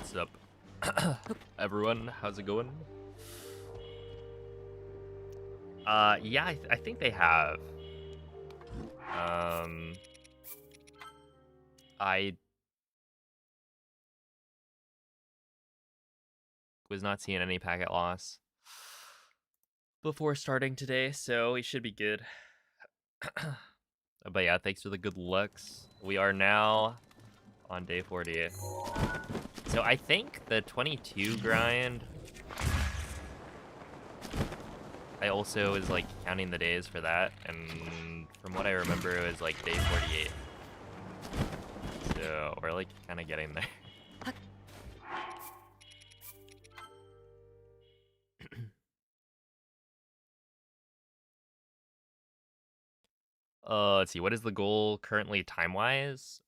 What's up, everyone? How's it going? Yeah, I think they have. I was not seeing any packet loss before starting today, so we should be good. But yeah, thanks for the good looks. We are now on day 40. So I think the 22 grind, I also was like counting the days for that, and from what I remember, it was like day 48. So we're like kind of getting there. Let's see. What is the goal currently time-wise?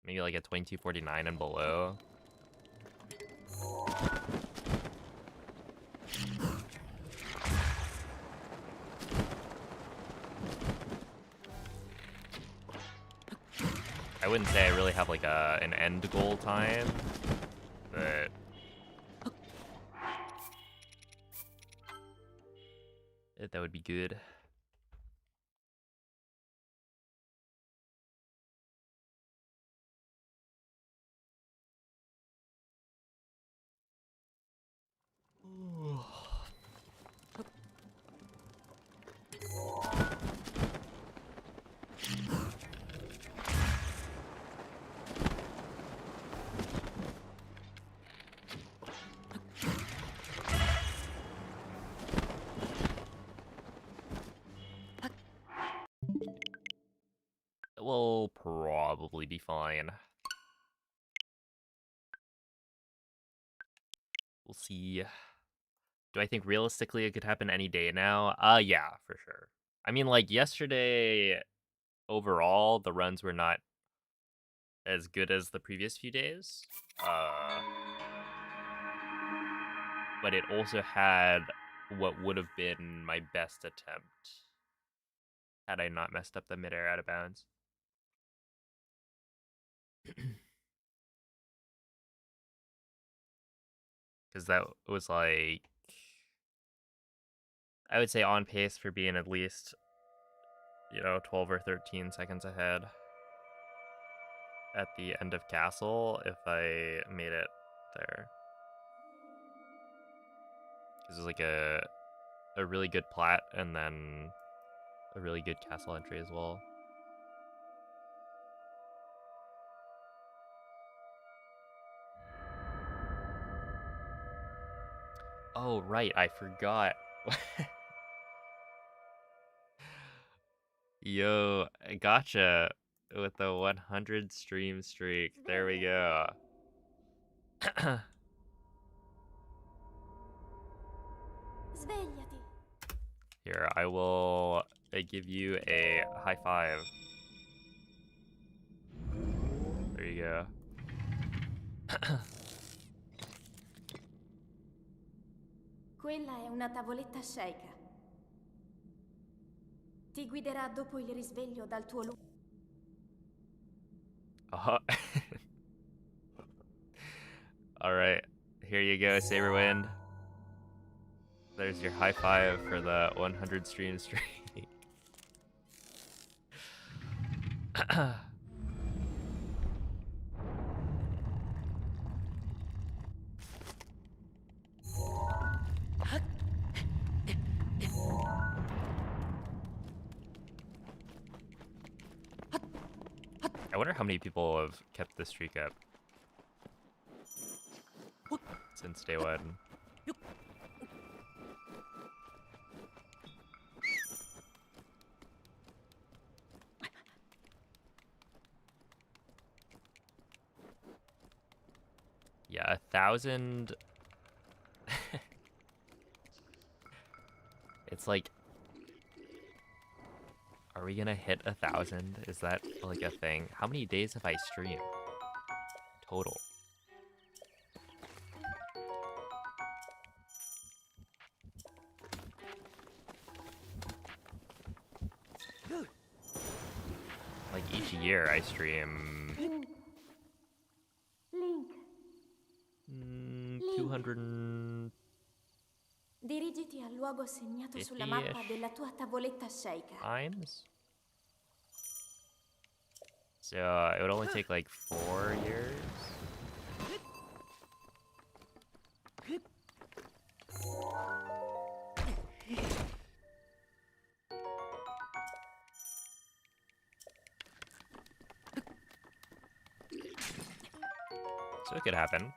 Maybe like a 22:49 and below. I wouldn't say I really have like an end goal time, but that would be good. We'll probably be fine. We'll see. Do I think realistically it could happen any day now? Yeah, for sure. I mean, like yesterday, overall, the runs were not as good as the previous few days. But it also had what would have been my best attempt had I not messed up the midair out of bounds. Because that was like, I would say on pace for being at least, 12 or 13 seconds ahead at the end of castle if I made it there. Because it was like a really good plat and then a really good castle entry as well. Oh, right, I forgot. Yo, I gotcha with the 100 stream streak. There we go. Svegliati. Here, I will give you a high five. There you go. Quella è una tavoletta sceicca. Ti guiderà dopo il risveglio dal tuo luogo. All right, here you go, Saberwind. There's your high five for the 100 stream streak. I wonder how many people have kept this streak up since day one. Yeah, 1,000. It's like, are we gonna hit 1,000? Is that like a thing? How many days have I streamed total? Like each year I stream 250-ish. Dirigiti al luogo segnato sulla mappa della tua tavoletta sceicca. Times. So it would only take like 4 years. So it could happen.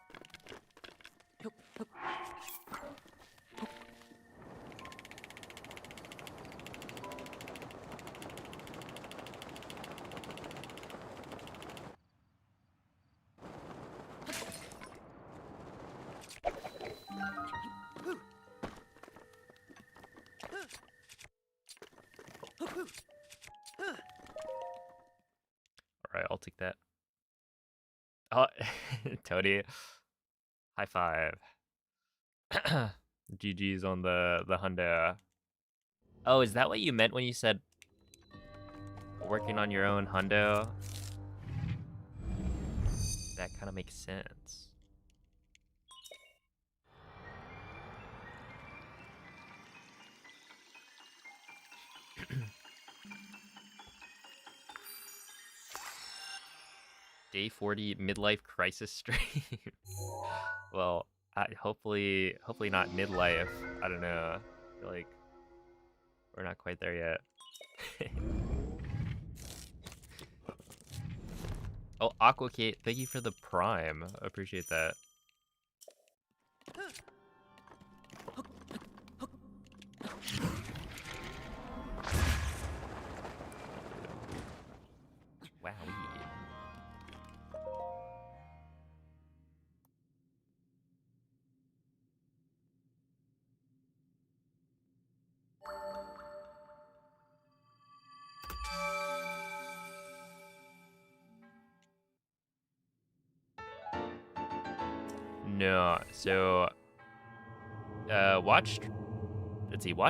Alright, I'll take that. Oh, Toady. High five. GG's on the hundo. Oh, is that what you meant when you said working on your own hundo? That kind of makes sense. Day 40 midlife crisis stream. Well, hopefully not midlife. I don't know. I feel like we're not quite there yet. Oh, Aquakate, thank you for the prime. Appreciate that. Wowie. No, so watch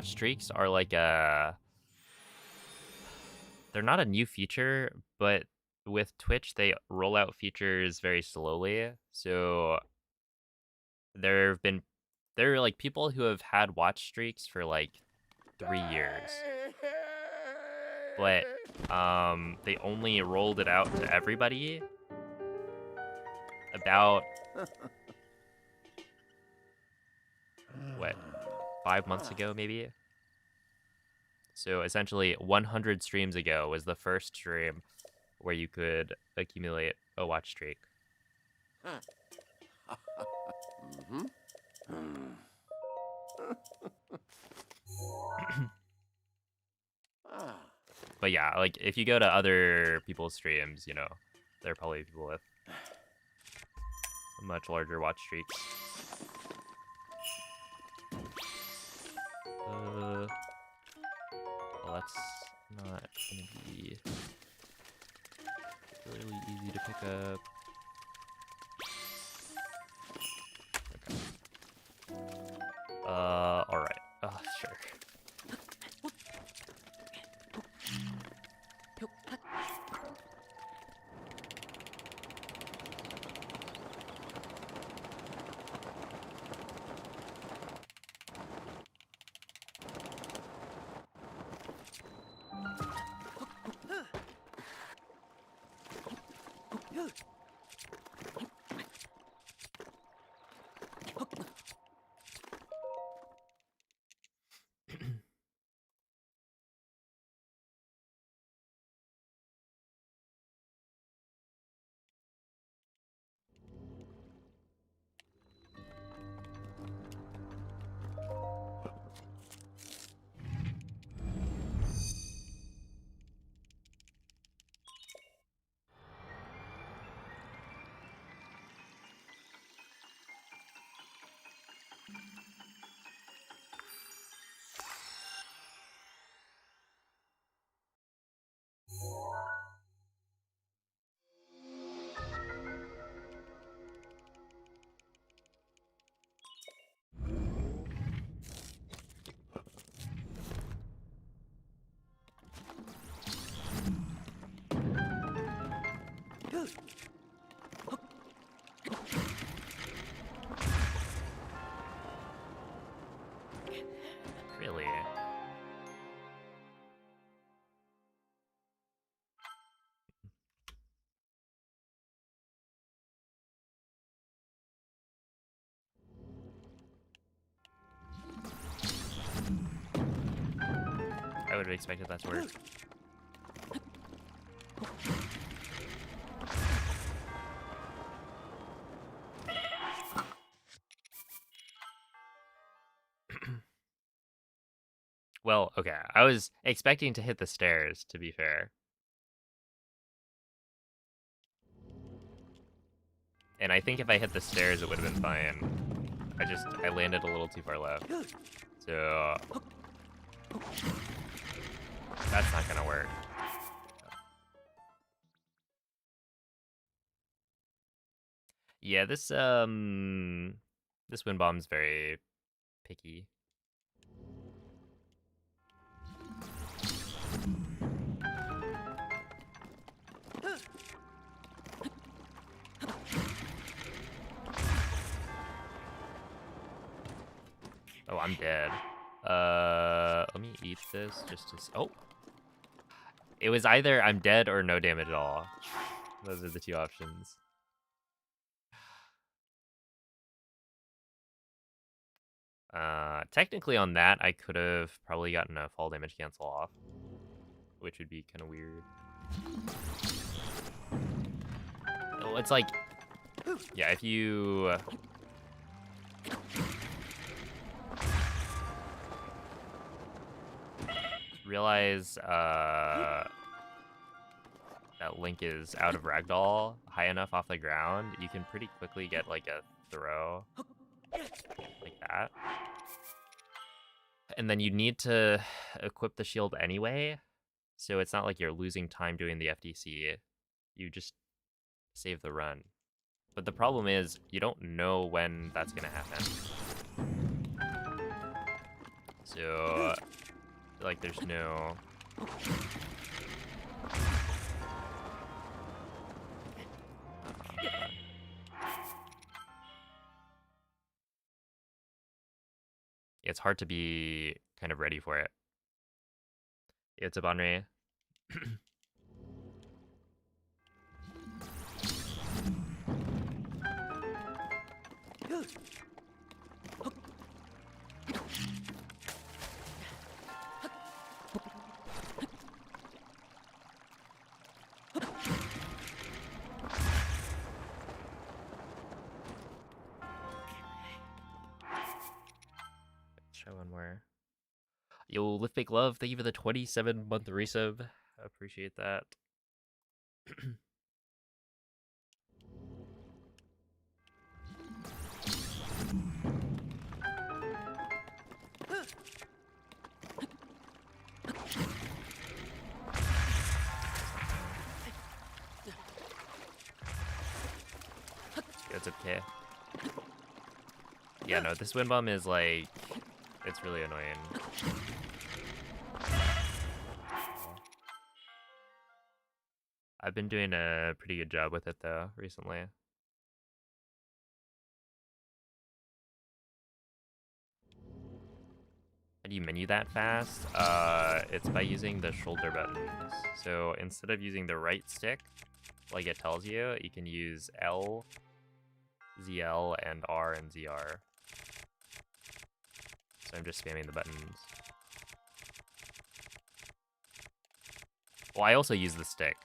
streaks are like they're not a new feature, but with Twitch they roll out features very slowly. So there are like people who have had watch streaks for like 3 years. But they only rolled it out to everybody about what, 5 months ago maybe. So essentially 100 streams ago was the first stream where you could accumulate a watch streak. But yeah, like if you go to other people's streams, you know, there are probably people with much larger watch streaks. Well, that's not gonna be really easy to pick up. Okay. Alright. Sure. would have expected that to work. Well, okay. I was expecting to hit the stairs, to be fair. And I think if I hit the stairs, it would have been fine. I landed a little too far left. So that's not gonna work. Yeah, this wind bomb's very picky. Oh, I'm dead. Let me eat this just to oh. It was either I'm dead or no damage at all. Those are the two options. Technically on that, I could have probably gotten a fall damage cancel off, which would be kind of weird. Well, it's like, yeah, if you realize that Link is out of ragdoll high enough off the ground, you can pretty quickly get like a throw like that. And then you need to equip the shield anyway, so it's not like you're losing time doing the FDC. You just save the run. But the problem is, you don't know when that's gonna happen. So, like, there's no... it's hard to be kind of ready for it. It's a Bonre. Show one more. Yo, Lift Big Love, thank you for the 27-month resub. I appreciate that. It's okay. Yeah, no, this wind bomb is like, it's really annoying. I've been doing a pretty good job with it though recently. How do you menu that fast? It's by using the shoulder buttons. So instead of using the right stick, like it tells you, you can use L, ZL, and R and ZR. So I'm just spamming the buttons. Well, I also use the stick.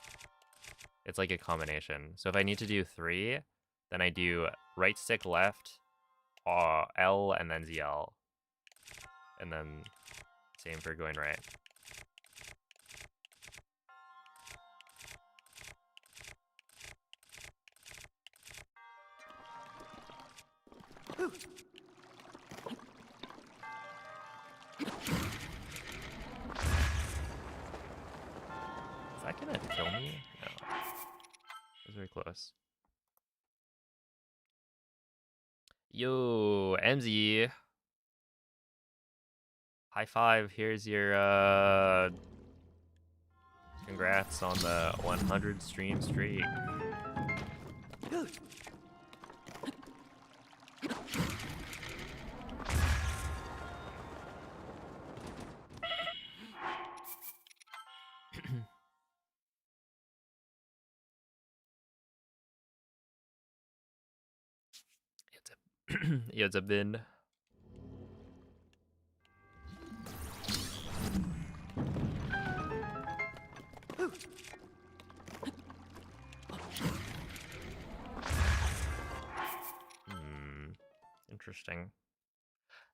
It's like a combination. So if I need to do 3, then I do right stick left, L, and then ZL. And then same for going right. Is that gonna kill me? No. It was very close. Yo, MZ. High five. Here's your congrats on the 100 stream streak. It's a bin. Interesting.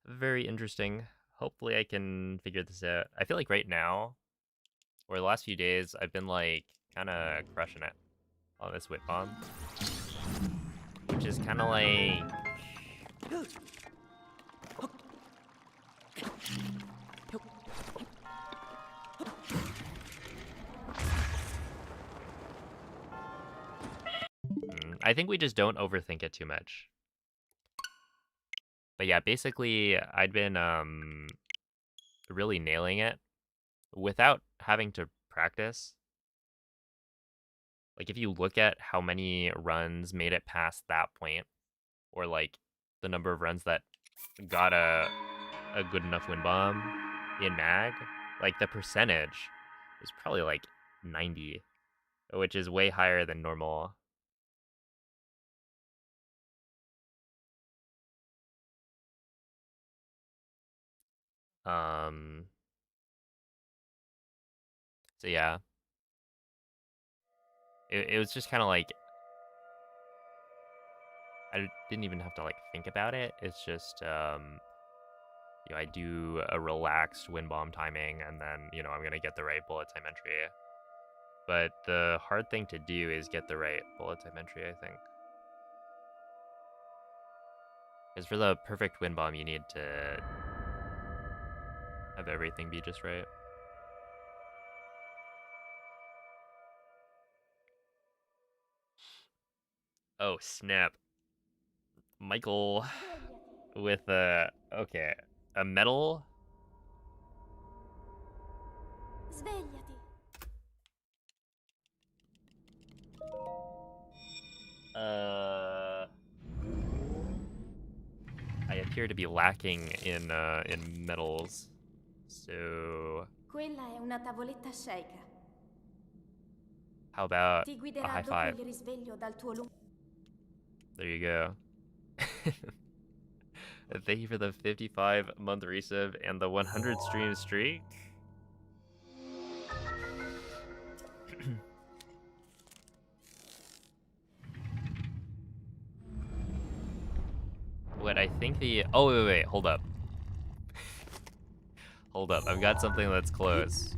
Very interesting. Hopefully I can figure this out. I feel like right now, or the last few days, I've been like kind of crushing it on this whip bomb, which is kind of like I think we just don't overthink it too much. But yeah, basically I'd been really nailing it without having to practice. Like if you look at how many runs made it past that point, or like the number of runs that got a good enough wind bomb in mag, like the percentage is probably like 90, which is way higher than normal. So yeah, it was just kind of like I didn't even have to like think about it. It's just you know, I do a relaxed wind bomb timing, and then you know I'm gonna get the right bullet time entry. But the hard thing to do is get the right bullet time entry, I think. Because for the perfect wind bomb, you need to have everything be just right. Oh, snap. Michael with okay, a medal. Svegliati. I appear to be lacking in medals. So Quella è una tavoletta sceicca. how about Ti a guiderà high dopo five? il risveglio dal tuo lungo. There you go. Thank you for the 55-month resub and the 100 stream streak. What I think the... Oh, wait, hold up. Hold up, I've got something that's close.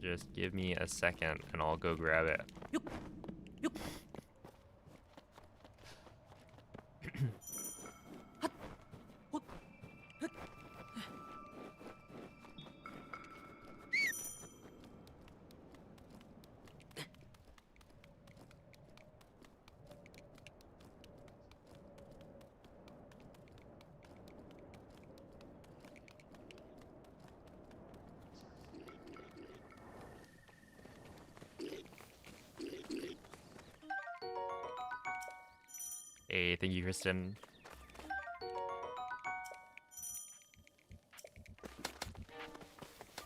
Just give me a second and I'll go grab it. Hey, thank you, Kristen.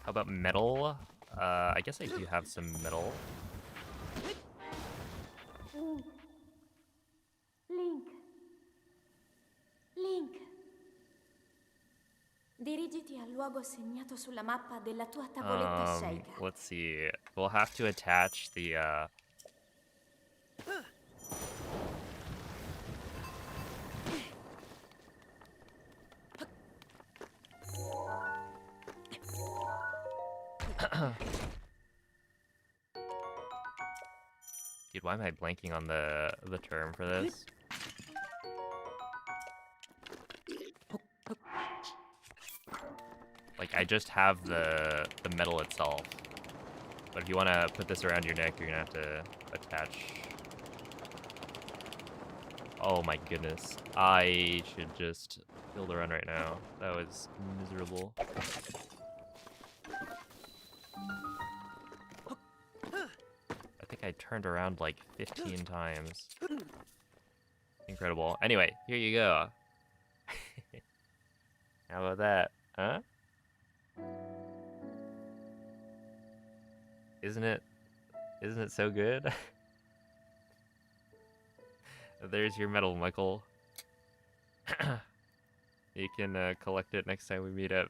How about metal? I guess I do have some metal. Link. Link. Dirigiti al luogo segnato sulla mappa della tua tavoletta sceicca. Let's see. We'll have to attach the Dude, why am I blanking on the term for this? Like, I just have the metal itself. But if you want to put this around your neck, you're going to have to attach... Oh my goodness. I should just kill the run right now. That was miserable. I think I turned around like 15 times. Incredible. Anyway, here you go. How about that? Huh? Isn't it so good? There's your medal, Michael. You can collect it next time we meet up.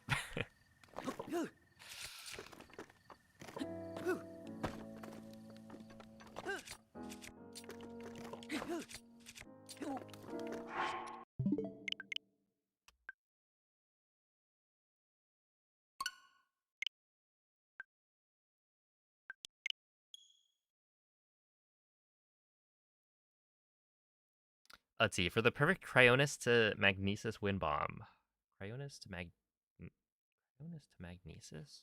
Let's see, for the perfect Cryonis to Magnesis Wind Bomb. Cryonis to Cryonis to Magnesis?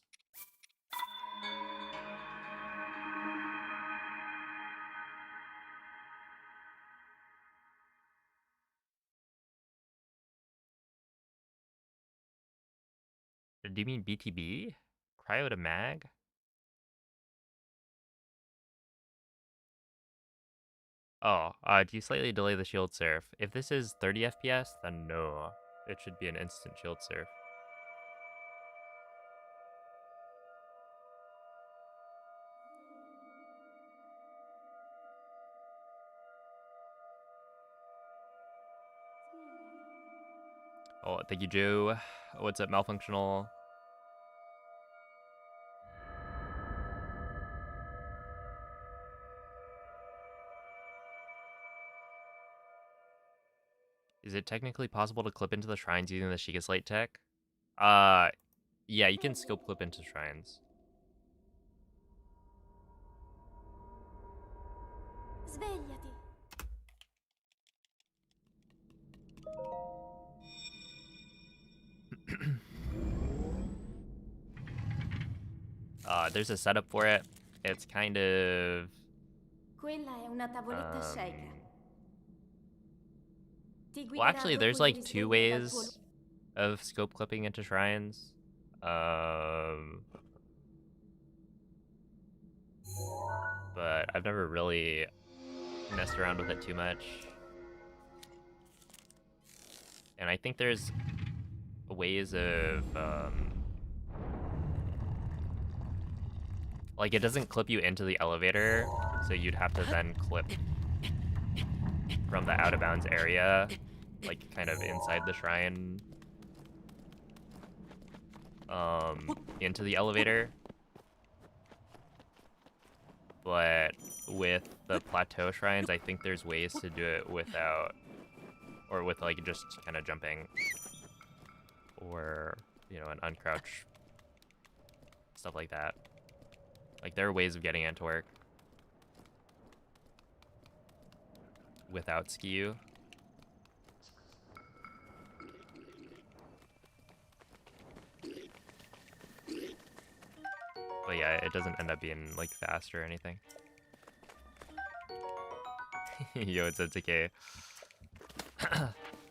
Do you mean BTB? Cryo to Mag? Oh, do you slightly delay the shield surf? If this is 30 FPS, then no. It should be an instant shield surf. Oh, thank you, Joe. What's up, Malfunctional? Is it technically possible to clip into the shrines using the Sheikah Slate tech? Yeah, you can scope clip into shrines. Svegliati. There's a setup for it. It's kind of Quella è una tavoletta sceicca. Ti well, guiderà actually, there's dopo il like two risveglio dal tuo... ways of scope clipping into shrines. But I've never really messed around with it too much. And I think there's ways of like, it doesn't clip you into the elevator, so you'd have to then clip from the out of bounds area, like kind of inside the shrine, into the elevator. But with the plateau shrines, I think there's ways to do it without, or with like just kind of jumping, or, you know, an uncrouch, stuff like that. Like, there are ways of getting it to work without skew. But yeah, it doesn't end up being like fast or anything. Yo, it's okay.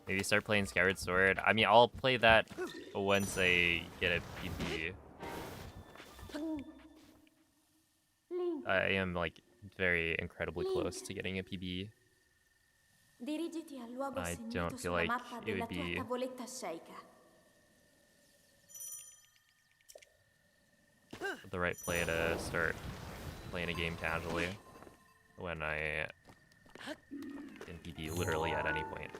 Maybe start playing Skyward Sword. I mean, I'll play that once I get a PP. I am like very incredibly close to getting a PB. Dirigiti al luogo I segnato don't feel sulla like mappa it della would tua be tavoletta sceicca. the right play to start playing a game casually when I can PB literally at any point.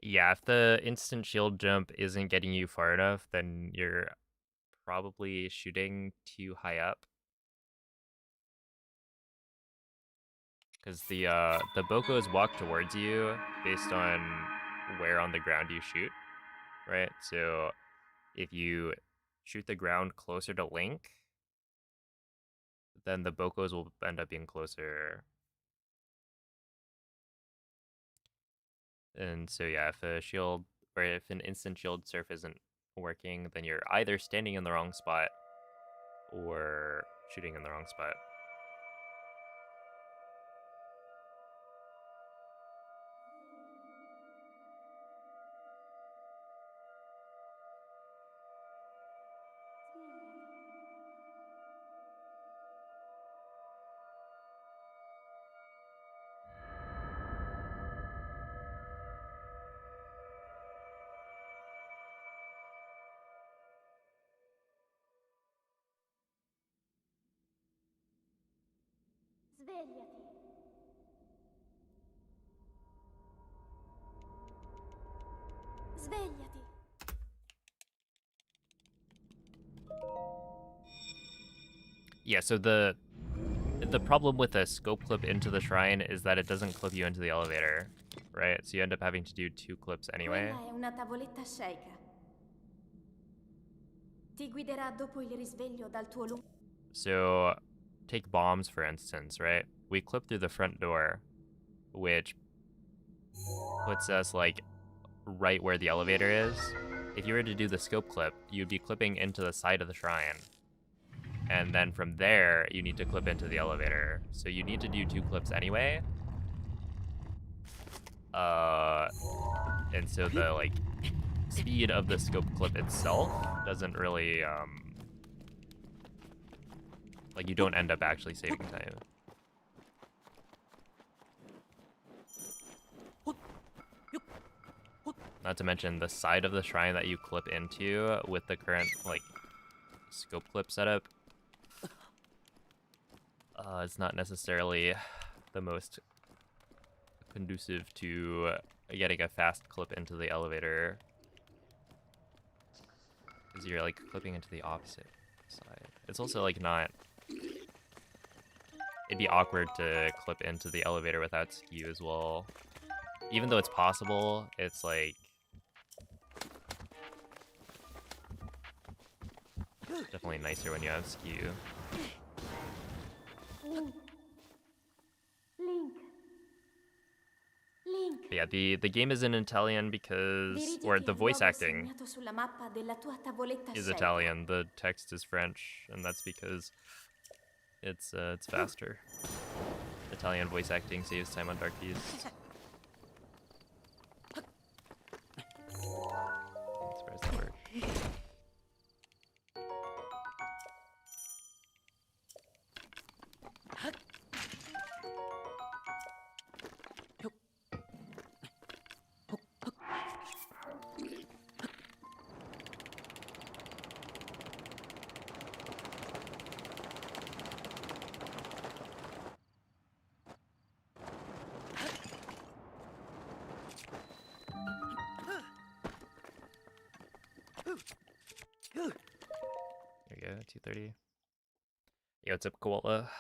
Yeah, if the instant shield jump isn't getting you far enough, then you're probably shooting too high up. Because the Bokos walk towards you based on where on the ground you shoot, right? So if you shoot the ground closer to Link, then the Bokos will end up being closer And so yeah, if a shield or if an instant shield surf isn't working, then you're either standing in the wrong spot or shooting in the wrong spot. Svegliati. Svegliati. Yeah, so the problem with a scope clip into the shrine is that it doesn't clip you into the elevator, right? So you end up having to do 2 clips anyway. Quella è una tavoletta sceicca. Ti guiderà dopo il risveglio dal tuo lungo. So take bombs, for instance, right? We clip through the front door, which puts us like right where the elevator is. If you were to do the scope clip, you'd be clipping into the side of the shrine. And then from there, you need to clip into the elevator. So you need to do 2 clips anyway. And so the like speed of the scope clip itself doesn't really like you don't end up actually saving time. Not to mention the side of the shrine that you clip into with the current like scope clip setup. It's not necessarily the most conducive to getting a fast clip into the elevator, because you're like clipping into the opposite side. It's also like not. It'd be awkward to clip into the elevator without skew as well. Even though it's possible, it's like definitely nicer when you have skew. Link. Link. But yeah, the game is in Italian because, or Dirigiti the al voice luogo acting segnato sulla mappa della tua tavoletta is sceicca. Italian. The text is French, and that's because it's faster. Italian voice acting saves time on Dark Keys. I'm surprised that worked. There we go, 230. Yo, what's up, Koala?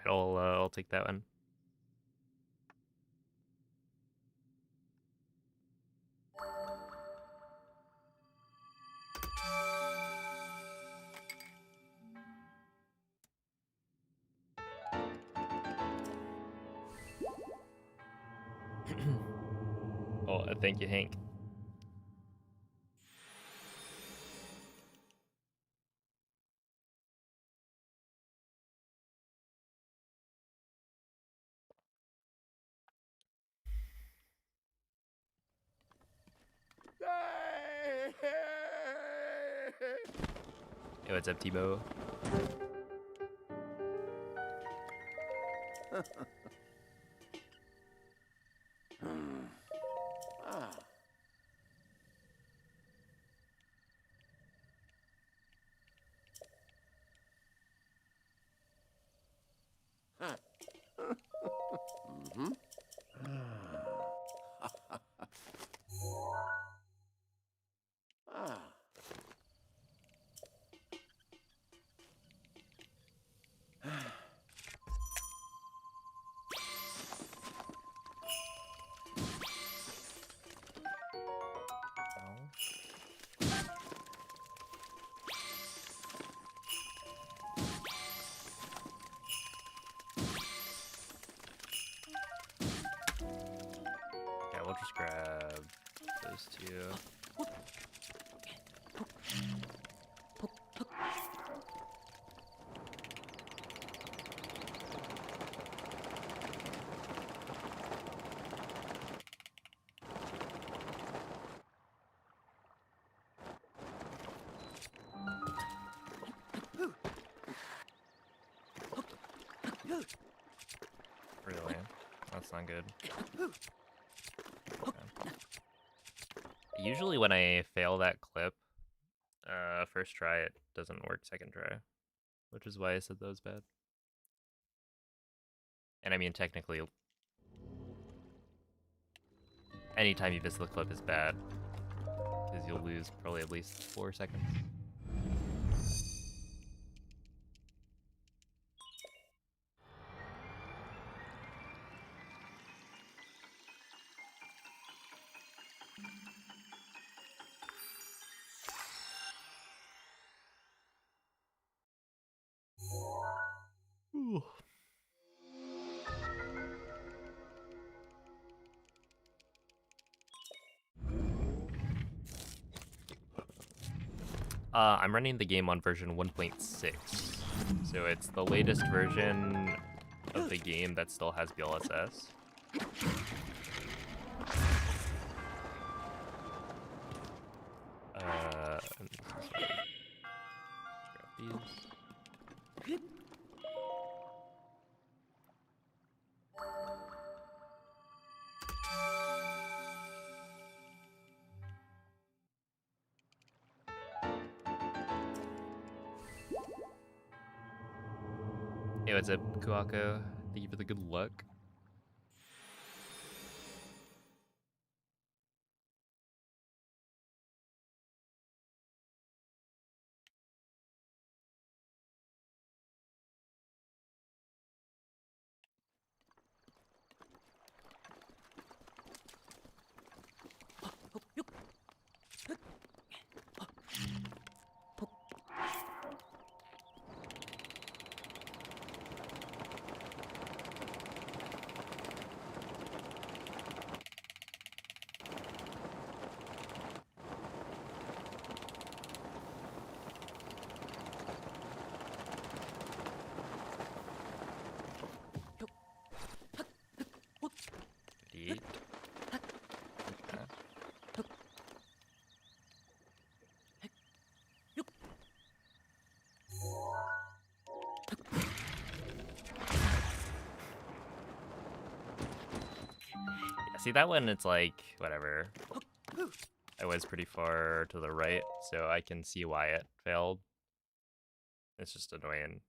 Alright, I'll take that one. Oh, thank you, Hank. Hey, what's up, Tebow? Okay, we'll just grab those two. Really? That's not good. Okay. Usually when I fail that clip, first try it doesn't work second try, which is why I said that was bad. And I mean, technically, anytime you miss the clip is bad, because you'll lose probably at least 4 seconds. Ooh. I'm running the game on version 1.6, so it's the latest version of the game that still has BLSS. Grab these. Hey, what's up, Kuako? Thank you for the good luck. Eat. Yeah, see that one, it's like, whatever. I was pretty far to the right, so I can see why it failed. It's just annoying.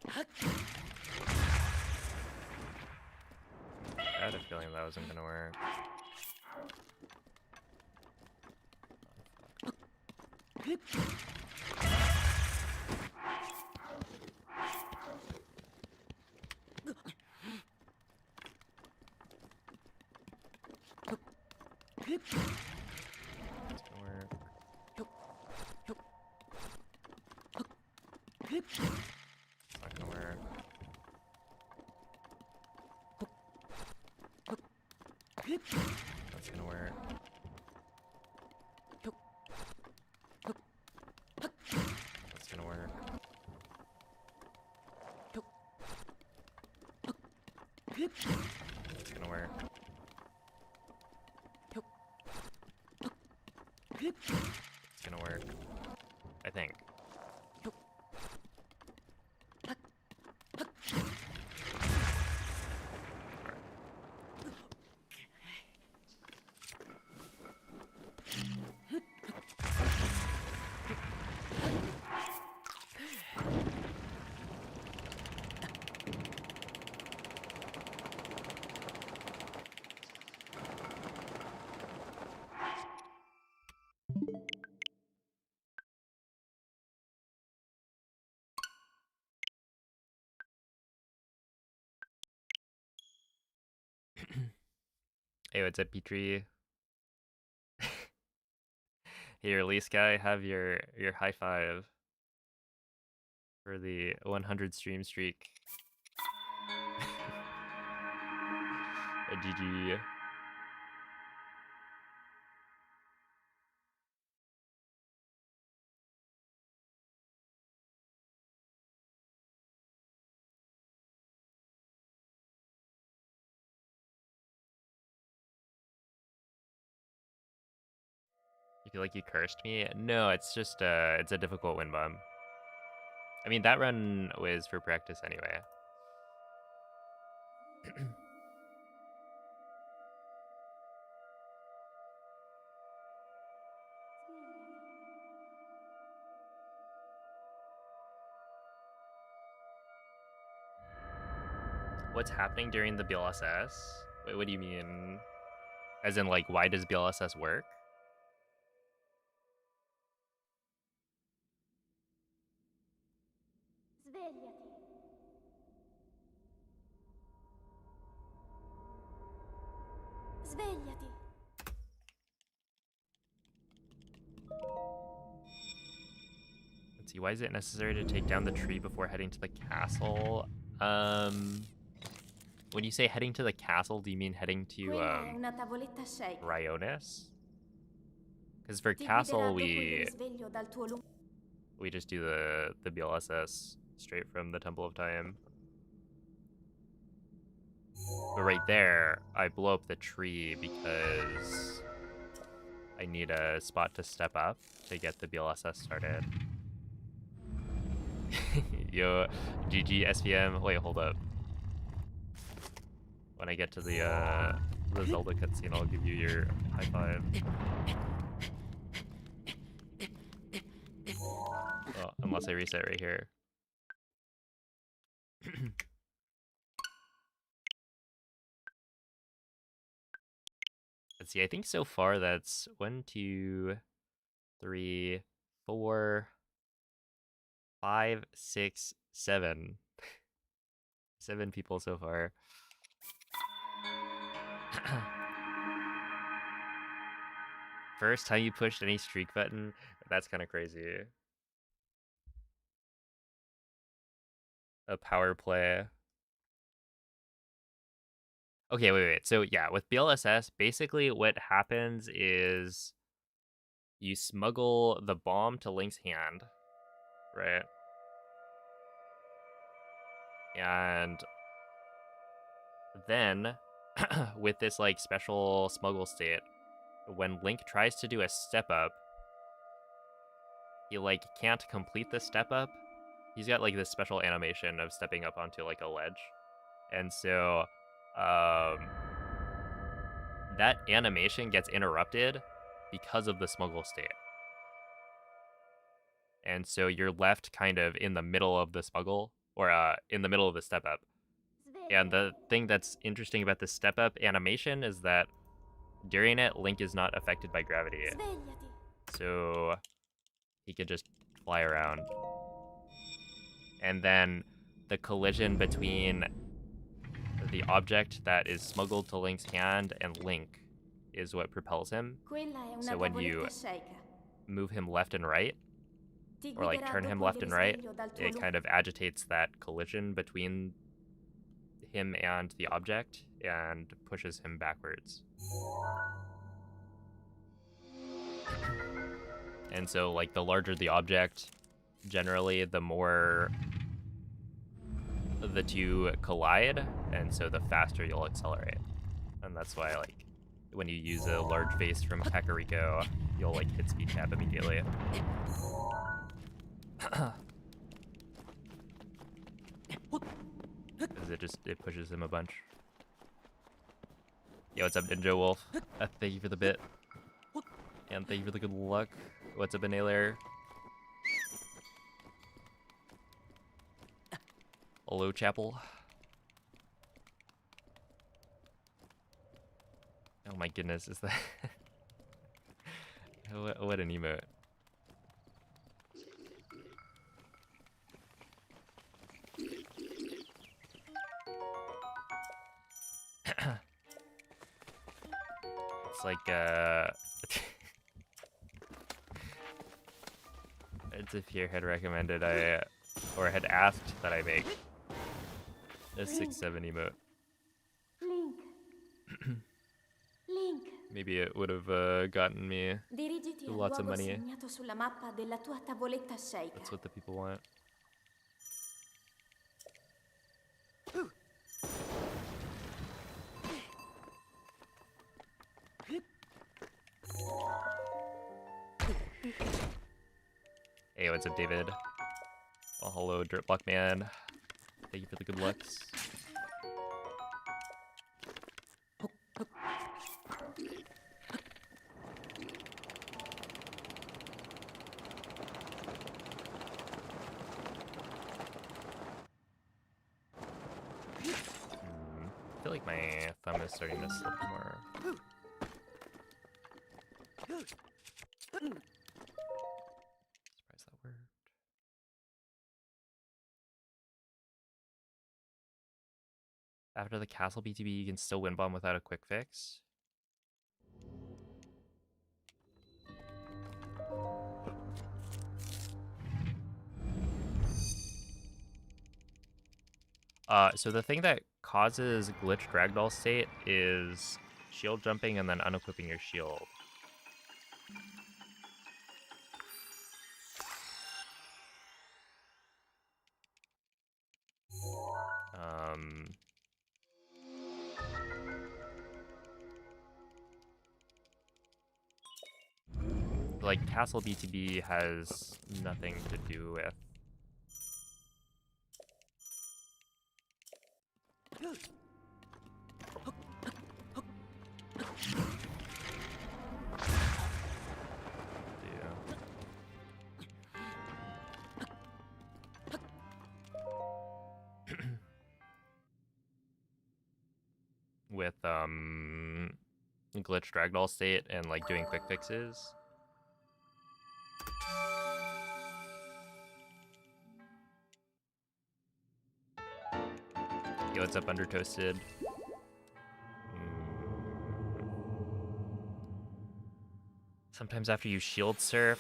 I had a feeling that wasn't gonna work. That's gonna work. That's gonna work. That's gonna work. It's gonna work. I think. Hey, what's up, Petrie? Hey, release guy, have your high five for the 100 stream streak. A GG. You feel like you cursed me? No, it's just it's a difficult win bum. I mean, that run was for practice anyway. What's happening during the BLSS? Wait, what do you mean? As in, like, why does BLSS work? Svegliati. Svegliati. Let's see, why is it necessary to take down the tree before heading to the castle? When you say heading to the castle, do you mean heading to, Quella è una tavoletta shake. Rionis? Because for Ti castle, guiderà dopo il risveglio dal tuo we just do the BLSS straight from the Temple of Time. But right there, I blow up the tree because I need a spot to step up to get the BLSS started. Yo, GG SPM. Wait, hold up. When I get to the Zelda cutscene, I'll give you your high five. Well, unless I reset right here. Let's see, I think so far that's 1, 2, 3, 4, 5, 6, 7. 7 people so far. First time you pushed any streak button? That's kind of crazy. A power play. Okay, wait. So yeah, with BLSS, basically what happens is you smuggle the bomb to Link's hand, right? And then with this like special smuggle state, when Link tries to do a step up, he like can't complete the step up. He's got like this special animation of stepping up onto like a ledge. And so that animation gets interrupted because of the smuggle state. And so you're left kind of in the middle of the smuggle or in the middle of the step up. And the thing that's interesting about this step up animation is that during it, Link is not affected by gravity. Svegliati. So he could just fly around. And then the collision between the object that is smuggled to Link's hand and Link is what propels him. Quella è una So when you tavoletta sceicca. move him left and right, Ti or like guiderà turn him dopo il left and right, risveglio dal tuo it kind of agitates that collision between him and the object and pushes him backwards. And so like the larger the object, generally the more the two collide, and so the faster you'll accelerate. And that's why like when you use a large vase from Kakariko, you'll like hit speed cap immediately. Because it pushes him a bunch. Yo, what's up, Ninja Wolf? Thank you for the bit. And thank you for the good luck. What's up, Inhaler? Hello, Chapel. Oh my goodness, is that... what an emote. It's like, it's if you had recommended or had asked that I make a 6-7 emote. Link. Link. Maybe it would have gotten me Dirigiti al lots of luogo money. segnato sulla mappa della tua tavoletta sceicca. That's what the people want. Hey, what's up, David? Oh, hello, Dirtblock Man. Thank you for the good looks. I feel like my thumb is starting to slip more. Surprised that worked. After the castle BTB, you can still win bomb without a quick fix. So the thing that causes glitched ragdoll state is shield jumping and then unequipping your shield. Like Castle BTB has nothing to do with. With glitched ragdoll state and like doing quick fixes. Yo, what's up, Undertoasted? Sometimes after you shield surf.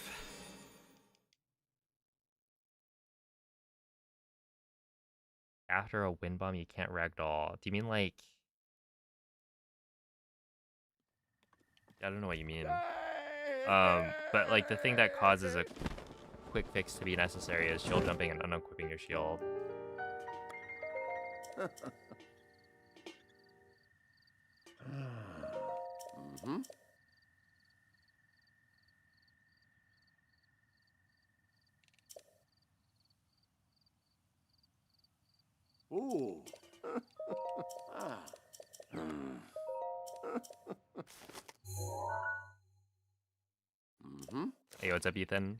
After a wind bomb, you can't ragdoll. Do you mean like... I don't know what you mean. But like the thing that causes a quick fix to be necessary is shield jumping and unequipping your shield. Ooh. Hey, what's up, Ethan?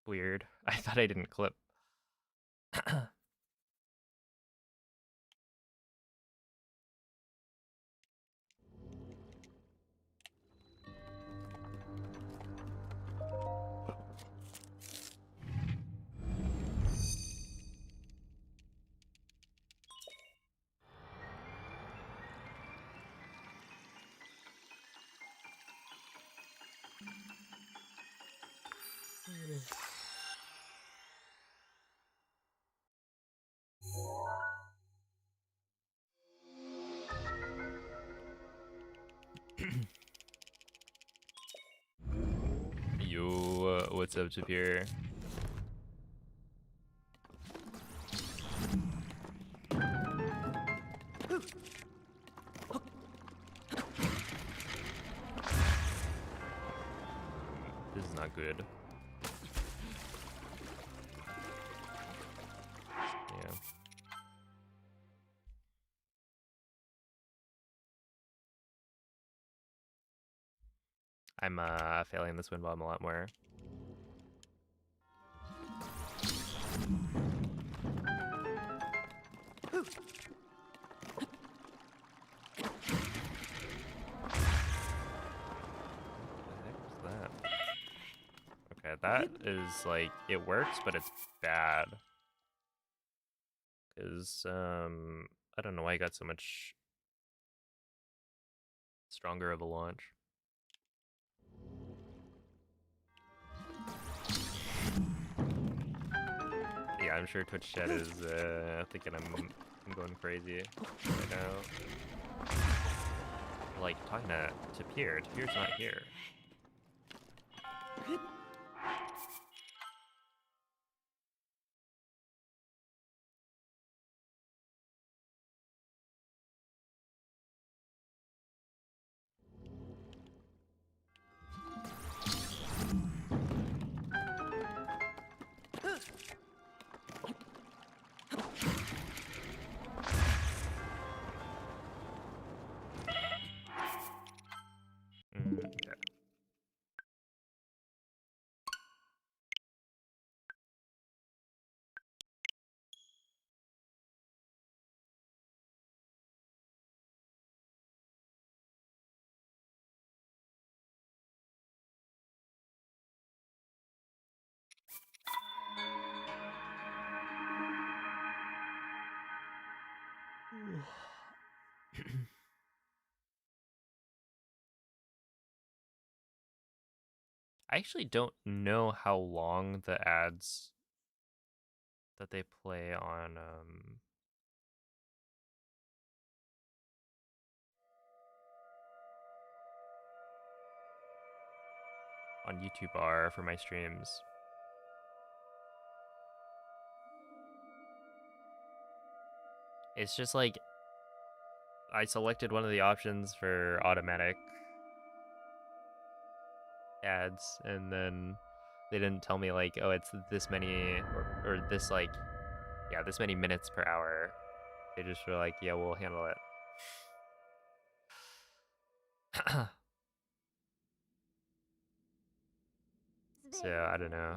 Weird. I thought I didn't clip. Yo, what's up, Tapir? This is not good. Yeah. I'm failing this wind bomb a lot more. Okay, that is like, it works, but it's bad. Because, I don't know why I got so much stronger of a launch. Yeah, I'm sure Twitch chat is thinking I'm going crazy right now. Like, talking to Tapir. Tapir's not here. Okay. I actually don't know how long the ads that they play on YouTube are for my streams. It's just like I selected one of the options for automatic ads, and then they didn't tell me like, oh, it's this many or this like, yeah, this many minutes per hour. They just were like, yeah, we'll handle it. So I don't know,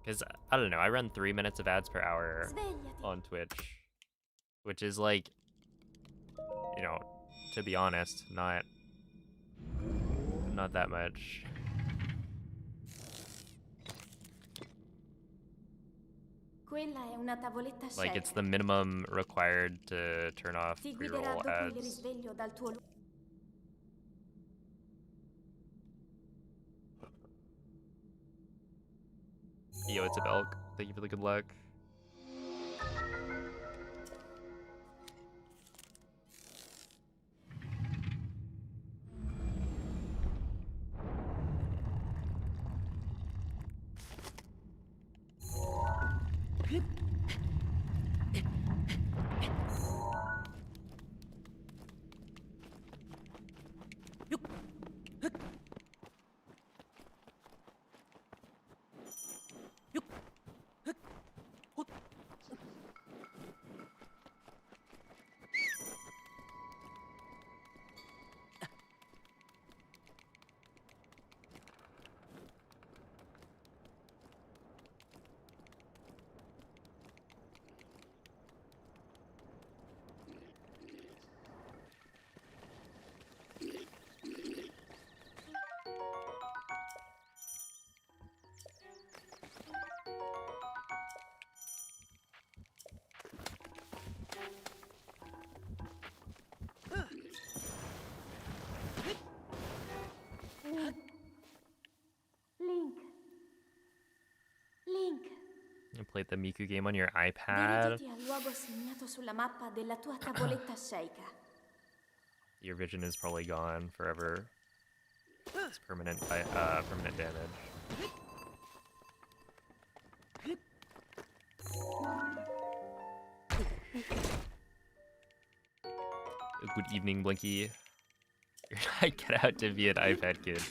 because I don't know. I run 3 minutes of ads per hour on Twitch, which is like, you know, to be honest, not that much. Quella è una tavoletta Like, it's shaker. the minimum required to turn off Ti guiderà pre-roll dopo il ads. risveglio dal tuo Yo, it's a Belk. Thank you for the good luck. played the Miku game on your iPad. Dirigiti al luogo segnato sulla mappa della tua tavoletta sceicca. Your vision is probably gone forever. It's permanent damage. Good evening, Blinky. You're not get out to be an iPad kid.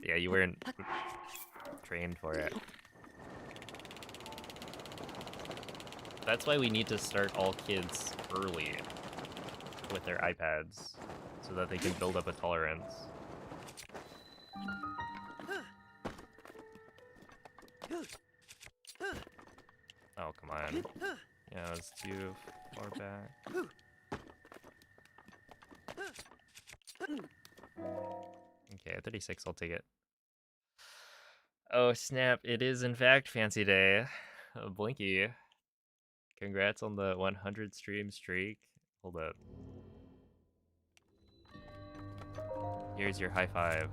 Yeah, you weren't trained for it. That's why we need to start all kids early with their iPads, so that they can build up a tolerance. Oh, come on. Yeah, it's too far back. Okay, 36, I'll take it. Oh, snap. It is, in fact, Fancy Day. Blinky. Congrats on the 100 stream streak. Hold up. Here's your high five.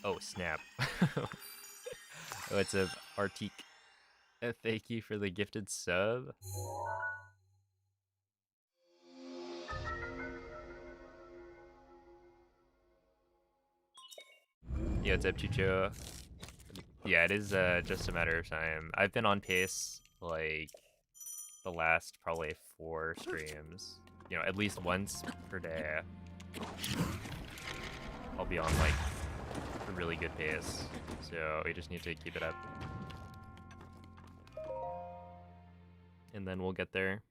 Oh, snap. Oh, it's a Artique. Thank you for the gifted sub. Yeah, what's up, Chucho? Yeah, it is just a matter of time. I've been on pace, like, the last probably 4 streams. You know, at least once per day. I'll be on, like, a really good pace. So we just need to keep it up. And then we'll get there.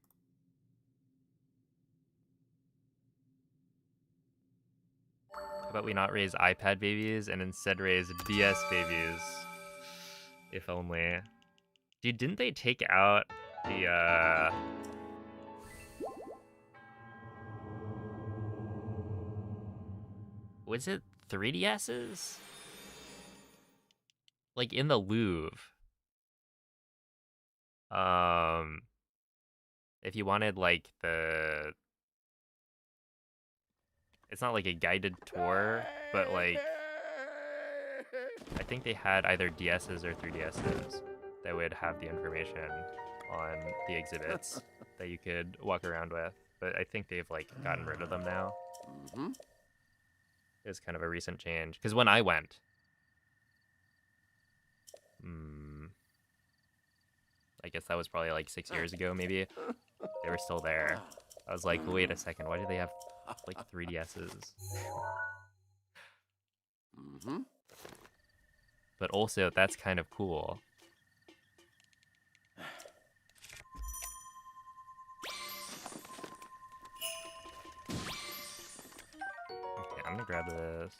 How about we not raise iPad babies and instead raise DS babies? If only. Dude, didn't they take out the, was it 3DSs? Like, in the Louvre. If you wanted, like, the... It's not like a guided tour, but, like... I think they had either DSs or 3DSs that would have the information on the exhibits that you could walk around with. But I think they've, like, gotten rid of them now. It was kind of a recent change. Because when I went... I guess that was probably, like, 6 years ago, maybe. They were still there. I was like, wait a second, why do they have, like, 3DSs? But also, that's kind of cool. Okay, I'm gonna grab this.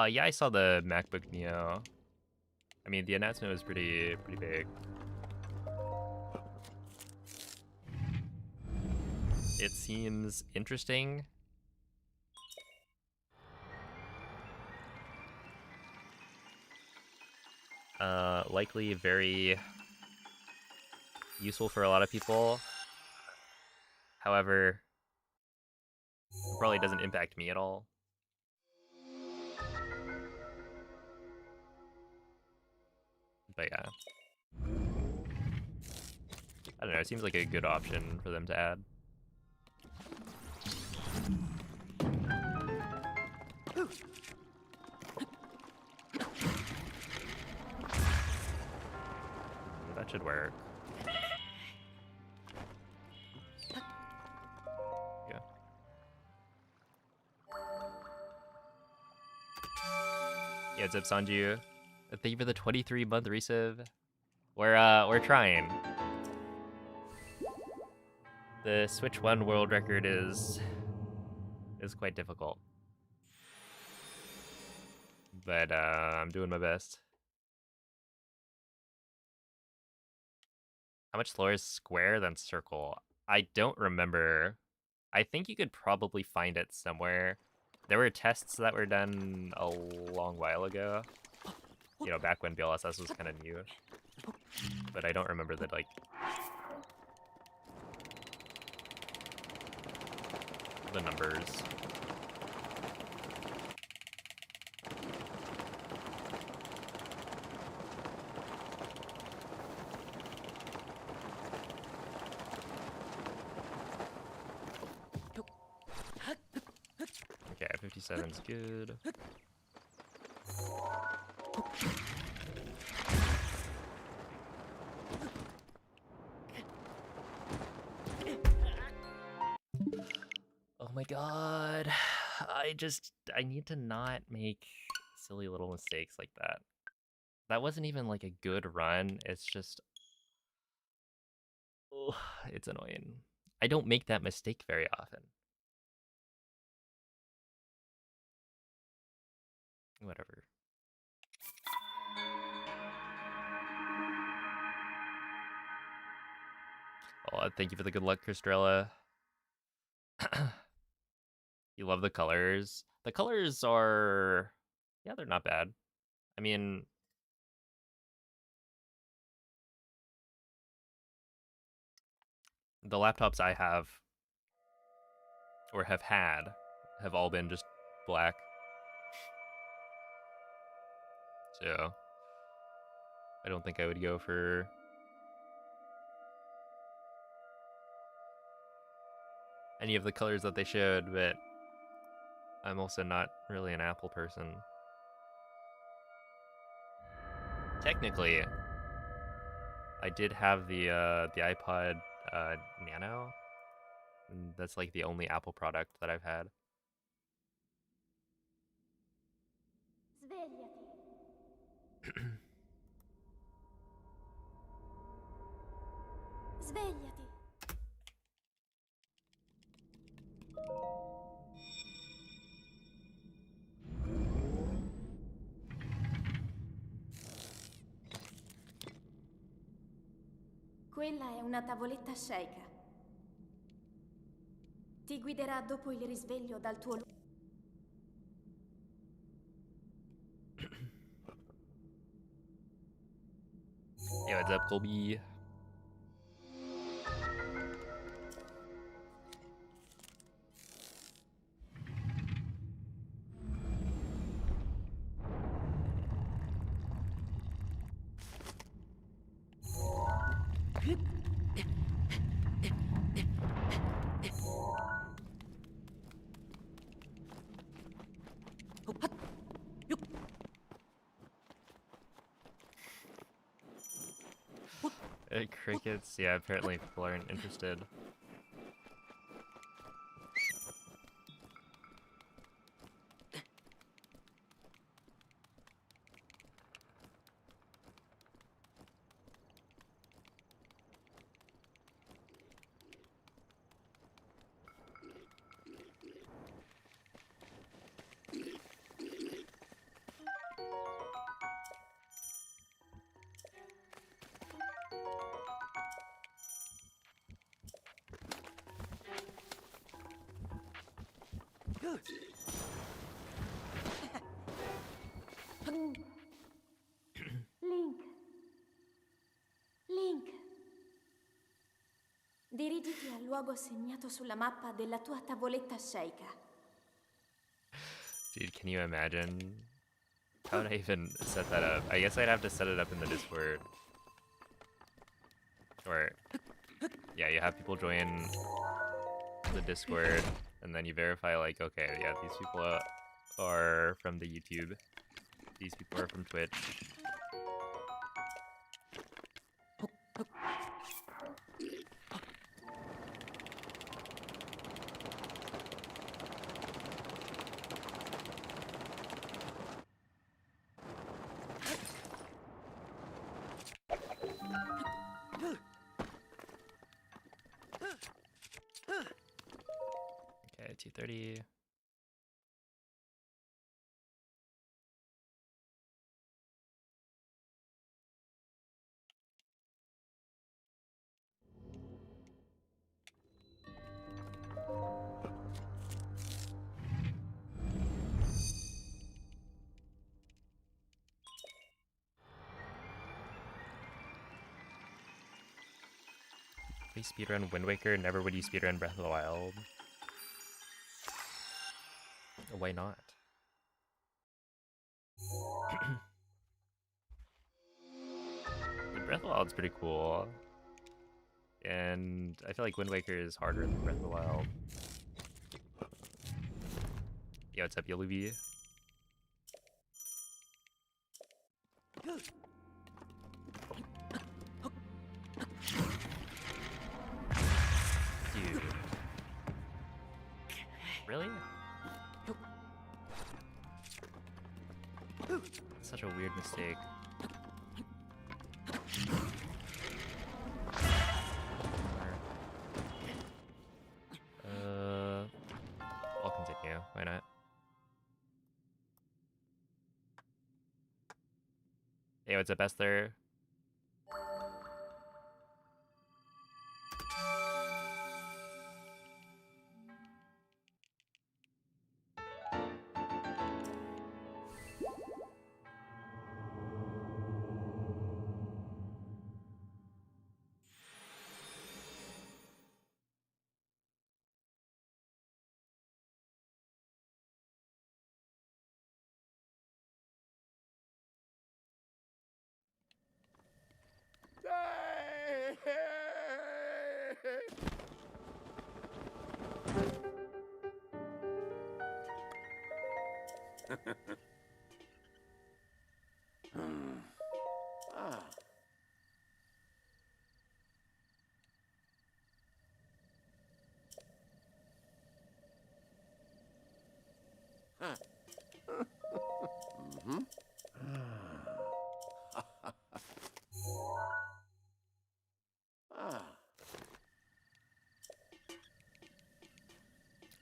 Yeah, I saw the MacBook Neo. I mean, the announcement was pretty big. It seems interesting. Likely very useful for a lot of people. However, it probably doesn't impact me at all. But yeah. I don't know, it seems like a good option for them to add. should work. Yeah. Yeah, what's up, Sanju? Thank you for the 23-month resub. We're trying. The Switch 1 world record is quite difficult. But I'm doing my best. How much slower is square than circle? I don't remember. I think you could probably find it somewhere. There were tests that were done a long while ago. You know, back when BLSS was kind of new. But I don't remember the, like, the numbers. Okay, 57's good. Oh my god. I need to not make silly little mistakes like that. That wasn't even like a good run. It's just, oh, it's annoying. I don't make that mistake very often. Whatever. Oh, thank you for the good luck, Cristrella. You love the colors. The colors are, yeah, they're not bad. I mean, the laptops I have or have had have all been just black. So I don't think I would go for any of the colors that they showed, but I'm also not really an Apple person. Technically, I did have the iPod Nano, and that's like the only Apple product that I've had. Svegliati. Svegliati. Quella è una tavoletta sceicca. Ti guiderà dopo il risveglio dal tuo luogo. Hey, what's up, Colby? Crickets? Yeah, apparently people aren't interested. Link. Link. Dirigiti al luogo segnato sulla mappa della tua tavoletta sceicca. Dude, can you imagine? How would I even set that up? I guess I'd have to set it up in the Discord. Or, yeah, you have people join the Discord, and then you verify, like, okay, yeah, these people are from the YouTube. These people are from Twitch. Okay, 230. We speedrun Wind Waker, never would you speedrun Breath of the Wild. Why not? Breath of the Wild's pretty cool. And I feel like Wind Waker is harder than Breath of the Wild. Yo, what's up, Yoluvi? Dude. Really? Such a weird mistake. I'll continue. Why not? Hey, what's up, Esther?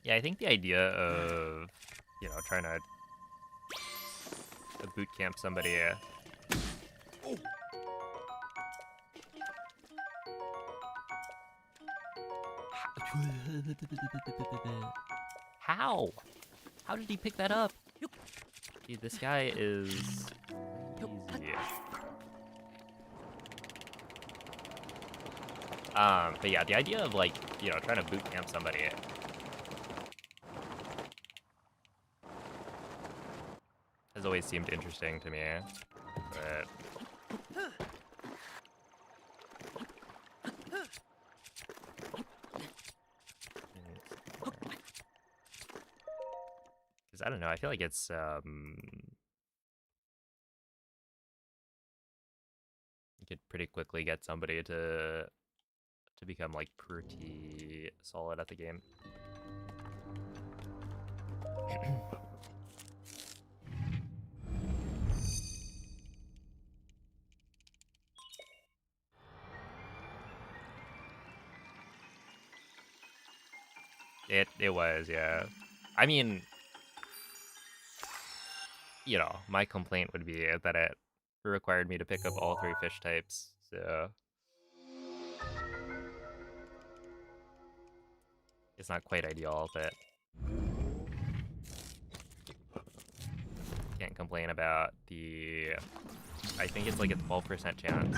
Yeah, I think the idea of, you know, trying to boot camp somebody. How? How did he pick that up? Dude, this guy is crazy. But yeah, the idea of, like, you know, trying to boot camp somebody has always seemed interesting to me, but because I don't know, I feel like it's you could pretty quickly get somebody to become, like, pretty solid at the game. It was, yeah. I mean, you know, my complaint would be that it required me to pick up all 3 fish types, so it's not quite ideal, but can't complain about the, I think it's like a 12% chance.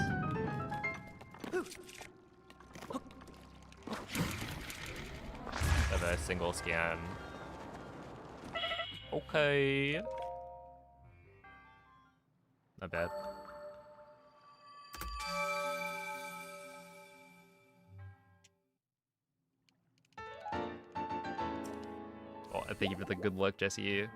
Of a single scan. Okay. Not bad. Well, thank you for the good luck, Jesse.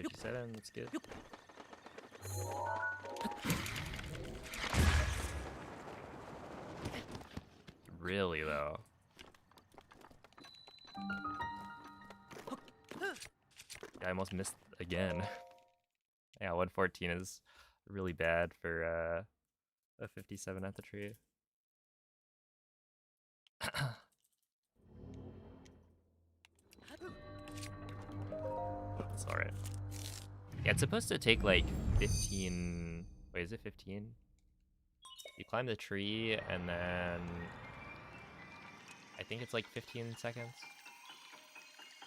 57, that's good. Really though. Yeah, I almost missed again. Yeah, 114 is really bad for a 57 at the tree. It's alright. Yeah, it's supposed to take like 15... Wait, is it 15? You climb the tree and then... I think it's like 15 seconds.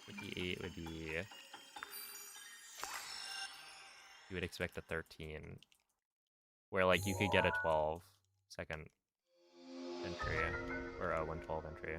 58 would be... You would expect a 13. Where like you could get a 12-second entry. Or a 112 entry.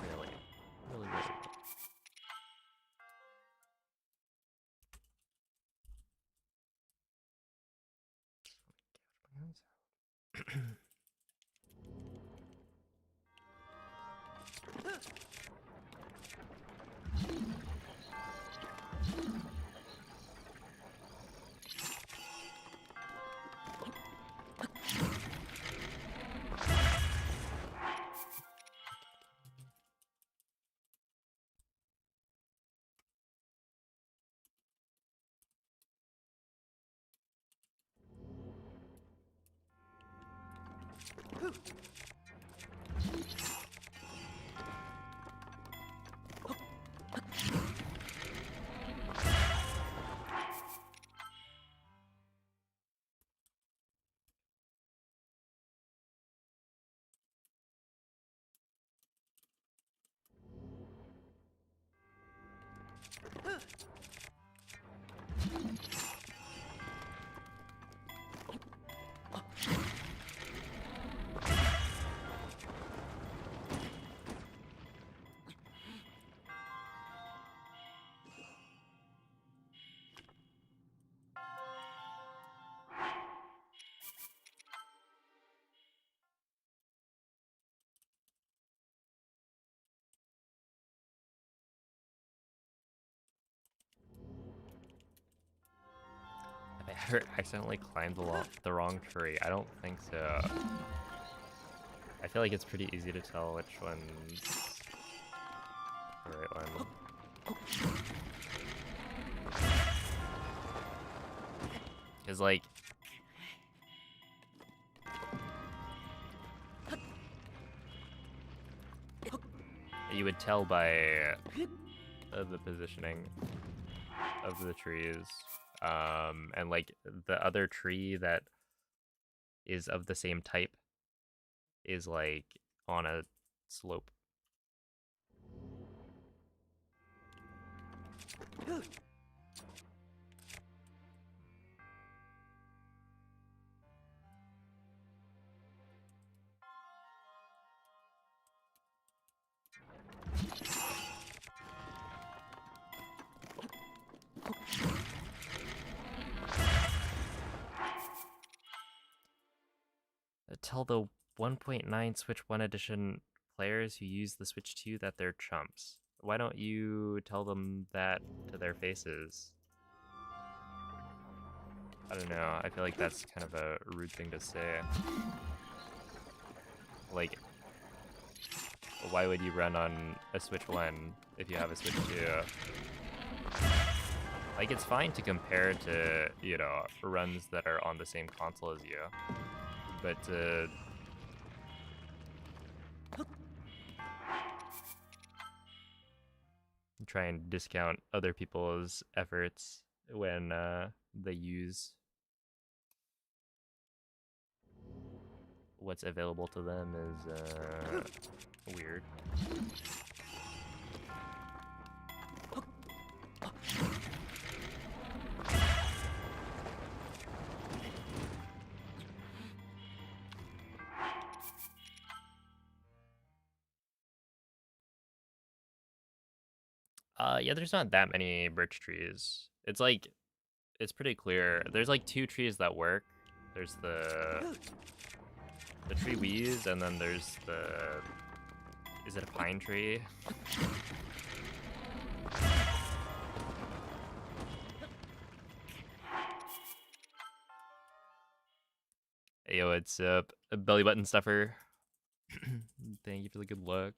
Really, really, really. Have I ever accidentally climbed the wrong tree? I don't think so. I feel like it's pretty easy to tell which one's the right one. Because, like... You would tell by the positioning of the trees. And, like, the other tree that is of the same type is, like, on a slope. Tell the 1.9 Switch 1 edition players who use the Switch 2 that they're chumps. Why don't you tell them that to their faces? I don't know, I feel like that's kind of a rude thing to say. Like, why would you run on a Switch 1 if you have a Switch 2? Like, it's fine to compare to, you know, runs that are on the same console as you. But, try and discount other people's efforts when they use what's available to them is weird. Yeah, there's not that many birch trees. It's like, it's pretty clear. There's like 2 trees that work. There's the tree we use, and then there's the, is it a pine tree? Hey, yo, it's a belly button stuffer. Thank you for the good luck.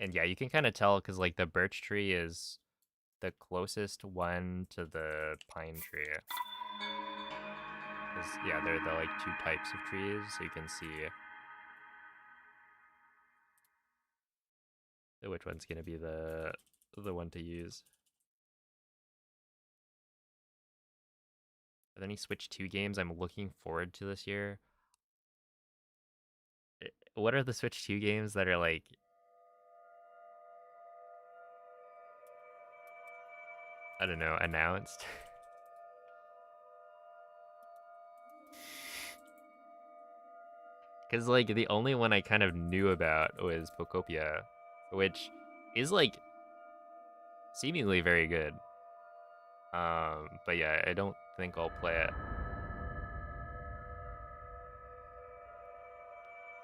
And yeah, you can kind of tell because like the birch tree is the closest one to the pine tree. Because yeah, they're the like 2 types of trees, so you can see which one's gonna be the one to use. Are there any Switch 2 games I'm looking forward to this year? What are the Switch 2 games that are like, I don't know, announced? Because like the only one I kind of knew about was Pocopia, which is like seemingly very good. But yeah, I don't think I'll play it.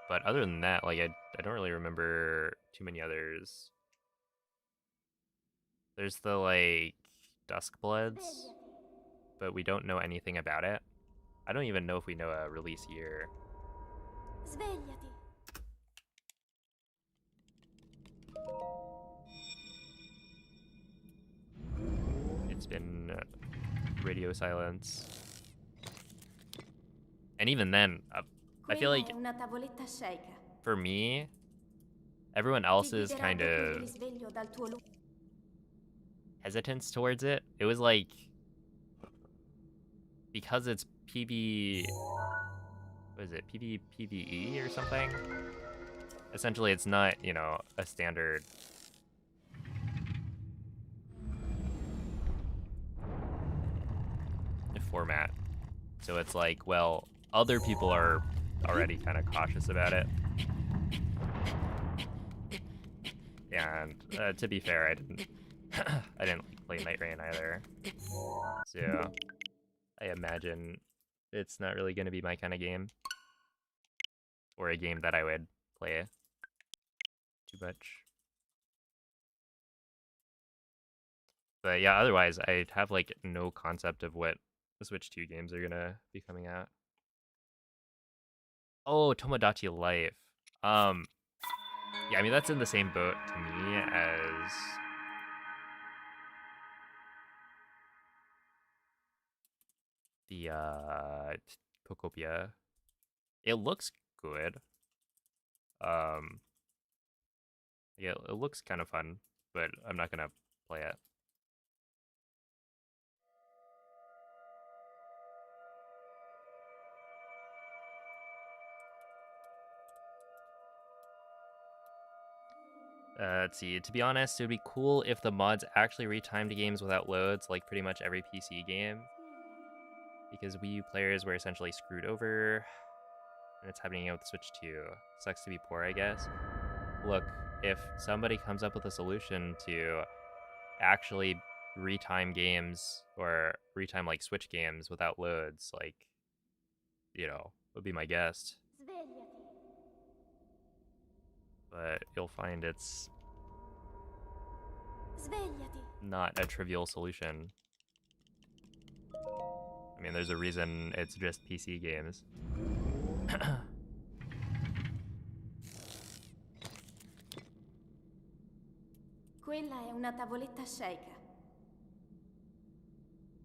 But other than that, like I don't really remember too many others. There's the like Duskbloods, but we don't know anything about it. I don't even know if we know a release year. Svegliati. It's been radio silence. And even then, I feel Quella like è una tavoletta sceicca. for me, everyone Ti else's guiderà kind dopo il of risveglio dal tuo hesitance towards it. It was like, because it's PB, what is it, PvE or something? Essentially, it's not, you know, a standard format. So it's like, well, other people are already kind of cautious about it. And to be fair, I didn't I didn't like play Night Rain either. So I imagine it's not really going to be my kind of game, or a game that I would play too much. But yeah, otherwise I have like no concept of what the Switch 2 games are gonna be coming out. Oh, Tomodachi Life. Yeah, I mean that's in the same boat to me as the Pocopia. It looks good. Um, yeah, it looks kind of fun, but I'm not gonna play it. Let's see. To be honest, it would be cool if the mods actually retimed games without loads, like pretty much every PC game, because Wii U players were essentially screwed over, and it's happening with the Switch 2. Sucks to be poor, I guess. Look, if somebody comes up with a solution to actually retime games, or retime like Switch games without loads, like, you know, would be my guess. Svegliati. But you'll find it's Svegliati. not a trivial solution. I mean, there's a reason it's just PC games. Quella è una tavoletta sceicca.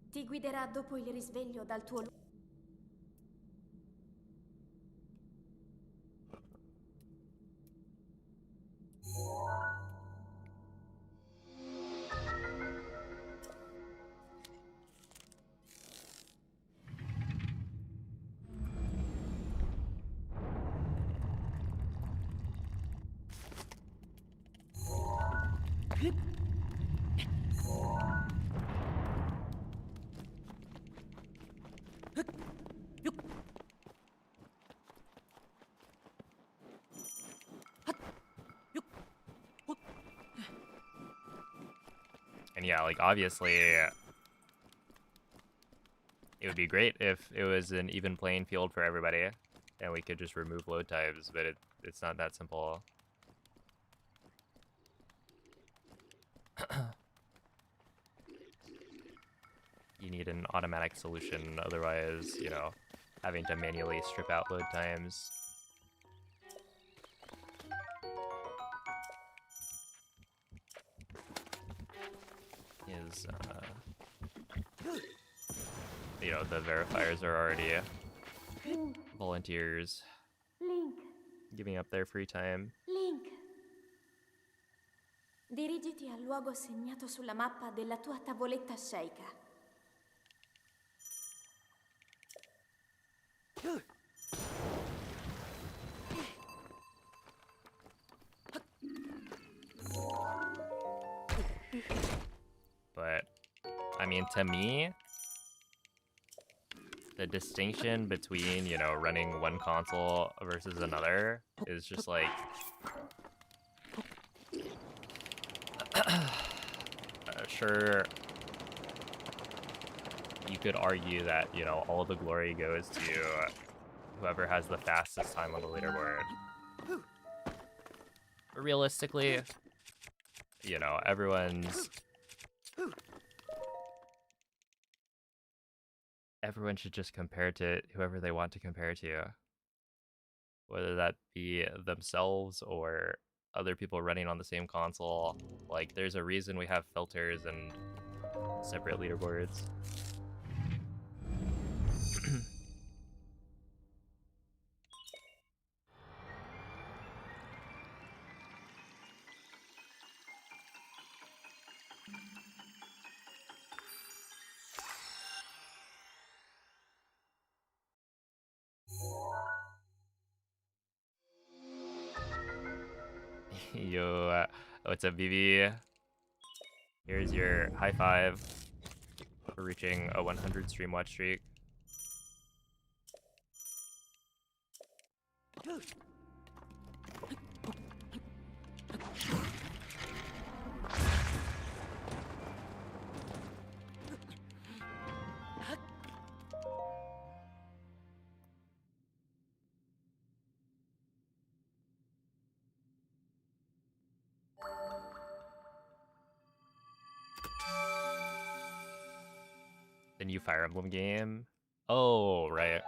Ti guiderà dopo il risveglio dal tuo luogo. And yeah, like, obviously, it would be great if it was an even playing field for everybody, and we could just remove load times, but it's not that simple. You need an automatic solution, otherwise, you know, having to manually strip out load times. Is, you know, the verifiers are already volunteers Link. giving up their free time. Link. Dirigiti al luogo segnato sulla mappa della tua tavoletta sceicca. But, I mean, to me, the distinction between, you know, running one console versus another is just like... sure, you could argue that, you know, all the glory goes to whoever has the fastest time on the leaderboard. But realistically, you know, everyone should just compare to whoever they want to compare to. Whether that be themselves or other people running on the same console. Like, there's a reason we have filters and separate leaderboards. Yo, what's up, BB? Here's your high five for reaching a 100 stream watch streak. The new Fire Emblem game. Oh, right.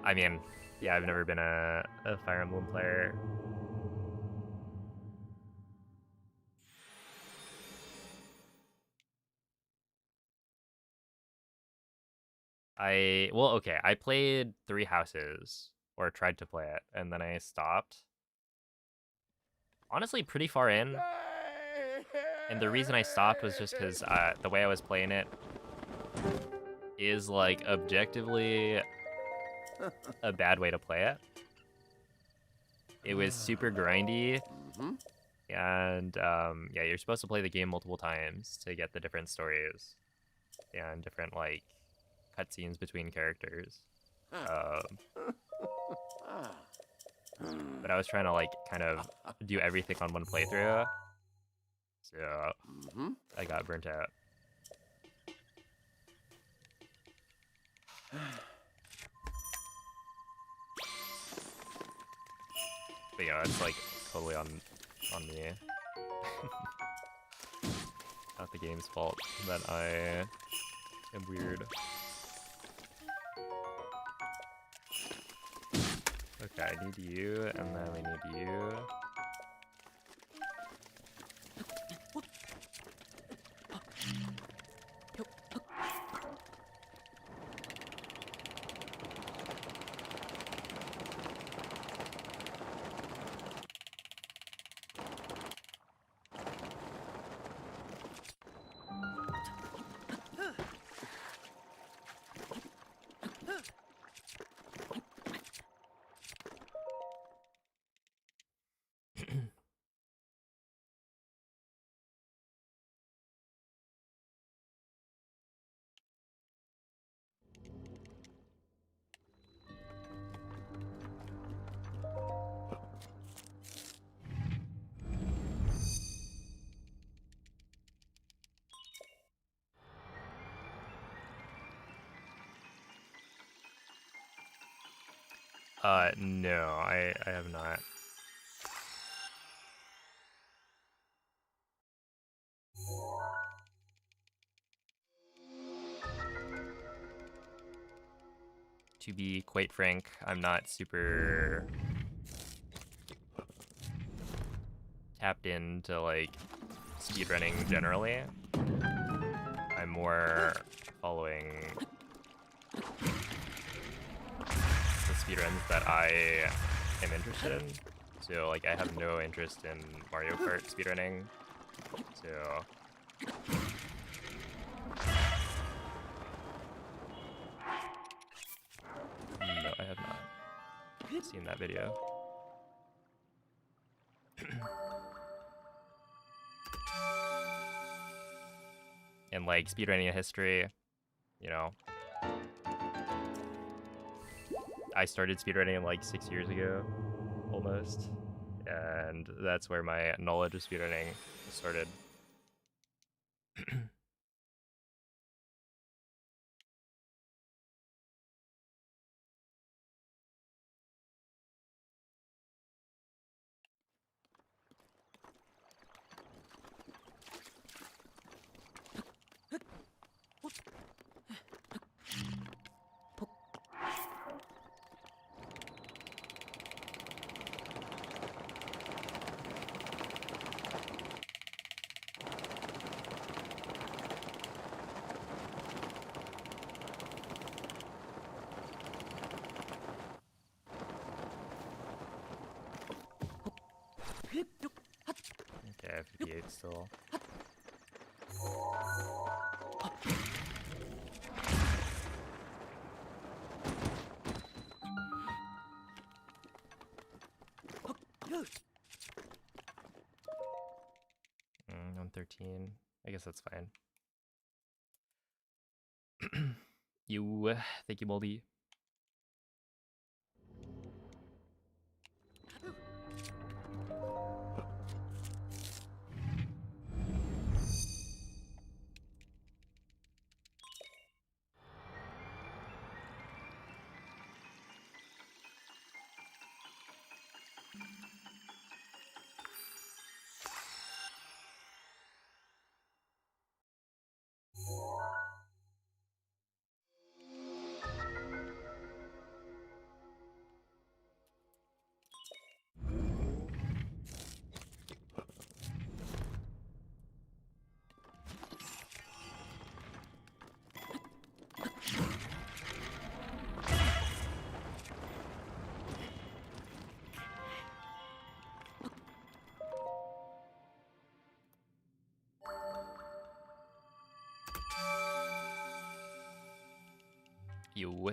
I mean, yeah, I've never been a Fire Emblem player. Well, okay, I played Three Houses, or tried to play it, and then I stopped. Honestly, pretty far in. And the reason I stopped was just because the way I was playing it is, like, objectively a bad way to play it. It was super grindy, and yeah, you're supposed to play the game multiple times to get the different stories and different, like, cutscenes between characters. But I was trying to, like, kind of do everything on one playthrough, so I got burnt out. But you know, it's like totally on me. Not the game's fault that I am weird. Okay, I need you, and then we need you. No, I have not. To be quite frank, I'm not super tapped into like speedrunning generally. I'm more following the speedruns that I am interested in. So like I have no interest in Mario Kart speedrunning. So no, I have not seen that video. And like speedrunning history, you know, I started speedrunning like 6 years ago, almost, and that's where my knowledge of speedrunning started. Okay, 58 still. I'm 13. I guess that's fine. Thank you, Moldy.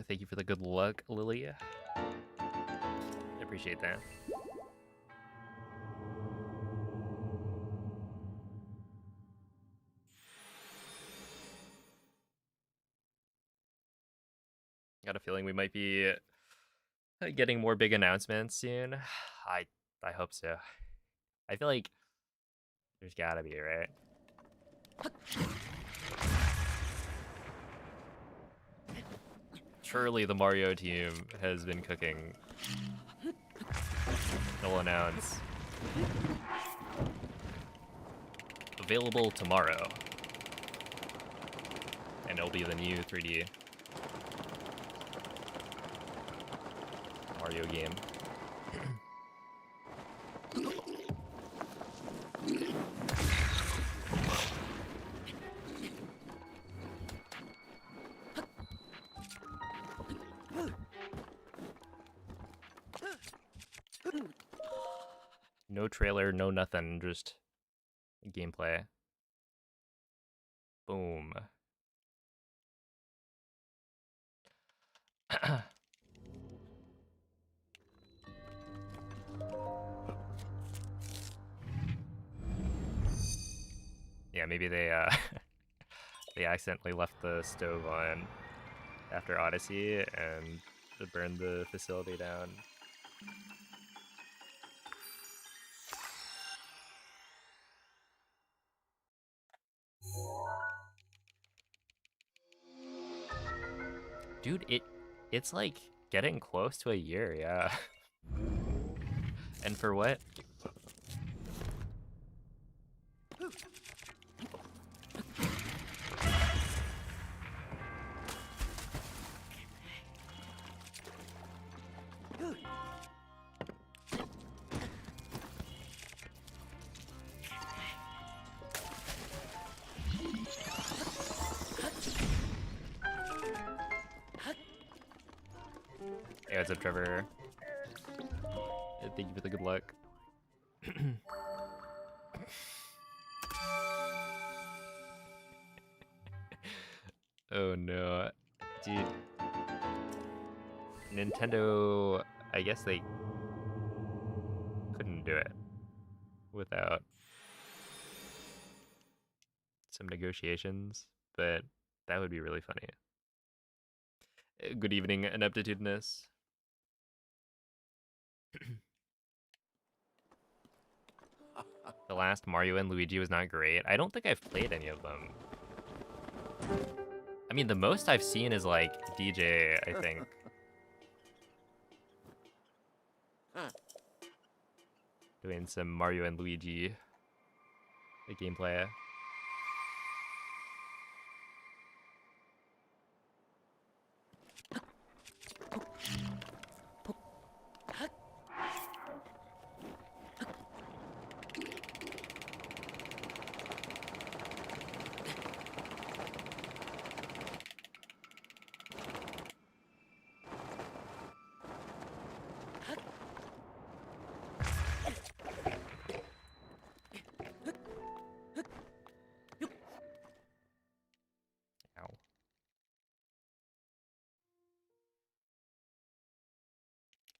Thank you for the good luck, Lily. I appreciate that. Got a feeling we might be getting more big announcements soon. I hope so. I feel like there's gotta be, right? Surely the Mario team has been cooking. They'll announce. Available tomorrow. And it'll be the new 3D Mario game. No trailer, no nothing, just gameplay. Boom. Yeah, maybe they they accidentally left the stove on after Odyssey and burned the facility down. Dude, it's like getting close to a year, yeah. And for what? Hey, what's up, Trevor? Thank you for the good luck. Oh no, dude. Nintendo, I guess they couldn't do it without some negotiations, but that would be really funny. Good evening, Ineptitudinous. The last Mario and Luigi was not great. I don't think I've played any of them. I mean, the most I've seen is like DJ, I think. Doing some Mario and Luigi gameplay.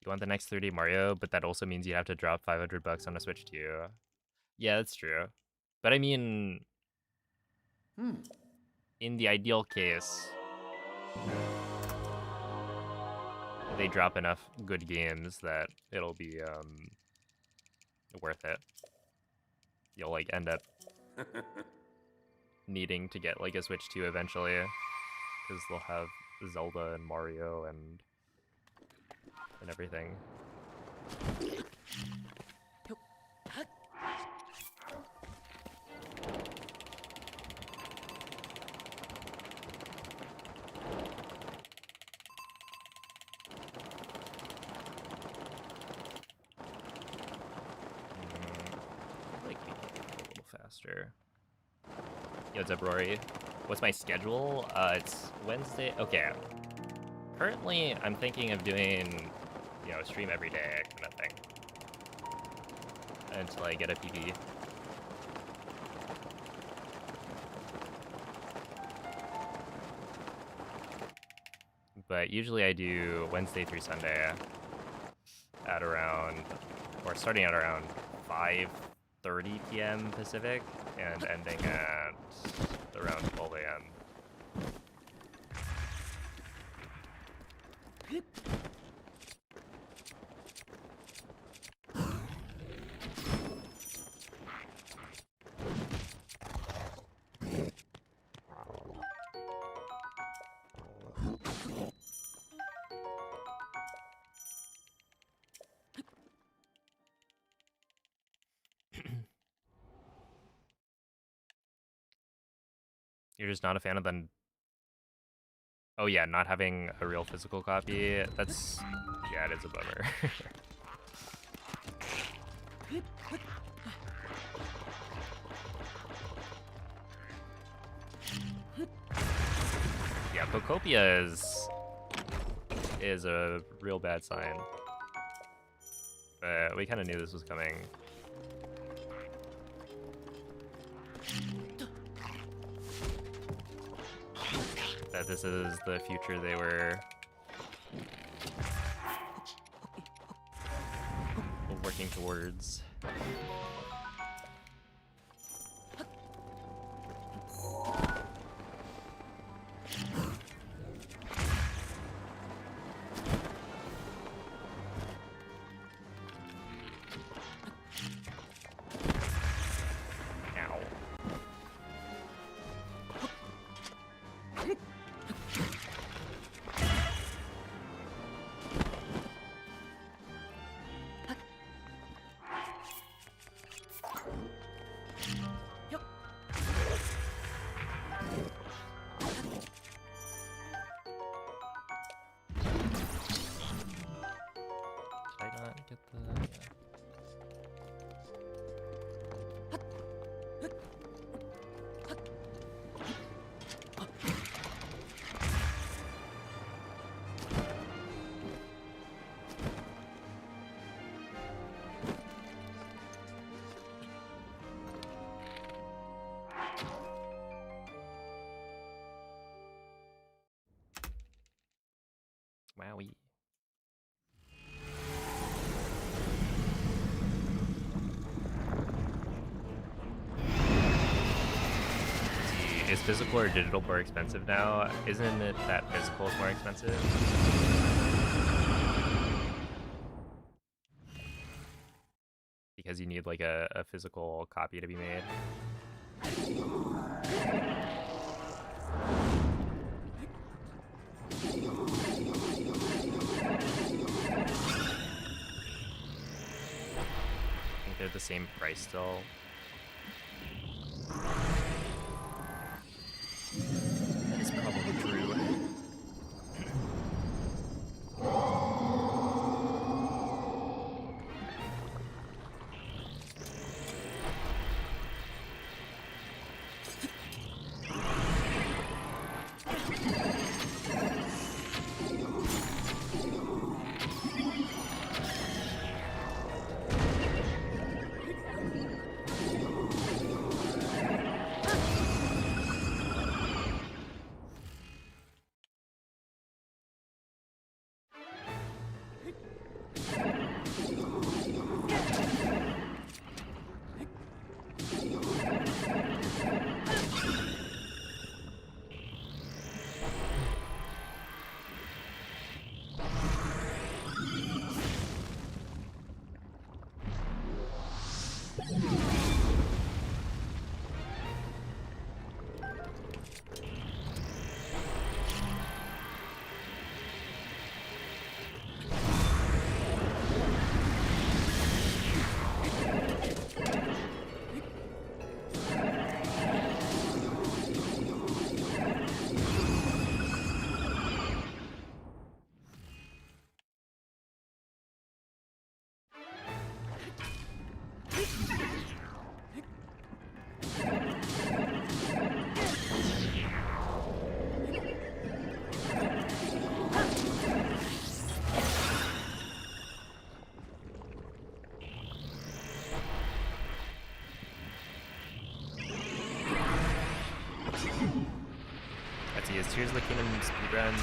You want the next 3D Mario, but that also means you have to drop $500 on a Switch too. Yeah, that's true. But I mean, in the ideal case, they drop enough good games that it'll be worth it. You'll like end up needing to get like a Switch 2 eventually, because they'll have Zelda and Mario and everything. Like a little faster. Yo, what's up, Rory? What's my schedule? It's Wednesday. Okay. Currently, I'm thinking of doing, you know, a stream every day kind of thing until I get a PB. But usually I do Wednesday through Sunday at around, or starting at around 5:30 p.m. Pacific and ending at around 12 a.m. You're just not a fan of the... Oh yeah, not having a real physical copy. That's... yeah, it is a bummer. Yeah, Pocopia is a real bad sign. But we kind of knew this was coming. That this is the future they were working towards. get the... Yeah. Wowie. Is physical or digital more expensive now? Isn't it that physical is more expensive? Because you need like a physical copy to be made. I think they're the same price still. That is probably true. Is Tears of the Kingdom speedruns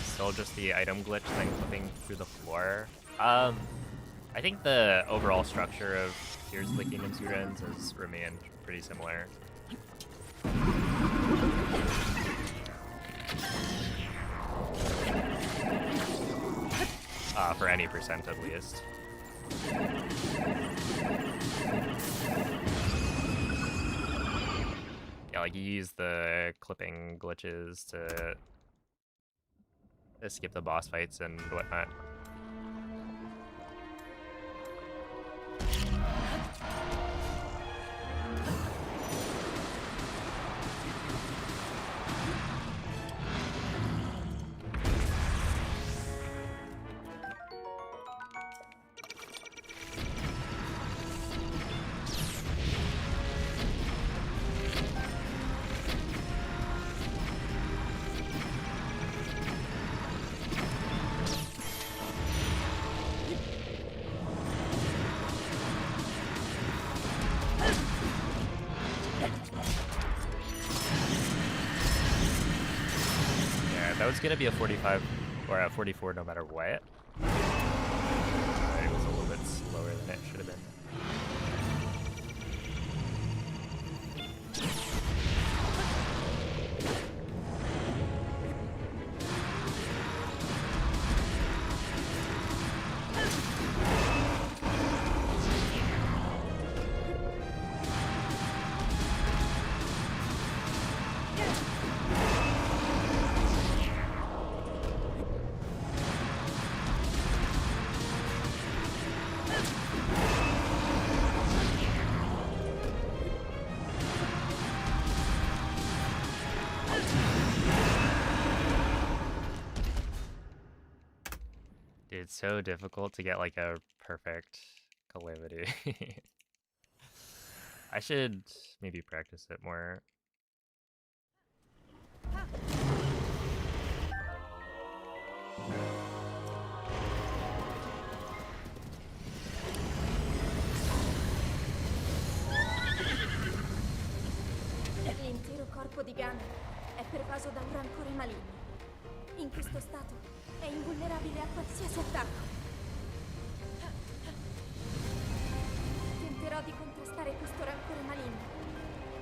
still just the item glitch then clipping through the floor? I think the overall structure of Tears of the Kingdom speedruns has remained pretty similar. For any percent at least. Yeah, like you use the clipping glitches to skip the boss fights and whatnot. That was gonna be a 45 or a 44 no matter what. It was a little bit slower than it should have been. Dude, it's so difficult to get like a perfect calamity. I should maybe practice it more. L'intero corpo di Gunner è pervaso da un rancore maligno. In questo stato è invulnerabile a qualsiasi attacco. Tenterò di contrastare questo rancore maligno,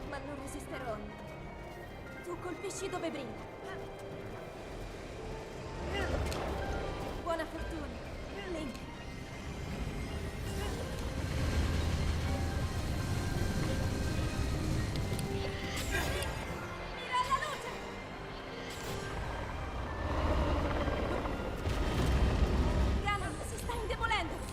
ma non resisterò. Tu colpisci dove brinda. Buona fortuna, Link. Mira alla luce! Ganon si sta indebolendo!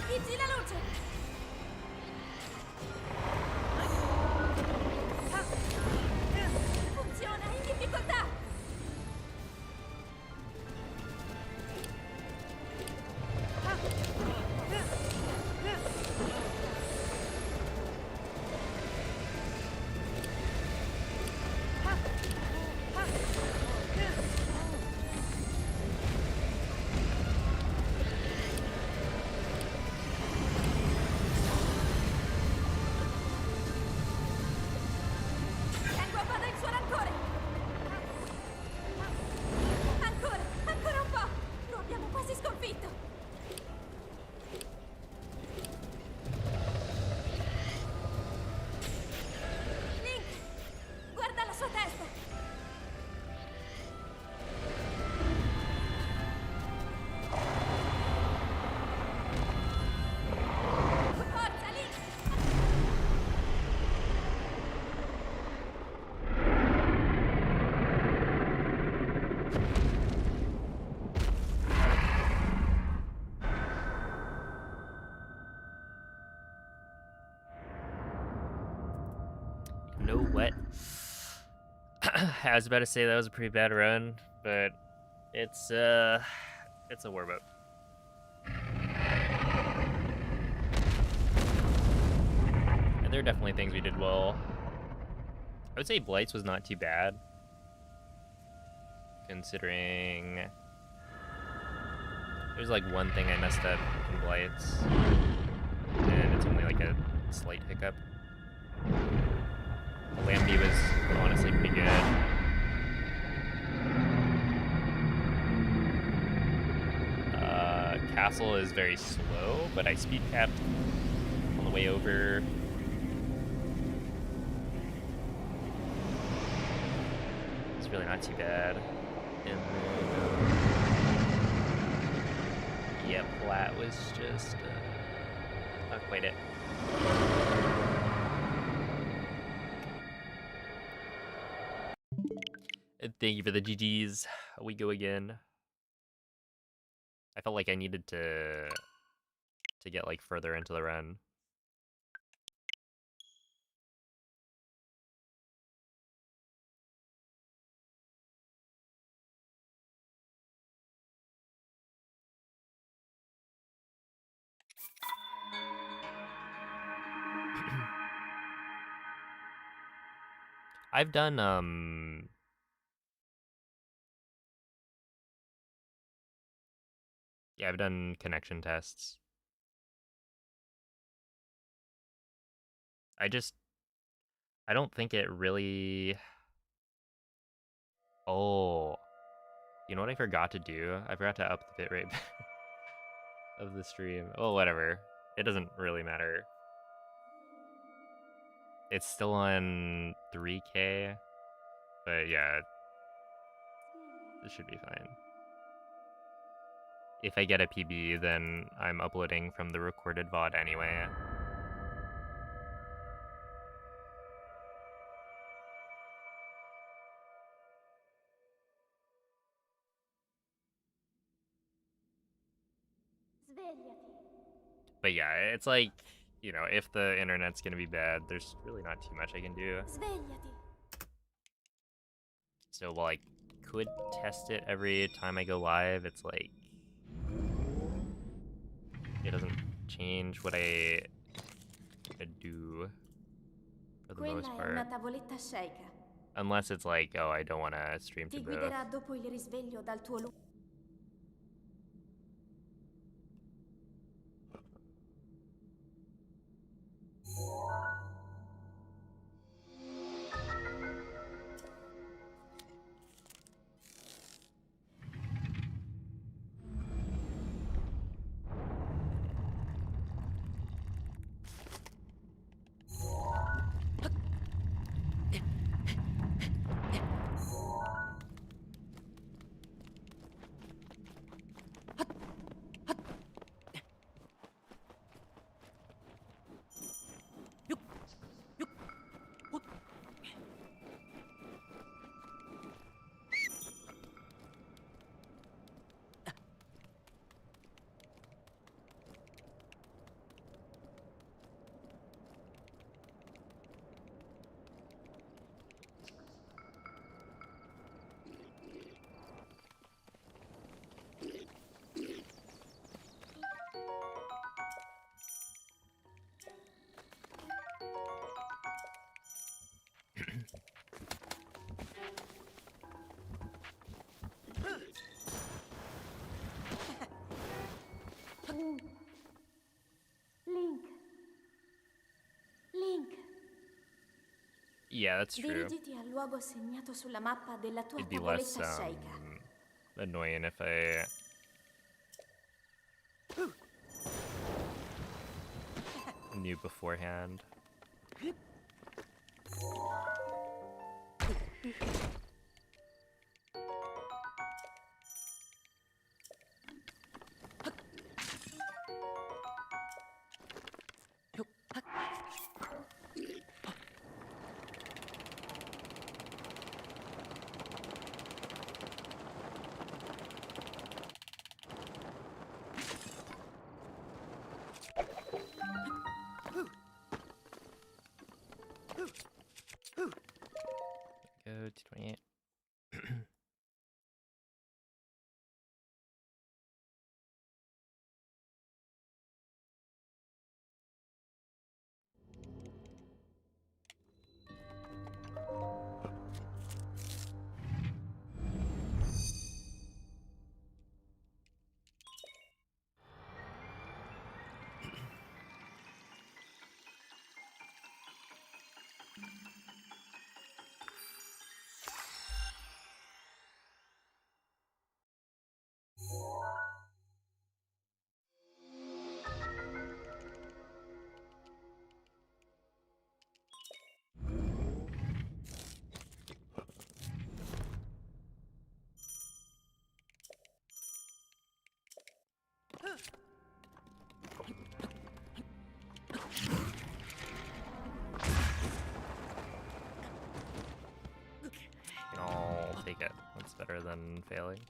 Vigili la luce! Funziona, in difficoltà! Tengo a bada il suo rancore! Ancora un po'! Lo abbiamo quasi sconfitto! Link! Guarda la sua testa! Forza, Link! You know what? I was about to say that was a pretty bad run, but it's a warm-up. And there are definitely things we did well. I would say Blights was not too bad, considering there's like one thing I messed up in Blights, and it's only like a slight hiccup. Calamity was honestly pretty good. Castle is very slow, but I speed capped on the way over. It's really not too bad. And then, yeah, Plat was just not quite it. And thank you for the GGs. We go again. I felt like I needed to get like further into the run. I've done yeah, I've done connection tests. I don't think it really. Oh, you know what I forgot to do? I forgot to up the bitrate of the stream. Oh, whatever. It doesn't really matter. It's still on 3K, but yeah, it should be fine. if I get a PB, then I'm uploading from the recorded VOD anyway. Svegliati. But yeah, it's like, you know, if the internet's gonna be bad, there's really not too much I can do. Svegliati. So while I could test it every time I go live, it's like, it doesn't change what I do for the most Quella è una part. tavoletta sceicca. Unless it's like, oh, I don't want to stream to Ti both. guiderà dopo il risveglio dal tuo luogo. Link. Link. Yeah, that's true. Dirigiti al luogo segnato sulla mappa della tua It'd be less tavoletta sceicca. annoying if I knew beforehand. Go to 28. I'll take it. That's better than failing.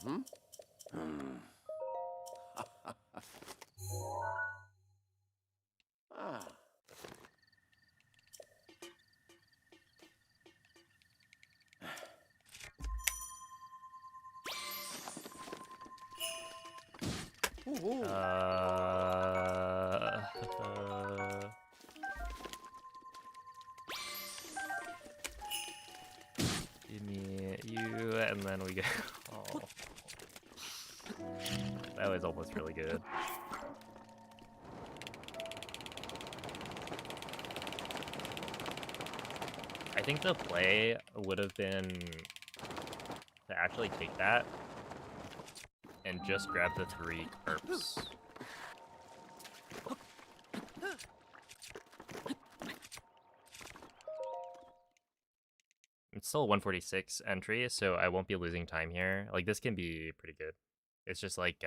Give me you, and then we go. Oh. That was almost really good. I think the play would have been to actually take that and just grab the 3 carps. It's still a 146 entry, so I won't be losing time here. Like, this can be pretty good. It's just like,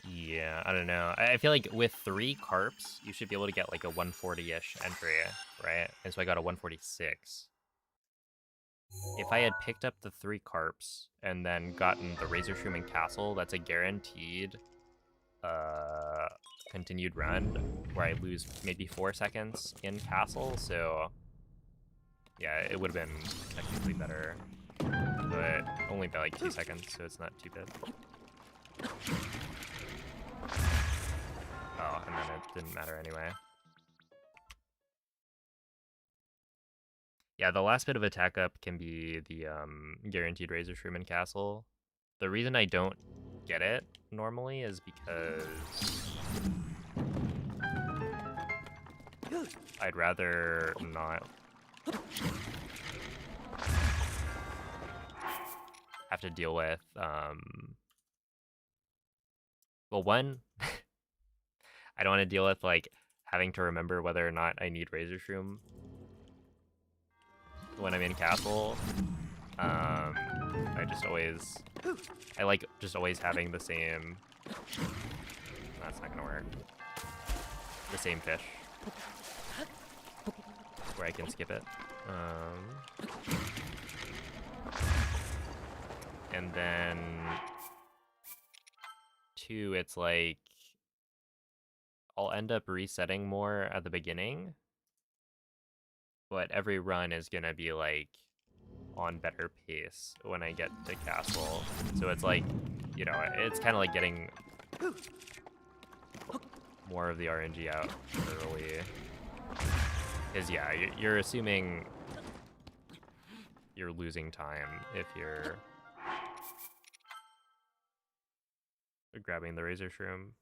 yeah, I don't know. I feel like with 3 carps, you should be able to get like a 140-ish entry, right? And so I got a 146. If I had picked up the 3 carps and then gotten the Razor Shroom and Castle, that's a guaranteed continued run where I lose maybe 4 seconds in Castle, so yeah, it would have been technically better, but only by like 2 seconds, so it's not too bad. Oh, and then it didn't matter anyway. Yeah, the last bit of attack up can be the guaranteed Razor Shroom and Castle. The reason I don't get it normally is because I'd rather not have to deal with, well, one, I don't want to deal with, like, having to remember whether or not I need Razor Shroom when I'm in Castle. I just always, I like just always having the same, that's not gonna work, the same fish, where I can skip it. And then 2, it's like, I'll end up resetting more at the beginning, but every run is gonna be like on better pace when I get to Castle. So it's like, you know, it's kind of like getting more of the RNG out early. Because yeah, you're assuming you're losing time if you're grabbing the Razor Shroom.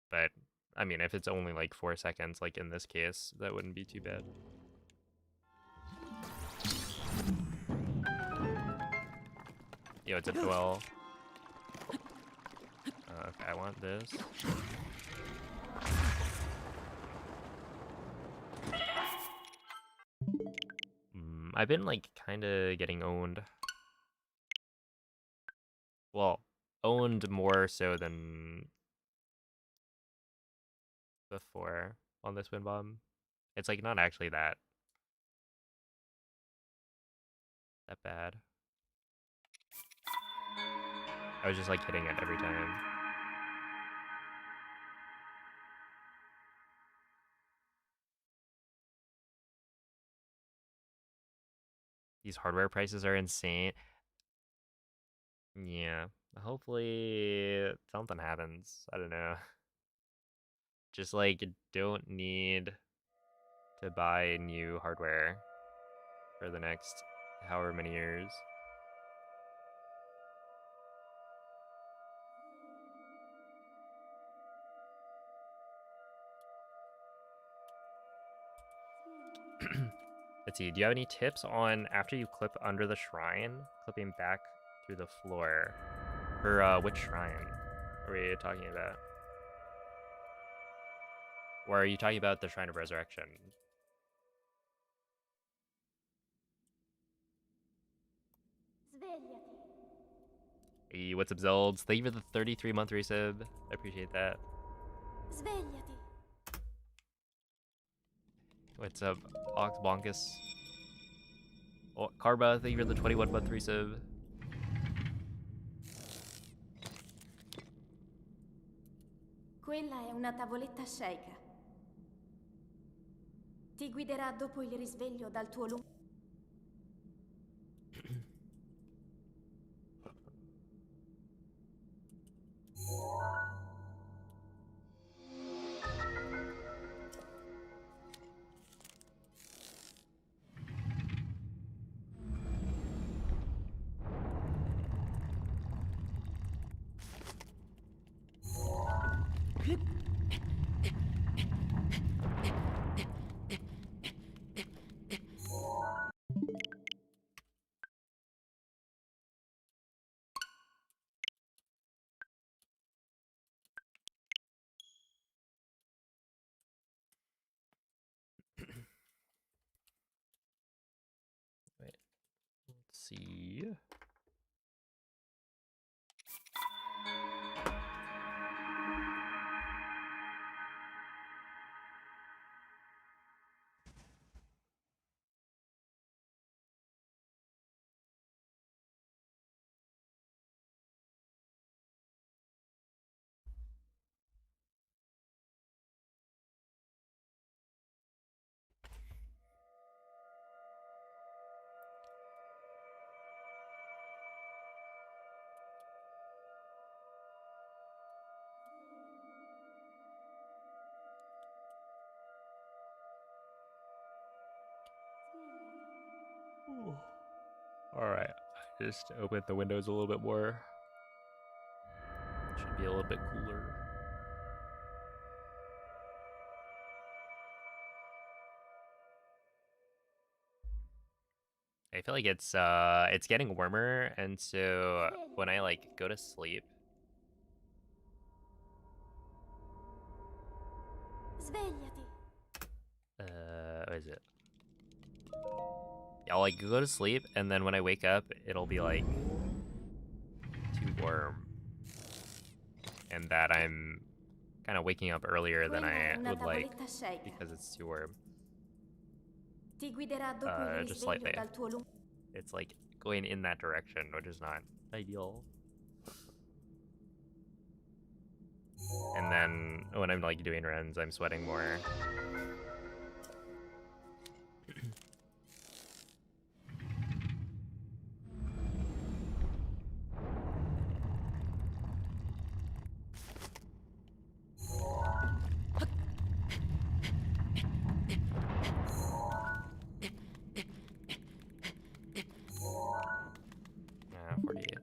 But, I mean, if it's only like 4 seconds, like in this case, that wouldn't be too bad. Yo, it's a dwell. Okay, I want this. I've been like kind of getting owned. Well, owned more so than before on this win bomb. It's like not actually that bad. I was just like hitting it every time. These hardware prices are insane. Yeah, hopefully something happens. I don't know. Just like don't need to buy new hardware for the next however many years. Let's see, do you have any tips on after you clip under the shrine, clipping back through the floor? For which shrine are we talking about? Or are you talking about the Shrine of Resurrection? Svegliati. Hey, what's up, Zelds? Thank you for the 33-month resub. I appreciate that. Svegliati. What's up, Ox Bonkus? Oh, Karba, thank you for the 21-month resub. Quella è una tavoletta sceicca. Ti guiderà dopo il risveglio dal tuo lungo... Wait, let's see. Alright, I just opened the windows a little bit more. Should be a little bit cooler. I feel like it's getting warmer, and so when I like go to sleep, Svegliati. what is it? I'll like go to sleep, and then when I wake up, it'll be like too warm, and that I'm kind of waking up earlier than I would like because it's too warm. Ti guiderà dopo il Just risveglio slightly. dal tuo lungo... It's like going in that direction, which is not ideal. And then when I'm like doing runs, I'm sweating more. Ah, 48.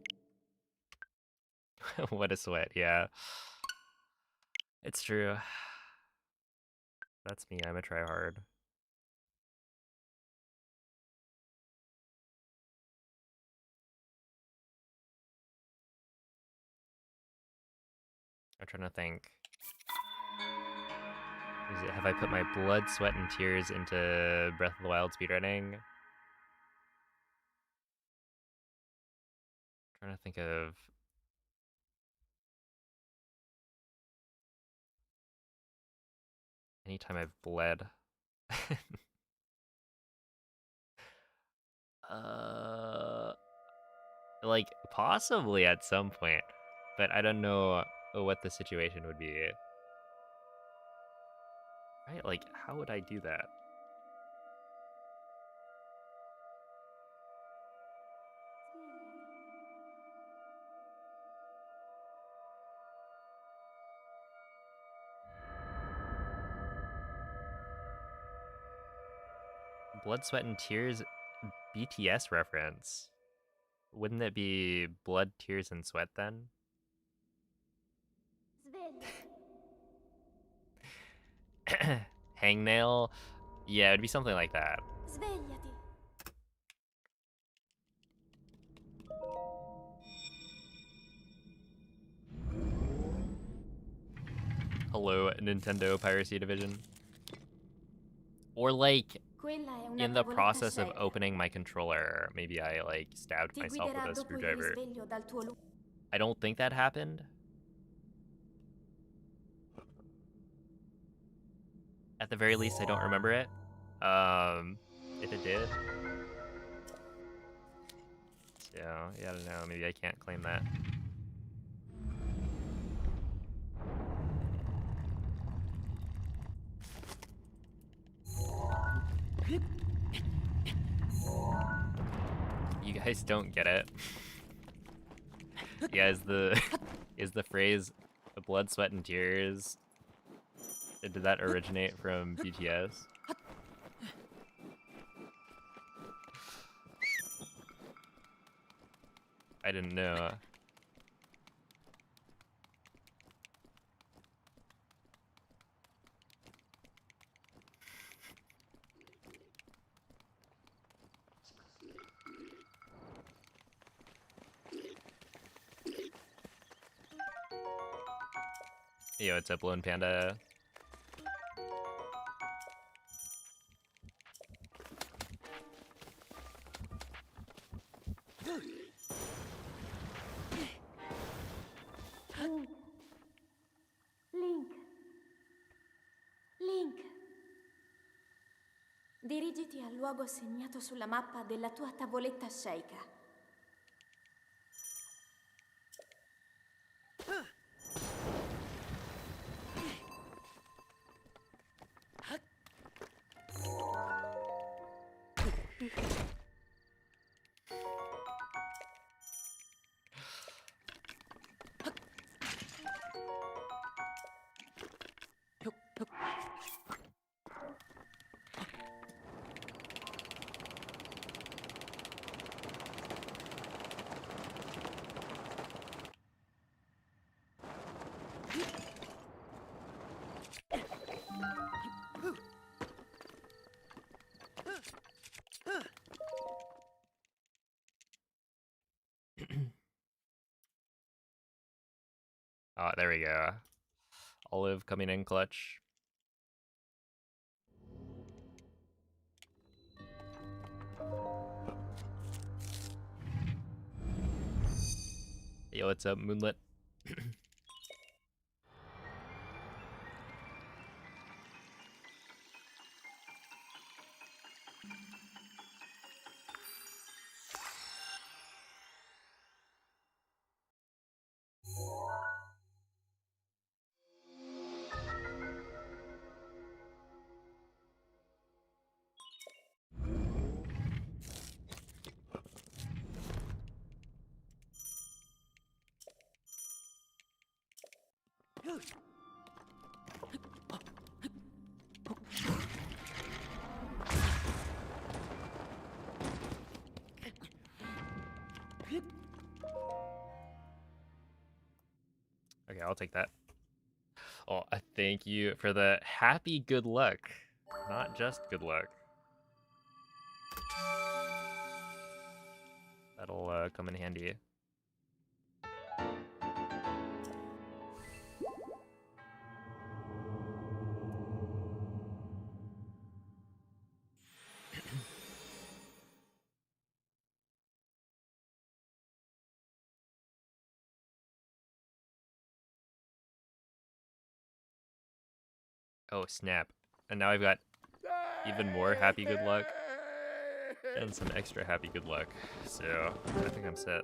What a sweat, yeah. It's true. That's me, I'm a tryhard. I'm trying to think. Have I put my blood, sweat, and tears into Breath of the Wild speedrunning? Trying to think of anytime I've bled. Like possibly at some point, but I don't know what the situation would be. Right? Like, how would I do that? Blood, Sweat, and Tears BTS reference. Wouldn't it be Blood, Tears, and Sweat then? Hangnail? Yeah, it'd be something like that. Svegliati. Hello, Nintendo Piracy Division. Or like, Quella è una In the tavoletta process of Shaker. opening my controller, maybe I like stabbed Ti myself with guiderà a dopo il screwdriver. risveglio dal tuo I don't think that happened. At the very least, I don't remember it. If it did. So, yeah, I don't know. Maybe I can't claim that. You guys don't get it. Yeah, is the phrase blood, sweat, and tears, did that originate from BTS? I didn't know. Yo, what's up, Lone Panda? Link. Link. Dirigiti al luogo segnato sulla mappa della tua tavoletta Shaker. Oh, there we go. Olive coming in clutch. Yo, what's up, Moonlit? Okay, I'll take that. Oh, thank you for the happy good luck. Not just good luck. That'll come in handy. Oh, snap. And now I've got even more happy good luck and some extra happy good luck. So, I think I'm set.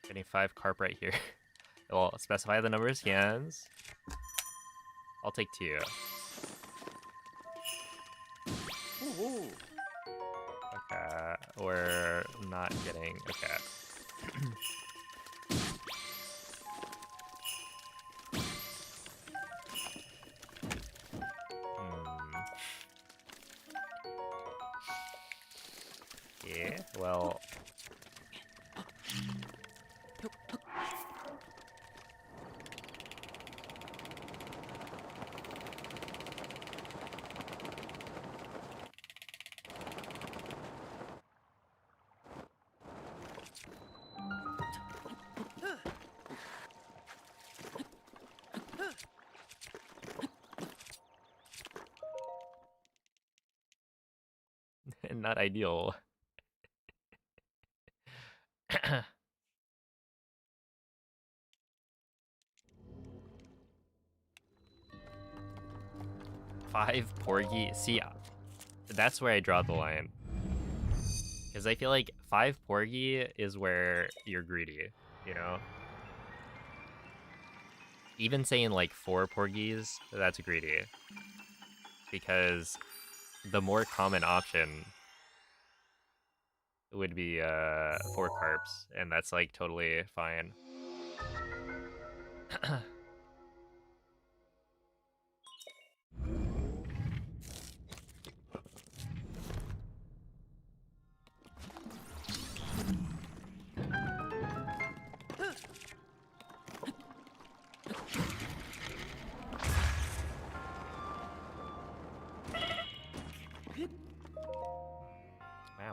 Getting 5 carp right here. Well, specify the number of scans. I'll take 2. Okay, we're not getting. Okay. Yeah, well, Not ideal. Five porgy. See, that's where I draw the line. Because I feel like 5 porgy is where you're greedy, you know? Even saying like 4 porgies, that's greedy. Because the more common option would be 4 carps, and that's like totally fine.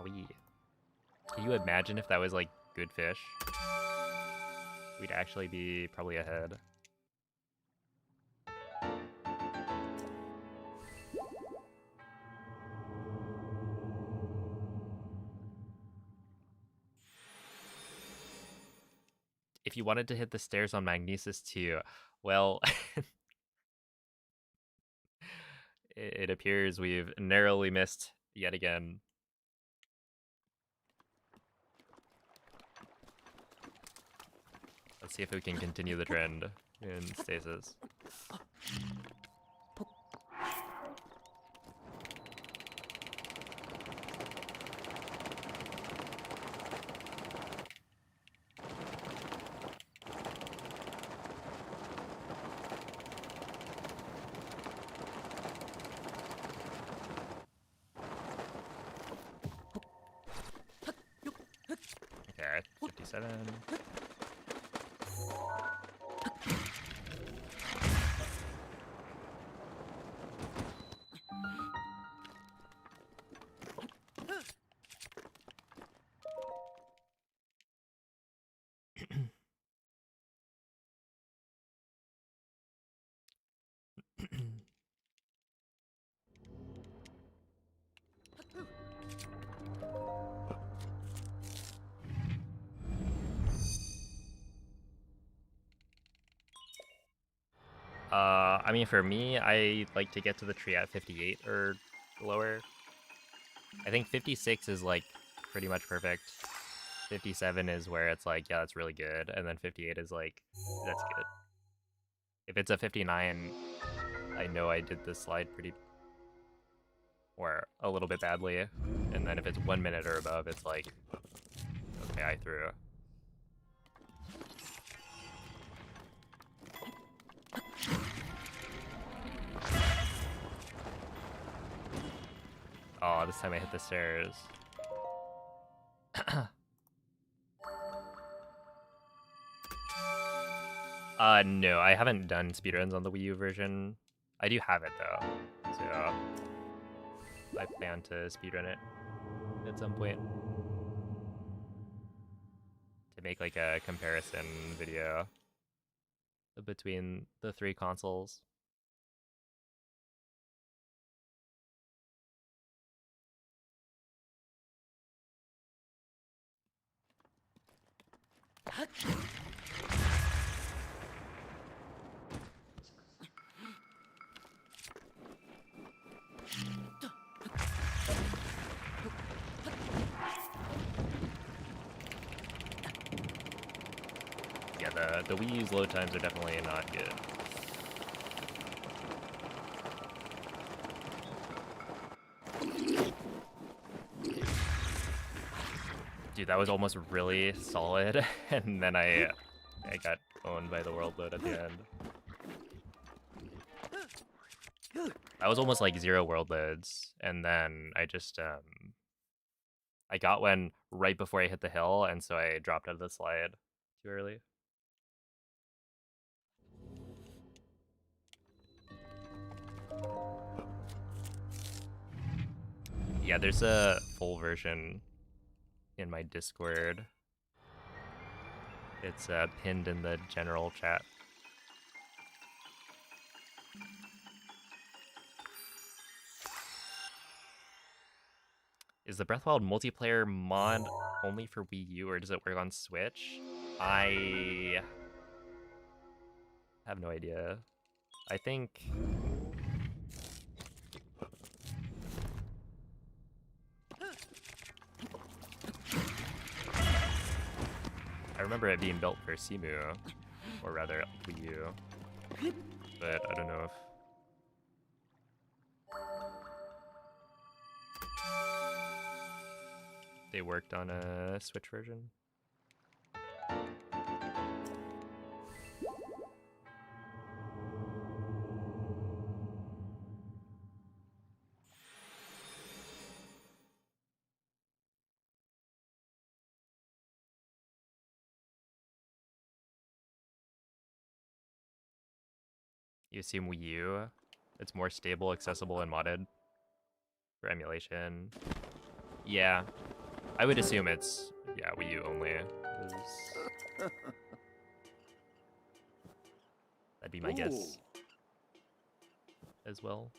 Wowee. Can you imagine if that was like good fish? We'd actually be probably ahead. If you wanted to hit the stairs on Magnesis too, well, it appears we've narrowly missed yet again. Let's see if we can continue the trend in stasis. Okay, 57. I mean, for me, I like to get to the tree at 58 or lower. I think 56 is like pretty much perfect. 57 is where it's like, yeah, that's really good, and then 58 is like, that's good. If it's a 59, I know I did this slide pretty, or a little bit badly, and then if it's 1 minute or above, it's like, okay, I threw. Oh, this time I hit the stairs. No, I haven't done speedruns on the Wii U version. I do have it though, so I plan to speedrun it at some point to make like a comparison video between the 3 consoles. Yeah, the Wii U's load times are definitely not good. Dude, that was almost really solid, and then I got owned by the world load at the end. That was almost like 0 world loads, and then I just I got one right before I hit the hill, and so I dropped out of the slide too early. Yeah, there's a full version in my Discord. It's pinned in the general chat. Is the Breath of the Wild multiplayer mod only for Wii U, or does it work on Switch? I have no idea. I think... I remember it being built for Simu, or rather Wii U, but I don't know if... they worked on a Switch version. You assume Wii U? It's more stable, accessible, and modded for emulation. Yeah, I would assume it's, yeah, Wii U only. That'd be my guess as well.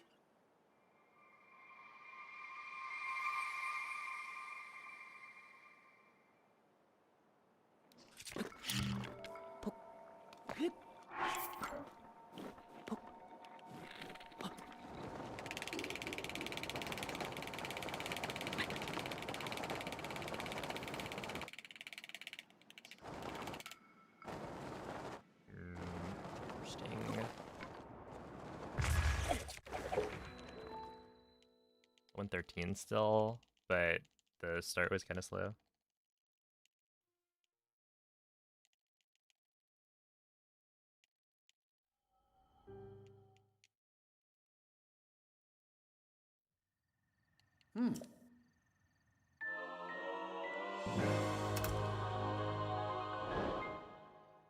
Interesting. 113 still, but the start was kind of slow.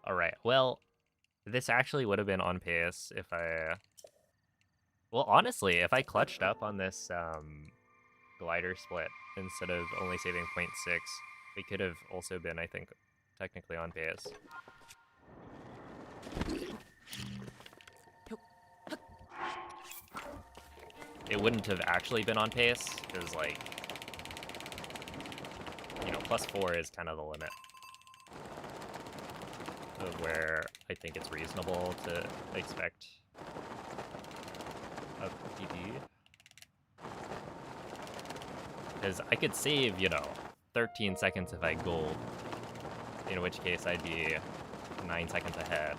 All right, well, this actually would have been on pace if I... Well, honestly, if I clutched up on this glider split instead of only saving 0.6, we could have also been, I think, technically on pace. It wouldn't have actually been on pace, because, like, you know, +4 is kind of the limit of where I think it's reasonable to expect a PB. Because I could save, you know, 13 seconds if I gold, in which case I'd be 9 seconds ahead.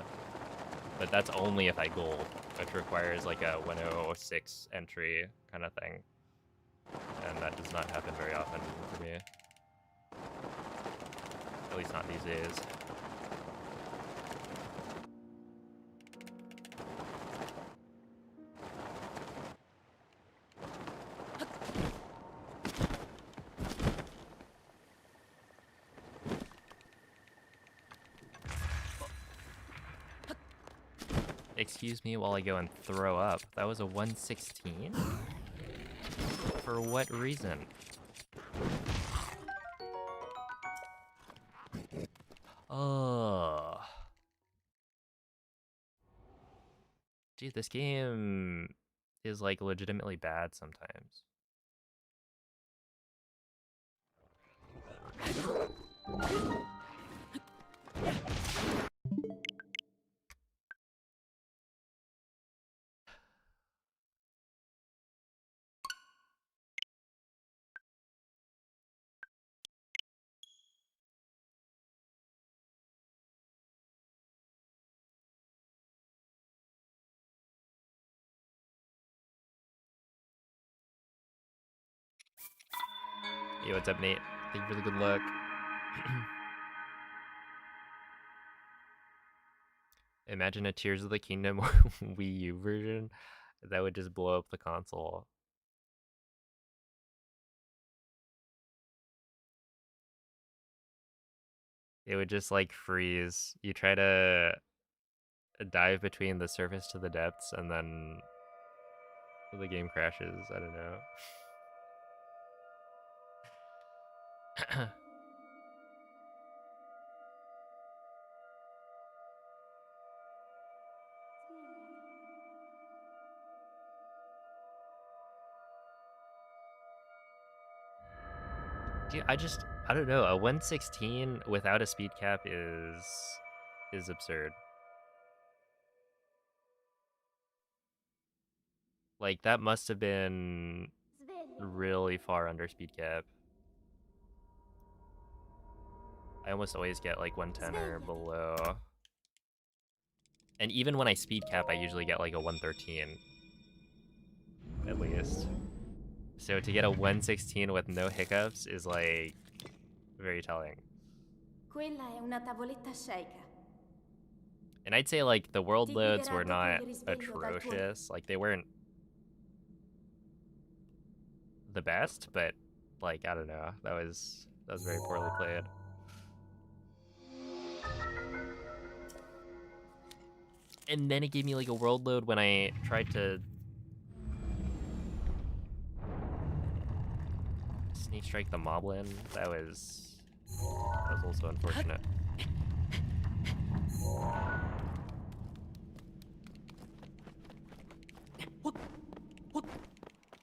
But that's only if I gold, which requires like a 106 entry kind of thing. And that does not happen very often for me. At least not these days. Excuse me while I go and throw up. That was a 116? For what reason? Oh. Dude, this game is like legitimately bad sometimes. Hey, what's up, Nate? Thank you for the good luck. Imagine a Tears of the Kingdom Wii U version. That would just blow up the console. It would just like freeze. You try to dive between the surface to the depths and then the game crashes. I don't know. Dude, I don't know. A 116 without a speed cap is absurd. Like, that must have been really far under speed cap. I almost always get like 110 or below. And even when I speed cap, I usually get like a 113. At least. So to get a 116 with no hiccups is like very telling. Quella è una tavoletta sceicca. And I'd say like the world Ti loads guiderà were a not togliere risveglio dal tuo... atrocious. Like they weren't the best, but like I don't know. That was very poorly played. And then it gave me like a world load when I tried to sneak strike the moblin. That was also unfortunate.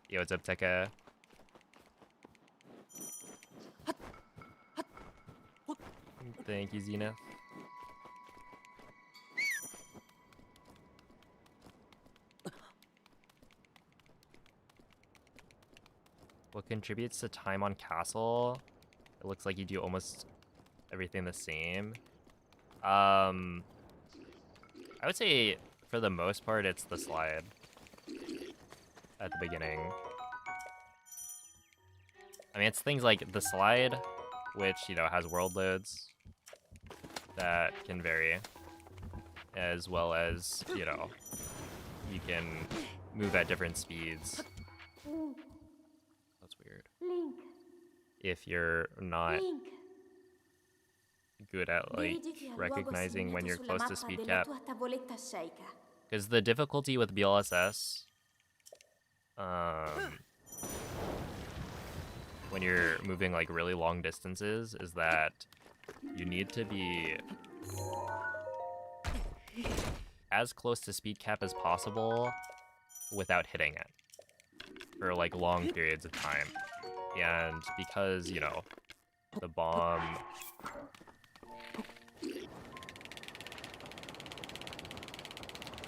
Yo, what's up, Tekka? Thank you, Zenith. What contributes to time on castle? It looks like you do almost everything the same. I would say for the most part it's the slide at the beginning. I mean, it's things like the slide, which, you know, has world loads that can vary, as well as, you know, you can move at different speeds. That's weird. Link. If you're not Link. good at, like, Dirigiti al luogo recognizing when segnato you're sulla close to mappa speed della cap. tua tavoletta sceicca. Because the difficulty with BLSS, when you're moving, like, really long distances, is that you need to be as close to speed cap as possible without hitting it for, like, long periods of time. And because, you know, the bomb...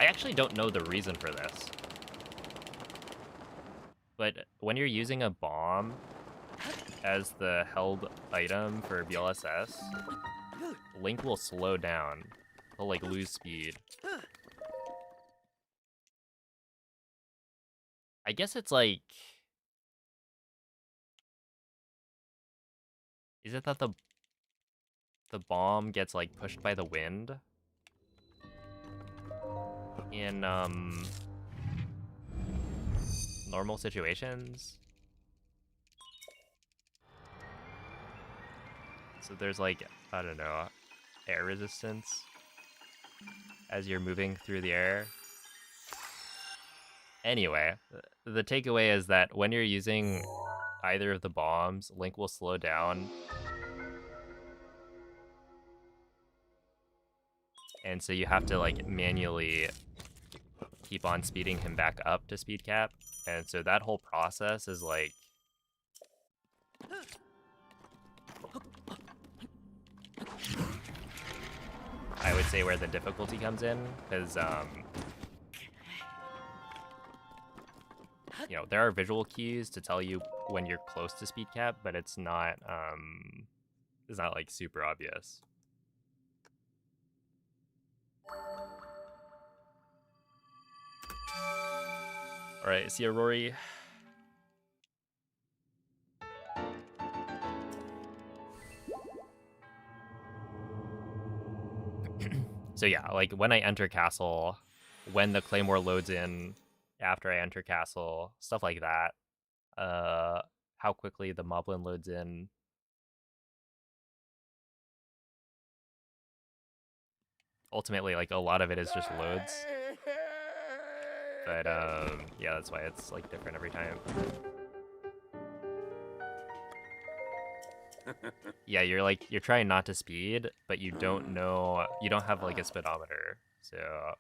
I actually don't know the reason for this. But when you're using a bomb as the held item for BLSS, Link will slow down. He'll, like, lose speed. I guess it's like... Is it that the bomb gets, like, pushed by the wind? In, normal situations? So there's, like, I don't know, air resistance as you're moving through the air. Anyway, the takeaway is that when you're using either of the bombs, Link will slow down. And so you have to, like, manually keep on speeding him back up to speed cap. And so that whole process is, like... I would say where the difficulty comes in, because, you know, there are visual cues to tell you when you're close to speed cap, but it's not, like, super obvious. Alright, see ya, Rory. So yeah, like, when I enter castle, when the claymore loads in after I enter castle, stuff like that. How quickly the moblin loads in. Ultimately, like, a lot of it is just loads. But, yeah, that's why it's, like, different every time. Yeah, you're trying not to speed, but you don't know, you don't have, like, a speedometer, so...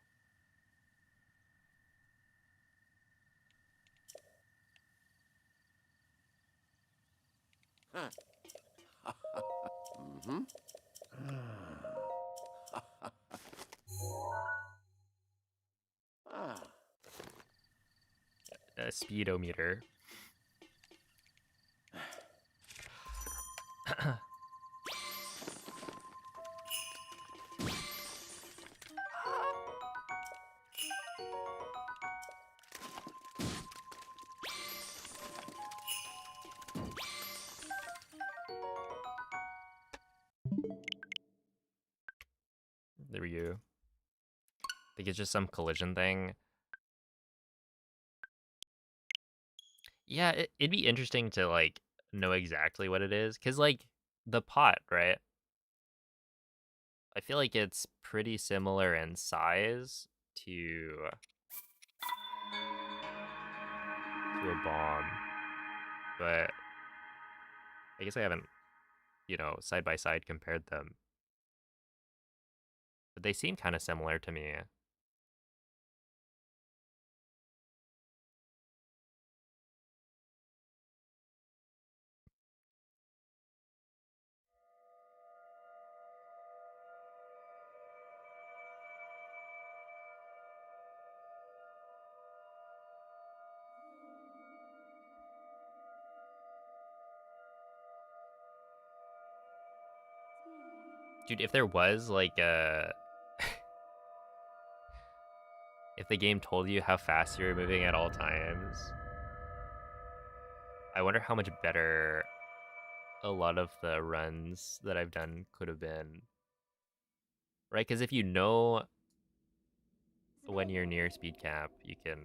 A speedometer. There we go. I think it's just some collision thing. Yeah, it'd be interesting to, like, know exactly what it is. Because, like, the pot, right? I feel like it's pretty similar in size to a bomb. But I guess I haven't, side by side compared them. But they seem kind of similar to me. Dude, if there was, like, a... if the game told you how fast you were moving at all times, I wonder how much better a lot of the runs that I've done could have been. Right? Because if you know when you're near speed cap, you can...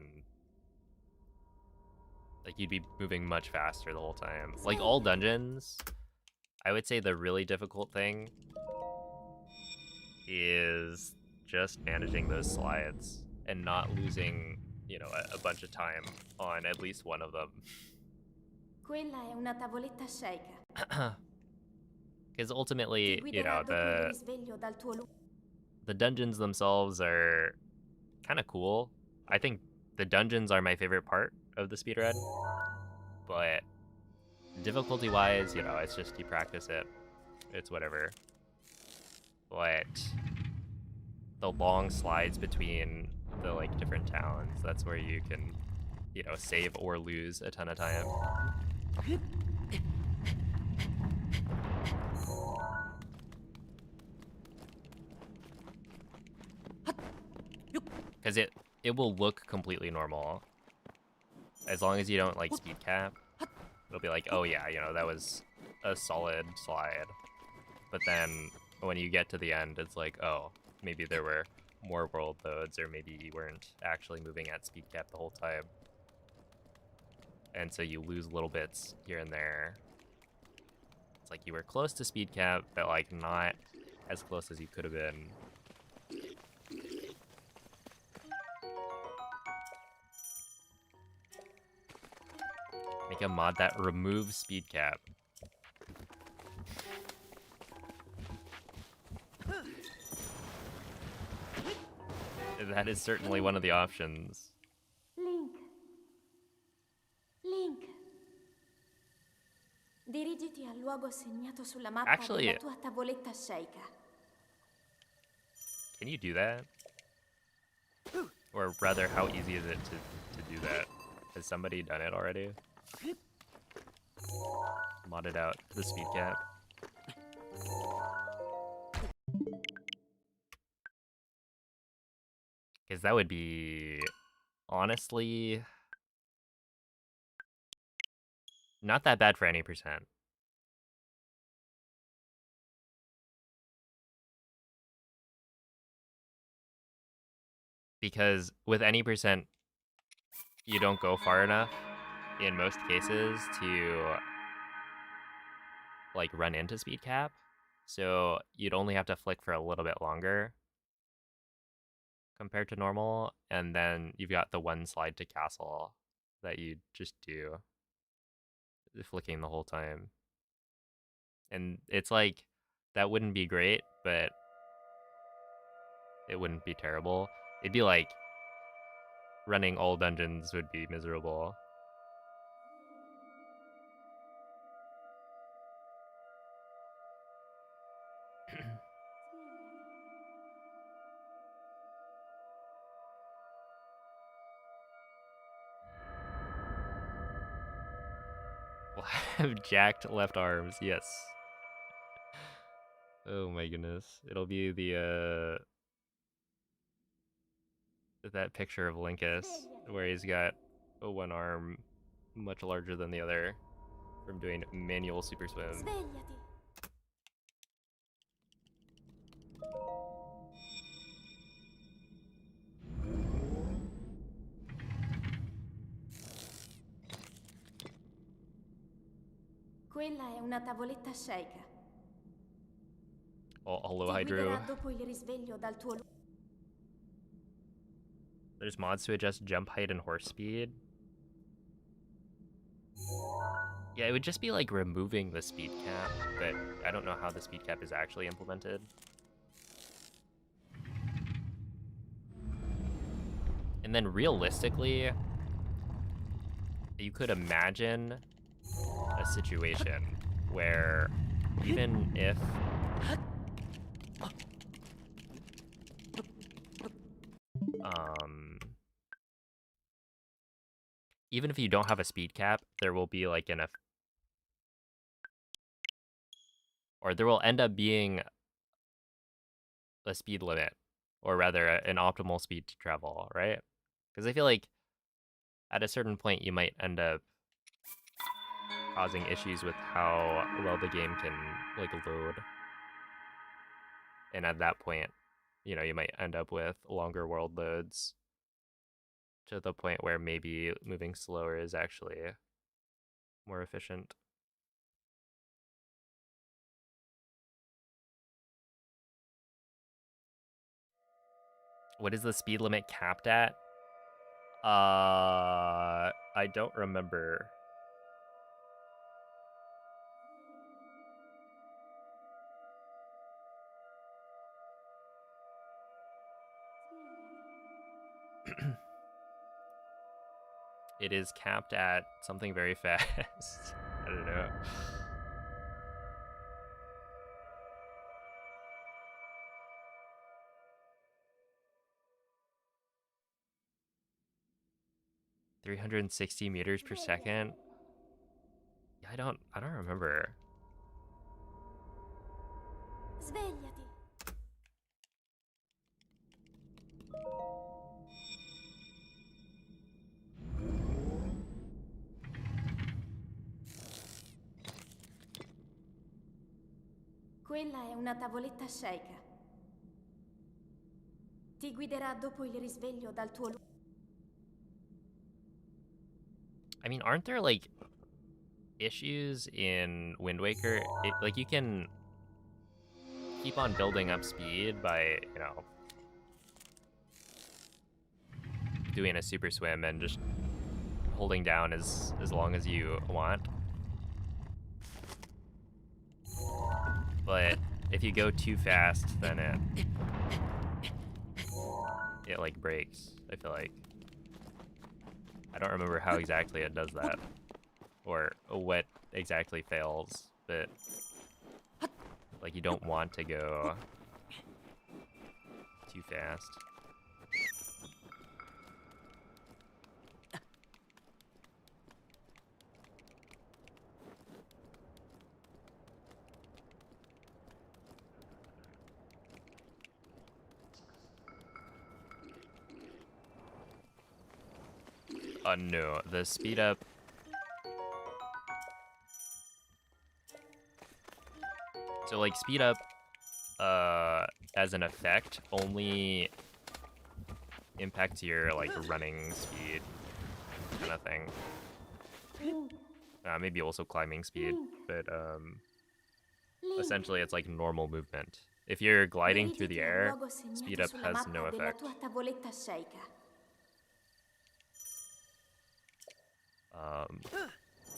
like, you'd be moving much faster the whole time. Like, all dungeons, I would say the really difficult thing is just managing those slides and not losing, a bunch of time on at least one of them. Quella è una tavoletta shake. Because Ti ultimately, guiderà dopo il risveglio dal tuo the dungeons themselves are kind of cool. I think the dungeons are my favorite part of the speedrun, but difficulty-wise, it's just you practice it. It's whatever. But the long slides between the, like, different towns, that's where you can, save or lose a ton of time. Because it will look completely normal. As long as you don't, like, speed cap, it'll be like, oh yeah, that was a solid slide. But then when you get to the end, it's like, oh, maybe there were more world loads, or maybe you weren't actually moving at speed cap the whole time. And so you lose little bits here and there. It's like you were close to speed cap, but, like, not as close as you could have been. Make a mod that removes speed cap. That is certainly one of the options. Link. Link. Dirigiti al luogo segnato sulla mappa Actually, della tua tavoletta shake. can you do that? Or rather, how easy is it to do that? Has somebody done it already? Modded out the speed cap. Because that would be, honestly, not that bad for any percent. Because with any percent, you don't go far enough, in most cases, to, like, run into speed cap. So you'd only have to flick for a little bit longer compared to normal, and then you've got the one slide to castle that you just do, flicking the whole time. And it's like, that wouldn't be great, but it wouldn't be terrible. It'd be like running all dungeons would be miserable. have jacked left arms, yes. Oh my goodness. It'll be the that picture of Linkus where he's got one arm much larger than the other from doing manual super swim. Svegliati. Quella è una tavoletta shake. Oh, hello, Ti Hydro. guiderà dopo il risveglio dal tuo There's mods to adjust jump height and horse speed. Yeah, it would just be like removing the speed cap, but I don't know how the speed cap is actually implemented. And then realistically, you could imagine a situation where even if even if you don't have a speed cap, there will be like or there will end up being a speed limit, or rather an optimal speed to travel, right? Because I feel like at a certain point you might end up causing issues with how well the game can like load. And at that point, you know, you might end up with longer world loads to the point where maybe moving slower is actually more efficient. What is the speed limit capped at? I don't remember. It is capped at something very fast. I don't know. $360 meters per second. Yeah, I don't remember. Svegliati. Quella è una tavoletta shake. Ti guiderà dopo il risveglio dal tuo I mean, aren't there like issues in Wind Waker? Like you can keep on building up speed by, you know, doing a super swim and just holding down as long as you want. But if you go too fast, then it like breaks, I feel like. I don't remember how exactly it does that, or what exactly fails, but like you don't want to go too fast. No, the speed up. So like speed up as an effect only impacts your like running speed kind of thing. Maybe also climbing speed, but essentially it's like normal movement. If you're gliding through the air, speed up has no effect.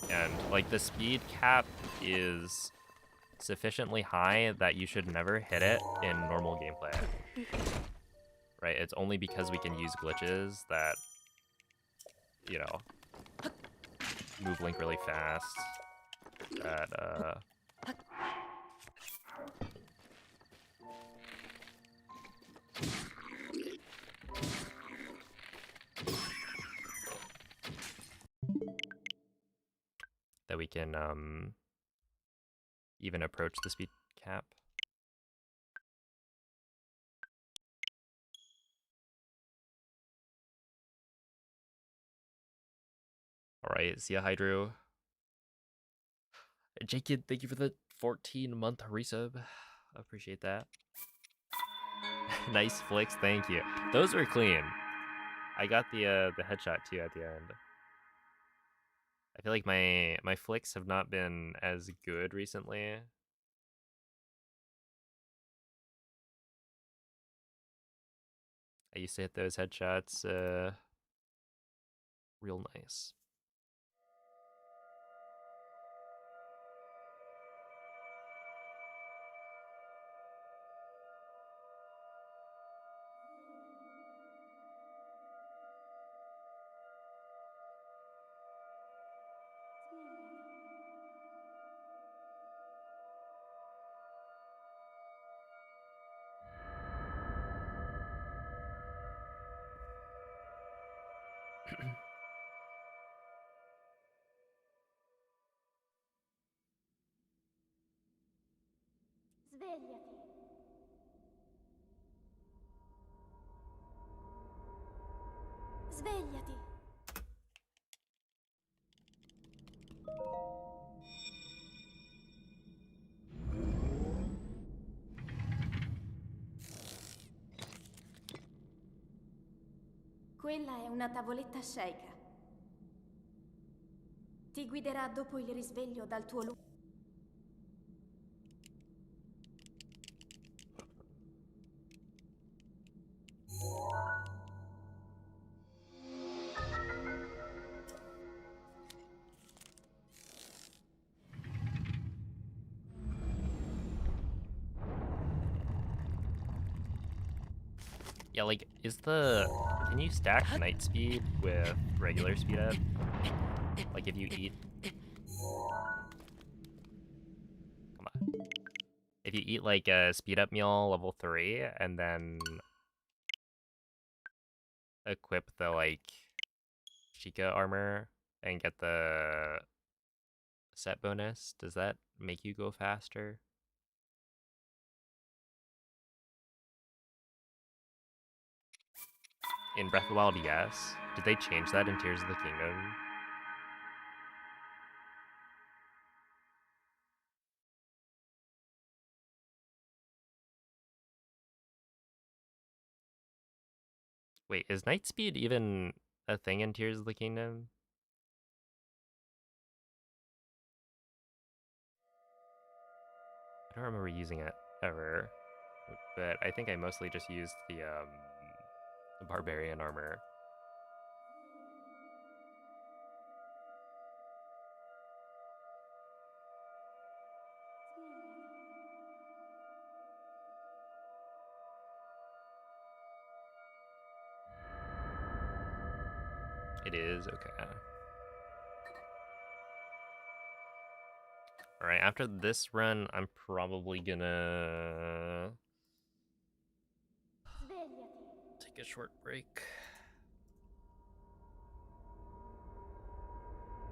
And like the speed cap is sufficiently high that you should never hit it in normal gameplay. Right? It's only because we can use glitches that, you know, move Link really fast, that that we can even approach the speed cap. Alright, see ya, Hydro. J-Kid, thank you for the 14-month resub. Appreciate that. Nice flicks, thank you. Those were clean. I got the headshot too at the end. I feel like my flicks have not been as good recently. I used to hit those headshots real nice. Svegliati. Svegliati. Quella è una tavoletta sceicca. Ti guiderà dopo il risveglio dal tuo luogo. Yeah, like, can you stack night speed with regular speed up? Like, if you eat... Come on. If you eat, like, a speed up meal level 3, and then equip the, like, Chica armor, and get the set bonus, does that make you go faster? In Breath of the Wild, yes. Did they change that in Tears of the Kingdom? Wait, is night speed even a thing in Tears of the Kingdom? I don't remember using it ever, but I think I mostly just used the barbarian armor. It is okay. All right, after this run, I'm probably gonna take a short break.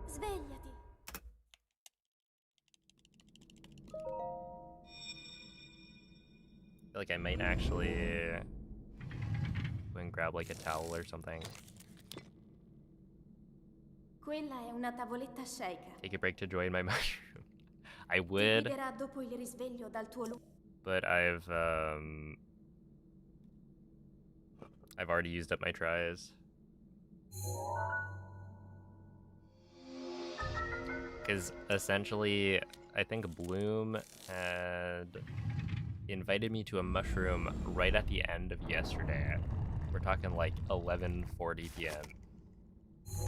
Svegliati. I feel like I might actually go and grab like a towel or something. Quella è una tavoletta sceicca. Take a break to join my mushroom. I Ti would, guiderà dopo il risveglio dal tuo luogo. but I've already used up my tries. Because essentially, I think Bloom had invited me to a mushroom right at the end of yesterday. We're talking like 11:40 p.m.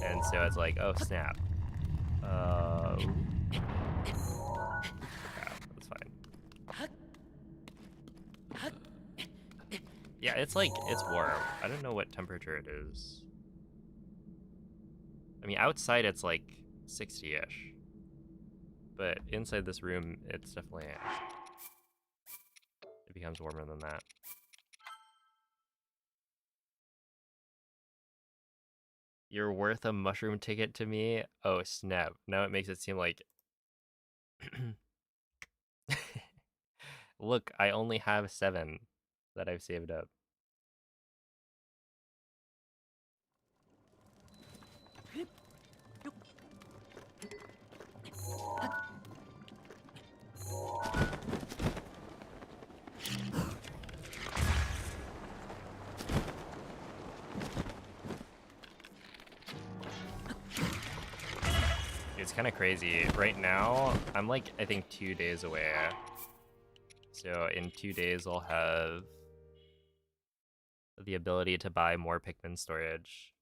And so it's like, oh snap. Crap, that's fine. Yeah, it's like, it's warm. I don't know what temperature it is. I mean, outside it's like 60-ish. But inside this room, it's definitely... It becomes warmer than that. You're worth a mushroom ticket to me? Oh, snap. Now it makes it seem like Look, I only have 7 that I've saved up. It's kind of crazy. Right now, I'm like, I think 2 days away. So in 2 days, I'll have the ability to buy more Pikmin storage.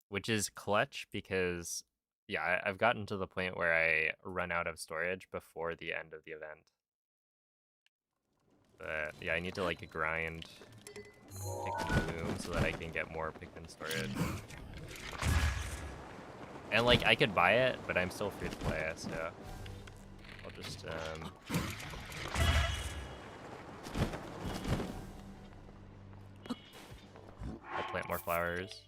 Which is clutch because, yeah, I've gotten to the point where I run out of storage before the end of the event. But yeah, I need to like grind Pikmin Bloom so that I can get more Pikmin storage. And like, I could buy it, but I'm still free to play it, so I'll just, I'll plant more flowers.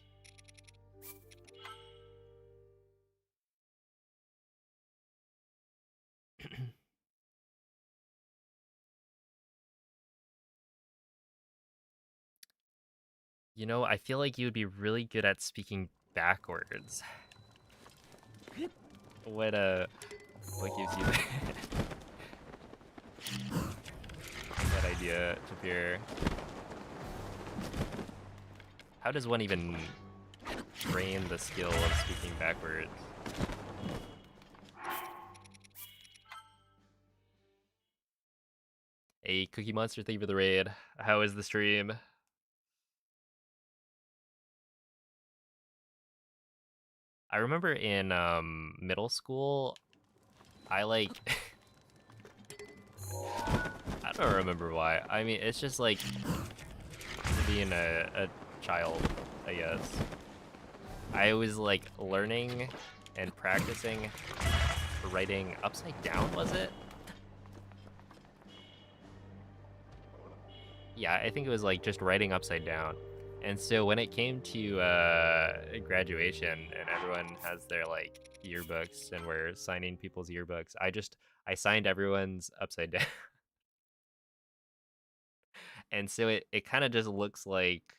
You know, I feel like you would be really good at speaking backwards. What gives you that idea, Tapir? How does one even train the skill of speaking backwards? Hey, Cookie Monster, thank you for the raid. How is the stream? I remember in middle school, I like I don't remember why. I mean, it's just like being a child, I guess. I was like learning and practicing writing upside down, was it? Yeah, I think it was like just writing upside down. And so when it came to graduation and everyone has their like yearbooks and we're signing people's yearbooks, I signed everyone's upside down. And so it kind of just looks like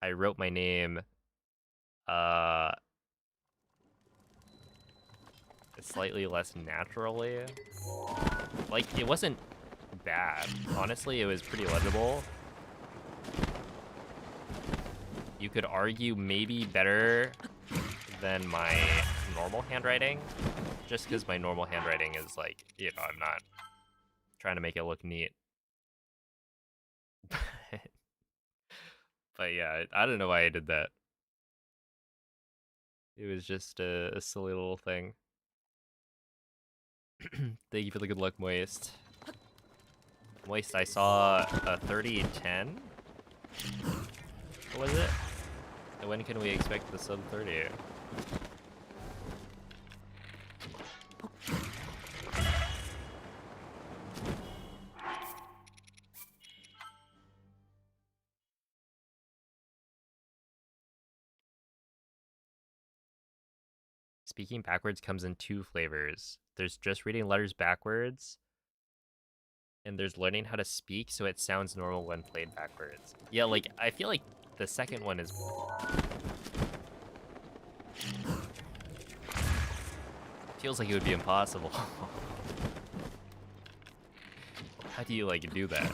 I wrote my name uh slightly less naturally. Like, it wasn't bad. Honestly, it was pretty legible. You could argue maybe better than my normal handwriting, just because my normal handwriting is like, you know, I'm not trying to make it look neat. But yeah, I don't know why I did that. It was just a silly little thing. Thank you for the good luck, Moist. Moist, I saw a 30-10. What was it? When can we expect the sub 30? Speaking backwards comes in 2 flavors. There's just reading letters backwards, and there's learning how to speak so it sounds normal when played backwards. Yeah, like, I feel like the second one is... feels like it would be impossible. How do you, like, do that?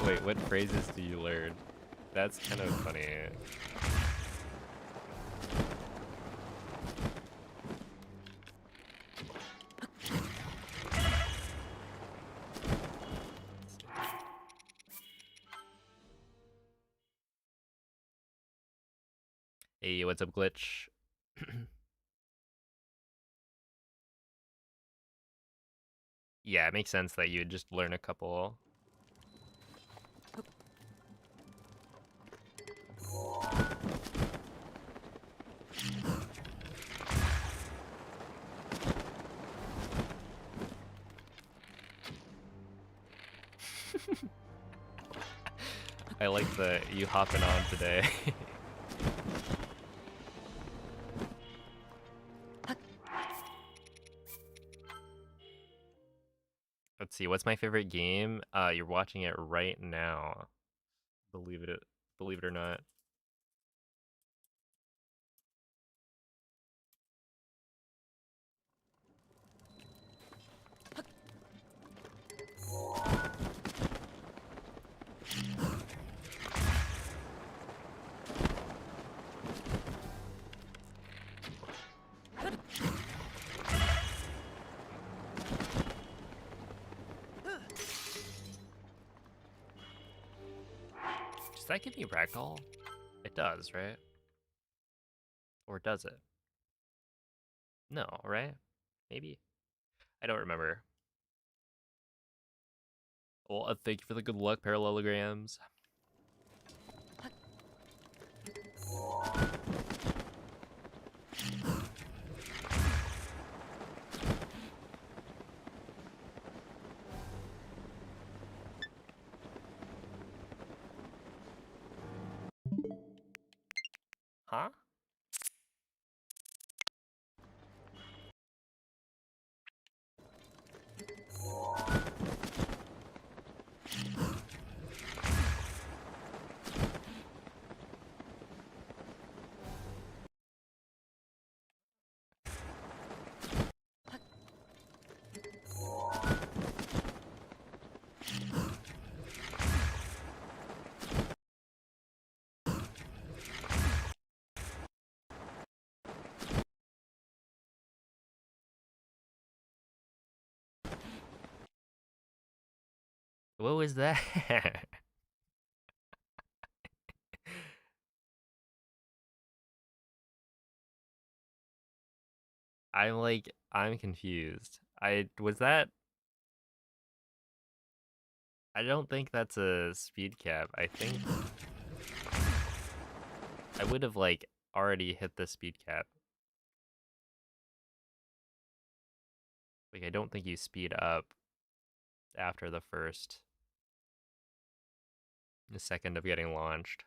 Wait, what phrases do you learn? That's kind of funny. Hey, what's up, Glitch? Yeah, it makes sense that you would just learn a couple. I like the you hopping on today. Let's see, what's my favorite game? You're watching it right now. Believe it or not. Does that give me ragdoll? It does, right? Or does it? No, right? Maybe? I don't remember. Well, thank you for the good luck, parallelograms. Huh? What was that? I'm confused. Was that? I don't think that's a speed cap. I think I would have like already hit the speed cap. Like I don't think you speed up after the second of getting launched.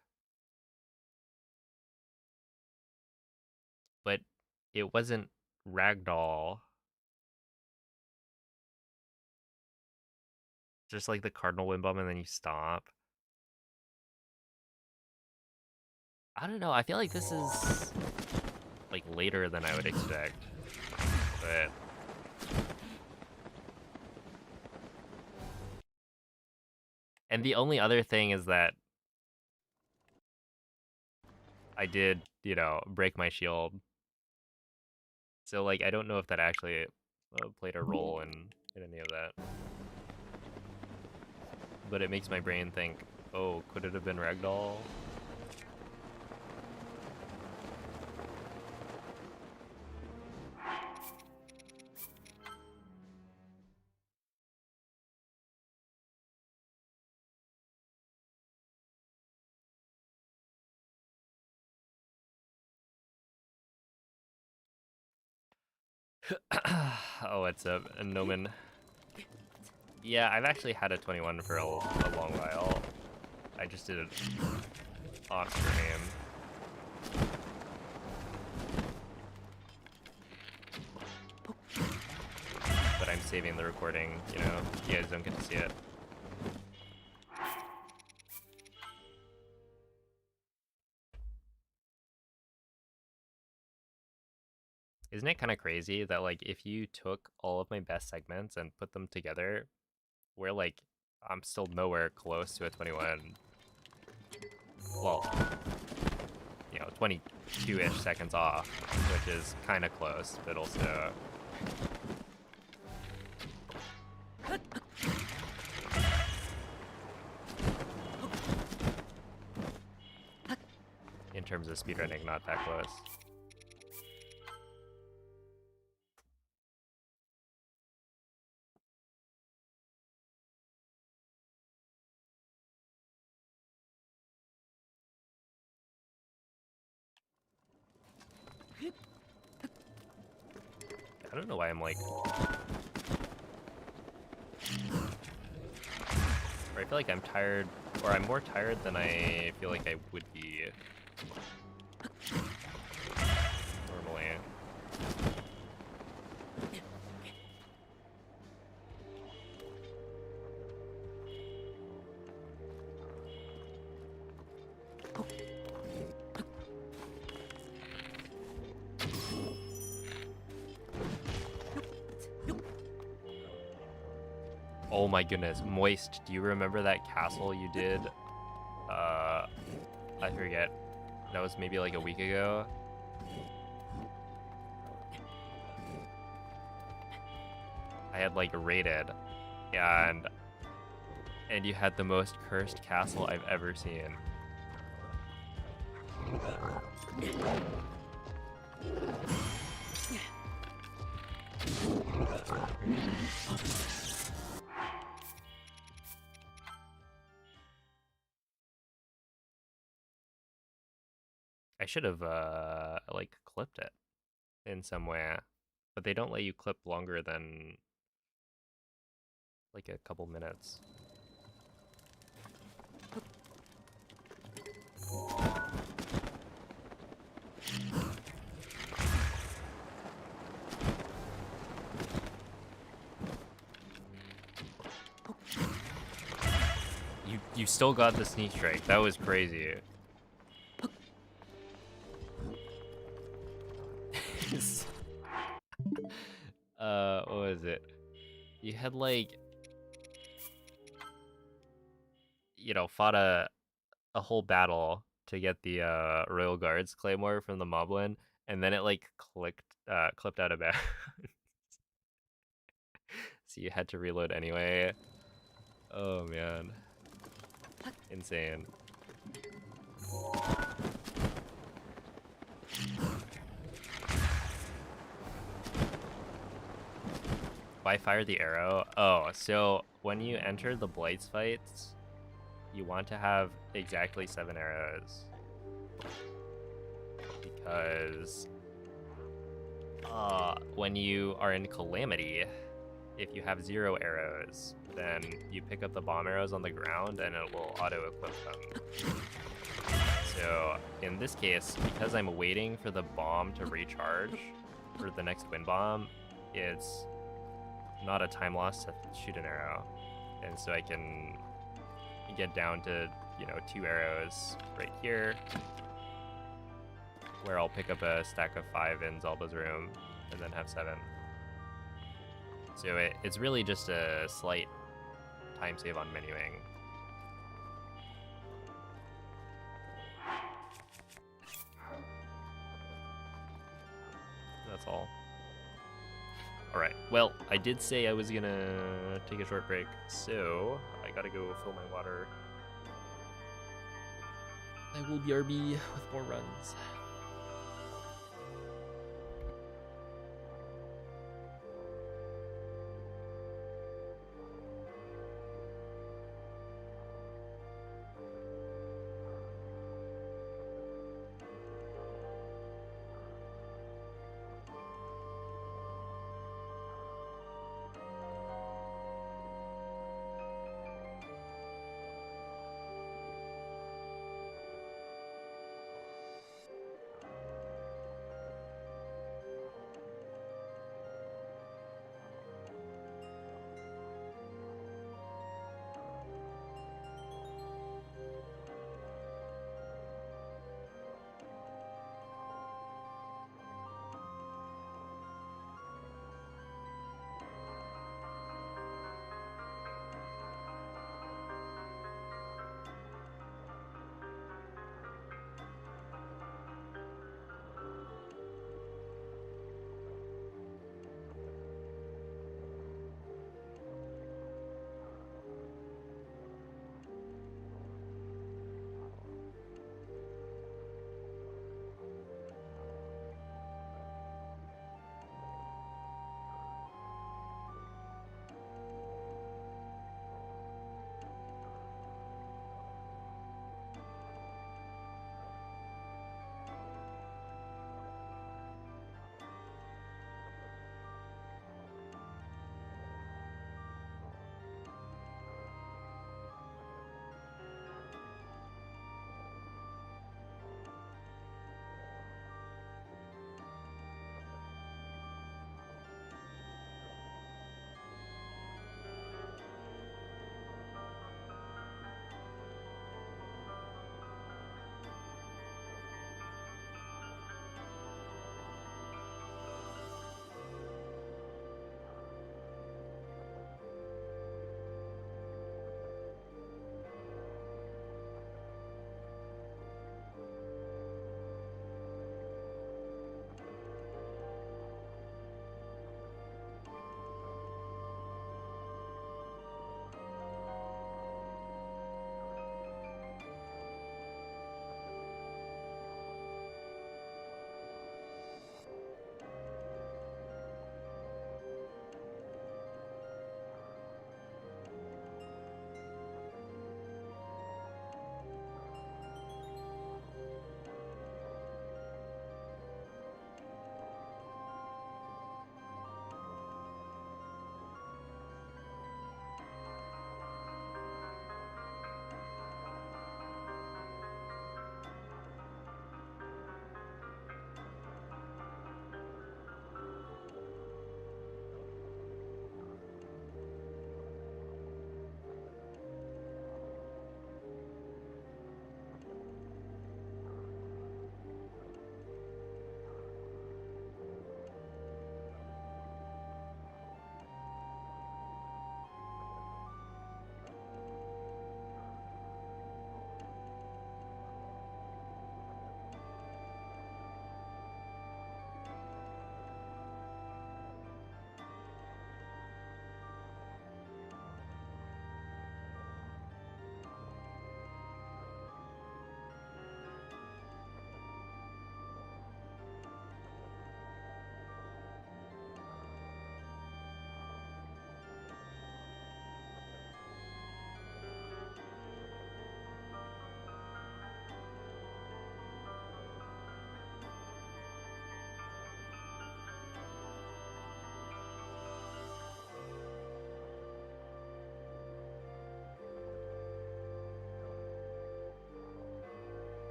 But it wasn't ragdoll. Just like the cardinal wind bomb and then you stop. I don't know. I feel like this is like later than I would expect. But and the only other thing is that I did, break my shield. So like I don't know if that actually played a role in any of that. But it makes my brain think, oh, could it have been ragdoll? Oh, what's up, Noman? Yeah, I've actually had a 21 for a long while. I just did it off stream. But I'm saving the recording, you guys don't get to see it. Isn't it kind of crazy that like if you took all of my best segments and put them together, we're like, I'm still nowhere close to a 21. Well, 22-ish seconds off, which is kind of close, but also in terms of speedrunning, not that close. I don't know why I'm like Or I feel like I'm tired, or I'm more tired than I feel like I would be normally. Oh my goodness, Moist, do you remember that castle you did? I forget. That was maybe like a week ago. I had like raided, and you had the most cursed castle I've ever seen. I should have like clipped it in some way, but they don't let you clip longer than like a couple minutes. You still got the sneak strike. That was crazy. What was it? You had like, you know, fought a whole battle to get the Royal Guards Claymore from the Moblin, and then it like clipped out of bounds. So you had to reload anyway. Oh man. Insane. Why fire the arrow? Oh, so when you enter the Blights fights, you want to have exactly 7 arrows. Because when you are in Calamity, if you have 0 arrows, then you pick up the bomb arrows on the ground and it will auto-equip them. So in this case, because I'm waiting for the bomb to recharge for the next wind bomb, it's not a time loss to shoot an arrow. And so I can get down to, you know, 2 arrows right here, where I'll pick up a stack of 5 in Zelda's room and then have 7. So it's really just a slight time save on menuing. That's all. Alright, well, I did say I was gonna take a short break, so I gotta go fill my water. I will BRB with more runs.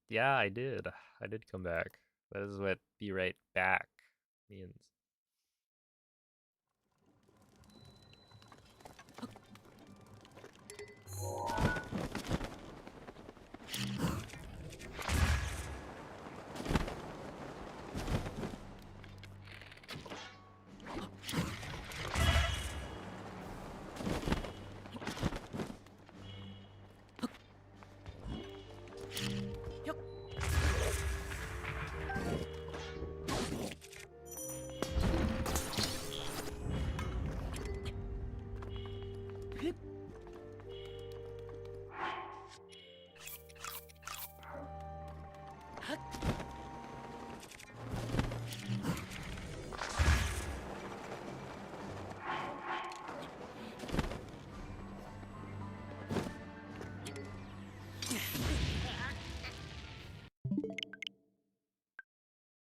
Yeah, I did. I did come back. That is what "be right back" means.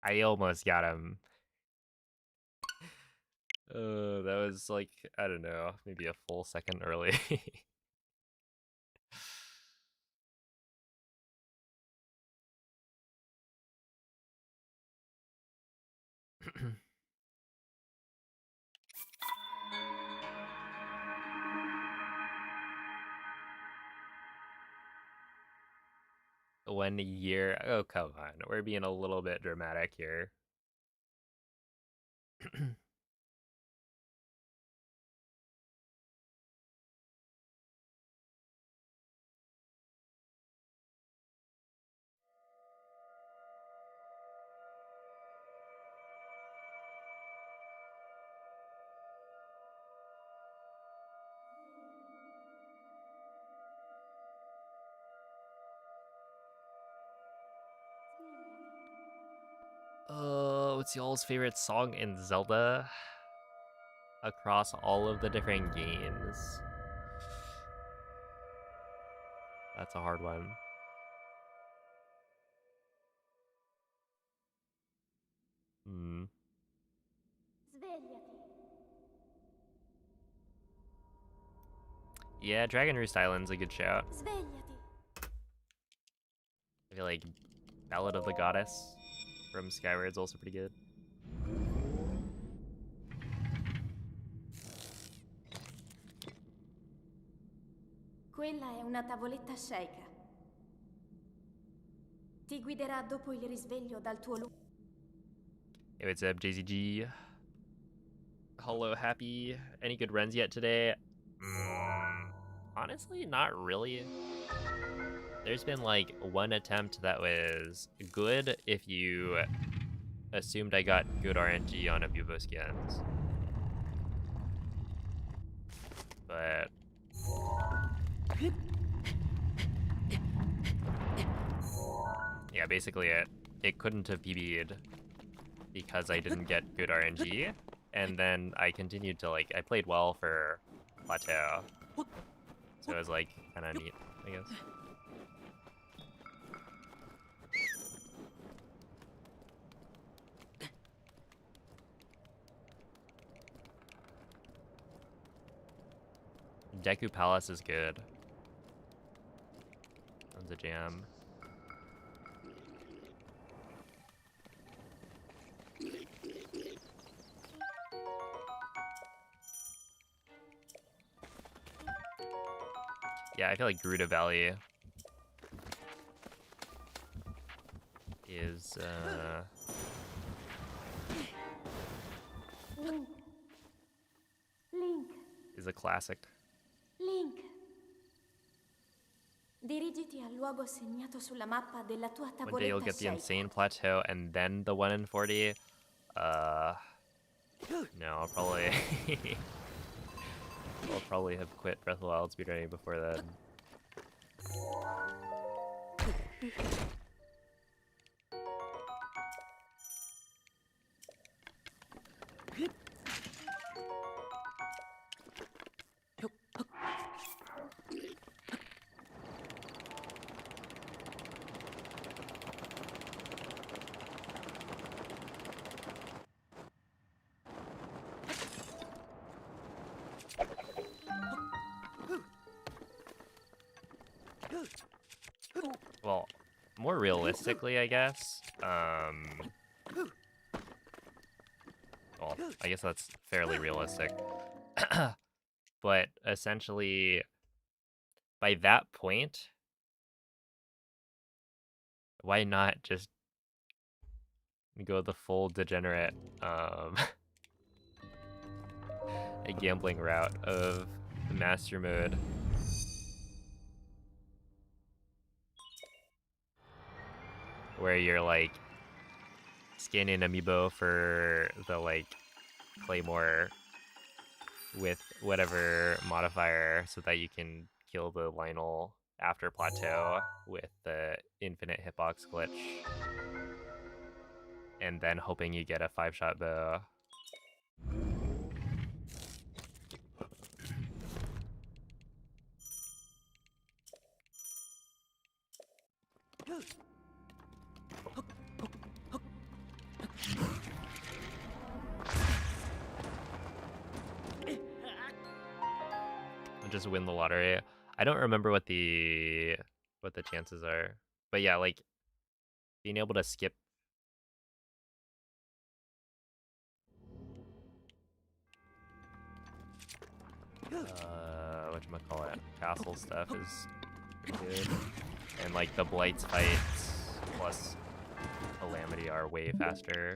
I almost got him. That was like, I don't know, maybe a full second early. One year. Oh, come on. We're being a little bit dramatic here. What's y'all's favorite song in Zelda? Across all of the different games. That's a hard one. Hmm. Svegliati. Yeah, Dragon Roost Island's a good shout. Svegliati. I feel like Ballad of the Goddess from Skyward's also pretty good. Quella è una tavoletta sceicca. Ti guiderà dopo il risveglio dal tuo luogo. Hey, what's up, JZG? Hello, happy. Any good runs yet today? Honestly, not really. There's been like one attempt that was good if you assumed I got good RNG on a Bubo skins. But yeah, basically it couldn't have PB'd because I didn't get good RNG. And then I continued to I played well for Plateau. So it was like kind of neat, I guess. Deku Palace is good. That's a jam. Yeah, I feel like Gerudo Valley is Link. Link. is a classic. Link. Dirigiti al luogo segnato sulla mappa della tua One day you'll tavoletta get the sceicca. insane plateau and then the 1 in 40. No, I'll probably I'll probably have quit Breath of the Wild speedrunning before then. Well, more realistically, I guess. Well, I guess that's fairly realistic. But essentially, by that point, why not just go the full degenerate a gambling route of master mode? Where you're like scanning amiibo for the like claymore with whatever modifier so that you can kill the Lionel after plateau with the infinite hitbox glitch, and then hoping you get a 5-shot bow. Just win the lottery. I don't remember what the chances are, but yeah, like being able to skip whatchamacallit, castle stuff is pretty good, and like the blights fights plus calamity are way faster.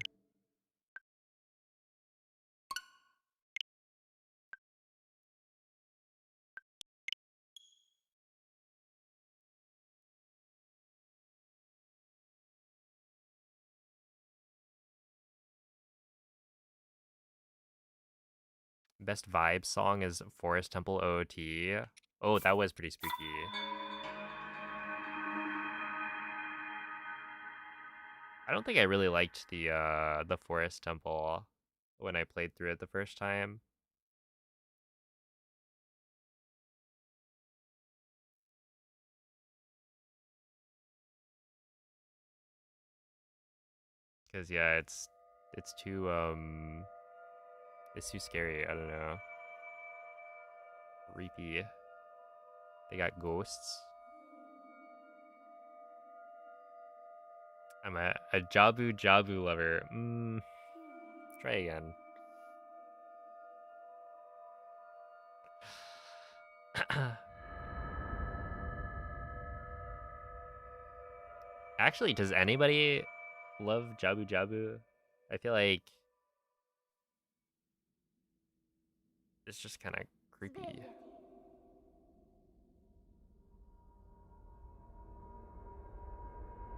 Best vibe song is Forest Temple OOT. Oh, that was pretty spooky. I don't think I really liked the Forest Temple when I played through it the first time. Cause yeah, it's too it's too scary. I don't know. Creepy. They got ghosts. I'm a Jabu Jabu lover. Try again. Actually, does anybody love Jabu Jabu? I feel like it's just kind of creepy.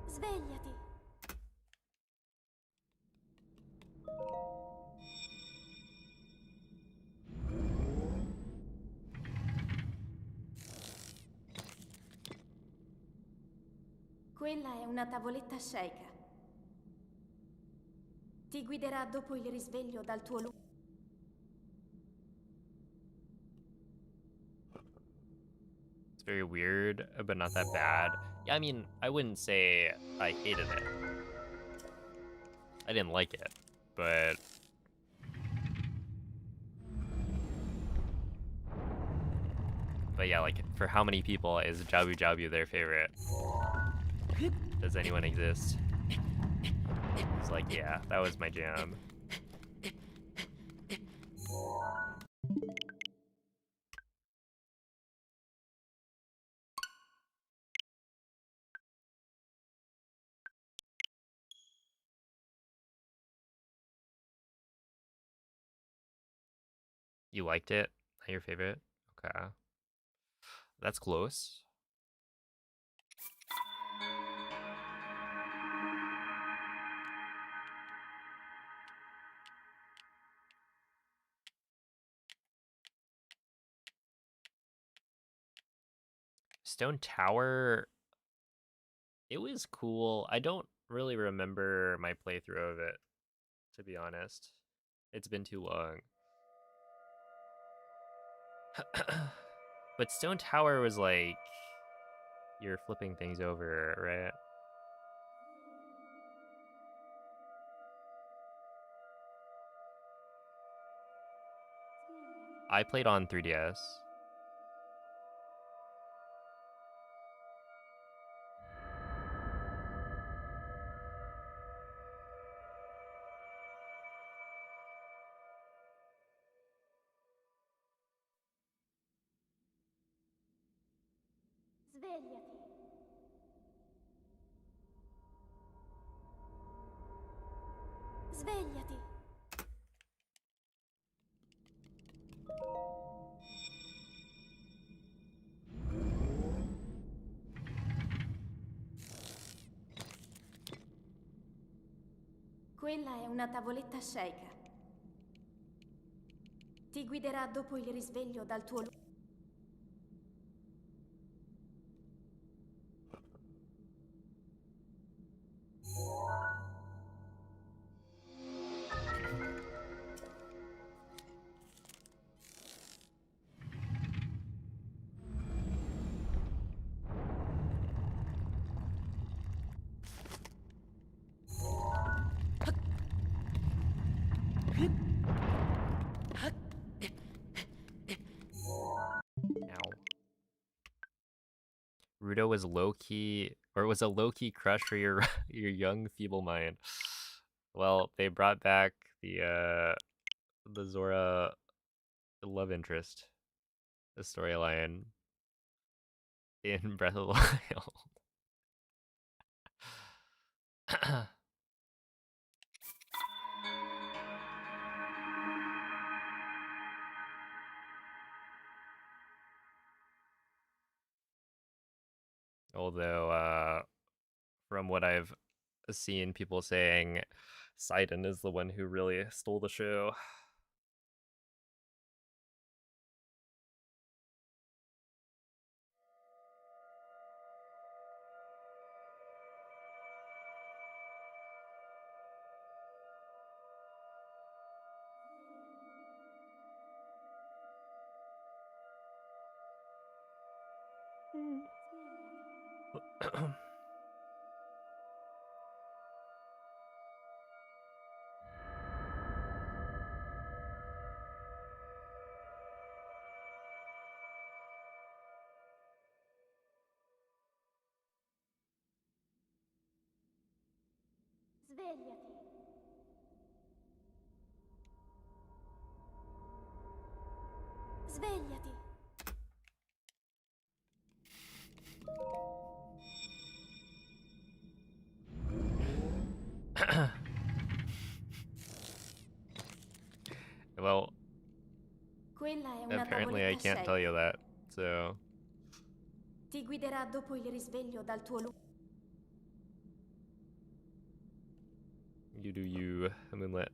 Svegliati. Quella è una tavoletta sceicca. Ti guiderà dopo il risveglio dal tuo luogo. It's very weird, but not that bad. Yeah, I mean, I wouldn't say I hated it. I didn't like it, but yeah, like for how many people is Jabu Jabu their favorite? Does anyone exist? It's like, yeah, that was my jam. You liked it? Not your favorite? Okay. That's close. Stone Tower, it was cool. I don't really remember my playthrough of it, to be honest. It's been too long. But Stone Tower was like, you're flipping things over, right? I played on 3DS. Svegliati. Svegliati. Quella è una tavoletta sceika. Ti guiderà dopo il risveglio dal tuo luogo. Ow. Rudo was low-key, or it was a low-key crush for your your young feeble mind. Well, they brought back the Zora love interest, the storyline in Breath of the Wild. Although, from what I've seen people saying, Sidon is the one who really stole the show. Svegliati. Svegliati. Well, Quella è una apparently I tavoletta can't tell you sceika. that, so Ti guiderà dopo il risveglio dal tuo luogo. you do you, Moonlit.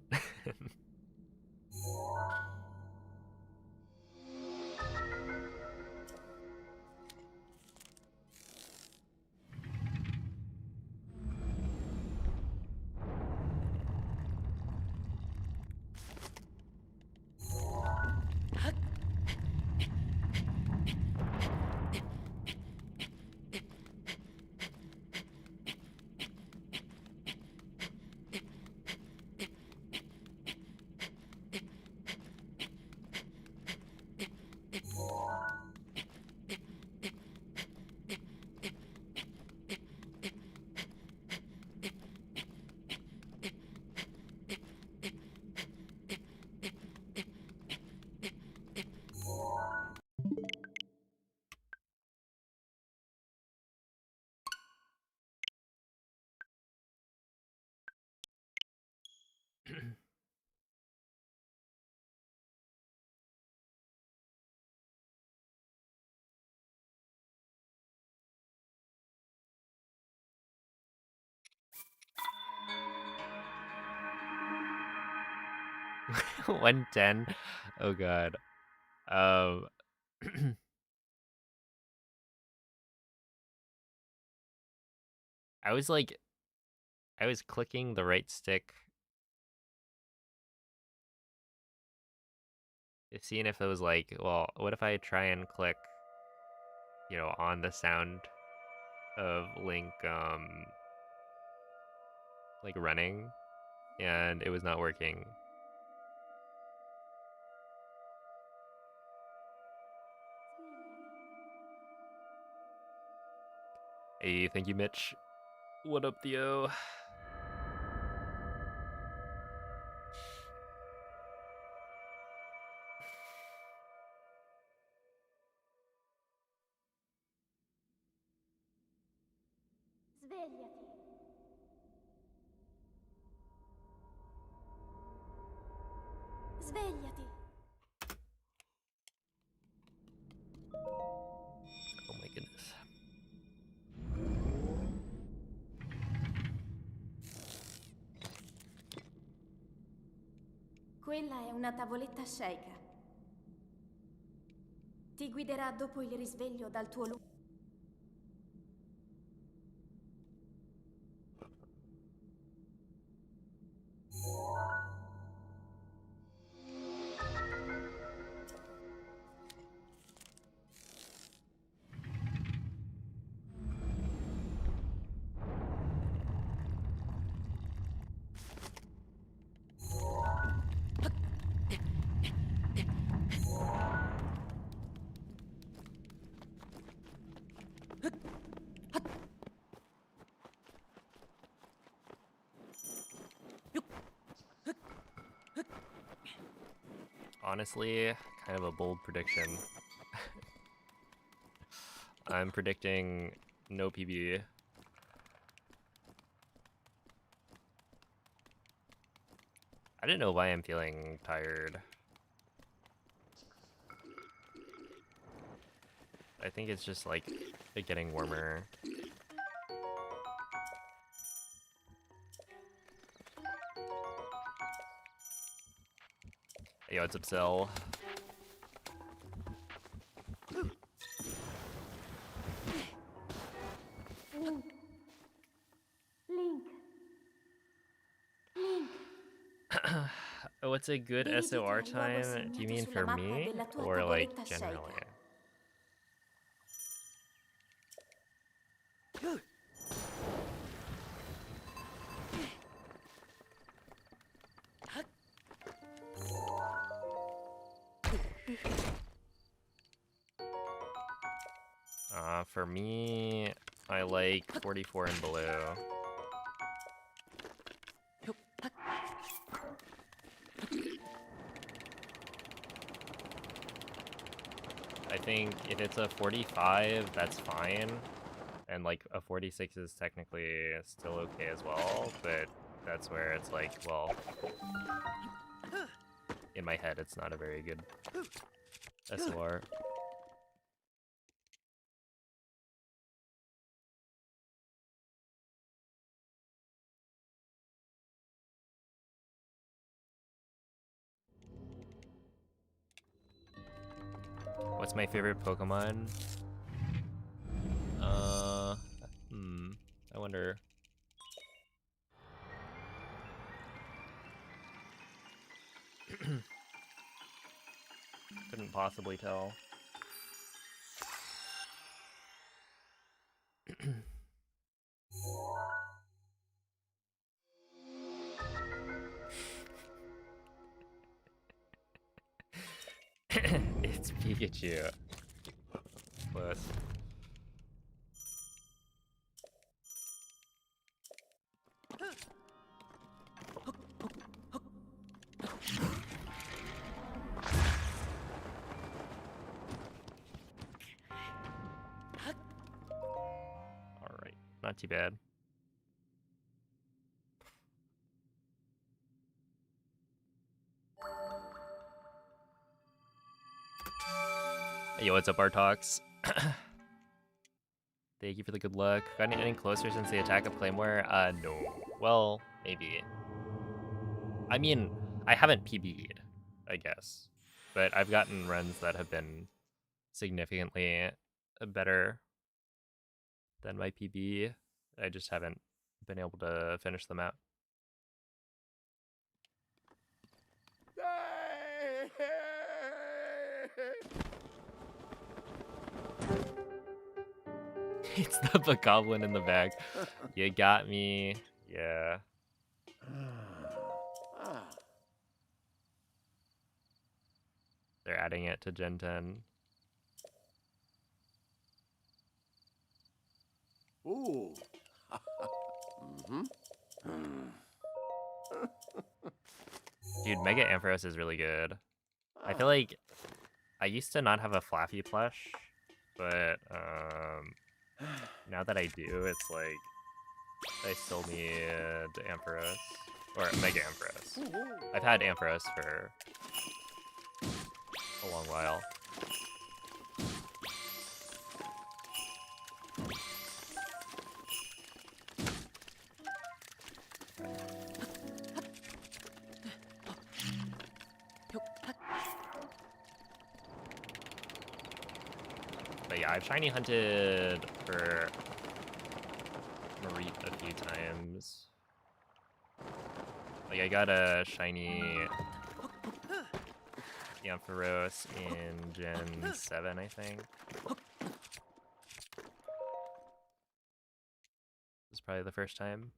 One ten. Oh god. Um I was like I was clicking the right stick, seeing if it was like, well, what if I try and click, on the sound of Link like running, and it was not working. Hey, thank you, Mitch. What up, Theo? Svegliati. Svegliati. Oh my goodness. Quella è una tavoletta sceika. Ti guiderà dopo il risveglio dal tuo luogo. Honestly, kind of a bold prediction. I'm predicting no PB. I don't know why I'm feeling tired. I think it's just like it getting warmer. Yo, what's up, Cell? Link. Link. Link. What's a good Dirigiti SOR al luogo time? Do you segnato mean sulla for mappa me della tua or like tavoletta generally? sceika. For me, I like 44 and below. I think if it's a 45, that's fine. And like a 46 is technically still okay as well, but that's where it's like, well, in my head, it's not a very good SOR. What's my favorite Pokemon? I wonder. Couldn't possibly tell. It's Pikachu. Close. Alright, not too bad. Yo, what's up, Artox? Thank you for the good luck. Gotten any closer since the attack of Claymore? No. Well, maybe. I mean, I haven't PB'd, I guess. But I've gotten runs that have been significantly better than my PB. I just haven't been able to finish them out. It's the Bokoblin in the back. You got me. Yeah. They're adding it to Gen 10. Ooh. Dude, Mega Ampharos is really good. I feel like I used to not have a Flaffy plush, but now that I do, it's like I still need Ampharos. Or Mega Ampharos. I've had Ampharos for a long while. But yeah, I've shiny hunted for Marit a few times. Like I got a shiny Ampharos in Gen 7, I think. This is probably the first time.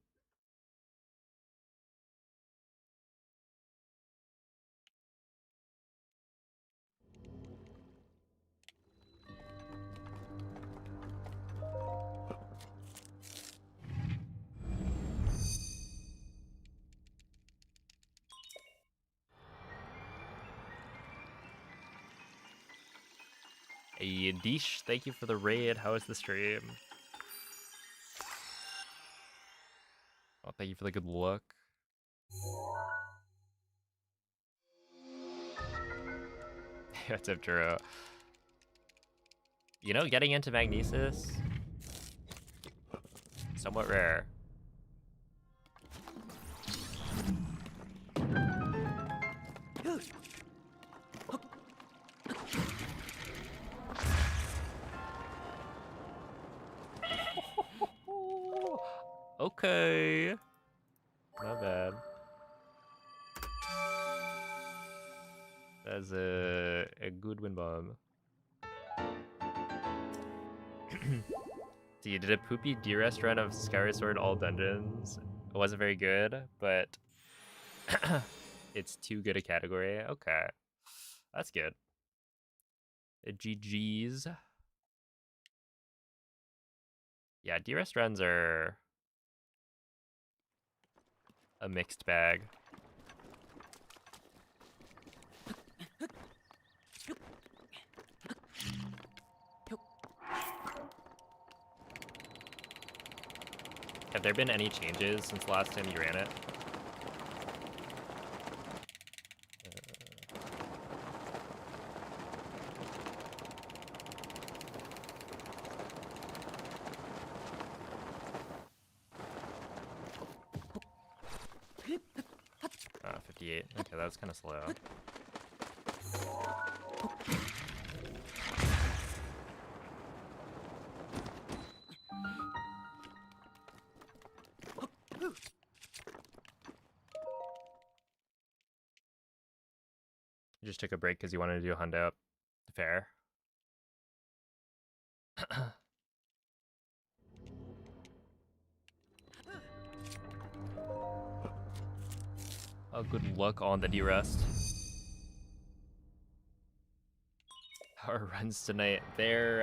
Hey, Deesh, thank you for the raid. How was the stream? Oh, thank you for the good look. What's up, Duro? You know, getting into Magnesis, somewhat rare. Okay. Not bad. That's a good win bomb. So you did a poopy D-Rest run of Skyward Sword all dungeons. It wasn't very good, but it's too good a category. Okay. That's good. GG's. Yeah, D-Rest runs are a mixed bag. Have there been any changes since the last time you ran it? 58. Okay, that was kind of slow. You just took a break because you wanted to do a hundo. Fair. Oh, good luck on the D-Rest. Our runs tonight, they're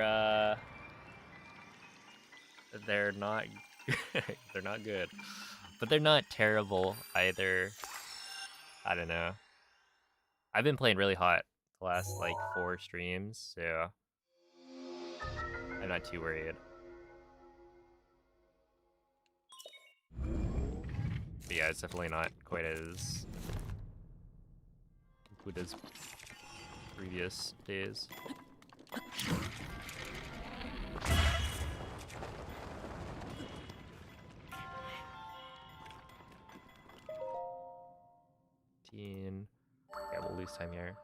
not they're not good. But they're not terrible either. I don't know. I've been playing really hot the last like 4 streams, so I'm not too worried. But yeah, it's definitely not quite as good as previous days. Yeah, we'll lose time here.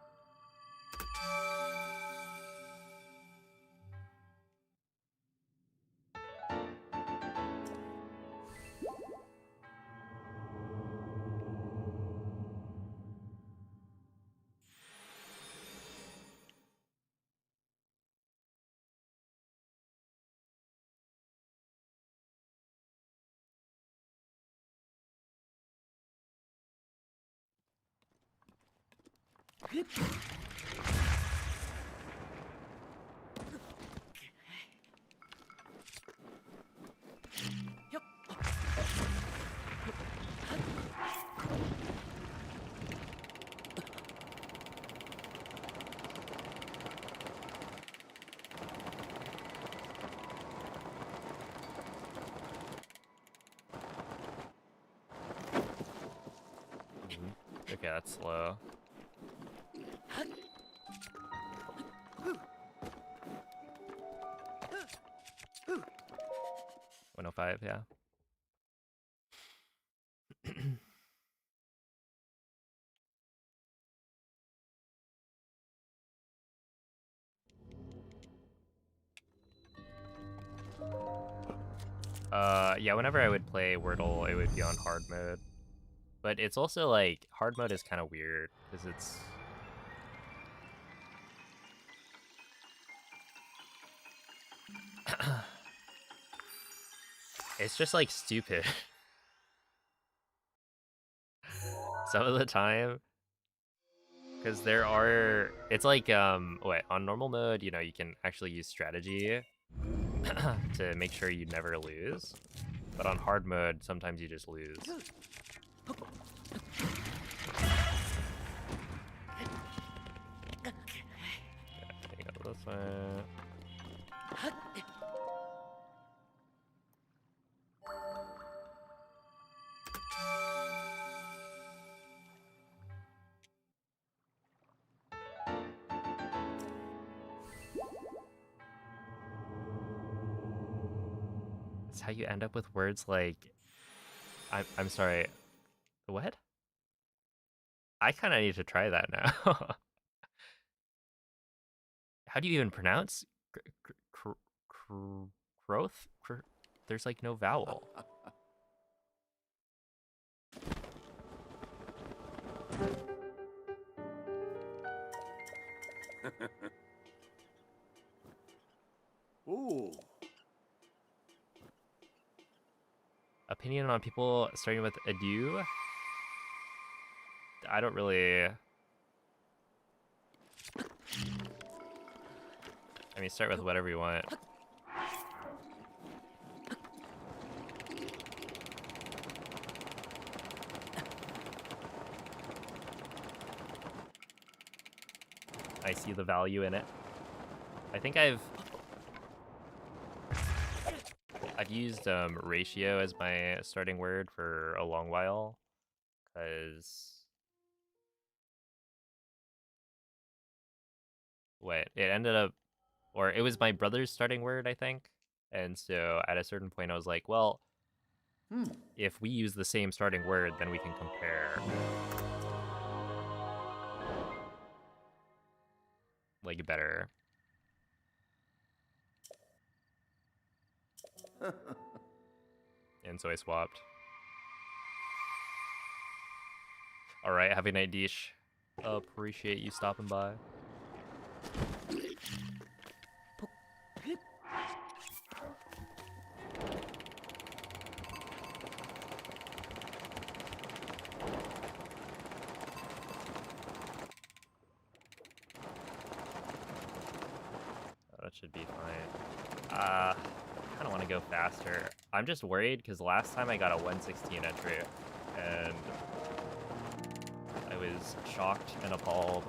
Okay, that's slow. 105, yeah. Yeah, whenever I would play Wordle, it would be on hard mode. But it's also like, hard mode is kind of weird, because it's... it's just like stupid. Some of the time. Because there are... it's like, wait, on normal mode, you know, you can actually use strategy to make sure you never lose. But on hard mode, sometimes you just lose. Okay, go this way. It's how you end up with words like... I'm sorry. What? I kind of need to try that now. How do you even pronounce growth? There's like no vowel. Ooh. Opinion on people starting with adieu? I don't really... I mean, start with whatever you want. I see the value in it. I think I've used ratio as my starting word for a long while, because... wait, it ended up... or it was my brother's starting word, I think. And so at a certain point I was like, well, if we use the same starting word, then we can compare. Like, better. And so I swapped. Alright, have a night, Deesh. Appreciate you stopping by. That should be fine. I kind of want to go faster. I'm just worried because last time I got a 116 entry, and I was shocked and appalled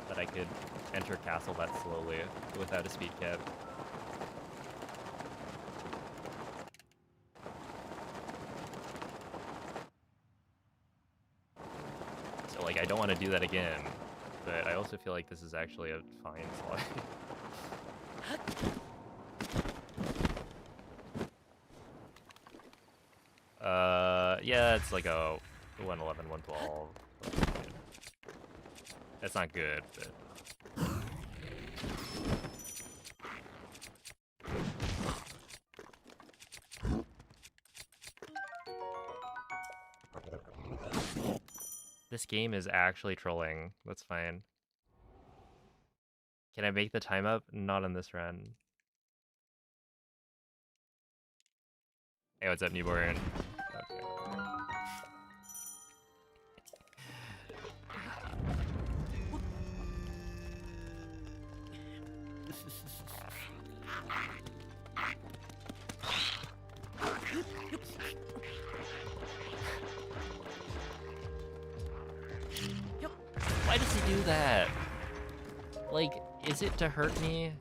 that I could enter castle that slowly without a speed cap. So, like, I don't want to do that again, but I also feel like this is actually a fine slide. Yeah, it's like a 111, 112. That's not good, but... this game is actually trolling. That's fine. Can I make the time up? Not on this run. Hey, what's up, newborn? Okay. Why does he do that? Like, is it to hurt me?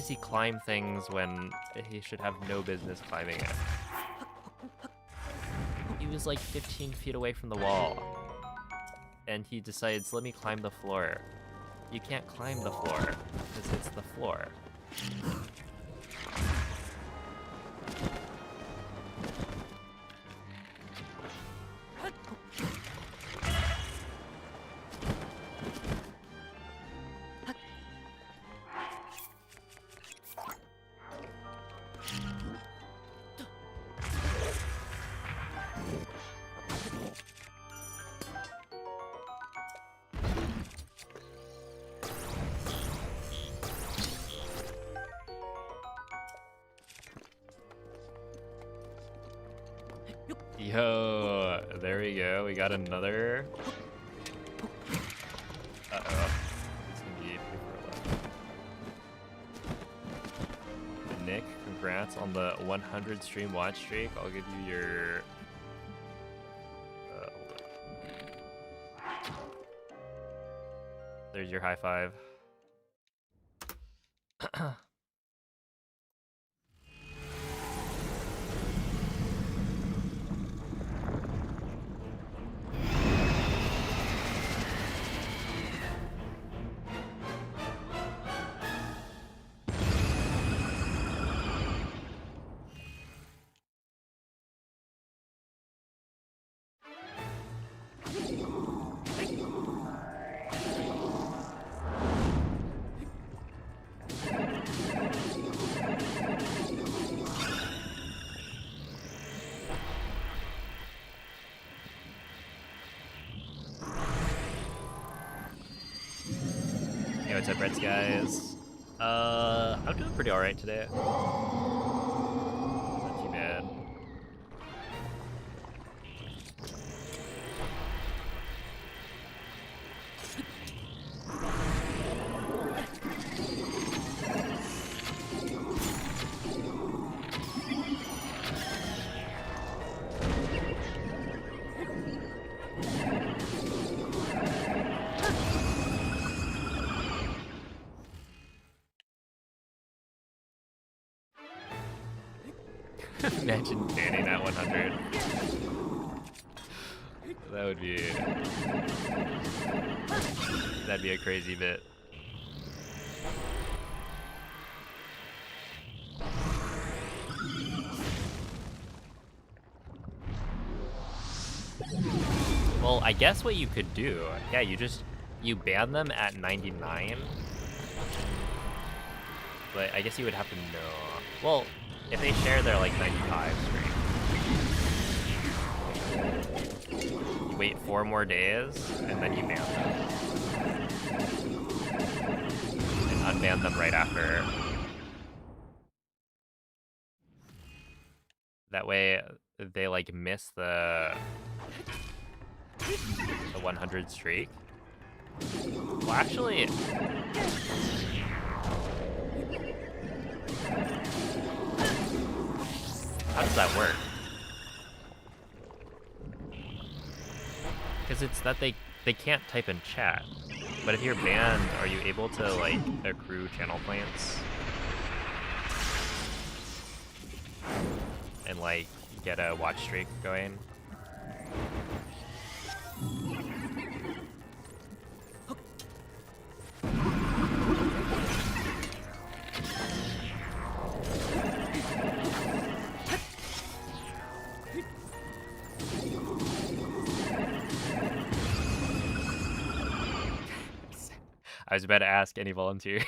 does he climb things when he should have no business climbing it? He was like 15 feet away from the wall. And he decides, let me climb the floor. You can't climb the floor, because it's the floor. Yo, there we go. We got another. Uh-oh. It's gonna be paper left. Nick, congrats on the 100 stream watch streak. I'll give you your... hold on. There's your high five. Hey, what's up, Reds guys? I'm doing pretty alright today. Not too bad. Imagine banning that 100. That would be... That'd be a crazy bit. Well, I guess what you could do, yeah, you ban them at 99. But I guess you would have to know. Well, if they share their like 95 stream, you wait 4 more days and then you ban them. And unban them right after. That way they like miss the 100 streak. Well, actually, how does that work? Because it's that they can't type in chat. But if you're banned, are you able to like accrue channel points? And like get a watch streak going? I was about to ask any volunteers.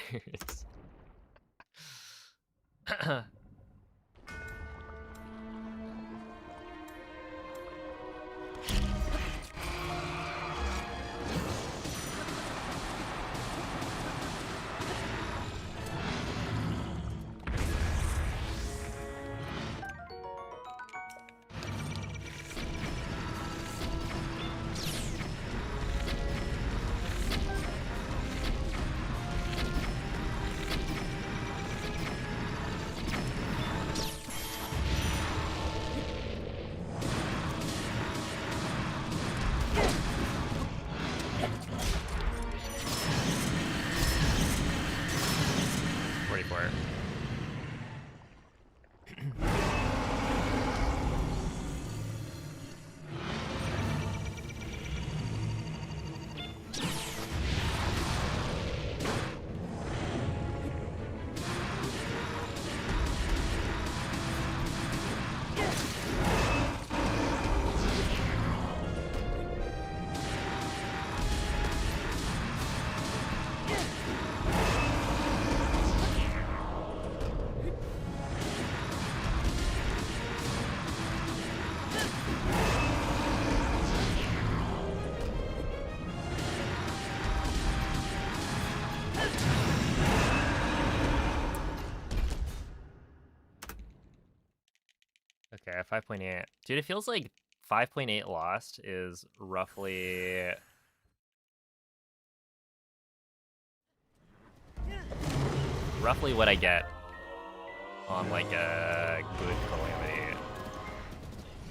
Okay, 5.8. Dude, it feels like 5.8 lost is roughly what I get on like a good calamity.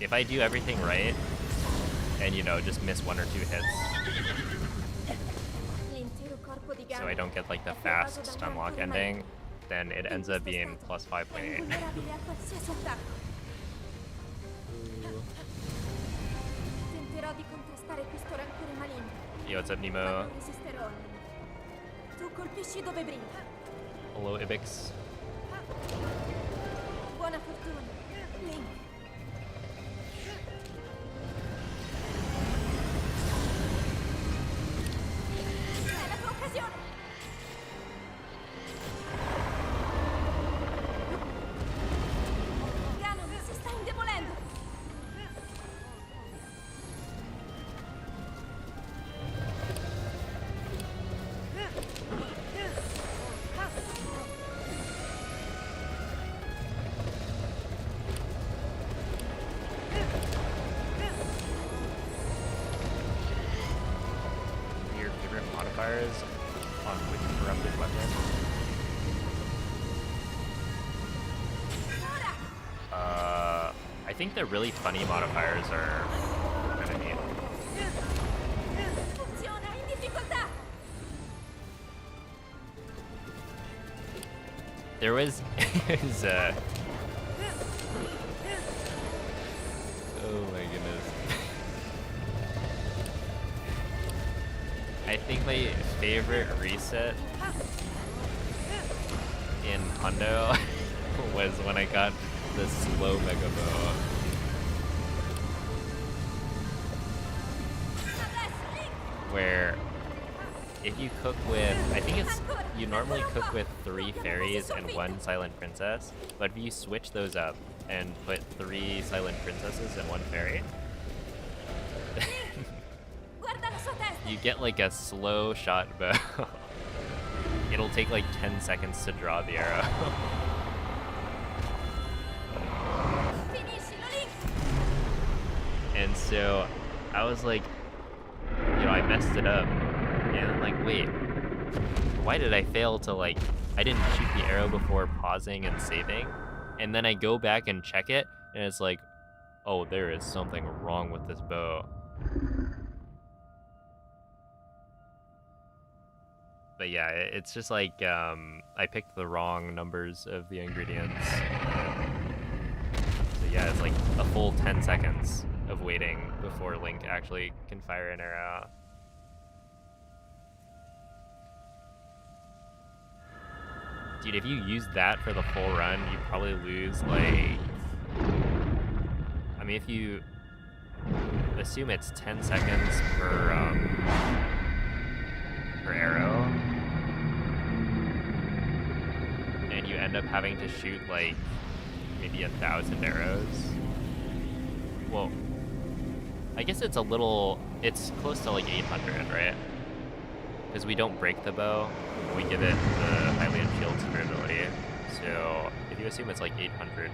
If I do everything right and, you know, just miss 1 or 2 hits, so I don't get like the fast stun lock ending, then it ends up being plus 5.8. Yo, what's up, Nemo? Tu colpisci dove brilla. Hello, Ibix. Buona fortuna, Link. È la tua occasione. Ganon si sta indebolendo. Your favorite modifiers on which corrupted weapon? I think the really funny modifiers are kind of neat. Funziona in difficoltà. There was, oh my goodness. I think my favorite reset in Hondo was when I got the slow Mega Bow. Where if you cook with, I think it's, you normally cook with 3 fairies and 1 silent princess, but if you switch those up and put 3 silent princesses and 1 fairy, you get like a slow shot bow. It'll take like 10 seconds to draw the arrow. And so I was like, you know, I messed it up. And I'm like, wait, why did I fail to like, I didn't shoot the arrow before pausing and saving. And then I go back and check it, and it's like, oh, there is something wrong with this bow. But yeah, it's just like, I picked the wrong numbers of the ingredients. So yeah, it's like a full 10 seconds of waiting before Link actually can fire an arrow. Dude, if you use that for the full run, you probably lose like, I mean, if you assume it's 10 seconds per arrow, and you end up having to shoot like maybe 1,000 arrows. Well, I guess it's a little, it's close to like 800, right? Because we don't break the bow, we give it the Hylian Shield's durability. So if you assume it's like 800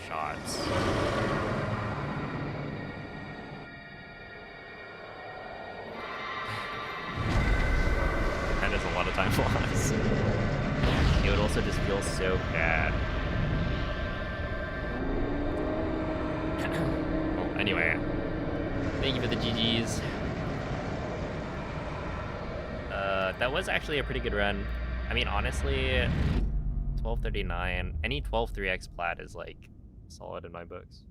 shots. That is a lot of time lost. It would also just feel so bad. Well, anyway, thank you for the GGs. That was actually a pretty good run. I mean, honestly, 1239, any 12 3x plat is like solid in my books.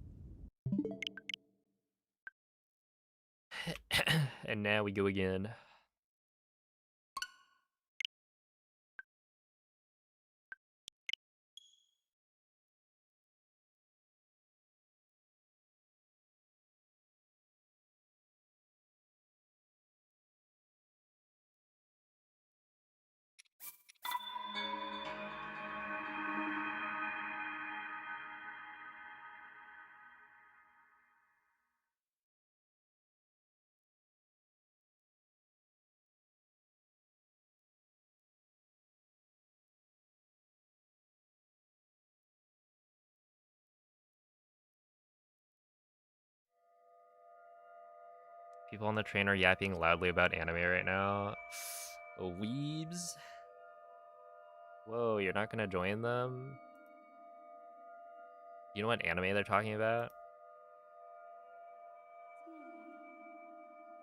And now we go again. People on the train are yapping loudly about anime right now. Weebs. Whoa, you're not gonna join them? You know what anime they're talking about?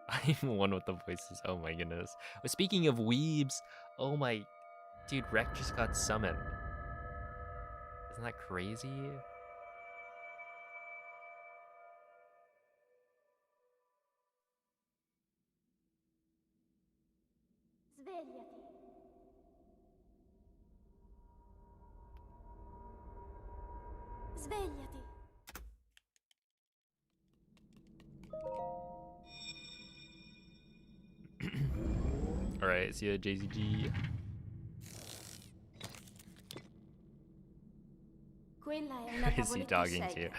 I'm one with the voices. Oh my goodness. But speaking of weebs, oh my... Dude, Rec just got summoned. Isn't that crazy? Svegliati. Svegliati. Alright, see you at JZG. Quella è una Is he tavoletta talking to you? shake.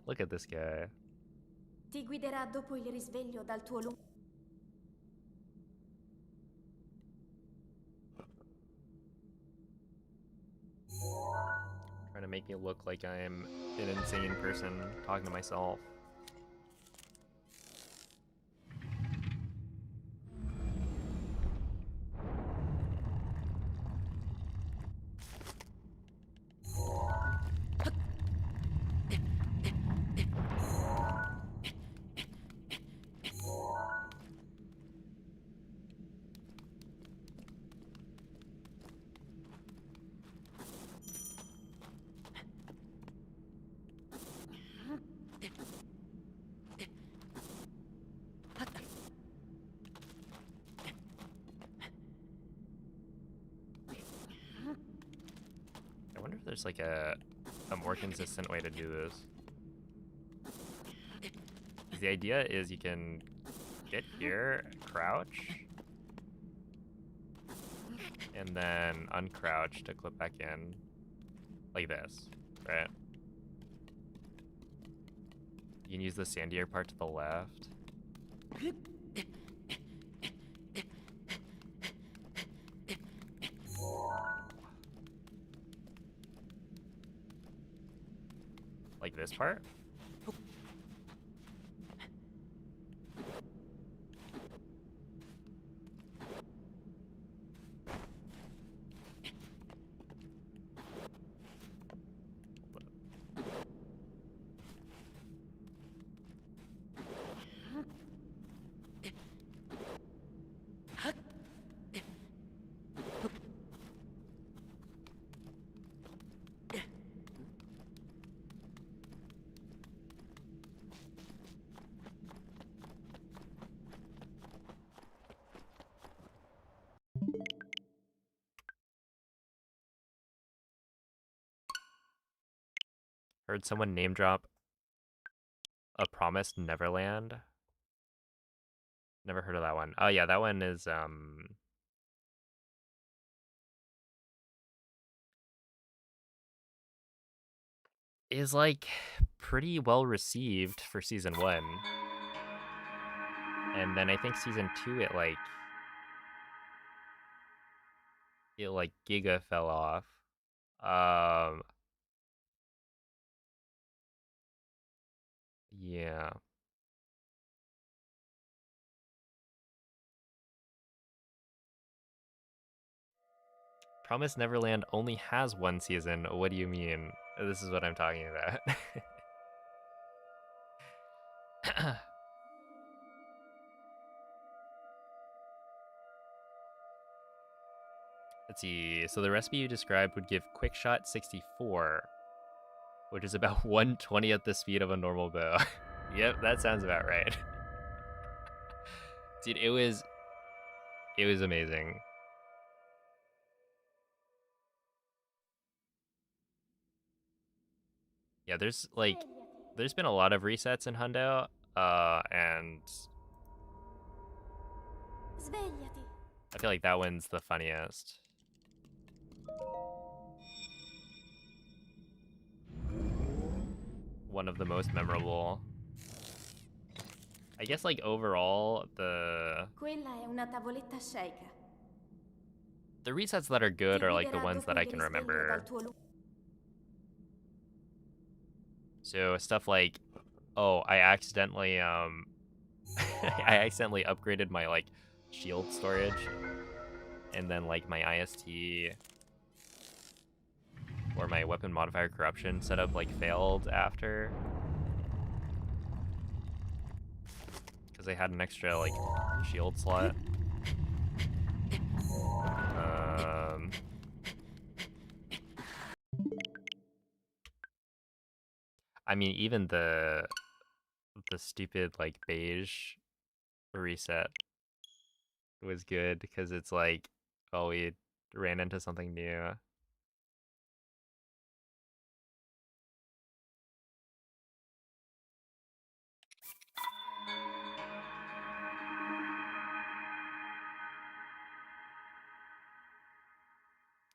Look at this guy. Ti guiderà dopo il risveglio dal tuo lungo... Trying to make me look like I'm an insane person talking to myself. I wonder if there's like a more consistent way to do this. 'Cause the idea is you can get here, crouch, and then uncrouch to clip back in, like this, right? You can use the sandier part to the left. Like this part? Heard someone name drop A Promised Neverland. Never heard of that one. Oh yeah, that one is like pretty well received for season 1. And then I think season 2 it giga fell off. Yeah. Promised Neverland only has 1 season. What do you mean? This is what I'm talking about. Let's see. So the recipe you described would give Quickshot 64, which is about 1/20th the speed of a normal bow. Yep, that sounds about right. Dude, it was amazing. Yeah, there's been a lot of resets in Hundo, and Svegliati. I feel like that one's the funniest. One of the most memorable. I guess like overall the Quella è una tavoletta shake. resets that are good are like the ones that I can remember. So stuff like, oh, I accidentally I accidentally upgraded my like shield storage, and then like my IST or my weapon modifier corruption setup like failed after, because I had an extra like shield slot. I mean, even the stupid like beige reset was good because it's like, oh, we ran into something new.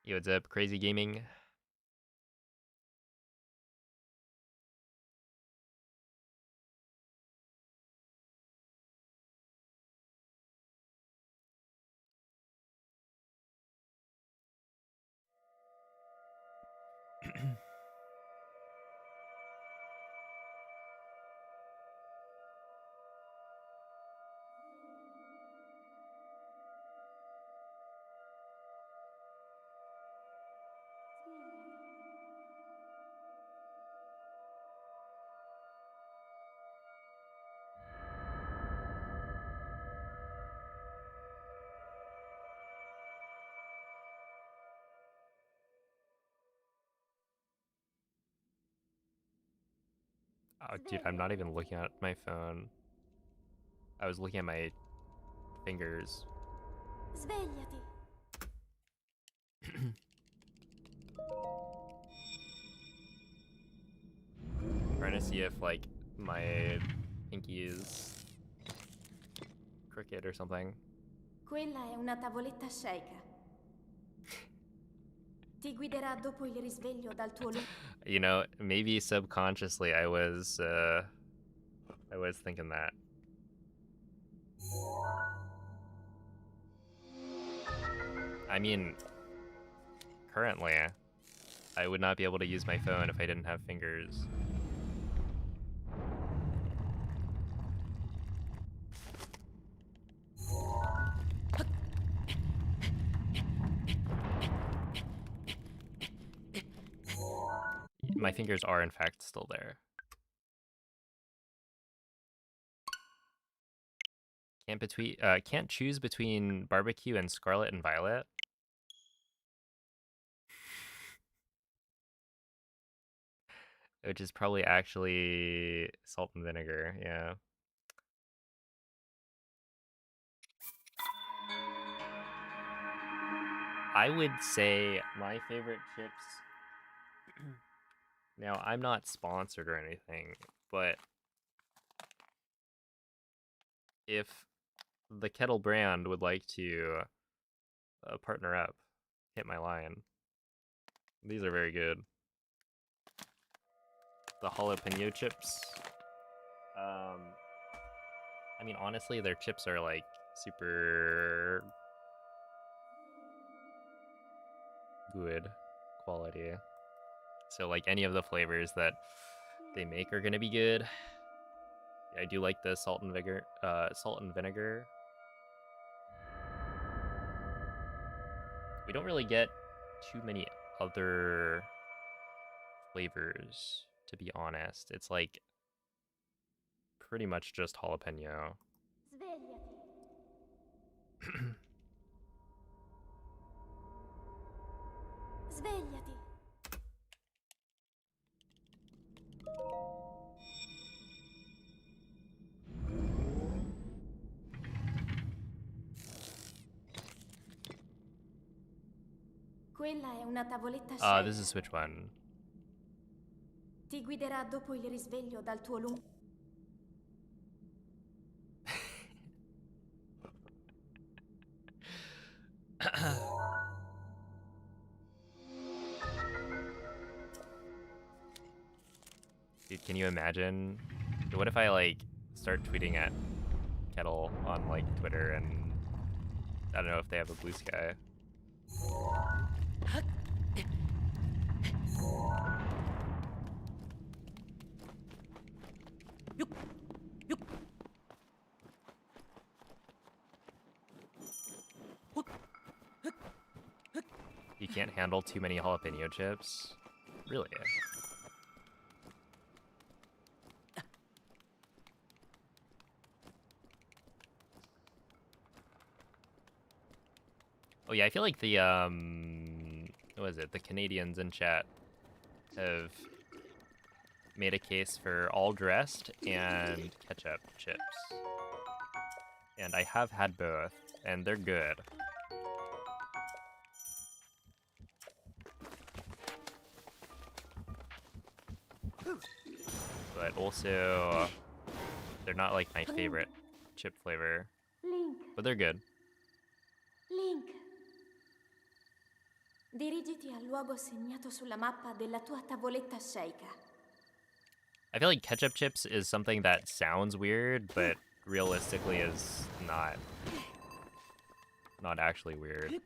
Yo, what's up, Crazy Gaming? Oh, dude, I'm not even looking at my phone. I was looking at my fingers. Svegliati. Trying to see if like my pinky is crooked or something. Quella è una tavoletta sceicca. Ti guiderà dopo il risveglio dal tuo You know, maybe subconsciously I was thinking that. I mean, currently, I would not be able to use my phone if I didn't have fingers. My fingers are in fact still there. Can't choose between barbecue and scarlet and violet. Which is probably actually salt and vinegar, yeah. I would say my favorite chips. Now, I'm not sponsored or anything, but if the Kettle brand would like to partner up, hit my line. These are very good. The jalapeno chips. I mean, honestly, their chips are like super good quality. So like any of the flavors that they make are gonna be good. Yeah, I do like the salt and vinegar. We don't really get too many other flavors, to be honest. It's like pretty much just jalapeno. Svegliati. Svegliati. Quella è una tavoletta sceicca. This is which one? Ti guiderà dopo il risveglio dal tuo lungo. Dude, can you imagine? What if I like start tweeting at Kettle on like Twitter and I don't know if they have a blue sky. can't handle too many jalapeno chips. Really? Oh yeah, I feel like the what is it? The Canadians in chat have made a case for all dressed and ketchup chips. And I have had both, and they're good. But also, they're not like my favorite chip flavor. Link, But they're good. Link. Dirigiti al luogo segnato sulla mappa della tua tavoletta sceicca. I feel like ketchup chips is something that sounds weird, but realistically is not actually weird.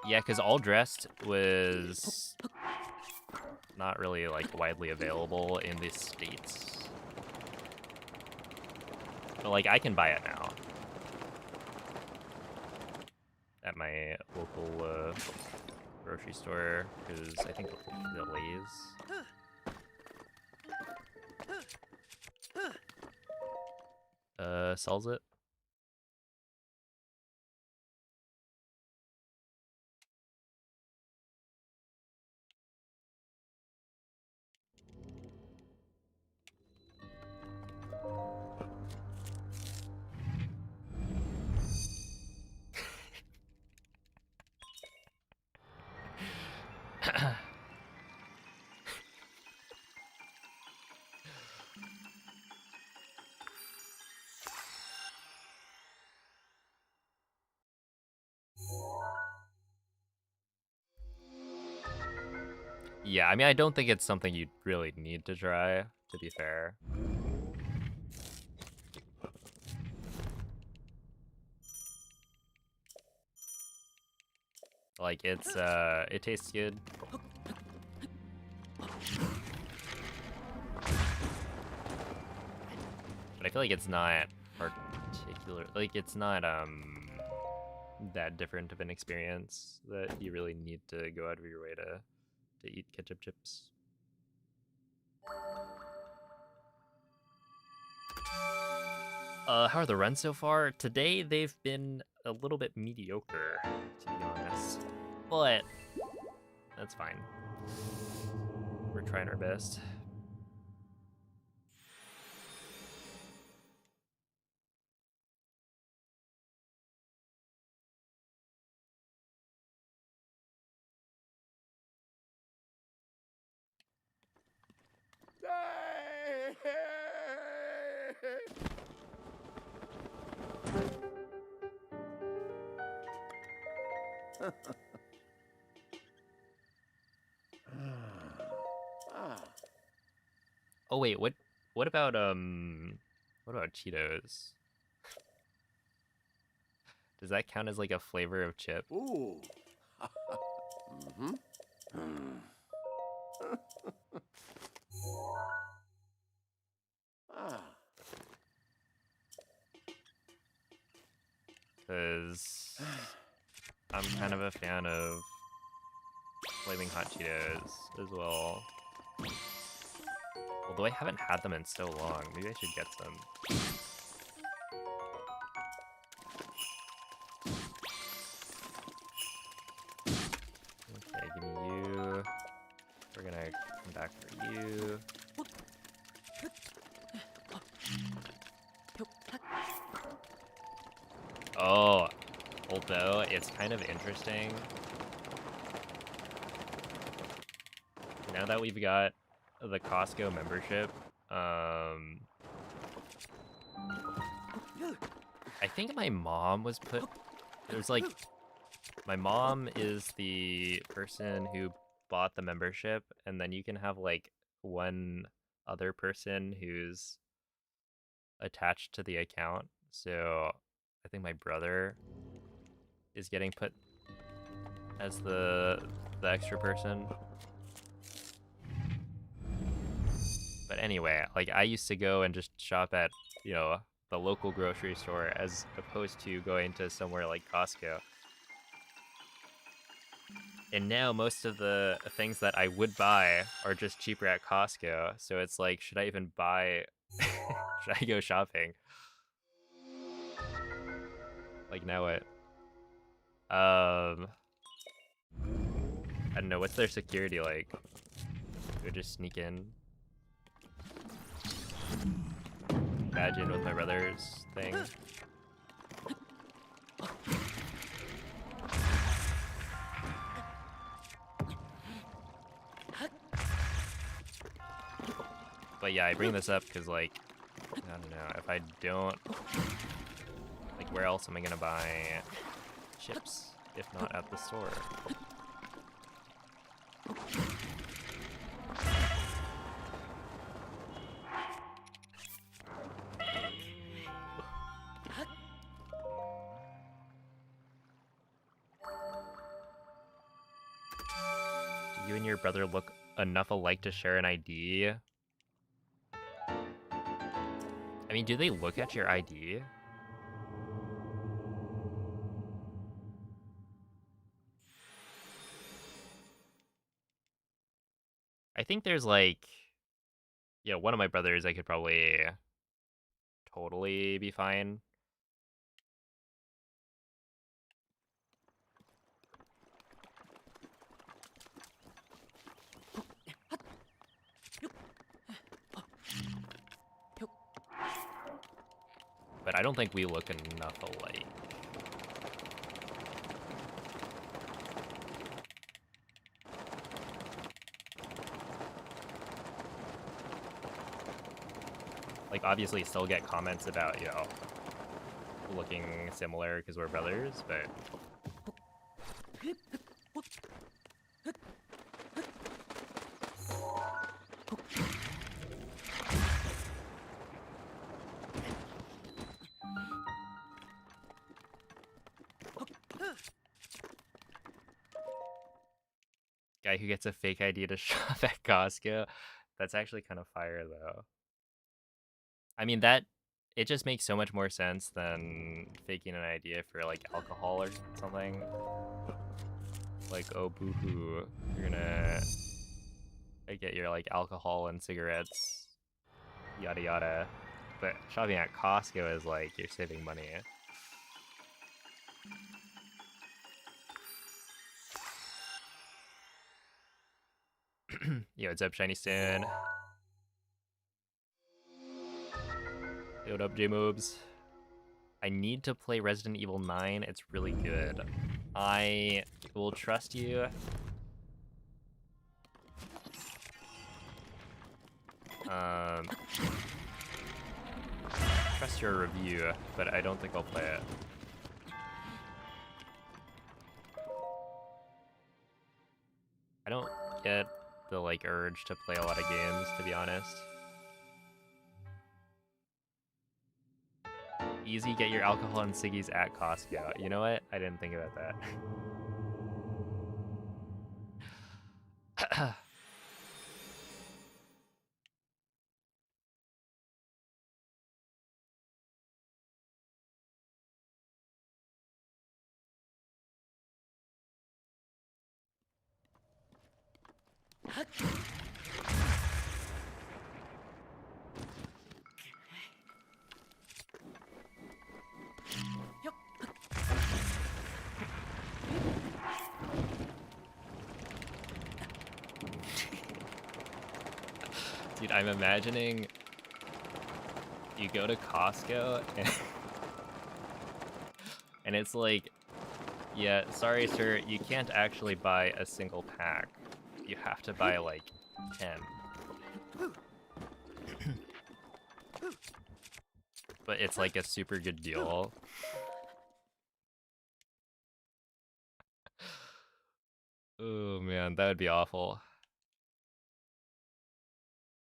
Yeah, because All Dressed was not really like widely available in the States. But like I can buy it now at my local grocery store, because I think the Lay's sells it. Yeah, I mean, I don't think it's something you really need to try, to be fair. Like, it tastes good. But I feel like it's not particular, like, it's not, that different of an experience that you really need to go out of your way to eat ketchup chips. How are the runs so far? Today, they've been a little bit mediocre, to be honest. But, that's fine. We're trying our best. Oh wait, what about Cheetos? Does that count as like a flavor of chip? Ooh. Because I'm kind of a fan of flaming hot Cheetos as well. Although I haven't had them in so long, maybe I should get some. Okay, give me you. We're gonna come back for you. Oh, although it's kind of interesting. Now that we've got the Costco membership, I think my mom was there's like, my mom is the person who bought the membership, and then you can have like one other person who's attached to the account. So I think my brother is getting put as the extra person. But anyway, like I used to go and just shop at, you know, the local grocery store as opposed to going to somewhere like Costco. And now most of the things that I would buy are just cheaper at Costco. So it's like, should I even buy? Should I go shopping? Like now what? I don't know. What's their security like? Do I just sneak in? Badge in with my brother's thing. But yeah, I bring this up because, like, I don't know, if I don't, like, where else am I gonna buy chips if not at the store? Do you and your brother look enough alike to share an ID? I mean, do they look at your ID? I think there's like, yeah, one of my brothers I could probably totally be fine. But I don't think we look enough alike. Like, obviously still get comments about, you know, looking similar because we're brothers, but... Guy who gets a fake ID to shop at Costco. That's actually kind of fire, though. I mean, it just makes so much more sense than faking an idea for, like, alcohol or something. Like, oh, boo-hoo, you're gonna get your, like, alcohol and cigarettes, yada yada. But shopping at Costco is like, you're saving money. Yo, what's up, Shiny Stone? Yo, what up, J-Mobs? I need to play Resident Evil 9. It's really good. I will trust you. Trust your review, but I don't think I'll play it. I don't get the, like, urge to play a lot of games, to be honest. Easy, get your alcohol and ciggies at Costco. You know what? I didn't think about that. Dude, I'm imagining you go to Costco and it's like, yeah, sorry sir, you can't actually buy a single pack. You have to buy like 10. But it's like a super good deal. Oh man, that would be awful.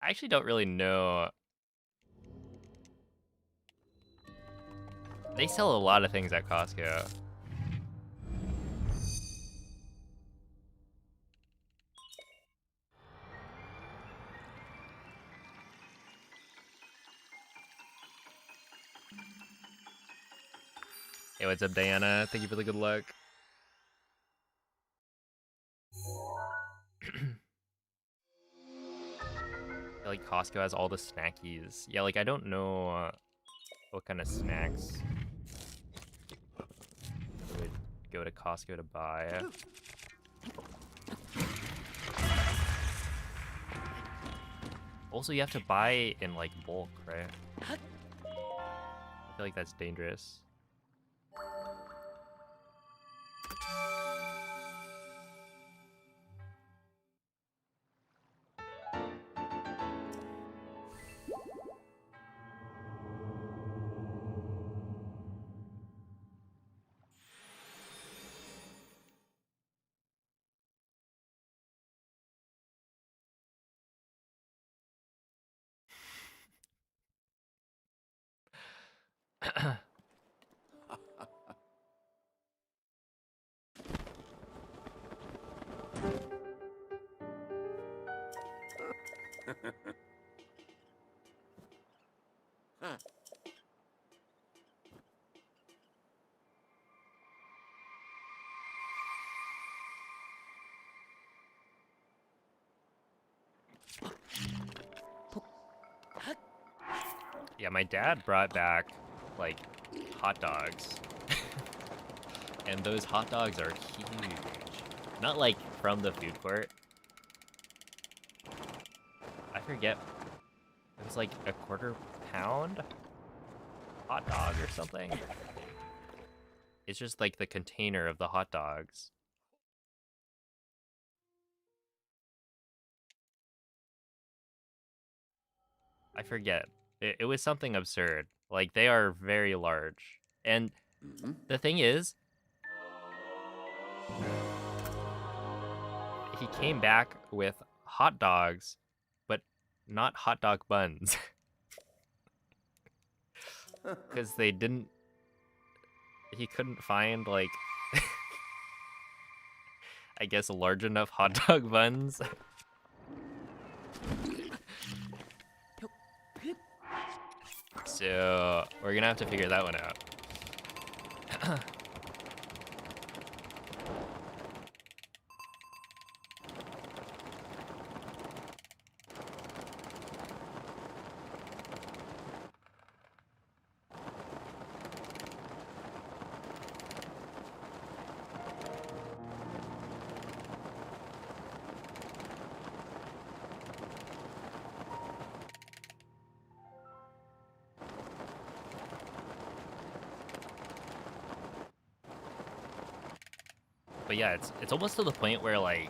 I actually don't really know. They sell a lot of things at Costco. Hey, what's up, Diana? Thank you for the good luck. I feel like Costco has all the snackies. Yeah, like I don't know what kind of snacks I would go to Costco to buy. Also, you have to buy in like bulk, right? I feel like that's dangerous. Yeah, my dad brought back like hot dogs. And those hot dogs are huge. Not like from the food court. I forget. It was like a quarter-pound hot dog or something. It's just like the container of the hot dogs. I forget. It was something absurd. Like, they are very large. And the thing is, he came back with hot dogs, but not hot dog buns. Because they didn't... He couldn't find, like... I guess large enough hot dog buns. So, we're gonna have to figure that one out. But yeah, it's almost to the point where, like,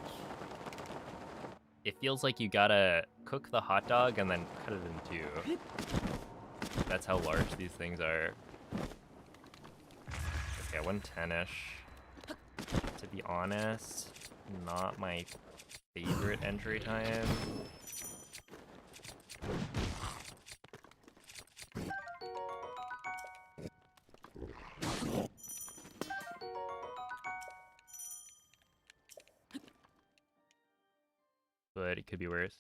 it feels like you gotta cook the hot dog and then cut it in two. That's how large these things are. Okay, 110-ish. To be honest, not my favorite entry time. But it could be worse.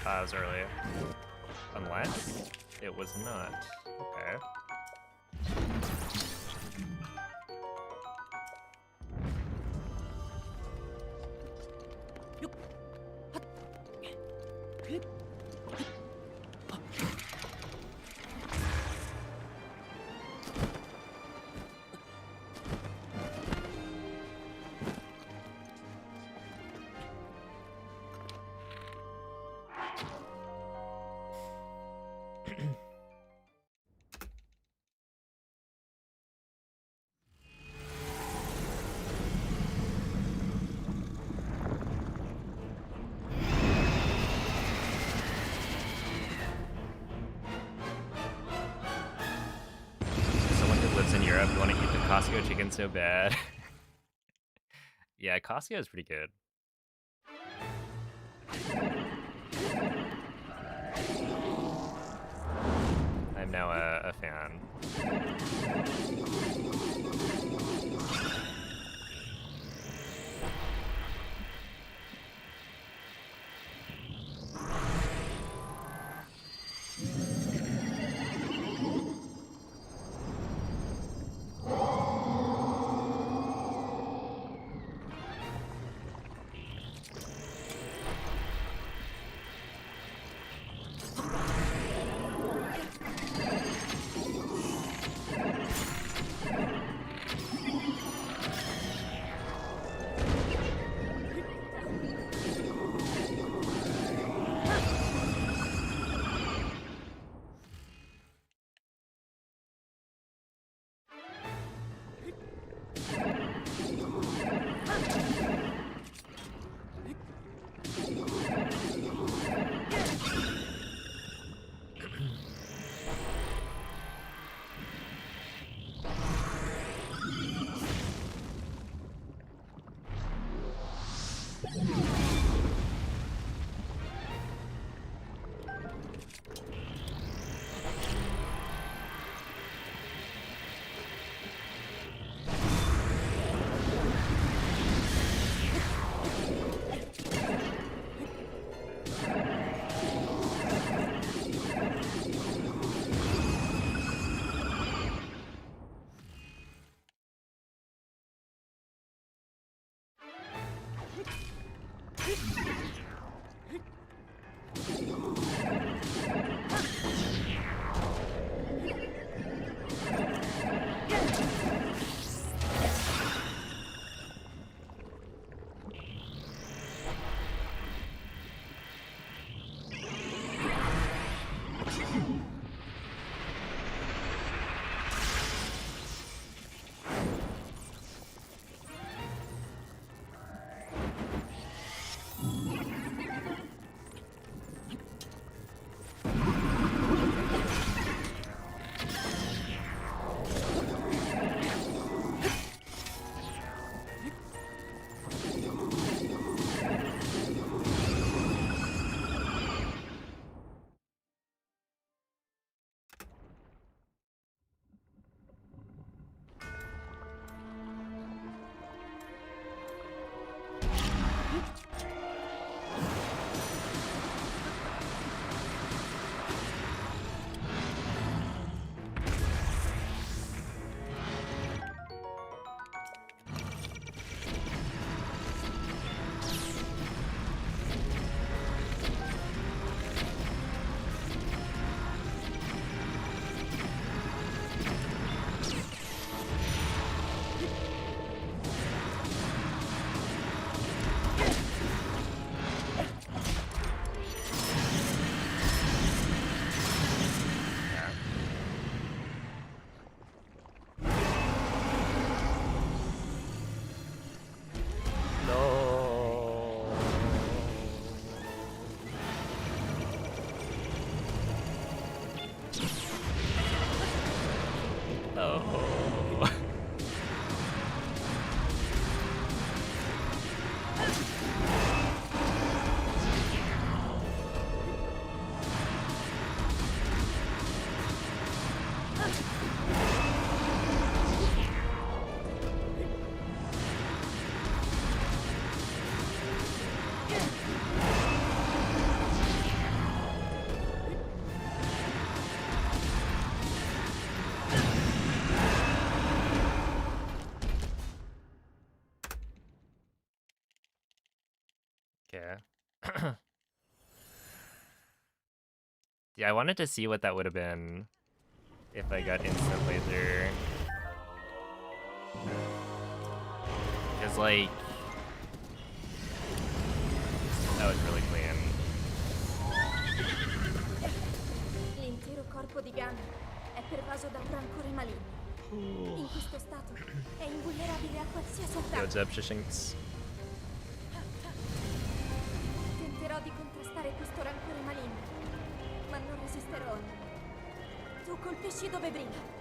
That was early. Unless it was not. Okay. in Europe who want to eat the Costco chicken so bad. Yeah, Costco is pretty good. I'm now a fan. Oh. Okay. Yeah, I wanted to see what that would have been if I got instant laser. Because, like, that was really clean. L'intero corpo di Gun è pervaso da un rancore maligno. In questo stato è invulnerabile a qualsiasi Yo, attacco. what's up, Shishinks? Tenterò di contrastare questo rancore maligno, ma non resisterò. Tu colpisci dove brilla.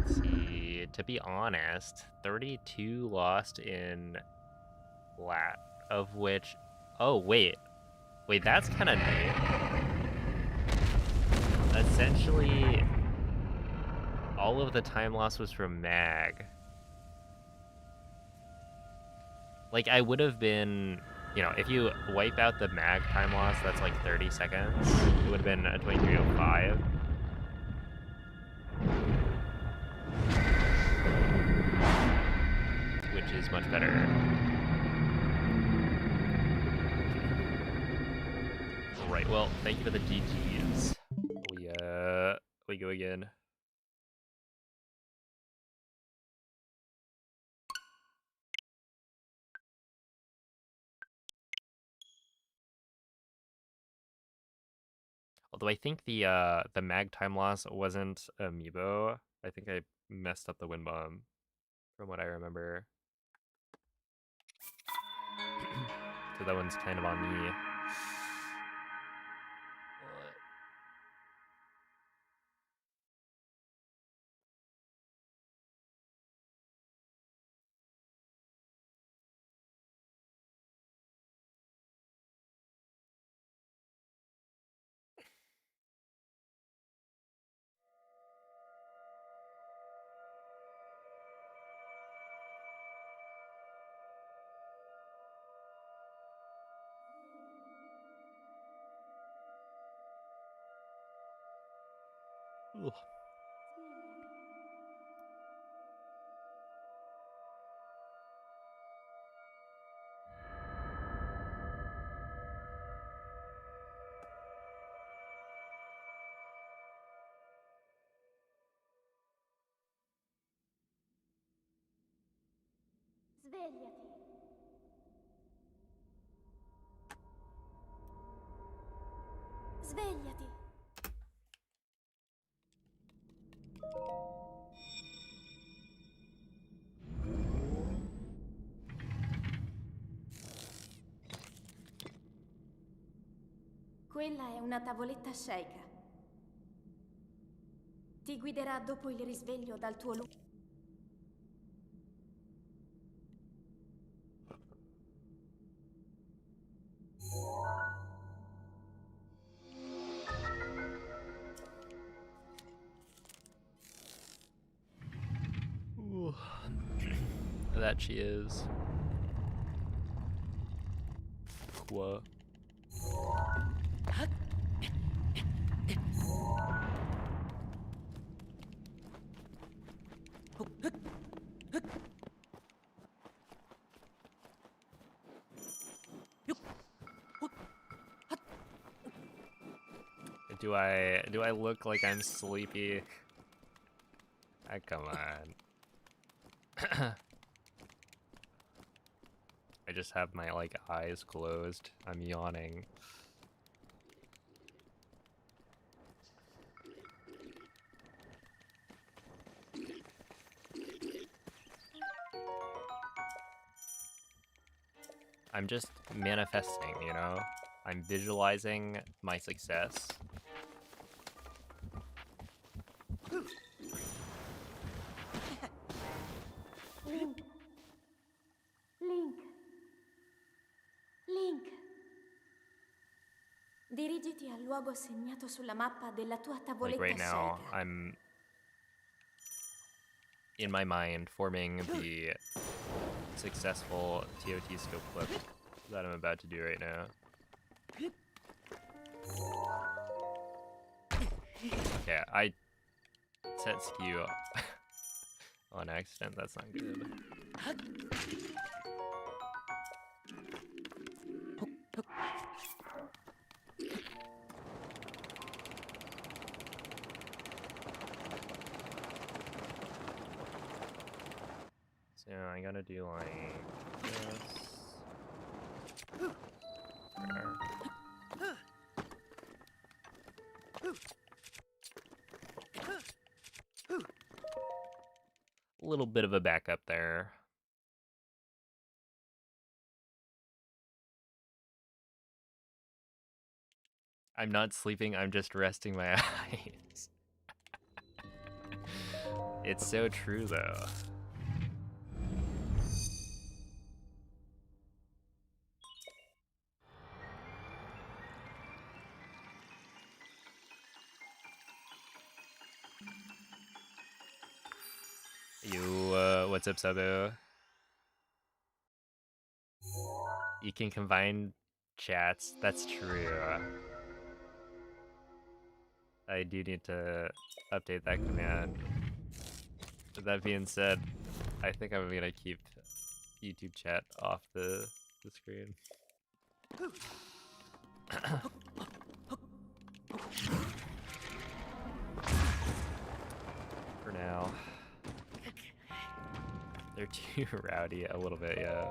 Let's see. To be honest, 32 lost in lat, of which... Oh, wait. Wait, that's kind of neat. Essentially, all of the time loss was from mag. Like, I would have been... You know, if you wipe out the mag time loss, that's like 30 seconds. It would have been a 23:05. Which is much better. Right, well, thank you for the GGs. We go again. Although I think the mag time loss wasn't amiibo. I think I messed up the win bomb from what I remember. So that one's kind of on me. Ugh. Svegliati. Svegliati. Quella è una tavoletta sceika. Ti guiderà dopo il risveglio dal tuo luogo. Ooh. That she is. Qua. Do I look like I'm sleepy? Ah, come on. I just have my like eyes closed. I'm yawning. I'm just manifesting, you know? I'm visualizing my success. Link. Link. Link. Dirigiti al luogo segnato sulla mappa della tua Like tavoletta right now, sceika. I'm in my mind forming the successful TOT scope clip that I'm about to do right now. Okay, I set skew on accident. That's not good. So I gotta do like this. A little bit of a backup there. I'm not sleeping, I'm just resting my eyes. It's so true, though. What's up, Sabo? You can combine chats. That's true. I do need to update that command. With that being said, I think I'm gonna keep YouTube chat off the screen. For now. They're too rowdy a little bit, yeah.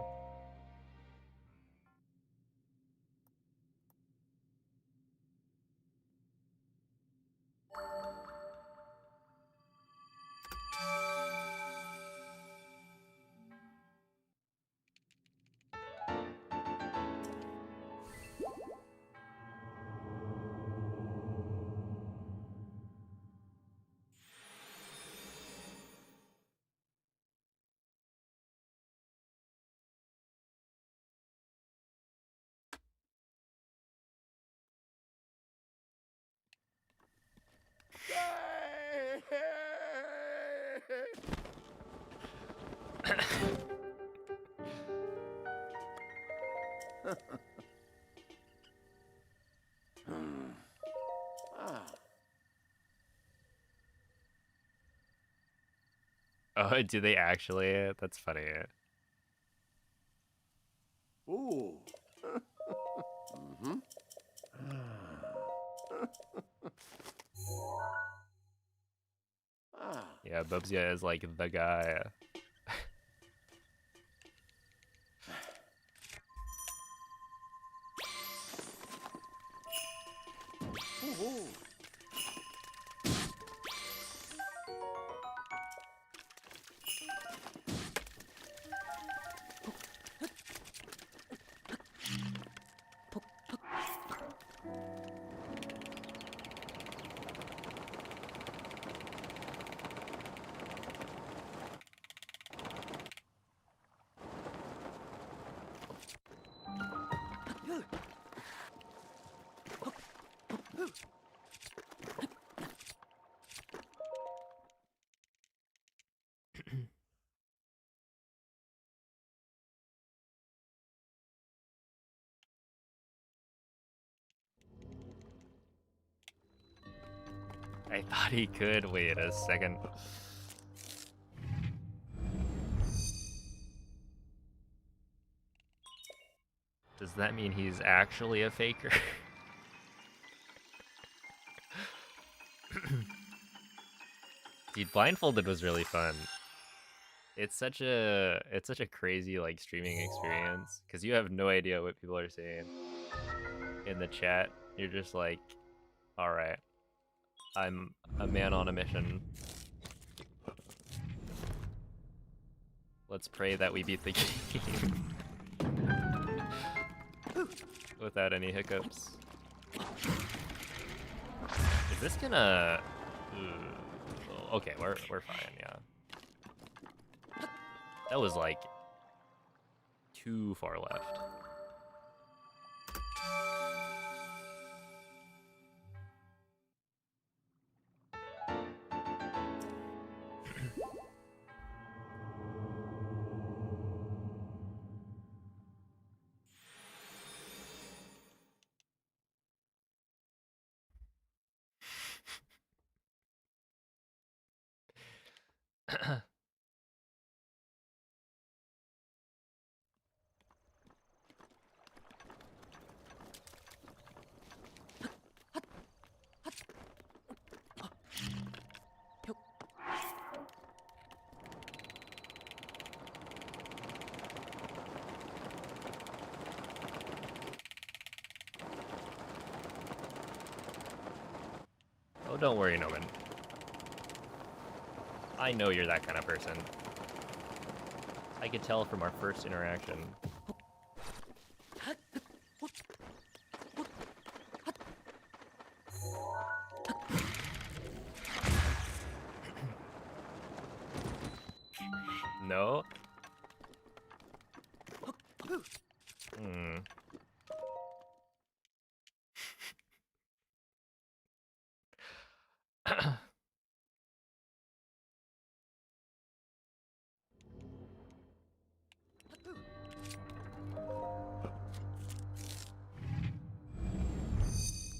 Oh, do they actually? That's funny. Ooh. Yeah, Bubsia is like the guy. I thought he could. Wait a second. Does that mean he's actually a faker? Dude, Blindfolded was really fun. It's such a crazy like streaming experience because you have no idea what people are saying in the chat. You're just like, all right, I'm a man on a mission. Let's pray that we beat the game without any hiccups. Is this gonna? Okay, we're fine. Yeah. That was like too far left. Oh, don't worry, Noman. I know you're that kind of person. I could tell from our first interaction. No? Hmm.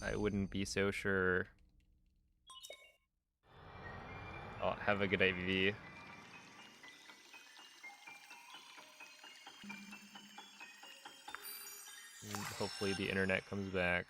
I wouldn't be so sure. Oh, have a good AVV. Hopefully the internet comes back.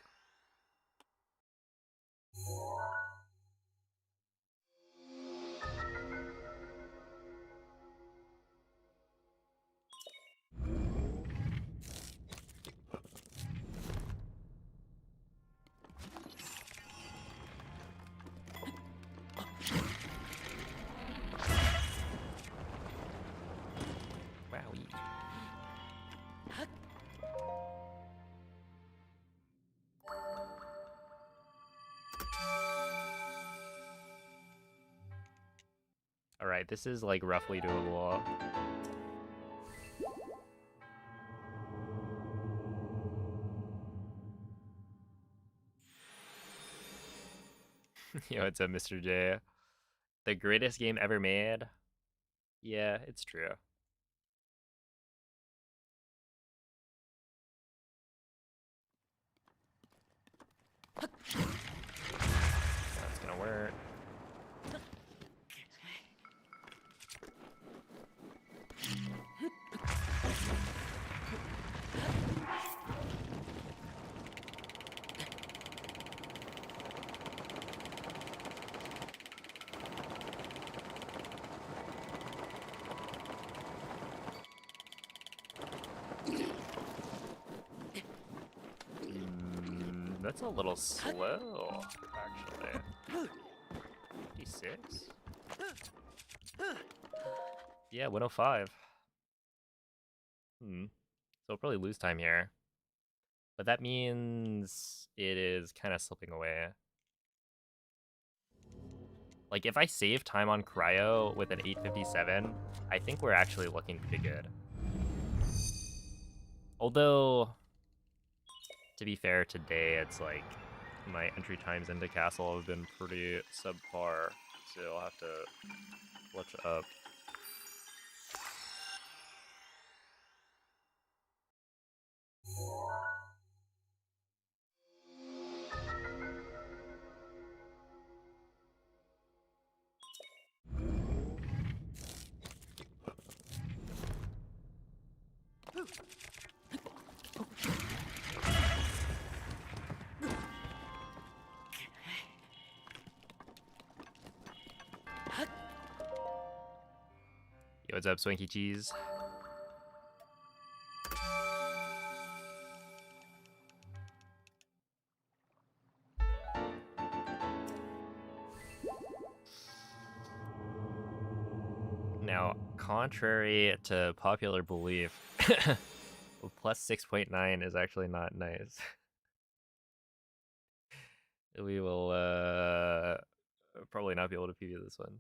Wowie. Alright, this is like roughly doable. Yo, what's up, Mr. J? The greatest game ever made? Yeah, it's true. That's gonna work. That's a little slow, actually. 56? Yeah, 105. So we'll probably lose time here. But that means it is kind of slipping away. Like, if I save time on Cryo with an 857, I think we're actually looking pretty good. Although, to be fair, today it's like my entry times into Castle have been pretty subpar, so I'll have to clutch up. Yo, what's up, Swanky Cheese? Now, contrary to popular belief, plus 6.9 is actually not nice. We will probably not be able to PV this one.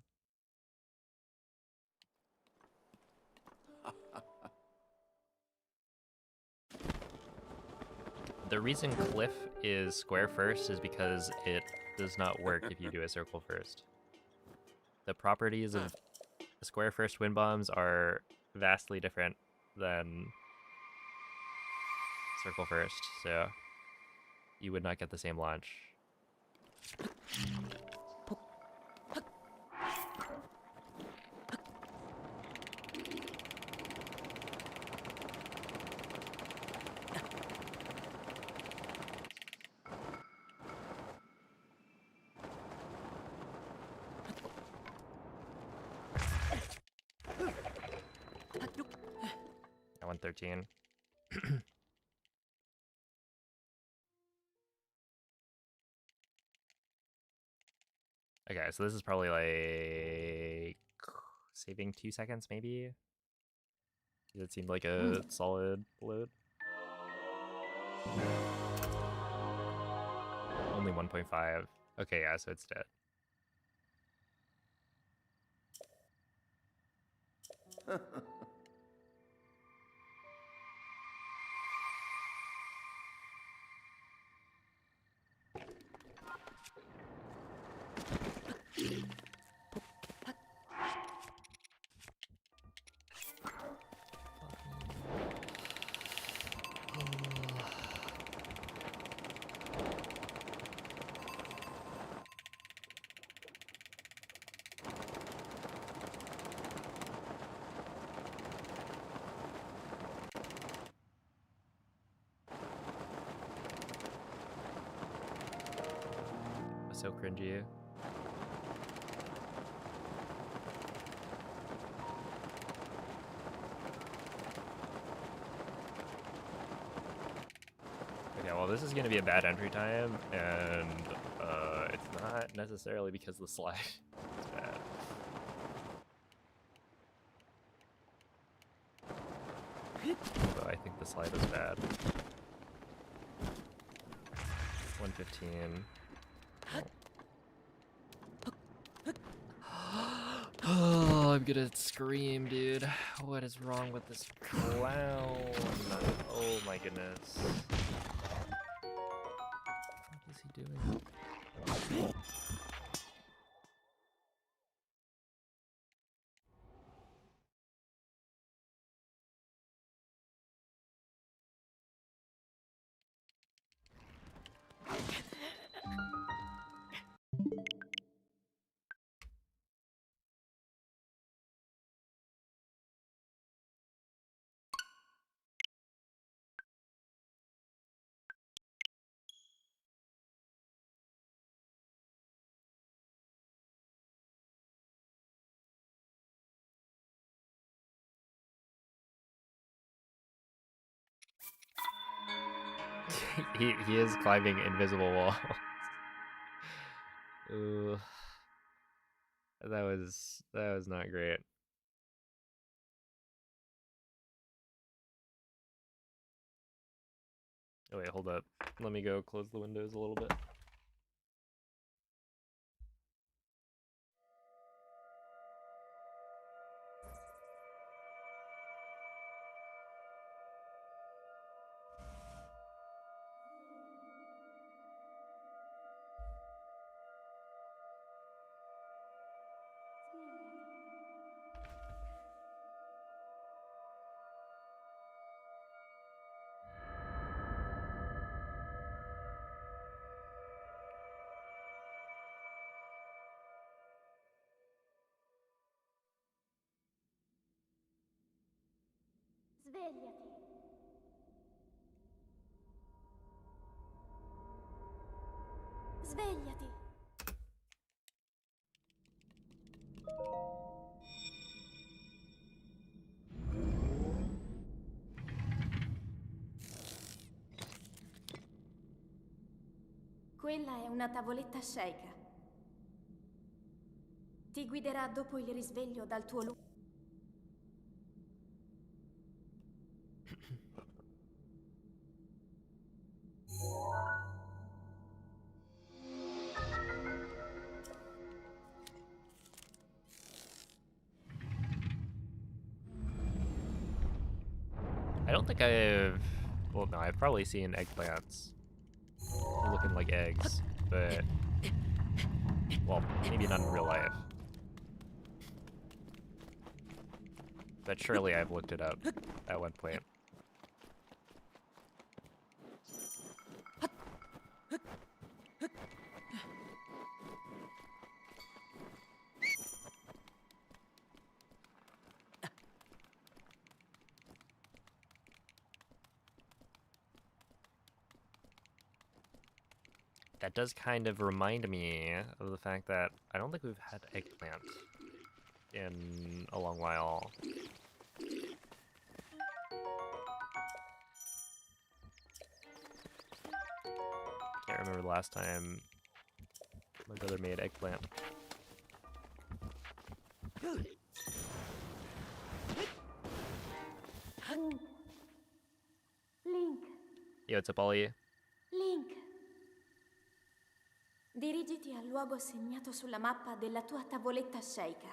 The reason Cliff is square first is because it does not work if you do a circle first. The properties of square first wind bombs are vastly different than circle first, so you would not get the same launch. I won 13. Okay, so this is probably like saving 2 seconds, maybe? It seemed like a solid load. Only 1.5. Okay, yeah, so it's dead. So cringy. Okay, well this is gonna be a bad entry time, and it's not necessarily because the slide is bad. But I think the slide is bad. 115. Oh, I'm gonna scream, dude. What is wrong with this clown? Oh my goodness. What is he doing? he is climbing invisible walls. Ooh, that was not great. Oh wait, hold up. Let me go close the windows a little bit. Svegliati. Svegliati. Quella è una tavoletta sceicca. Ti guiderà dopo il risveglio dal tuo luogo. I don't think I've... Well, no, I've probably seen eggplants looking like eggs, but... Well, maybe not in real life. But surely I've looked it up at one point. That does kind of remind me of the fact that I don't think we've had eggplant in a long while. Can't remember the last time my brother made eggplant. Link. Yo, what's up, Ollie? Link. Dirigiti al luogo segnato sulla mappa della tua tavoletta sceicca.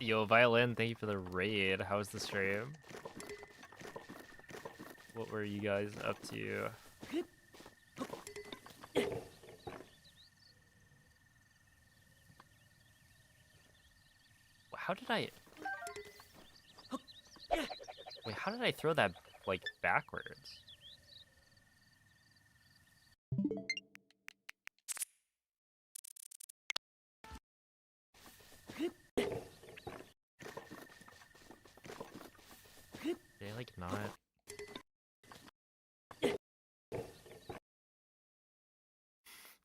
Yo, Violin, thank you for the raid. How was the stream? What were you guys up to? How did I... Wait, how did I throw that, like, backwards? Did I, like, not...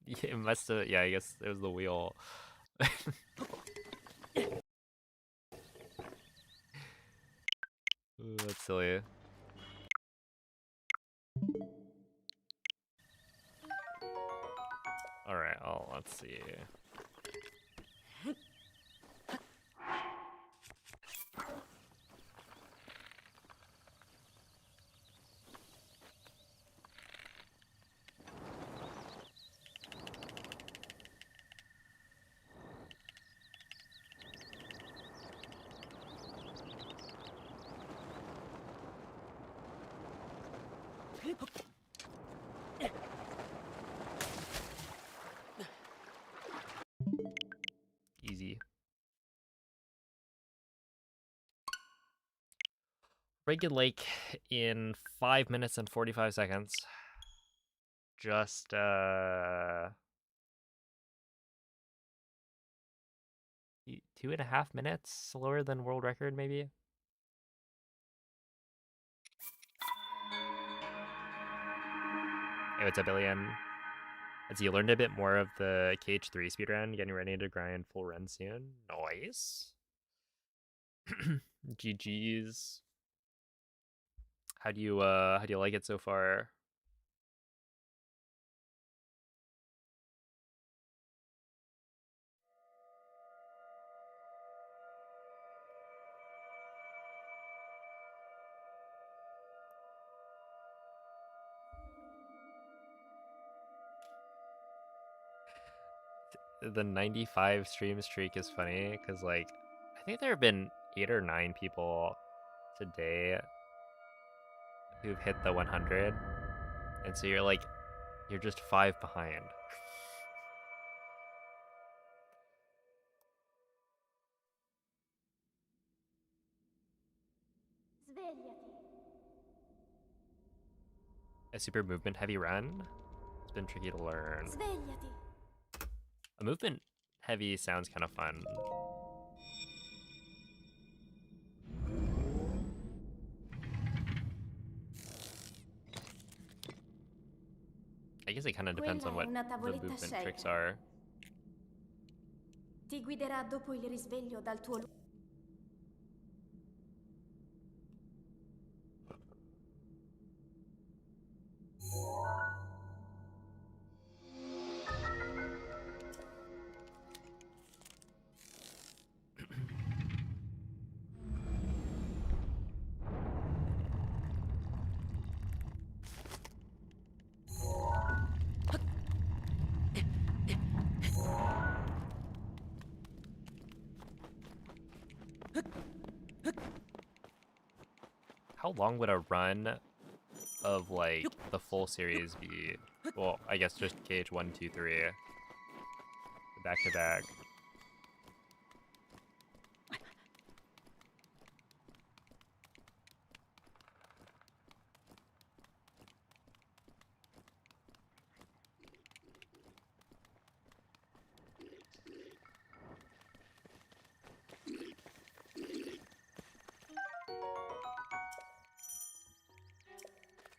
Yeah, it must have... Yeah, I guess it was the wheel. Ooh, that's silly. Alright, let's see. Easy. Ragged Lake in 5 minutes and 45 seconds. Just, 2.5 minutes slower than world record, maybe? Hey, what's up, Billion? As you learned a bit more of the KH3 speedrun, getting ready to grind full run soon. Nice. GG's. How do you like it so far? The 95 stream streak is funny because, like, I think there have been 8 or 9 people today who've hit the 100, and so you're just 5 behind. Svegliati. A super movement heavy run? It's been tricky to learn. Svegliati. A movement heavy sounds kind of fun. I guess it kind of depends on Quella è what una the tavoletta movement shake. tricks are. Ti guiderà dopo il risveglio dal tuo How long would a run of, like, the full series be? Well, I guess just KH1, 2, 3. Back to back.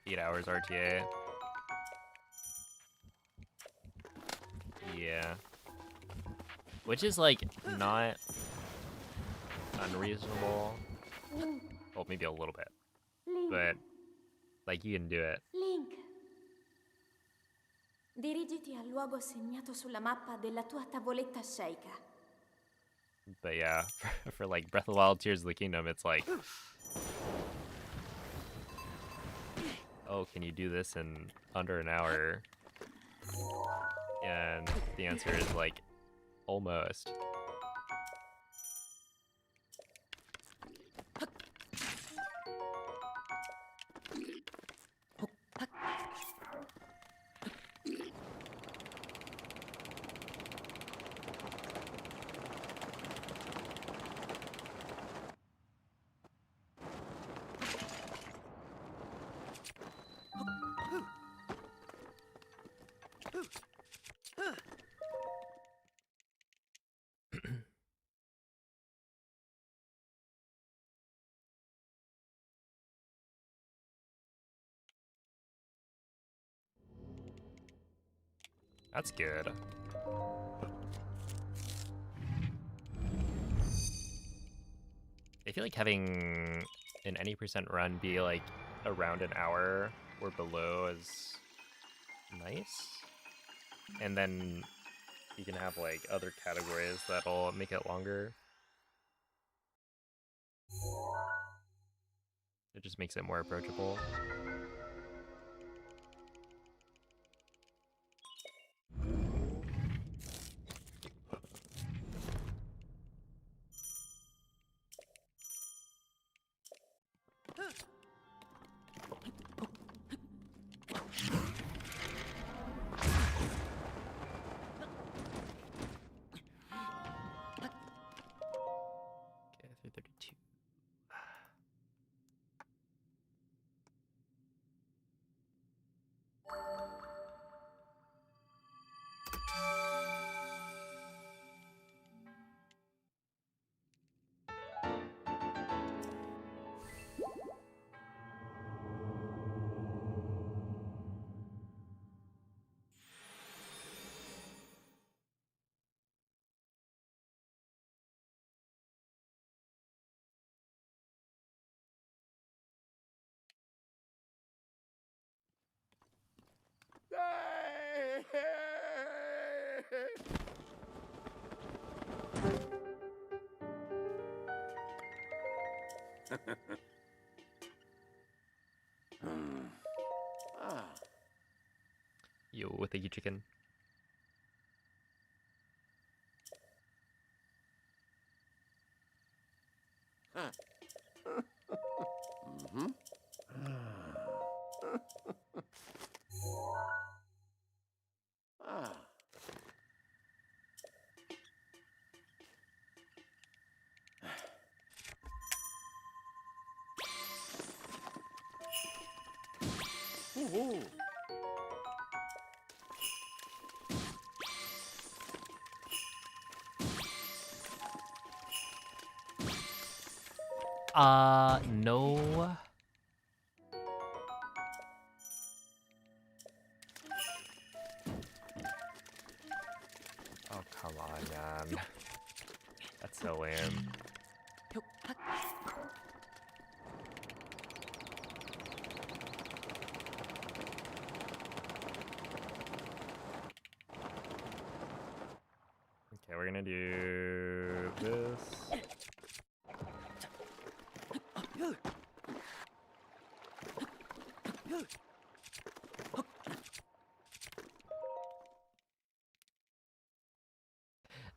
Eight hours RTA. Yeah. Which is, like, not unreasonable. Link. Well, maybe a little bit. Link. But, like, you can do it. Link. Dirigiti al luogo segnato sulla mappa della tua tavoletta shake. But yeah, for like Breath of the Wild, Tears of the Kingdom, it's like, oh, can you do this in under an hour? And the answer is like, almost. That's good. I feel like having an any percent run be like around an hour or below is nice. And then you can have like other categories that'll make it longer. It just makes it more approachable. Okay, 332. Yo, thank you, chicken. No. Oh, come on, man. That's so lame. Okay, we're gonna do this.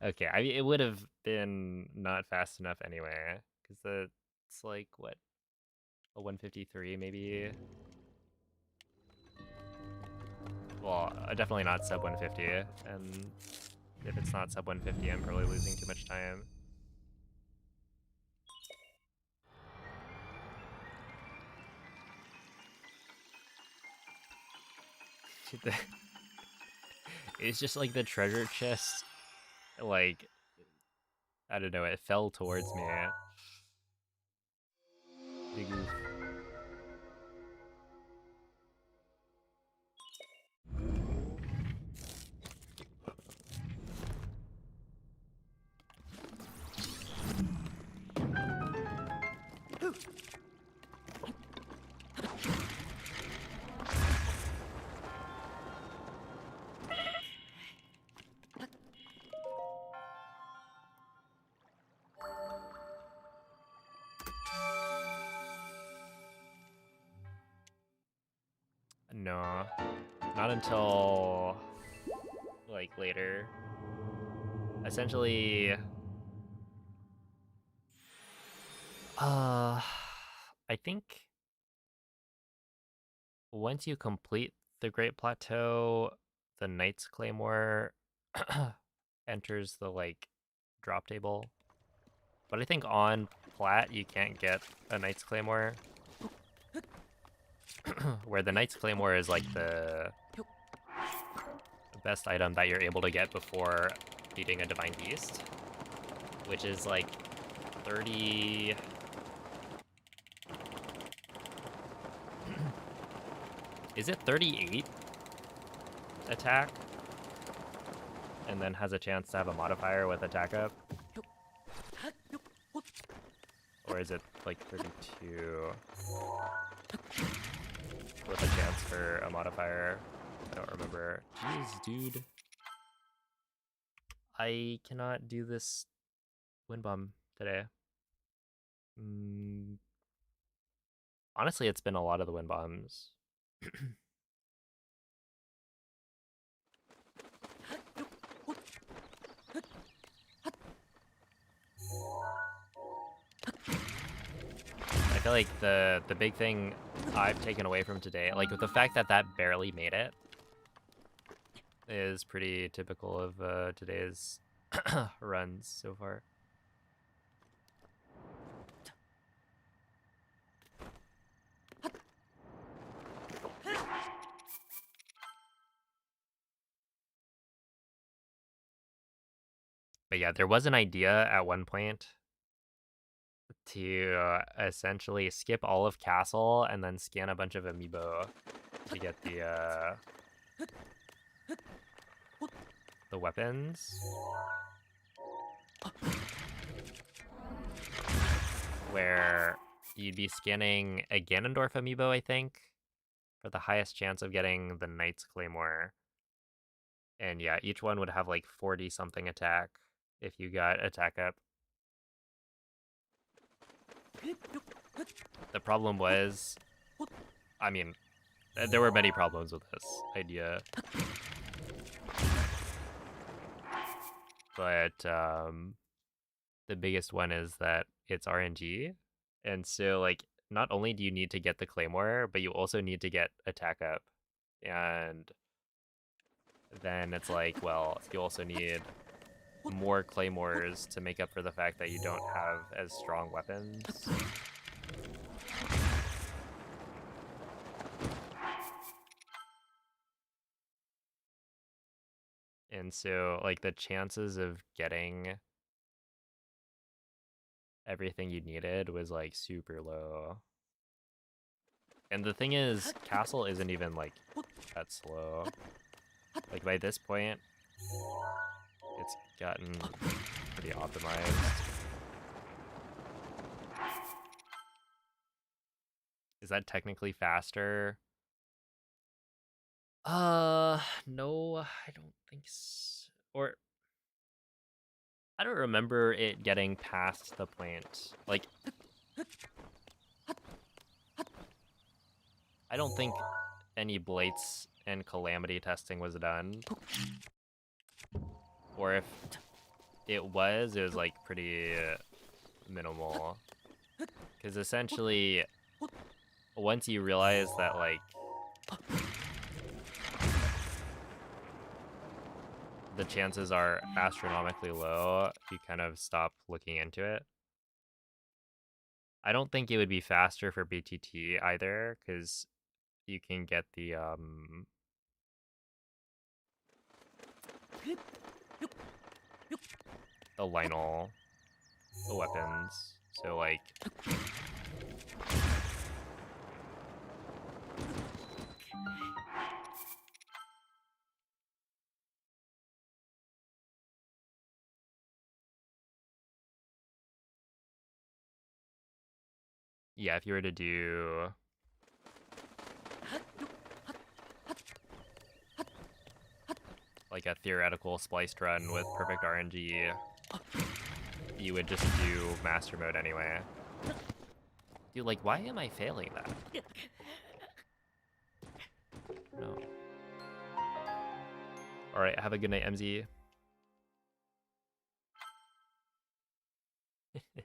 Okay, I mean, it would have been not fast enough anyway, because it's like, what, a 153 maybe? Well, definitely not sub 150, and if it's not sub 150, I'm probably losing too much time. It's just like the treasure chest, like, I don't know, it fell towards me. Big oof. No, not until like later. Essentially, I think once you complete the Great Plateau, the Knight's Claymore enters the like drop table. But I think on plat you can't get a Knight's Claymore. Where the Knight's Claymore is like the best item that you're able to get before beating a Divine Beast, which is like 30... Is it 38 attack? And then has a chance to have a modifier with attack up? Or is it like 32 with a chance for a modifier? I don't remember. Jeez, dude. I cannot do this wind bomb today. Honestly, it's been a lot of the wind bombs. I feel like the big thing I've taken away from today, like with the fact that that barely made it, is pretty typical of today's runs so far. But yeah, there was an idea at one point to essentially skip all of Castle and then scan a bunch of amiibo to get the weapons. Where you'd be scanning a Ganondorf amiibo, I think, for the highest chance of getting the Knight's Claymore. And yeah, each one would have like 40 something attack if you got attack up. The problem was, I mean, there were many problems with this idea. But the biggest one is that it's RNG. And so, like, not only do you need to get the Claymore, but you also need to get attack up. And then it's like, well, you also need more Claymores to make up for the fact that you don't have as strong weapons. And so, like, the chances of getting everything you needed was, like, super low. And the thing is, Castle isn't even, like, that slow. Like, by this point, it's gotten pretty optimized. Is that technically faster? No, I don't think so. Or, I don't remember it getting past the point. Like, I don't think any Blights and Calamity testing was done. Or if it was like pretty minimal. Because essentially, once you realize that, like, the chances are astronomically low, you kind of stop looking into it. I don't think it would be faster for BTT either, because you can get the Lionel weapons. So, like, yeah, if you were to do like a theoretical spliced run with perfect RNG, you would just do master mode anyway. Dude, like, why am I failing that? No. Alright, have a good night, MZ.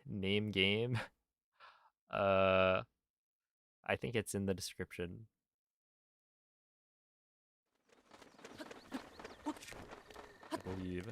Name game? I think it's in the description. I believe.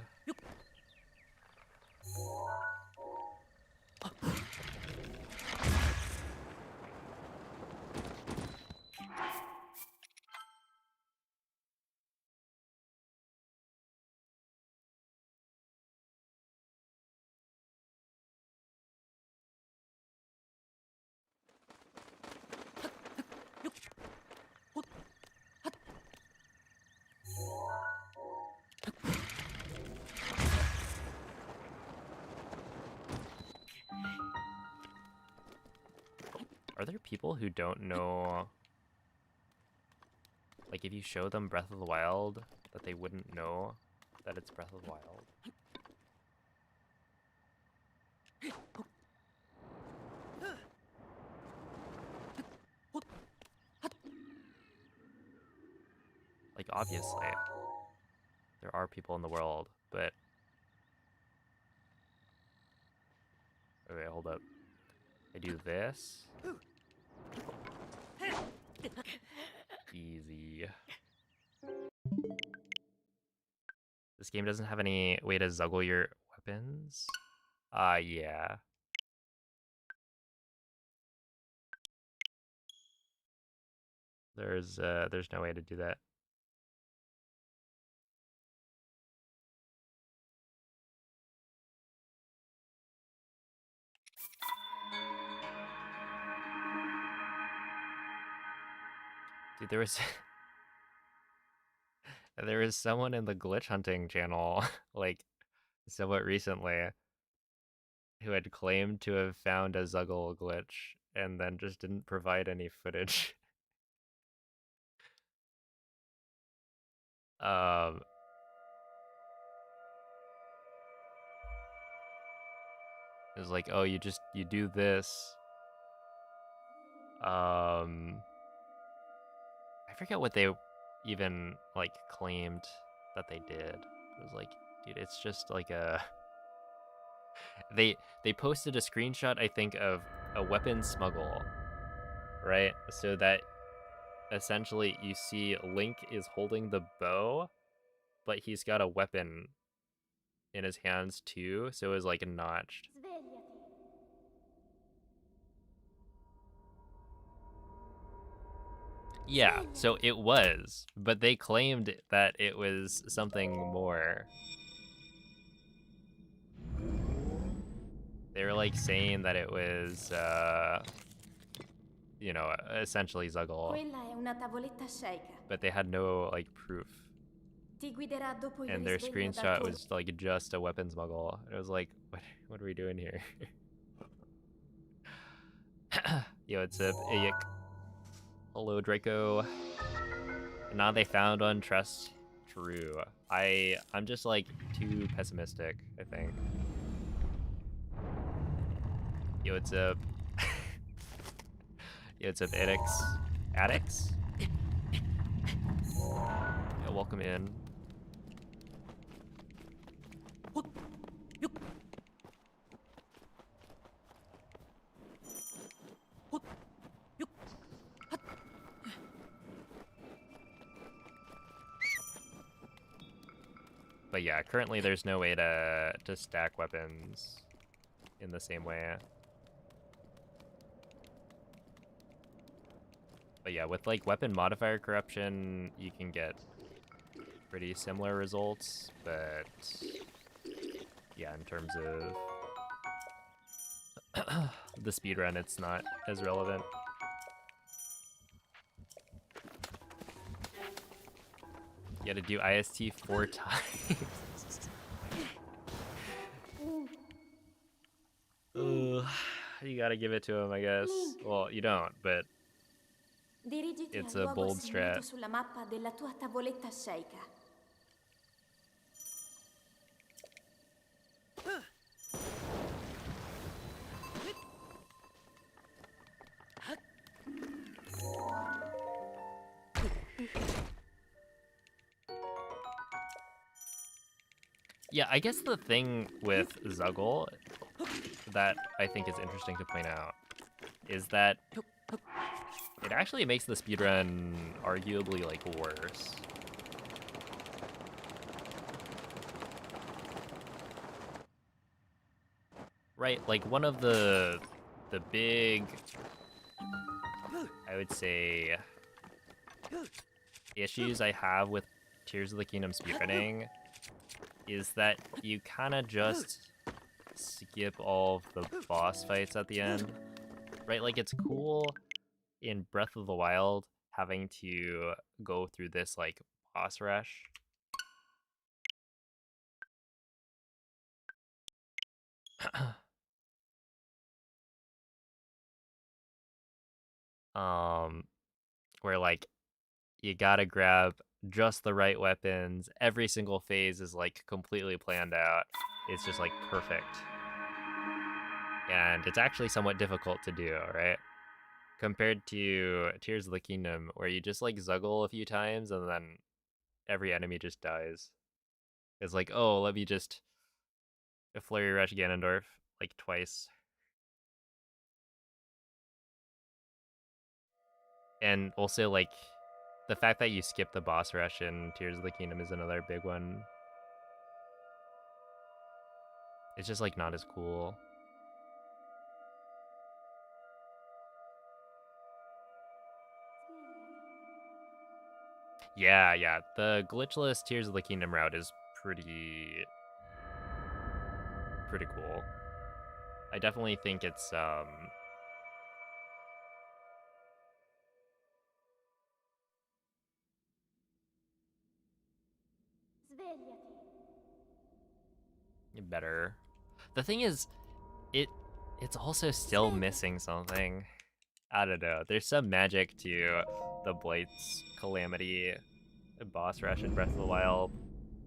there people who don't know, like, if you show them Breath of the Wild, that they wouldn't know that it's Breath of the Wild? Like, obviously, there are people in the world, but... Okay, hold up. I do this. Easy. This game doesn't have any way to zuggle your weapons? Yeah. There's no way to do that. Dude, there was there was someone in the glitch hunting channel, like, somewhat recently, who had claimed to have found a Zuggle glitch and then just didn't provide any footage. um, it was like, oh, you do this. I forget what they even, like, claimed that they did. It was like, dude, it's just like a... They posted a screenshot, I think, of a weapon smuggle, right? So that essentially you see Link is holding the bow, but he's got a weapon in his hands too, so it was like notched. Svegliati. Yeah, so it was, but they claimed that it was something more. They were like saying that it was, you know, essentially Zuggle, Quella è una tavoletta shake. but they had no, like, proof. Ti guiderà dopo il And their risveglio dal screenshot tuo... was like just a weapon smuggle. It was like, what are we doing here? Yo, it's a Ayik. Hello, Draco. Now they found one. Trust true. I'm just like too pessimistic, I think. Yo, what's up? Yo, what's up, Addicts? Addicts? Yeah, welcome in. But yeah, currently there's no way to stack weapons in the same way. But yeah, with like weapon modifier corruption, you can get pretty similar results, but yeah, in terms of the speedrun, it's not as relevant. You had to do IST 4 times. You gotta give it to him, I guess. Well, you don't, but Dirigiti it's al a luogo bold segnato strat. sulla mappa della tua tavoletta shake. Yeah, I guess the thing with Zuggle that I think is interesting to point out is that it actually makes the speedrun arguably, like, worse. Right, like, one of the big, I would say, issues I have with Tears of the Kingdom speedrunning is that you kind of just skip all of the boss fights at the end. Right, like, it's cool in Breath of the Wild having to go through this, like, boss rush. where like you gotta grab just the right weapons. Every single phase is like completely planned out. It's just like perfect. And it's actually somewhat difficult to do, right? Compared to Tears of the Kingdom, where you just like zuggle a few times and then every enemy just dies. It's like, oh, let me just Flurry Rush Ganondorf like twice. And also like the fact that you skip the boss rush in Tears of the Kingdom is another big one. It's just like not as cool. Yeah. The glitchless Tears of the Kingdom route is pretty cool. I definitely think it's Svegliati. better. The thing is, it's also still missing something. I don't know. There's some magic to the Blight's Calamity boss rush in Breath of the Wild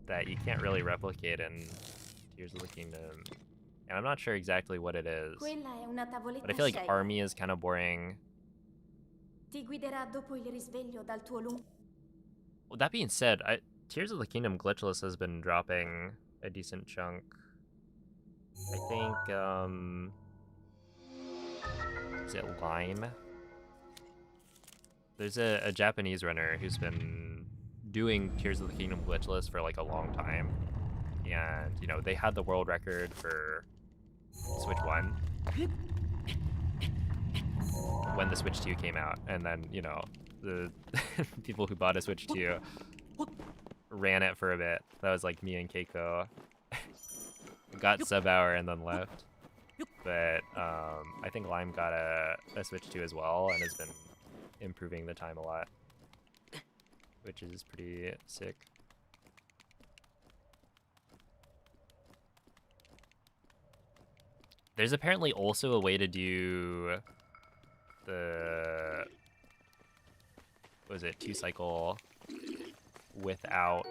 that you can't really replicate in Tears of the Kingdom. And I'm not sure exactly what it is. Quella è una But tavoletta I feel like Sheikah. Army is kind of boring. Ti guiderà dopo il risveglio dal tuo lungo. Well, that being said, Tears of the Kingdom glitchless has been dropping a decent chunk. I think, is it Lime? There's a Japanese runner who's been doing Tears of the Kingdom glitchless for like a long time. And, you know, they had the world record for Switch 1 when the Switch 2 came out. And then, you know, the people who bought a Switch 2 ran it for a bit. That was like me and Keiko. Got sub hour and then left. But I think Lime got a Switch 2 as well and has been improving the time a lot, which is pretty sick. There's apparently also a way to do the, what was it, 2-cycle without,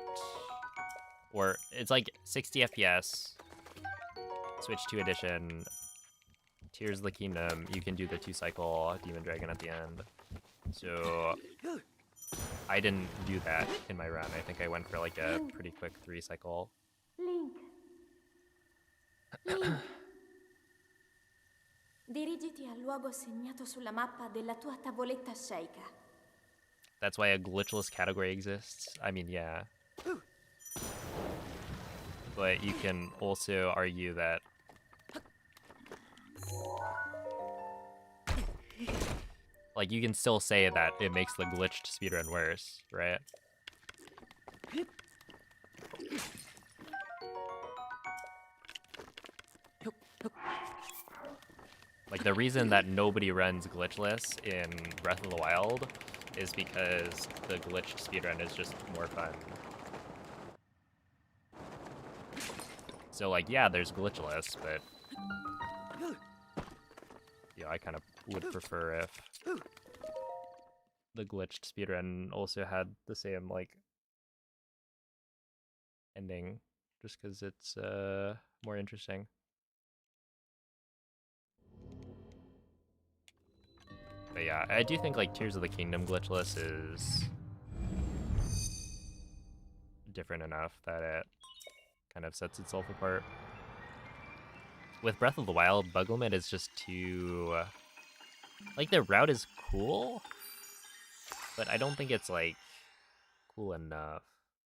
or it's like 60 FPS, Switch 2 edition, Tears of the Kingdom, you can do the 2-cycle Demon Dragon at the end. So I didn't do that in my run. I think I went for like a pretty quick 3-cycle. Link. Link. Dirigiti al luogo segnato sulla mappa della tua tavoletta Sheikah. That's why a glitchless category exists. I mean, yeah. But you can also argue that like you can still say that it makes the glitched speedrun worse, right? Like the reason that nobody runs glitchless in Breath of the Wild is because the glitched speedrun is just more fun. So like, yeah, there's glitchless, but yeah, I kind of would prefer if the glitched speedrun also had the same like ending, just because it's more interesting. But yeah, I do think like Tears of the Kingdom glitchless is different enough that it kind of sets itself apart. With Breath of the Wild, bug limit is just too, like the route is cool, but I don't think it's like cool enough.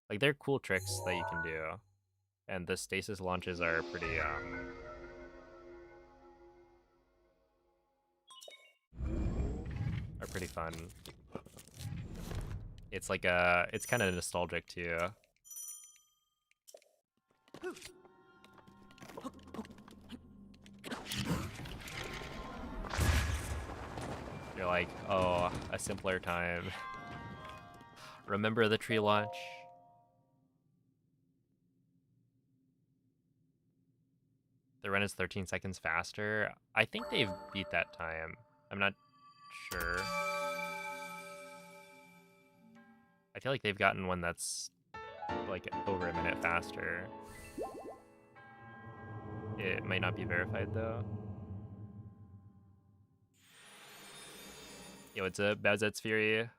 Like there are cool tricks that you can do, and the stasis launches are pretty fun. It's like it's kind of nostalgic too. You're like, oh, a simpler time. Remember the tree launch? The run is 13 seconds faster. I think they've beat that time. I'm not sure. I feel like they've gotten one that's like over a minute faster. It might not be verified though. Yo, what's up, Bowset's Fury?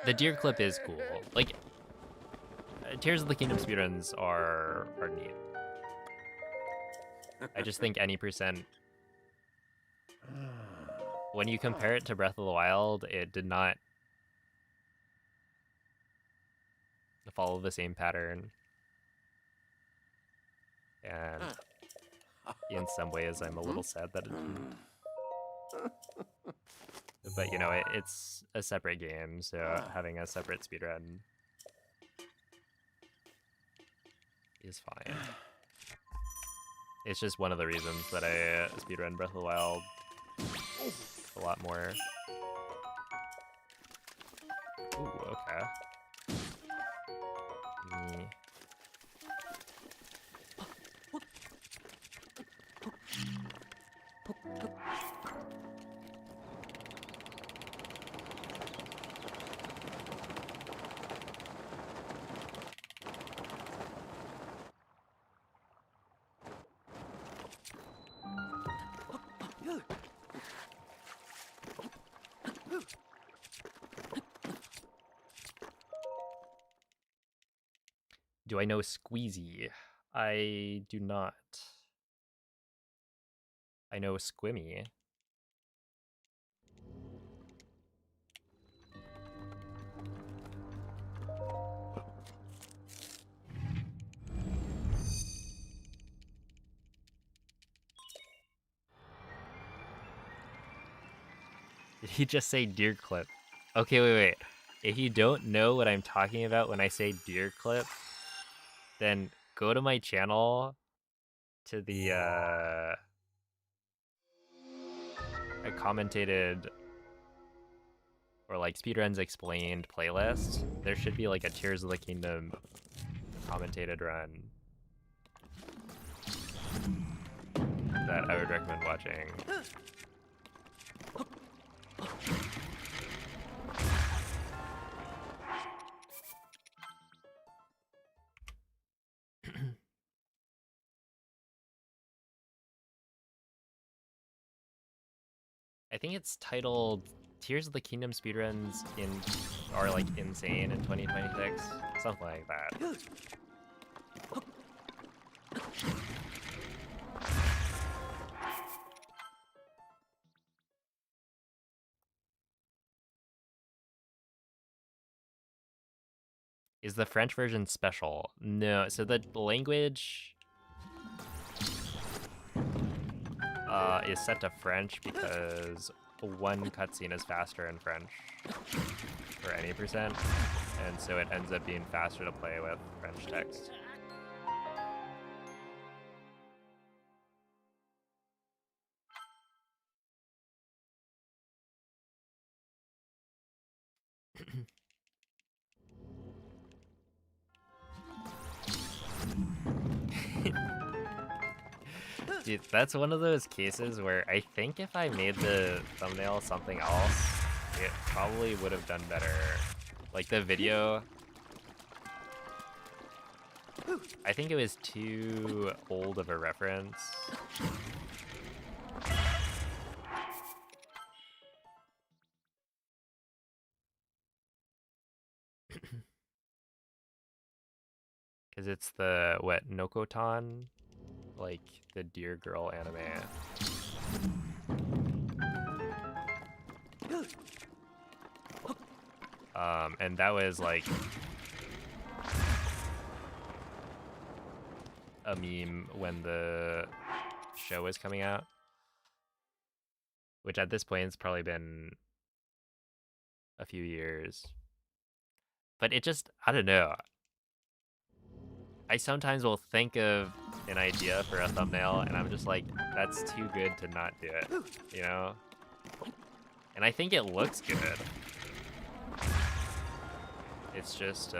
The deer clip is cool. Like, Tears of the Kingdom speedruns are neat. I just think any percent, when you compare it to Breath of the Wild, it did not follow the same pattern. And in some ways, I'm a little sad that it didn't. But, you know, it's a separate game, so having a separate speedrun is fine. It's just one of the reasons that I speedrun Breath of the Wild a lot more. Ooh, okay. Do I know Squeezy? I do not. I know Squimmy. Did he just say deer clip? Okay, wait. If you don't know what I'm talking about when I say deer clip, then go to my channel to the I commentated or like Speedruns Explained playlist. There should be like a Tears of the Kingdom commentated run that I would recommend watching. I think it's titled Tears of the Kingdom speedruns are like insane in 2026, something like that. Is the French version special? No, so the language is set to French because one cutscene is faster in French for any percent, and so it ends up being faster to play with French text. Dude, that's one of those cases where I think if I made the thumbnail something else, it probably would have done better. Like the video, I think it was too old of a reference. Because it's the, what, Nokotan? Like, the Deer Girl anime. And that was, like, a meme when the show was coming out. Which at this point, it's probably been a few years. But it just, I don't know. I sometimes will think of an idea for a thumbnail, and I'm just like, that's too good to not do it, you know? And I think it looks good. It's just,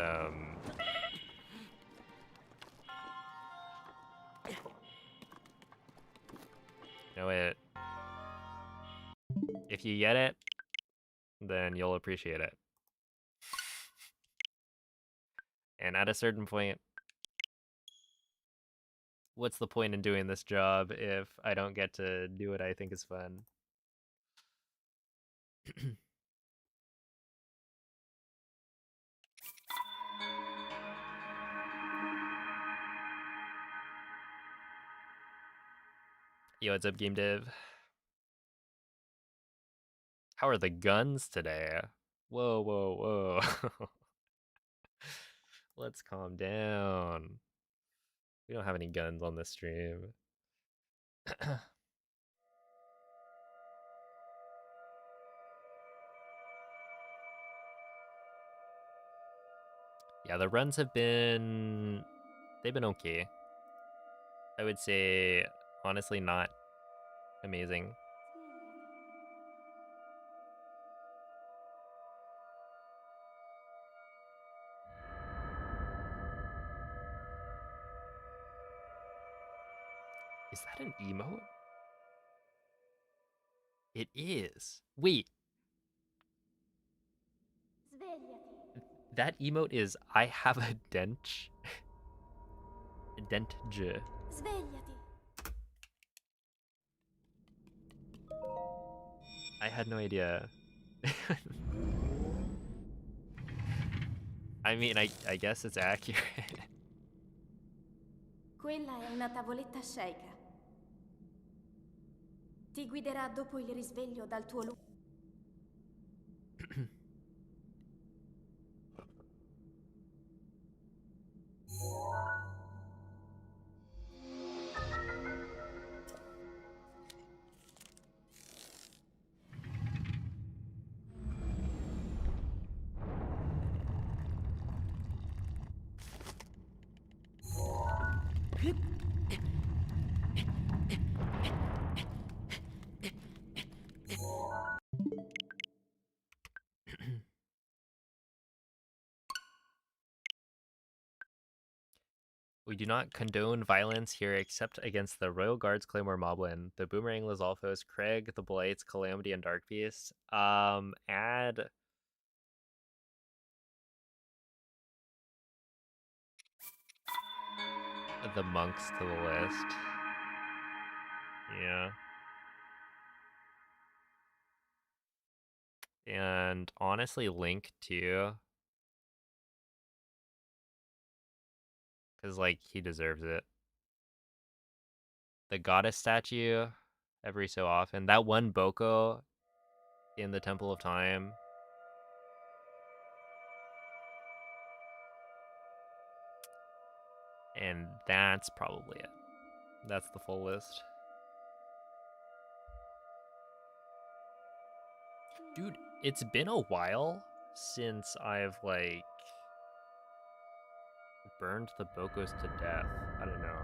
Know it. If you get it, then you'll appreciate it. And at a certain point, what's the point in doing this job if I don't get to do what I think is fun? Yo, what's up, Game Dev? How are the guns today? Whoa, whoa, whoa. Let's calm down. We don't have any guns on this stream. Yeah, the runs have been... they've been okay. I would say, honestly, not amazing. Is that an emote? It is. Wait, Svegliati. that emote is I have a dench. Dentj. Svegliati. I had no idea. I mean, I guess it's accurate. Quella è una tavoletta sceicca. Ti guiderà dopo il risveglio dal tuo luogo. We do not condone violence here except against the Royal Guards, Claymore Moblin, the Boomerang Lizalfos, Craig, the Blights, Calamity, and Dark Beast. Add the monks to the list. Yeah. And honestly, Link too. Because, like, he deserves it. The goddess statue, every so often. That one Boko in the Temple of Time. And that's probably it. That's the full list. Dude, it's been a while since I've, like, burned the Bokos to death. I don't know.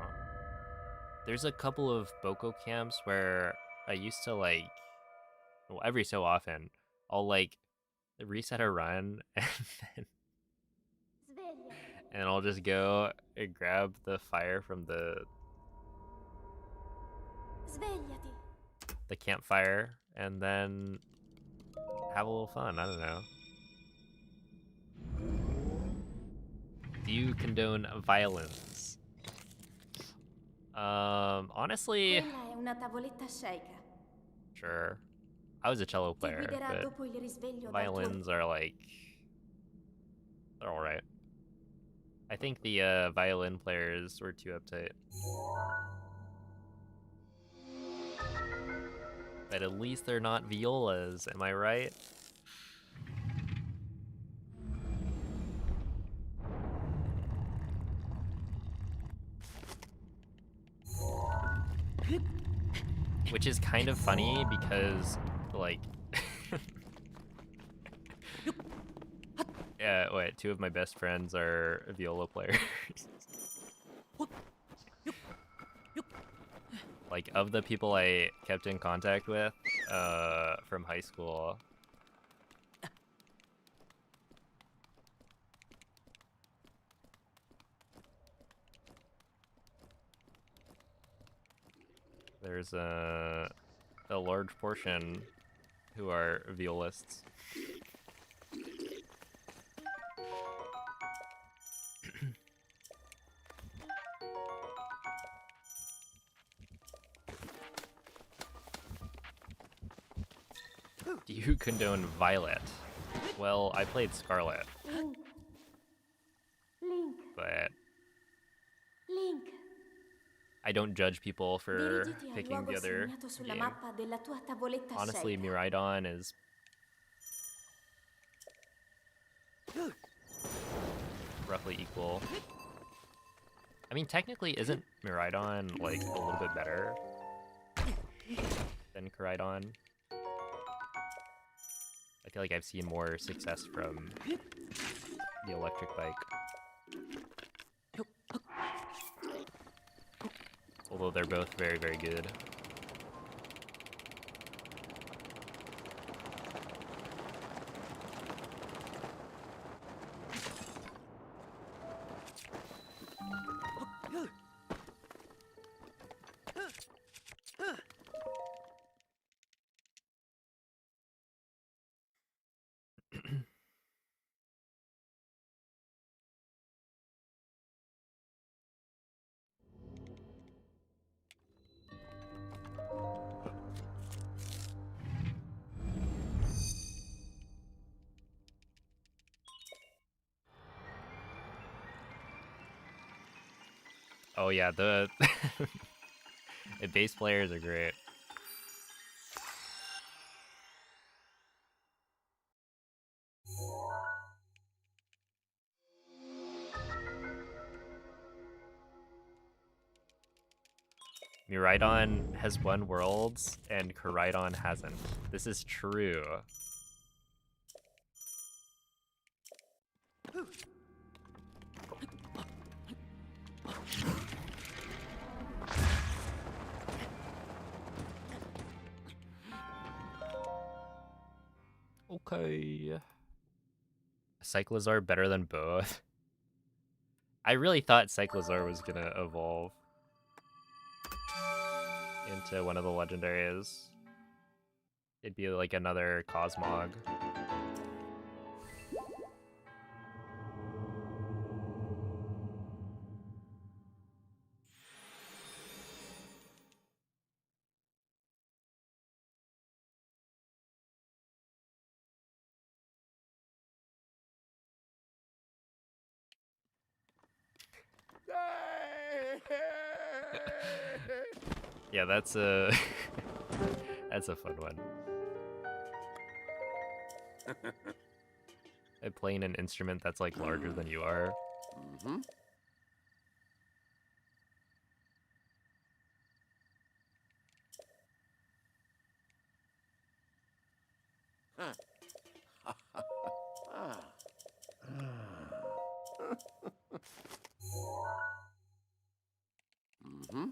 There's a couple of Boko camps where I used to, like, well, every so often, I'll, like, reset a run and then Svegliati. and I'll just go and grab the fire from the Svegliati. campfire and then have a little fun. I don't know. Do you condone violence? Honestly, Quella è una tavoletta sceicca. sure. I was a cello Ti player, guiderà but dopo il risveglio dal tuo violins are like, they're alright. I think the violin players were too uptight. But at least they're not violas, am I right? Which is kind of funny because, like, yeah, wait, two of my best friends are viola players. Like, of the people I kept in contact with from high school, There's a large portion who are violists. Do you condone Violet? Well, I played Scarlet, Link. Link. but Link. I don't judge people for Dirigiti al picking luogo the other segnato sulla game. mappa della tua tavoletta Honestly, scelta. Miraidon is roughly equal. I mean, technically, isn't Miraidon, like, a little bit better than Koraidon? I feel like I've seen more success from the electric bike. Although they're both very, very good. Oh yeah, the bass players are great. Miraidon has won Worlds, and Koraidon hasn't. This is true. Okay. Cyclizar better than both. I really thought Cyclizar was gonna evolve into one of the legendaries. It'd be like another Cosmog. Yeah, that's a that's a fun one. And playing an instrument that's like larger than you are. Mm-hmm. Mm-hmm.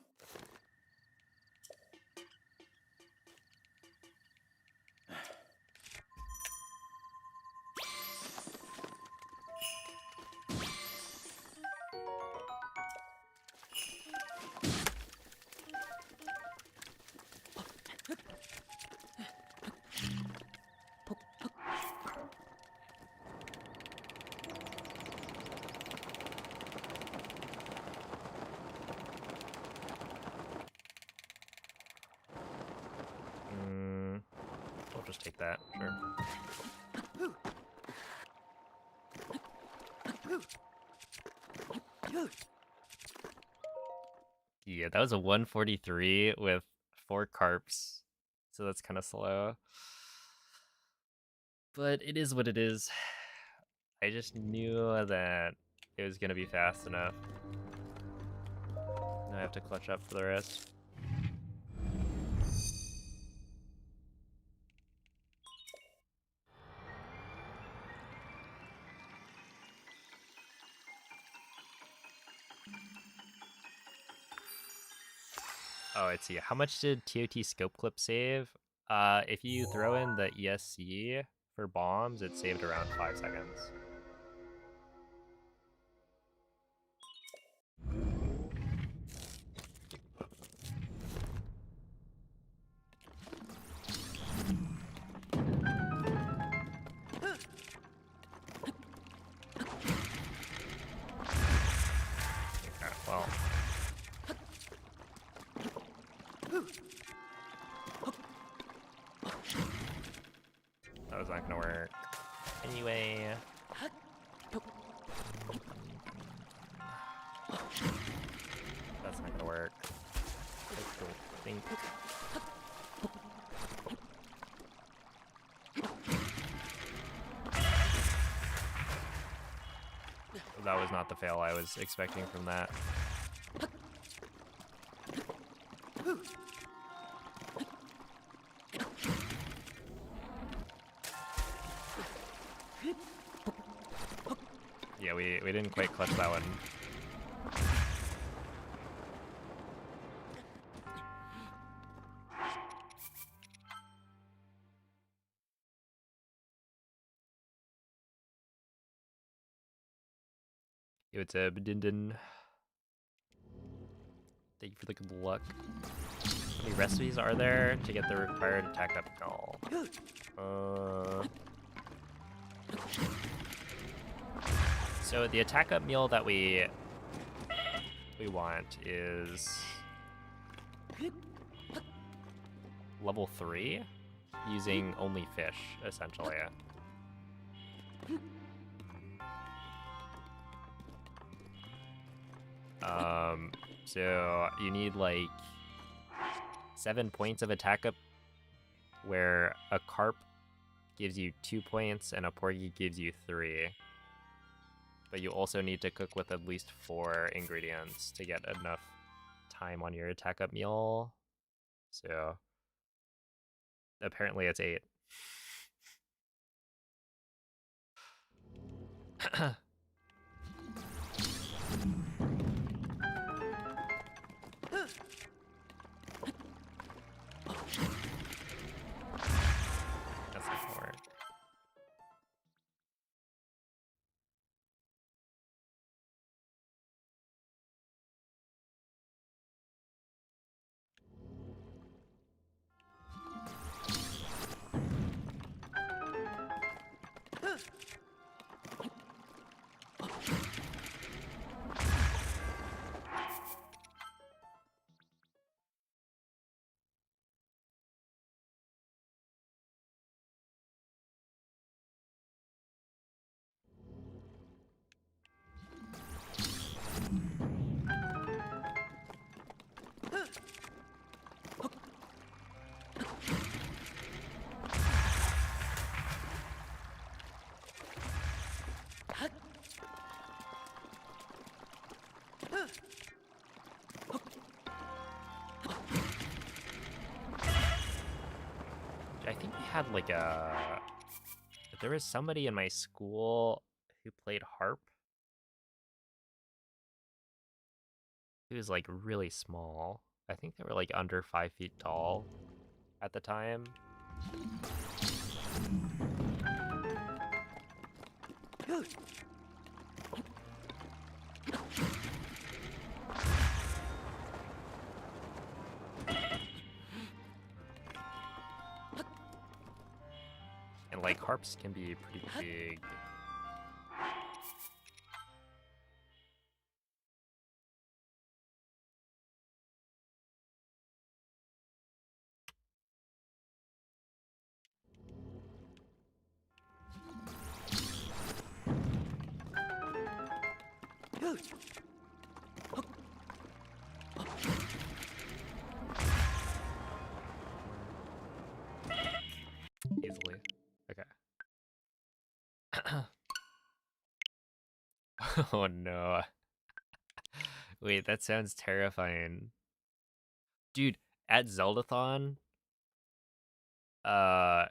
I'll just take that, sure. Yeah, that was a 143 with 4 carps, so that's kind of slow. But it is what it is. I just knew that it was gonna be fast enough. Now I have to clutch up for the rest. Oh, let's see. How much did TOT scope clip save? If you throw in the ESC for bombs, it saved around 5 seconds. Anyway. That's not gonna work. I don't think. That was not the fail I was expecting from that. Yeah, we didn't quite clutch that one. Yo, it's a Bedindin. Thank you for the good luck. How many recipes are there to get the required attack up call? So the attack up meal that we want is level 3, using only fish, essentially. So you need like 7 points of attack up, where a carp gives you 2 points and a porgy gives you 3. But you also need to cook with at least 4 ingredients to get enough time on your attack up meal. So apparently it's 8. That's not gonna work. I think we had like a... There was somebody in my school who played harp. He was like really small. I think they were like under 5 feet tall at the time. And like harps can be pretty big. Easily. Okay. Oh no. Wait, that sounds terrifying. Dude, at Zeldathon, uh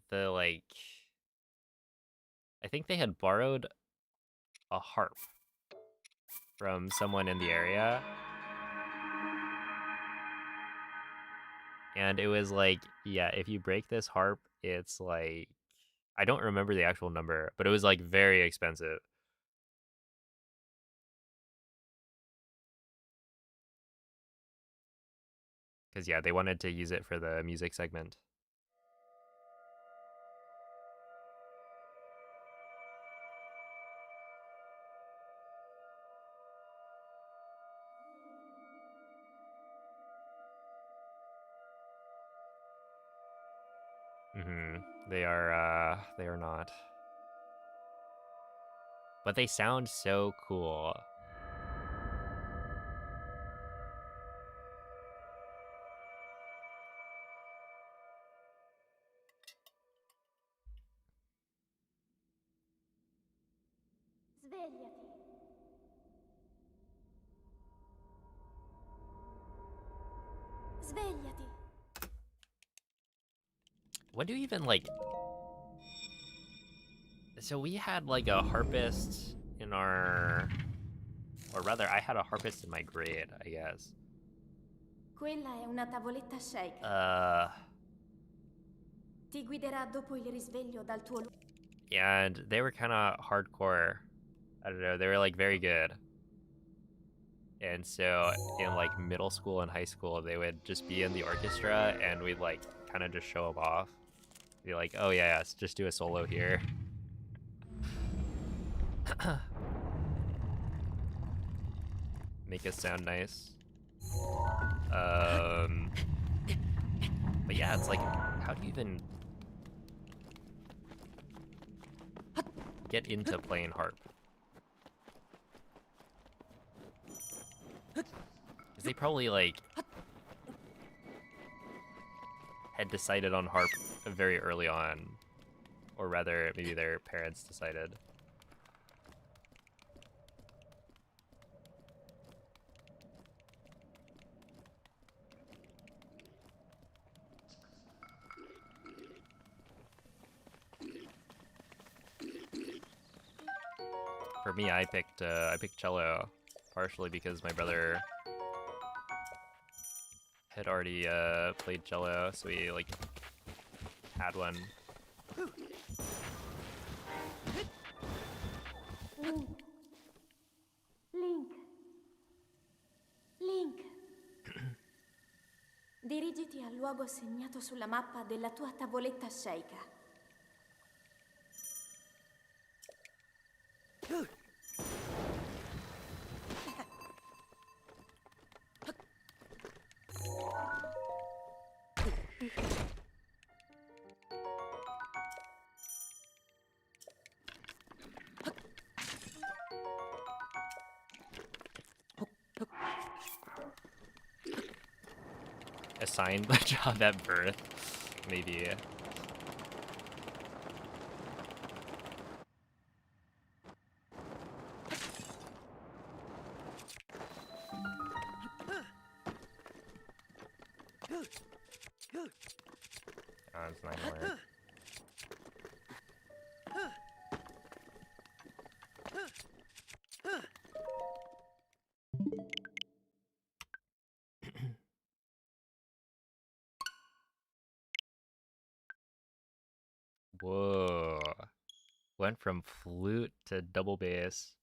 the like I think they had borrowed a harp from someone in the area. And it was like, yeah, if you break this harp, it's like, I don't remember the actual number, but it was like very expensive. Because yeah, they wanted to use it for the music segment. Mm-hmm. They are not. But they sound so cool. Svegliati. Svegliati. When do you even, like... So we had, like, a harpist in our... Or rather, I had a harpist in my grade, I guess. Quella è una tavoletta shake. Ti guiderà dopo il risveglio dal tuo luogo. And they were kind of hardcore. I don't know, they were, like, very good. And so in, like, middle school and high school, they would just be in the orchestra, and we'd, like, kind of just show them off. Be like, oh yeah, let's just do a solo here. Make it sound nice. But yeah, it's like, how do you even get into playing harp? Because they probably, like, had decided on harp very early on. Or rather, maybe their parents decided. For me, I picked cello, partially because my brother had already played cello, so he, like, had one. Link. Link. Link. Dirigiti al luogo segnato sulla mappa della tua tavoletta shake. Assigned the job at birth, maybe. Oh, it's not gonna work. Whoa. Went from flute to double bass.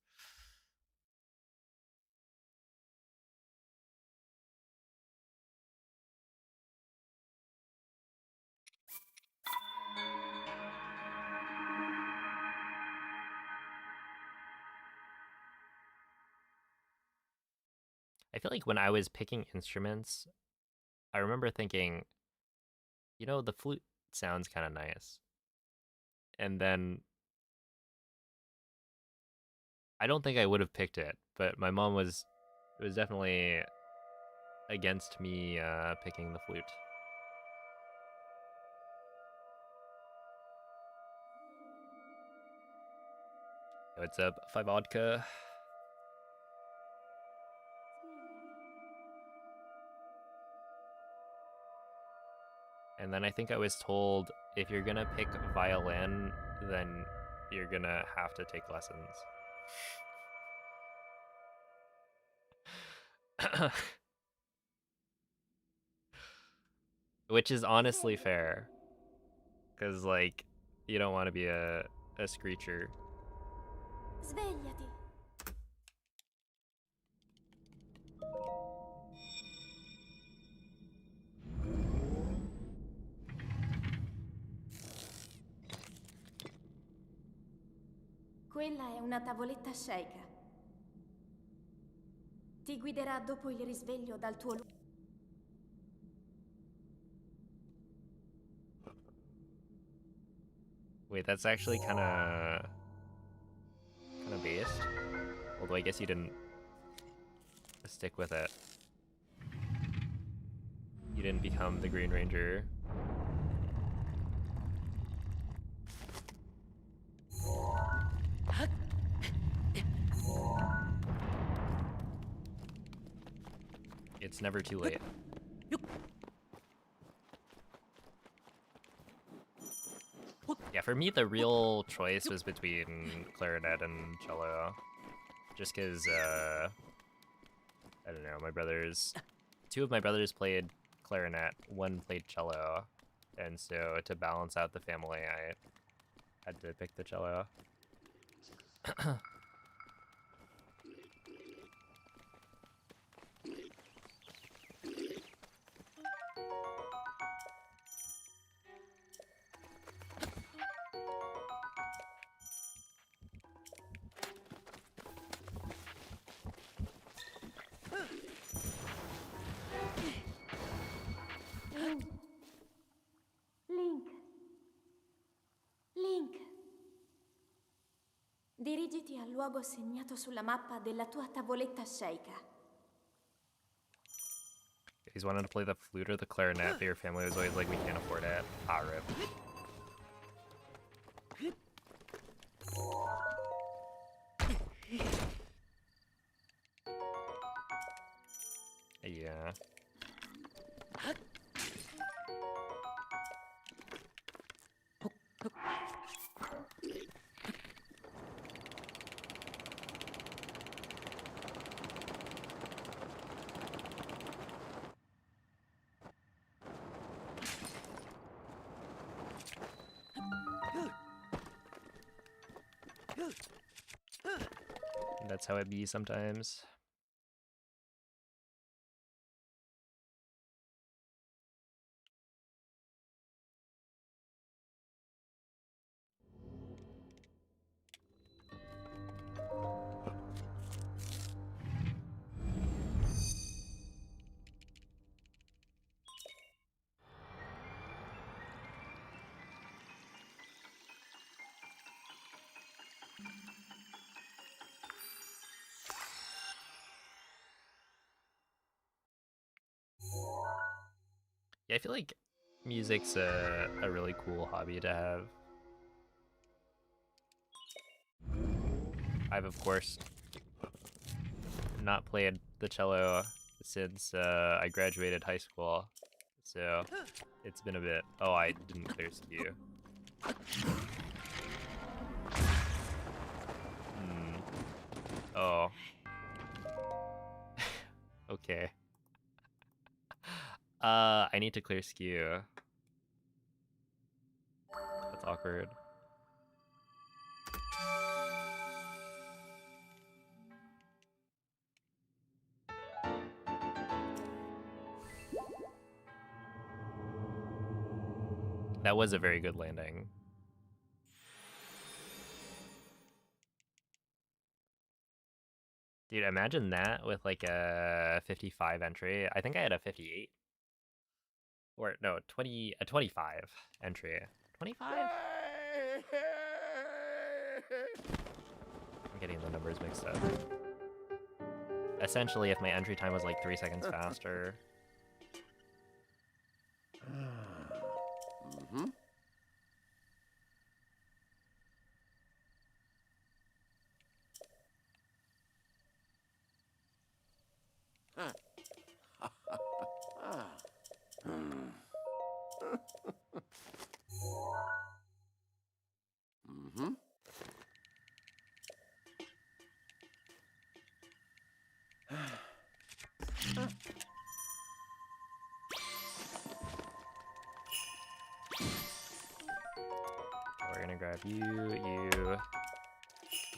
I feel like when I was picking instruments, I remember thinking, you know, the flute sounds kind of nice. And then I don't think I would have picked it, but my mom was definitely against me picking the flute. What's up, 5 vodka? And then I think I was told, if you're gonna pick violin, then you're gonna have to take lessons. Which is honestly fair. Because, like, you don't want to be a screecher. Svegliati. Quella è una tavoletta shake. Ti guiderà dopo il risveglio dal tuo luogo. Wait, that's actually kind of based. Although I guess you didn't stick with it. You didn't become the Green Ranger. It's never too late. Yeah, for me, the real choice was between clarinet and cello. Just because, I don't know, two of my brothers played clarinet, one played cello, and so to balance out the family, I had to pick the cello. Link. Link. Dirigiti al luogo segnato sulla mappa della tua tavoletta sceicca. He's wanted to play the flute or the clarinet, but your family was always like, we can't afford it. Ah, rip. Yeah. That's how it be sometimes. Yeah, I feel like music's a really cool hobby to have. I've, of course, not played the cello since I graduated high school, so it's been a bit. Oh, I didn't clear skew. Oh. Okay. I need to clear skew. That's awkward. That was a very good landing. Dude, imagine that with like a 55 entry. I think I had a 58. Or no, a 25 entry. 25? I'm getting the numbers mixed up. Essentially, if my entry time was like 3 seconds faster. We're gonna grab you, and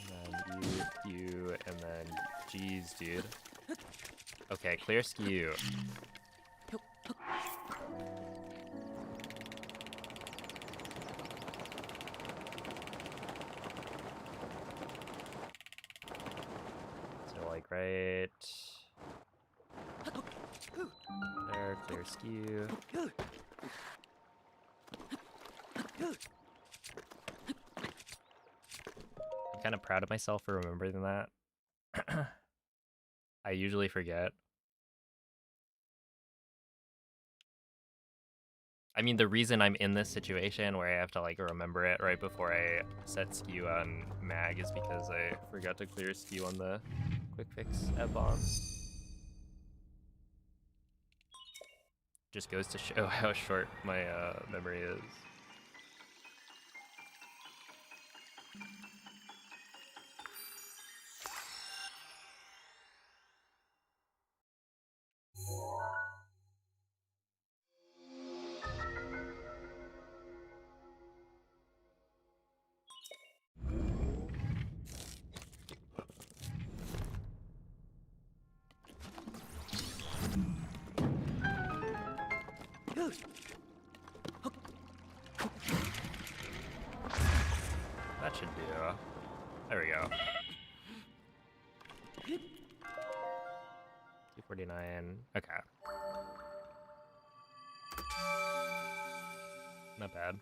then you, and then geez, dude. Okay, clear skew. So like right there, clear skew. kind of proud of myself for remembering that. I usually forget. I mean, the reason I'm in this situation where I have to like remember it right before I set skew on mag is because I forgot to clear skew on the quick fix at bomb. Just goes to show how short my memory is. That should do. There we go. 249. Okay. Not bad.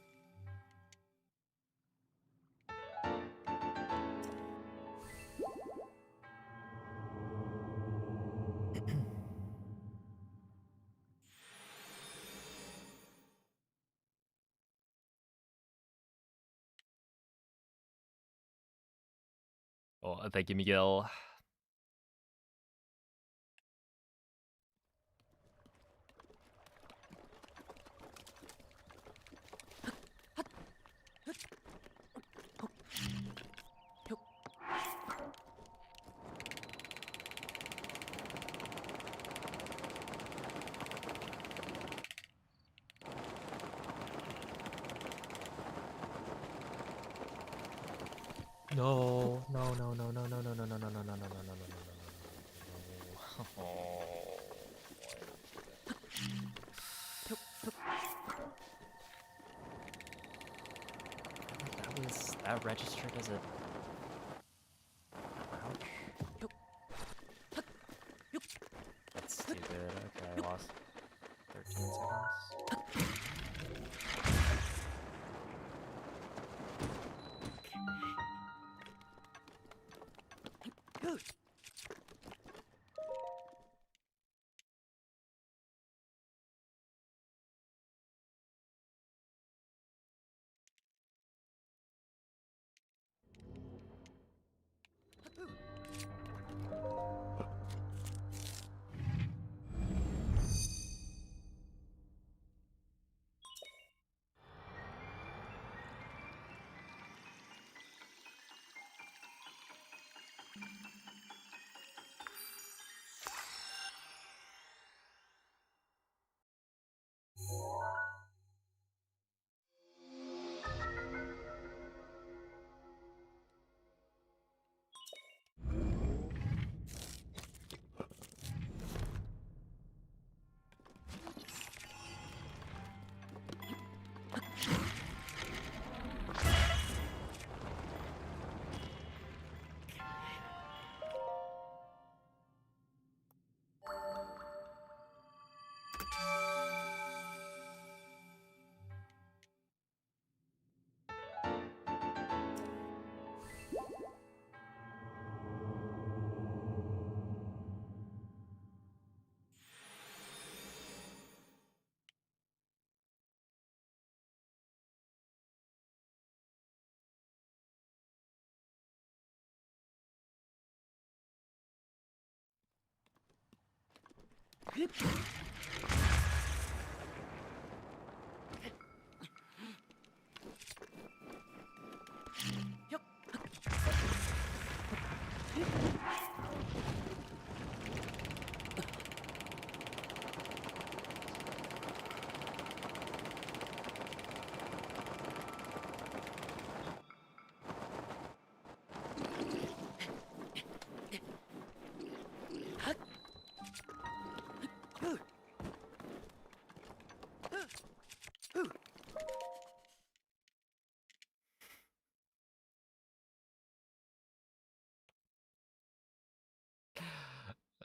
Well, thank you, Miguel. No, no, no, no, no, no, no, no, no, no, no, no, no, no, no, no, no, no, no. That registered as a crouch. That's stupid. Okay, I lost 13 seconds.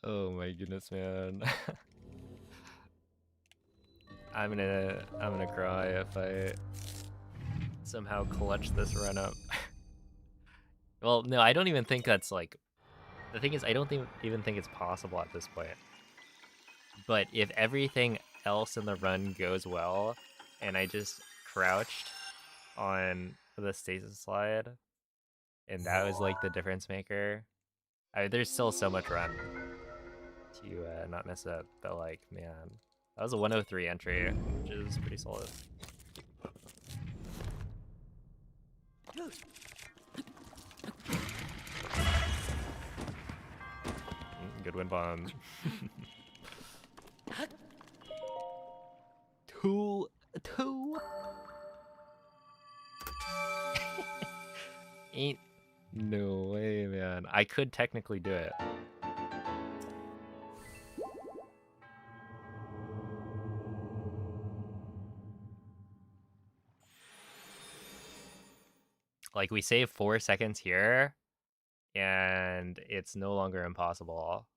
Oh my goodness, man. I'm gonna cry if I somehow clutch this run up. Well, no, I don't even think that's like... The thing is, I don't even think it's possible at this point. But if everything else in the run goes well, and I just crouched on the stasis slide, and that was like the difference maker, there's still so much run to not mess up. But like, man, that was a 103 entry, which is pretty solid. Good wind bomb. Two. Ain't no way, man. I could technically do it. Like, we save 4 seconds here, and it's no longer impossible.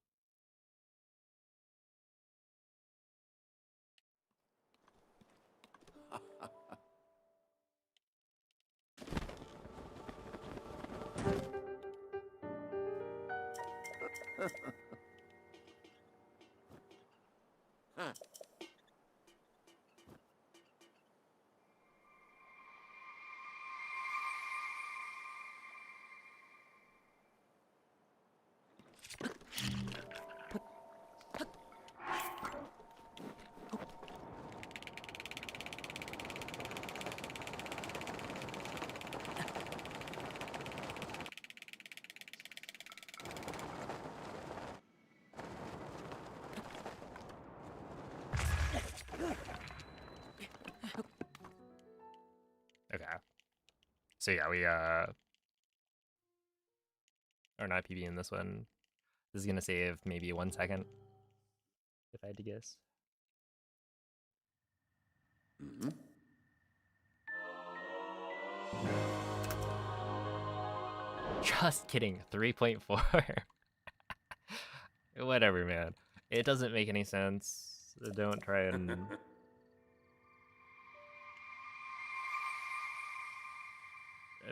Okay. So yeah, we are not PB in this one. This is gonna save maybe 1 second, if I had to guess. Just kidding. 3.4. Whatever, man. It doesn't make any sense. Don't try and...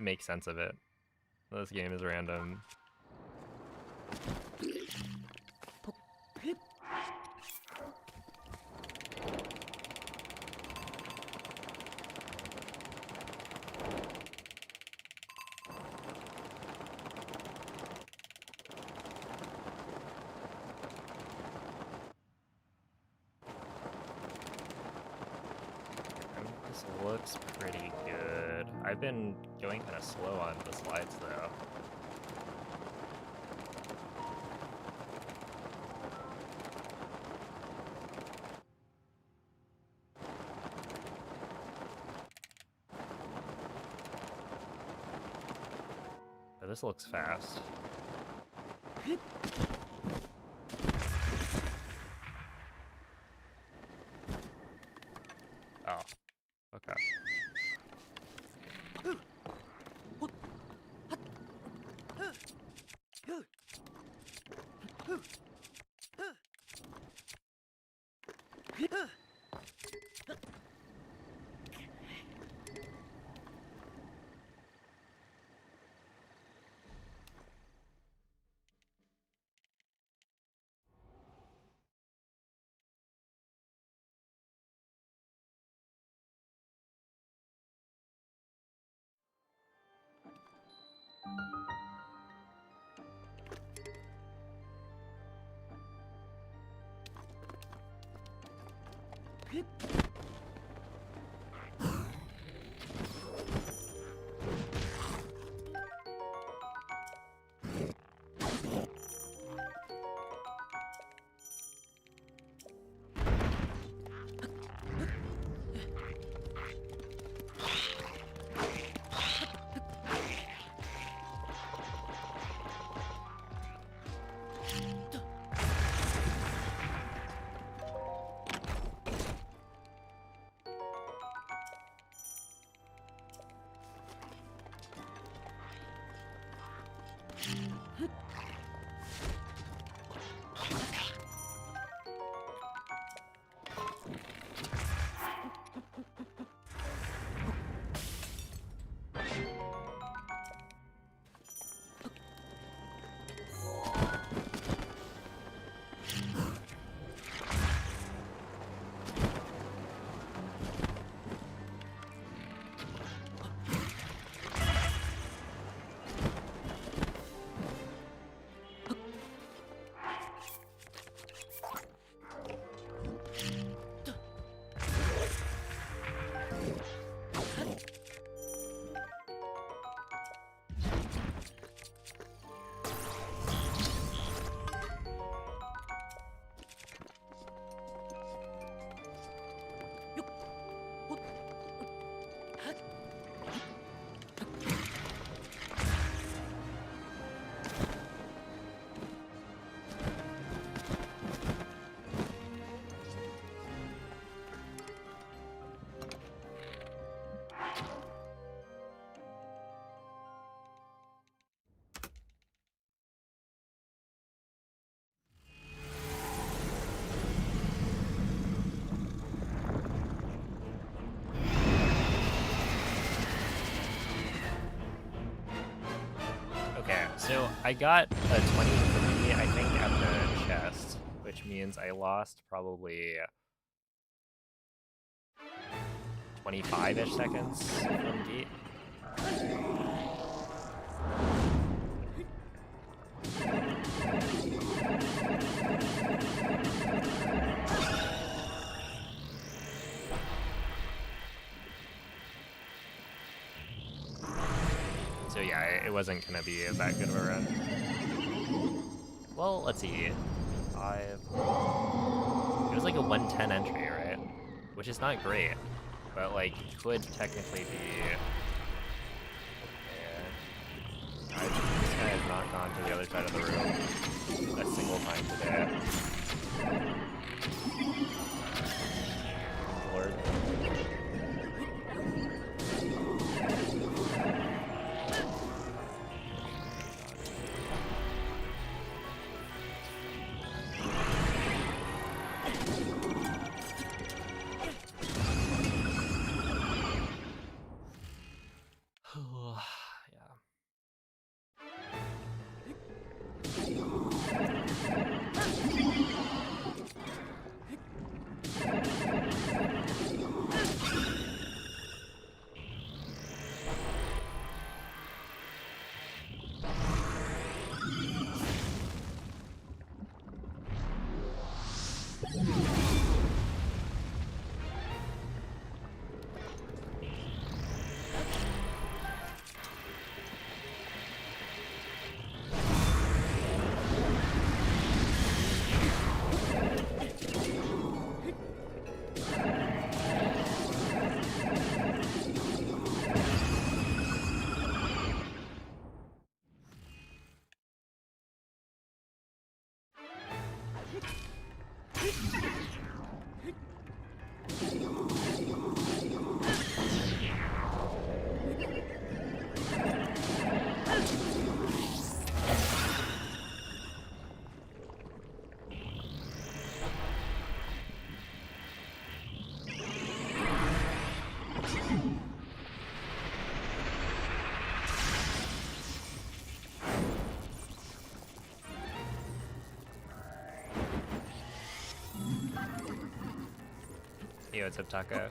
make sense of it. This game is random. This looks pretty good. I've been going kind of slow on the slides, though. But this looks fast. Oh, okay. I got a 23, I think, at the chest, which means I lost probably 25-ish seconds from gate. So yeah, it wasn't gonna be that good of a run. Well, let's see. 5. It was like a 110 entry, right? Which is not great, but like could technically be. Yeah. This guy has not gone to the other side of the room a single time today. Lord. Yeah. Hey, what's up, Taco?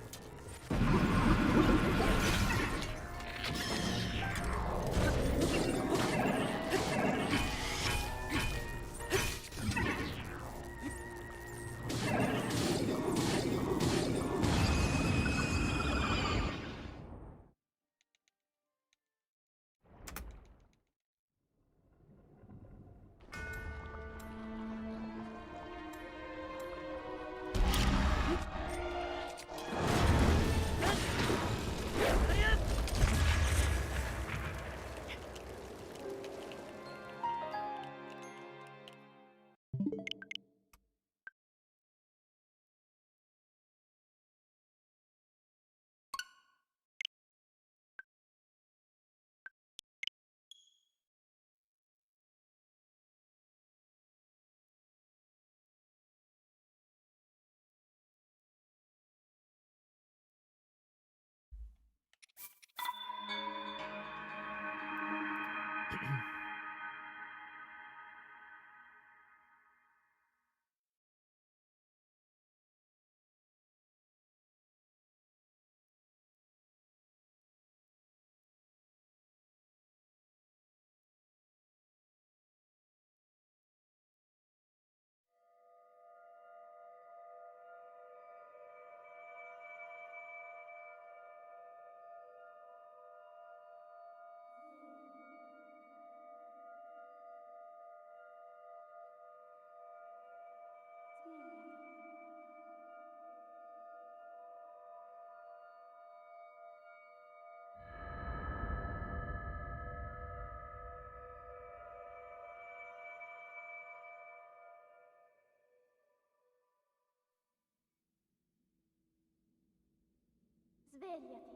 Svegliati.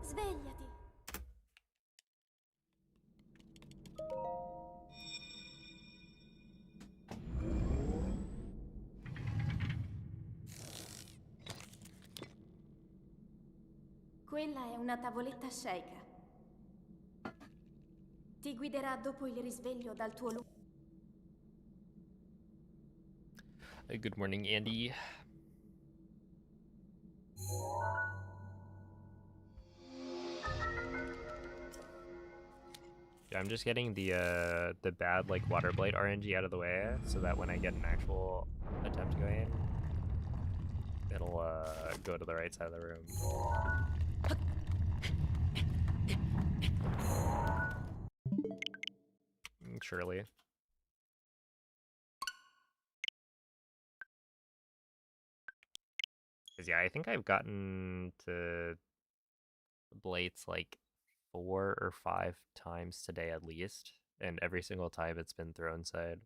Svegliati. Quella è una tavoletta Sheikah. Ti guiderà dopo il risveglio dal tuo lungo. Good morning, Andy. Yeah, I'm just getting the bad like water blight RNG out of the way so that when I get an actual attempt going, it'll go to the right side of the room. Surely. Cause yeah, I think I've gotten to blights like 4 or 5 times today at least, and every single time it's been throne side.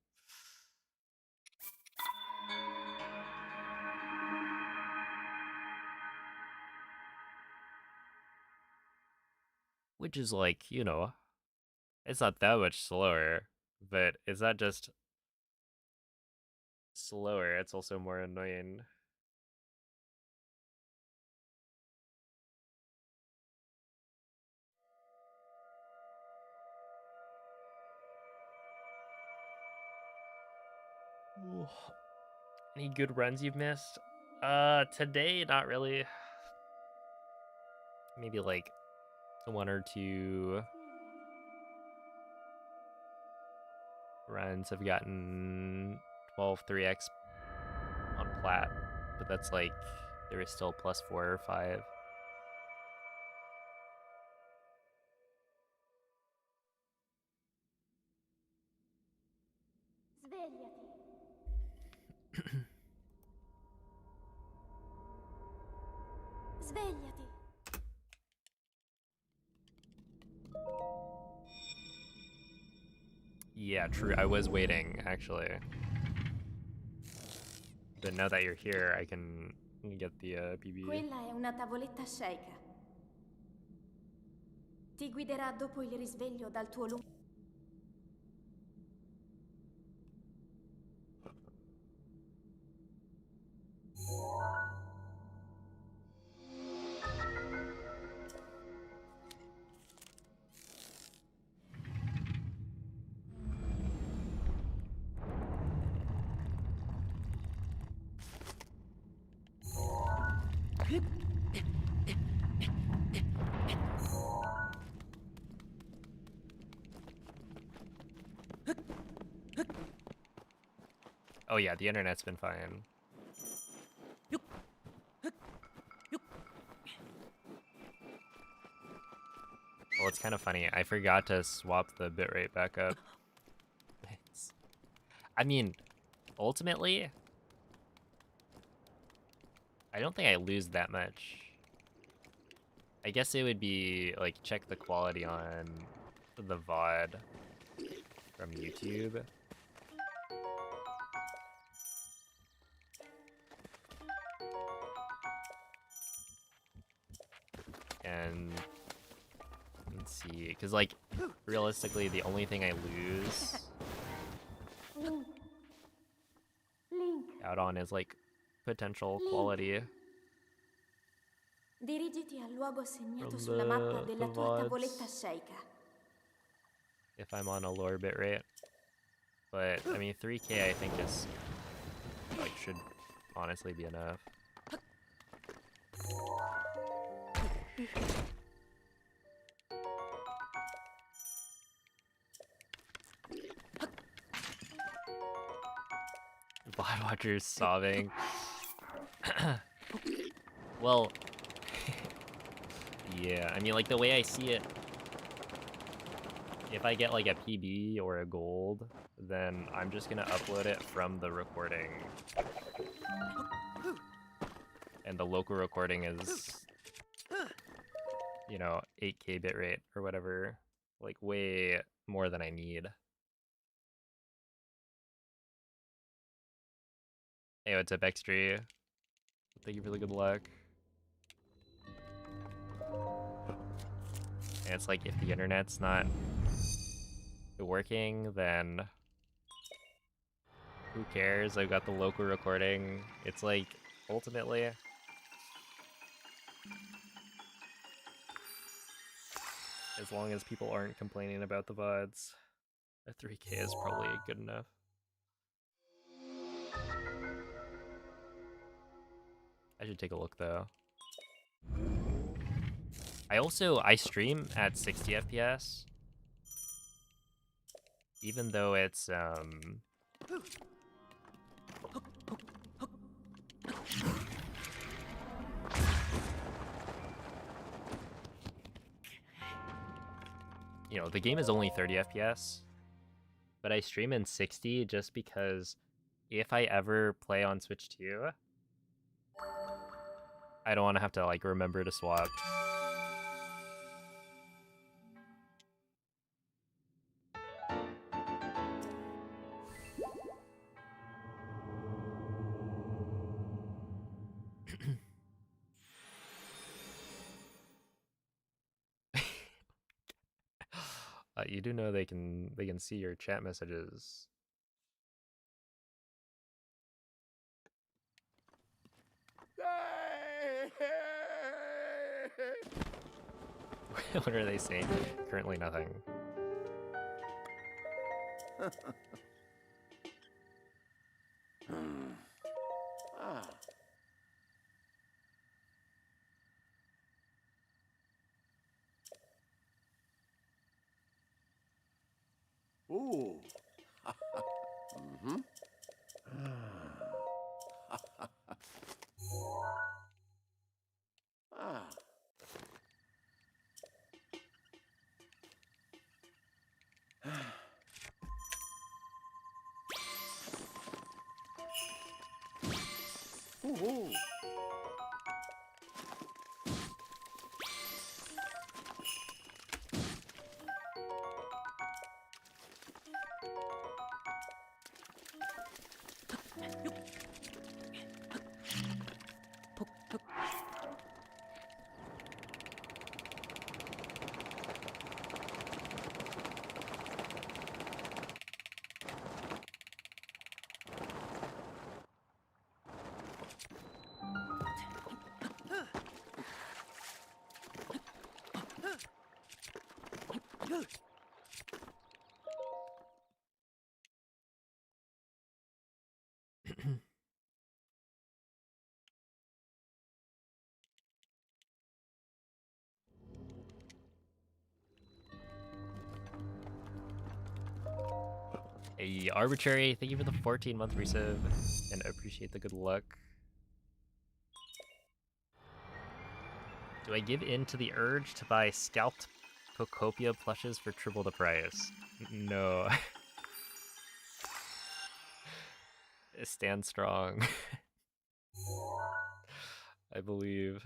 Which is like, you know, it's not that much slower, but it's not just slower, it's also more annoying. Ooh. Any good runs you've missed? Today, not really. Maybe like 1 or 2 runs have gotten 12 3x on plat, but that's like there is still +4 or 5. Svegliati. Svegliati. Yeah, true. I was waiting actually, but now that you're here, I can get the PB. Quella è una tavoletta Sheikah. Ti guiderà dopo il risveglio dal tuo lungo. Oh yeah, the internet's been fine. Well, it's kind of funny. I forgot to swap the bitrate back up. I mean, ultimately, I don't think I lose that much. I guess it would be like check the quality on the VOD from YouTube. And let's see, because like realistically, the only thing I lose Link. Link. out on is like potential quality Dirigiti al luogo segnato from sulla mappa the della tua tavoletta VODs Sheikah. if I'm on a lower bitrate. But I mean, 3K I think is like should honestly be enough. VOD watchers sobbing. Well, yeah, I mean, like the way I see it, if I get like a PB or a gold, then I'm just gonna upload it from the recording. And the local recording is, you know, 8K bitrate or whatever, like way more than I need. Hey, what's up, Xtree? Thank you for the good luck. And it's like, if the internet's not working, then who cares? I've got the local recording. It's like, ultimately, As long as people aren't complaining about the VODs, a 3K is probably good enough. I should take a look though. I stream at 60 FPS. Even though it's you know, the game is only 30 FPS, but I stream in 60 just because if I ever play on Switch 2, I don't want to have to like remember to swap. You do know they can see your chat messages. What are they saying? Currently nothing. Ooh. Ooh. Hey, Arbitrary, thank you for the 14-month resub, and appreciate the good luck. Do I give in to the urge to buy scalped Pocopia plushes for triple the price? No. Stand strong. I believe.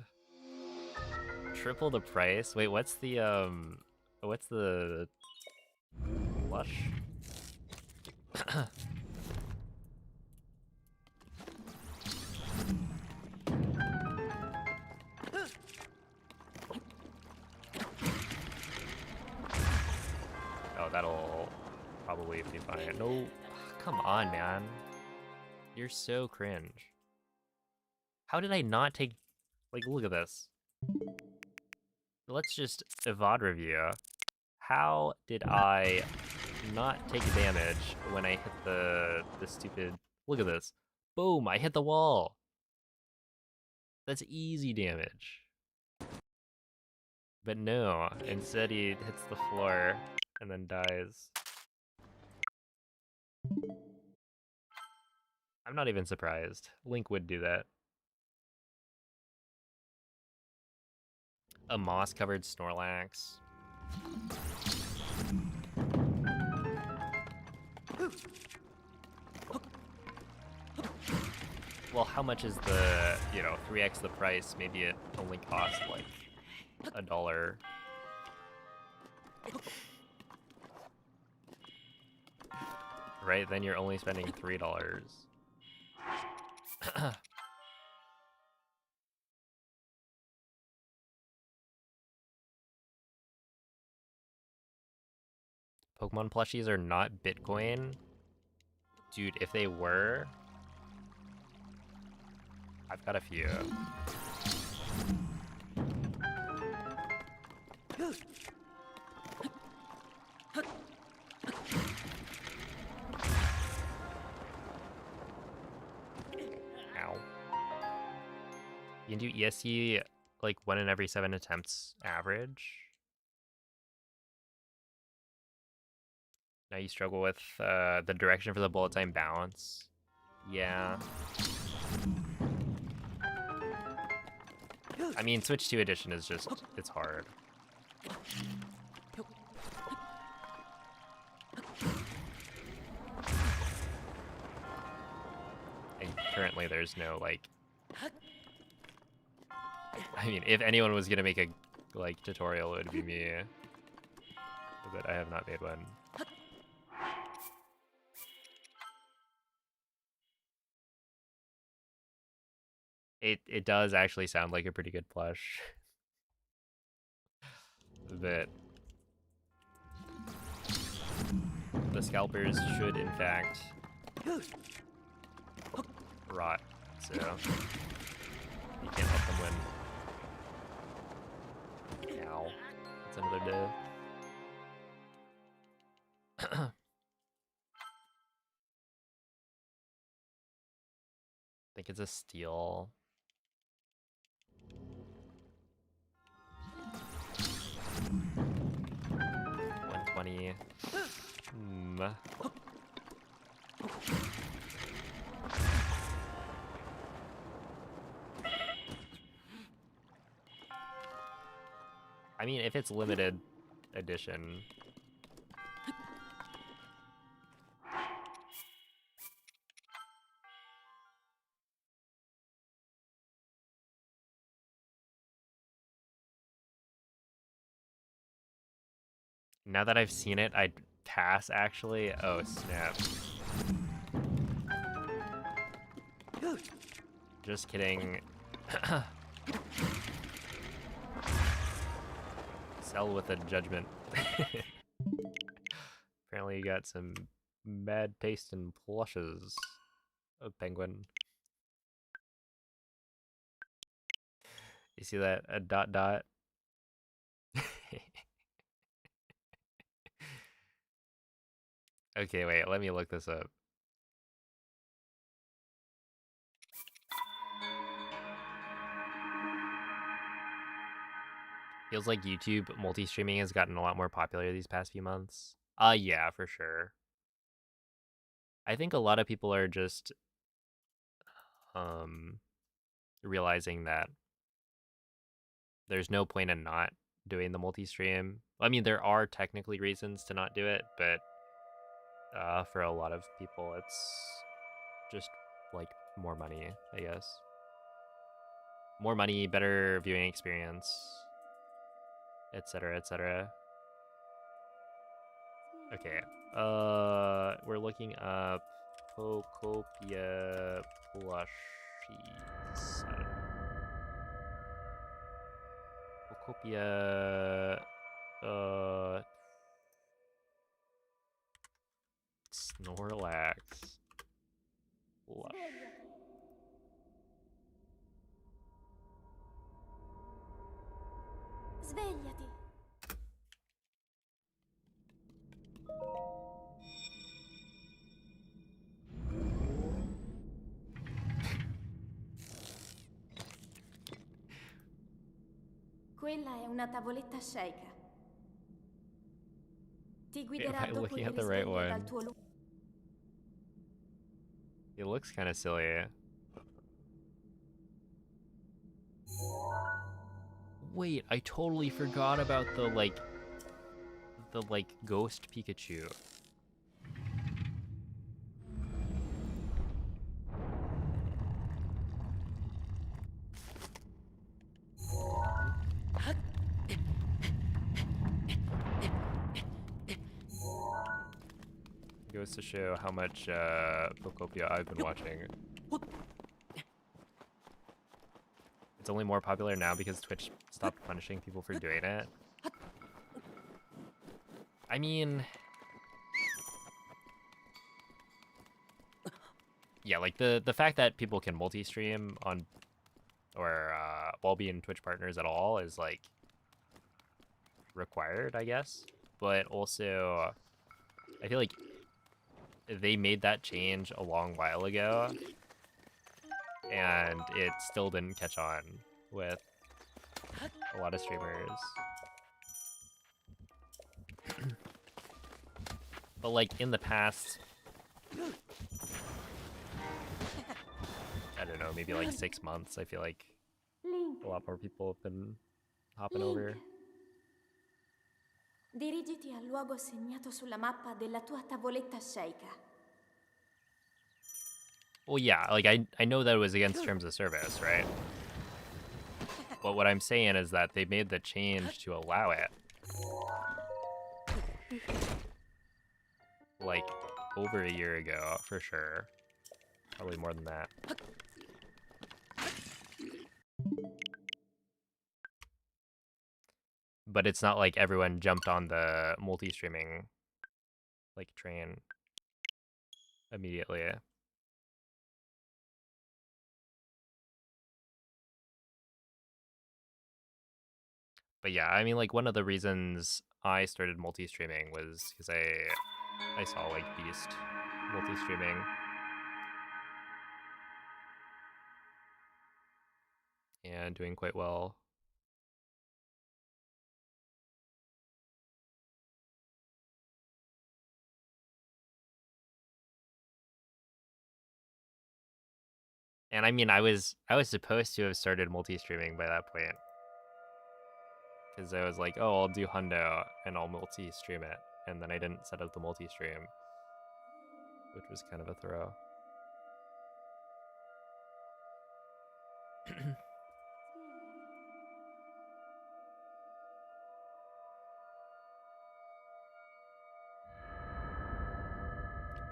Triple the price? Wait, what's the plush? Oh, that'll probably be fine. No, come on, man. You're so cringe. How did I not take... Like, look at this. Let's just VOD review. How did I not take damage when I hit the stupid... Look at this. Boom, I hit the wall. That's easy damage. But no, instead he hits the floor and then dies. I'm not even surprised. Link would do that. A moss-covered Snorlax. Well, how much is the, 3x the price? Maybe it only costs like $1. Right, then you're only spending $3. Pokemon plushies are not Bitcoin? Dude, if they were... I've got a few. You can do ESC like 1 in every 7 attempts average. Now you struggle with the direction for the bullet time balance. Yeah. I mean, Switch 2 edition is just, it's hard. And currently there's no, like... I mean, if anyone was gonna make a, like, tutorial, it would be me. But I have not made one. It does actually sound like a pretty good plush. That the scalpers should, in fact, rot, so you can't let them win. Ow. That's another day. I think it's a steal. 120. I mean, if it's limited edition. Now that I've seen it, I'd pass, actually. Oh, snap. Just kidding. Sell with a judgment. Apparently you got some bad taste in plushes of Penguin. You see that? A dot dot? Okay, wait, let me look this up. Feels like YouTube multi-streaming has gotten a lot more popular these past few months. Yeah, for sure. I think a lot of people are just realizing that there's no point in not doing the multi-stream. I mean, there are technically reasons to not do it, but for a lot of people, it's just like more money, I guess. More money, better viewing experience, etc., etc. Okay, we're looking up Pocopia plushies. I don't know. Pocopia, Snorlax plush. Svegliati. Quella è una tavoletta sceicca. Ti guiderà Am I dopo looking il at the right risveglio dal one? tuo It looks kind of silly. Wait, I totally forgot about the ghost Pikachu. Goes to show how much Pocopia I've been watching. It's only more popular now because Twitch stopped punishing people for doing it. I mean... yeah, like the fact that people can multi-stream on... or while being Twitch partners at all is like... required, I guess. But also... I feel like they made that change a long while ago. and it still didn't catch on with a lot of streamers. But like in the past, I don't know, maybe like 6 months, I feel like Link, a lot more people have been hopping over. dirigiti al luogo segnato sulla mappa della tua tavoletta sceicca. Well, yeah, like I know that it was against terms of service, right? But what I'm saying is that they made the change to allow it. Like over a year ago, for sure. Probably more than that. But it's not like everyone jumped on the multi-streaming like train immediately. But yeah, I mean, like one of the reasons I started multi-streaming was because I saw like Beast multi-streaming, and doing quite well. And I mean, I was supposed to have started multi-streaming by that point, because I was like, oh, I'll do Hundo and I'll multi-stream it, and then I didn't set up the multi-stream, which was kind of a throw.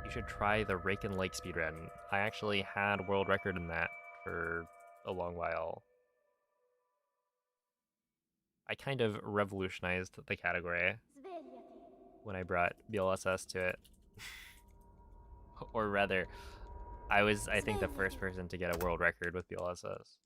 You should try the Rake and Lake speedrun. I actually had world record in that for a long while. I kind of revolutionized the category when I brought BLSS to it. Or rather, I was, I think, the first person to get a world record with BLSS.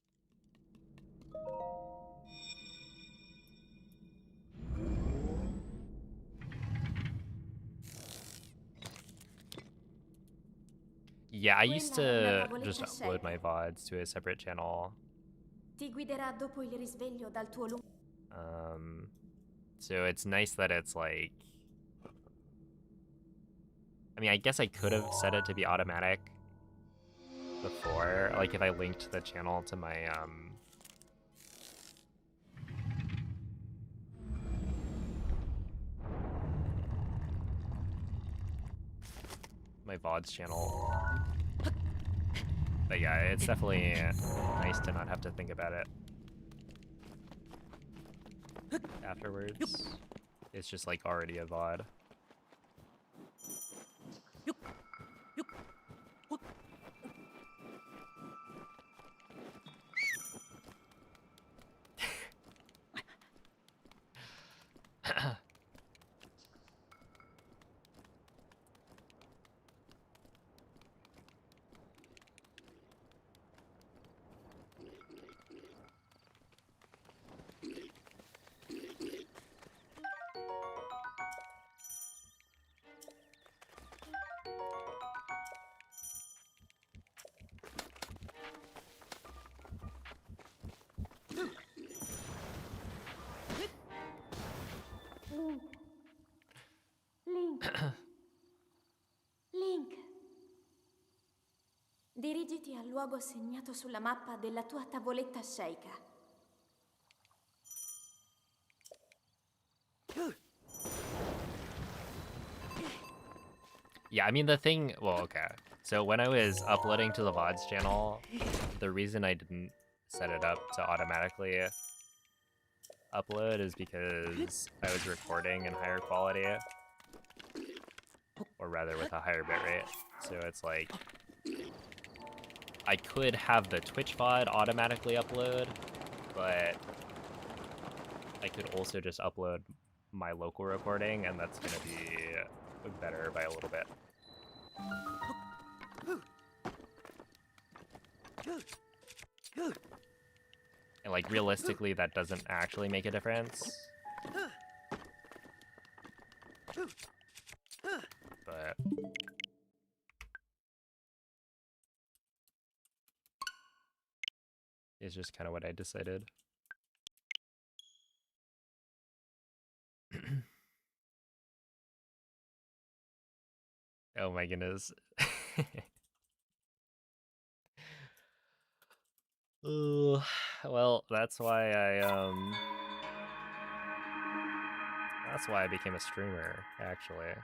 Yeah, I used to just upload my VODs to a separate channel. Ti guiderà dopo il risveglio dal tuo lungo. So it's nice that it's like, I mean, I guess I could have set it to be automatic before, like if I linked the channel to my my VODs channel. But yeah, it's definitely nice to not have to think about it afterwards. It's just like already a VOD. Link. Link. Dirigiti al luogo segnato sulla mappa della tua tavoletta sceicca. Yeah, I mean the thing, well, okay. So when I was uploading to the VODs channel, the reason I didn't set it up to automatically upload is because I was recording in higher quality, or rather with a higher bitrate. So it's like, I could have the Twitch VOD automatically upload, but I could also just upload my local recording, and that's gonna be better by a little bit. And like realistically, that doesn't actually make a difference. But is just kind of what I decided. Oh my goodness. Ooh, well, that's why I became a streamer, actually.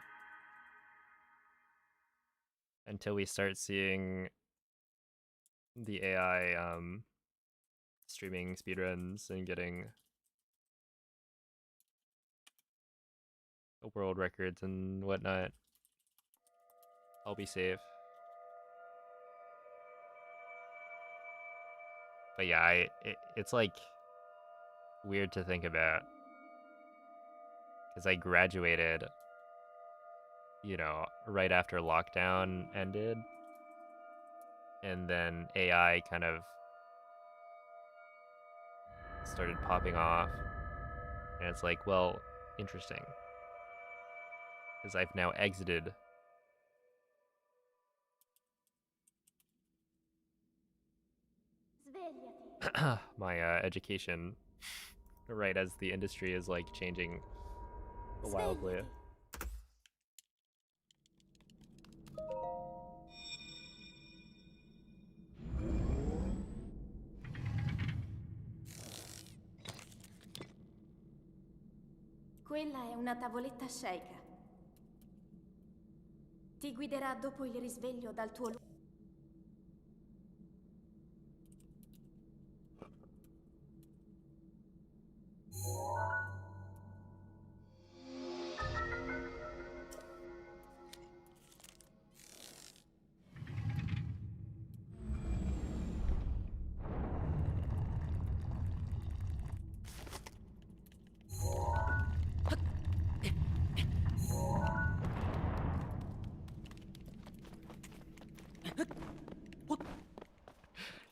Until we start seeing the AI streaming speedruns and getting world records and whatnot, I'll be safe. But yeah, it's like weird to think about, because I graduated, you know, right after lockdown ended, and then AI kind of started popping off, and it's like, well, interesting, because I've now exited Svegliati. my education right as the industry is like changing wildly. Svegliati. Quella è una tavoletta sceicca. Ti guiderà dopo il risveglio dal tuo luogo.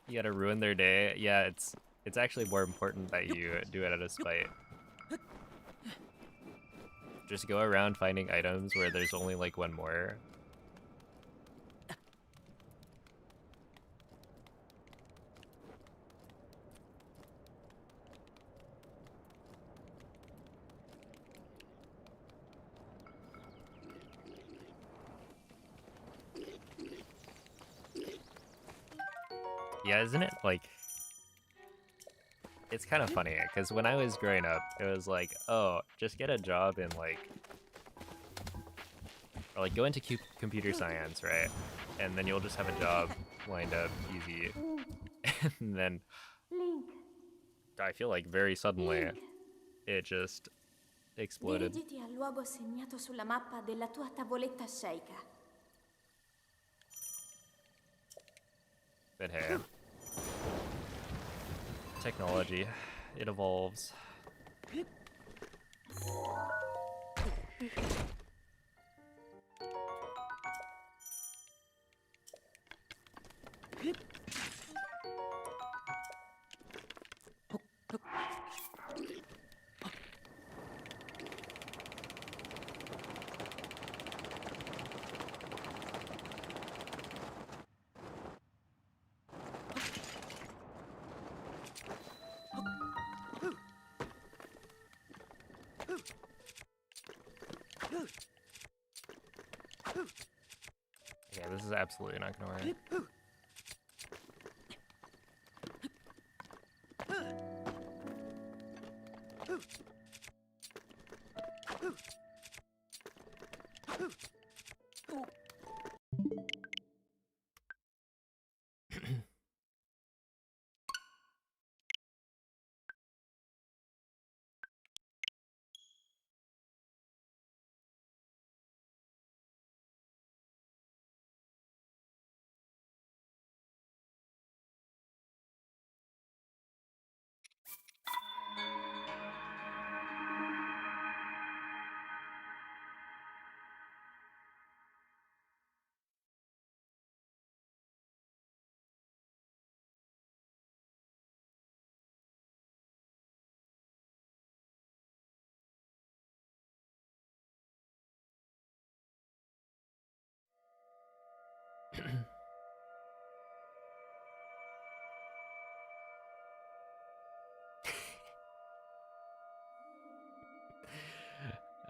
You gotta ruin their day. Yeah, it's actually more important that you do it out of spite. Just go around finding items where there's only like one more. Yeah, isn't it like... It's kind of funny, because when I was growing up, it was like, oh, just get a job in like... Or like go into computer science, right? And then you'll just have a job lined up easy. And then Link. I feel like very suddenly Link. it just exploded. Dirigiti al luogo segnato sulla mappa della tua tavoletta sceicca. But hey, technology, it evolves. Yeah, this is absolutely not gonna work.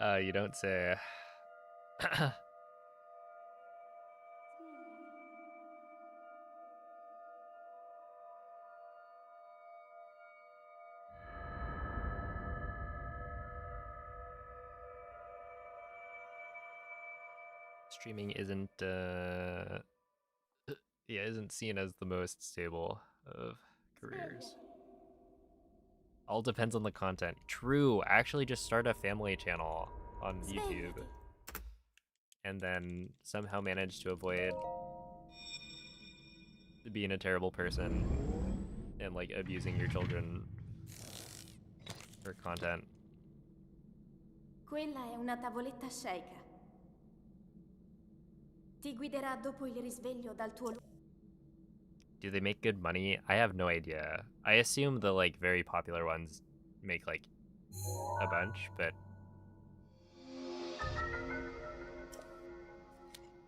You don't say. Streaming isn't yeah, isn't seen as the most stable of careers. All depends on the content. True, actually just start a family channel on YouTube Svegliati. and then somehow manage to avoid being a terrible person and like abusing your children for content. Quella è una tavoletta sceicca. Ti guiderà dopo il risveglio dal tuo Do they make good money? I have no idea. I assume the like very popular ones make like a bunch, but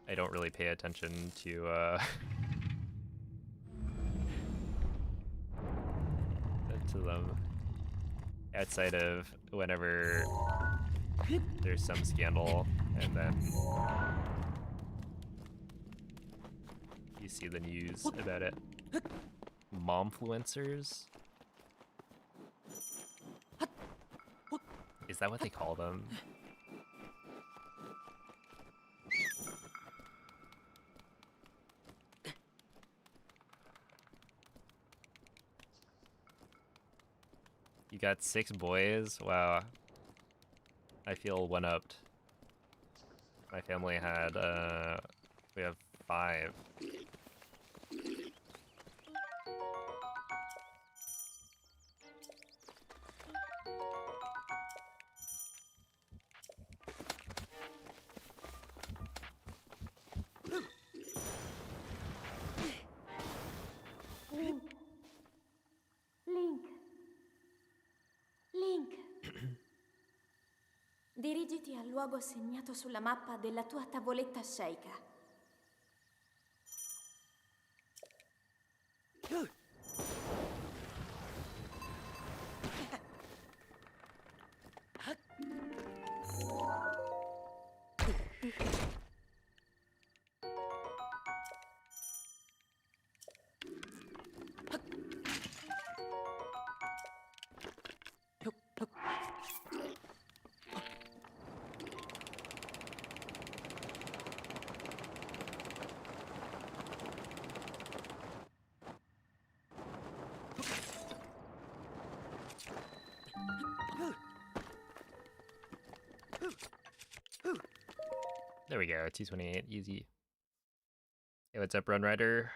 I don't really pay attention to to them outside of whenever there's some scandal and then you see the news about it. Momfluencers? Is that what they call them? You got 6 boys? Wow. I feel one-upped. My family had, we have 5. Link. Link. Link. Dirigiti al luogo segnato sulla mappa della tua tavoletta sceicca. There we go, 228, easy. Hey, what's up, Run Rider?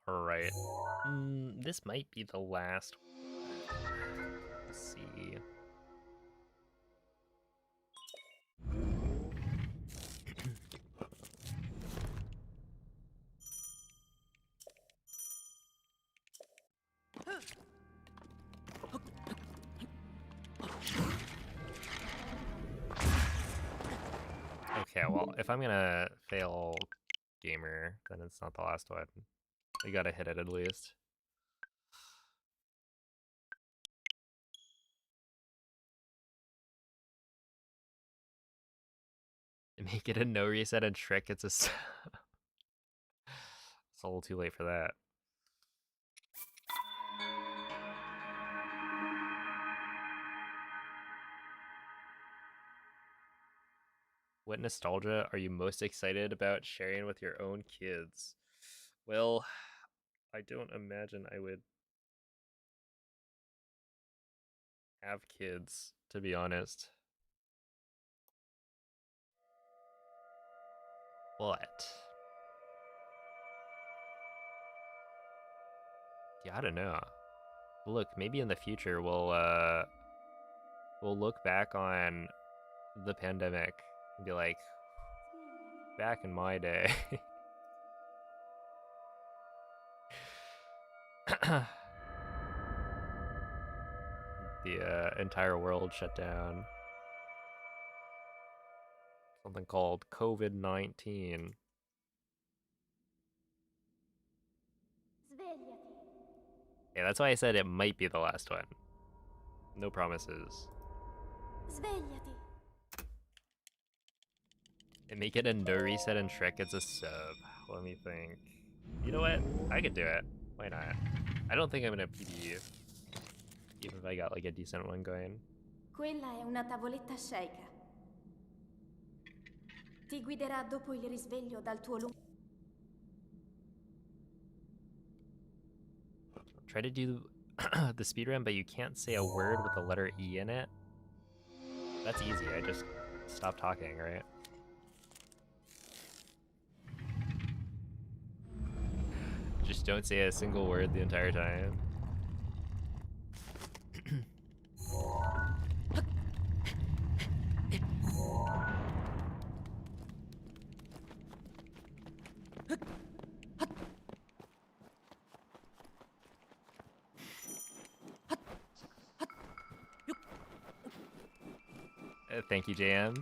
Alright. This might be the last one. Let's see. Okay, well, if I'm gonna fail gamer, then it's not the last one. We gotta hit it at least. Make it a no reset and trick, it's a... it's a little too late for that. What nostalgia are you most excited about sharing with your own kids? Well, I don't imagine I would have kids, to be honest. What? Yeah, I don't know. Look, maybe in the future we'll look back on the pandemic and be like, back in my day. The entire world shut down. Something called COVID-19. Svegliati. Yeah, that's why I said it might be the last one. No promises. Svegliati. And make it a no reset and Shrek gets a sub. Let me think. You know what? I could do it. Why not? I don't think I'm gonna PD, even if I got like a decent one going. Quella è una tavoletta sceicca. Ti guiderà dopo il risveglio dal tuo lungo... Try to do the speedrun, but you can't say a word with the letter E in it. That's easy. I just stop talking, right? Just don't say a single word the entire time. Thank you, JM.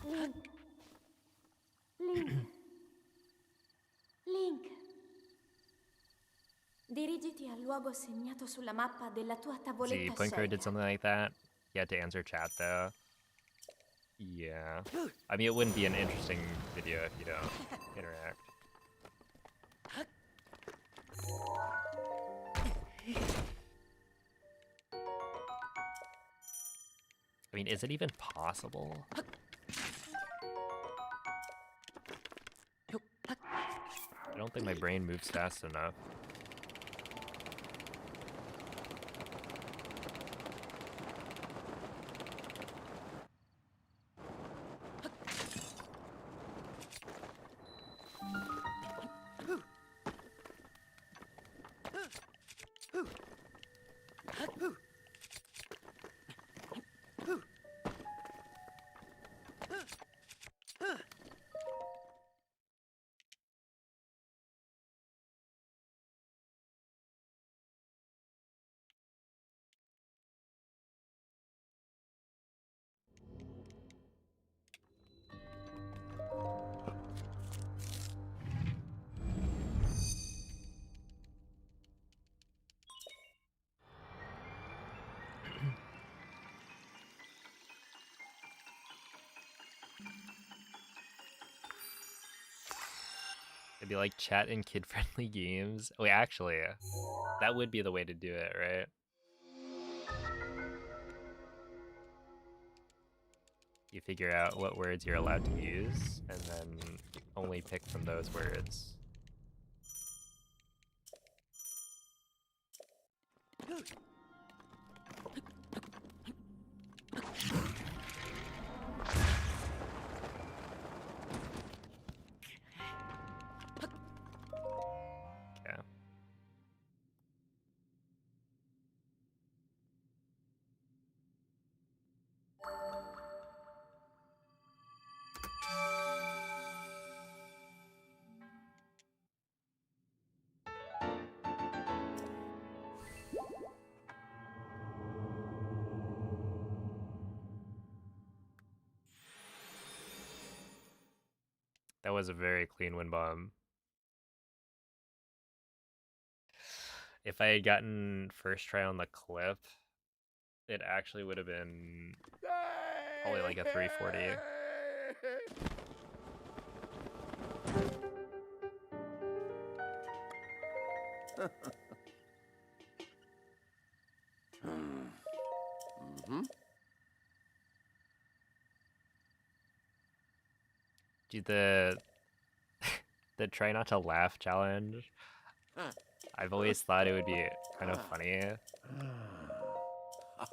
Link. Link. Link. Dirigiti al luogo segnato sulla mappa della tua See, tavoletta Punker did sceicca. something like that. He had to answer chat though. Yeah. I mean, it wouldn't be an interesting video if you don't interact. I mean, is it even possible? I don't think my brain moves fast enough. It'd be like chat in kid-friendly games. Wait, actually, that would be the way to do it, right? You figure out what words you're allowed to use, and then only pick from those words. Okay. That was a very clean wind bomb. If I had gotten first try on the clip, it actually would have been probably like a 340. Dude, the try not to laugh challenge. I've always thought it would be kind of funny.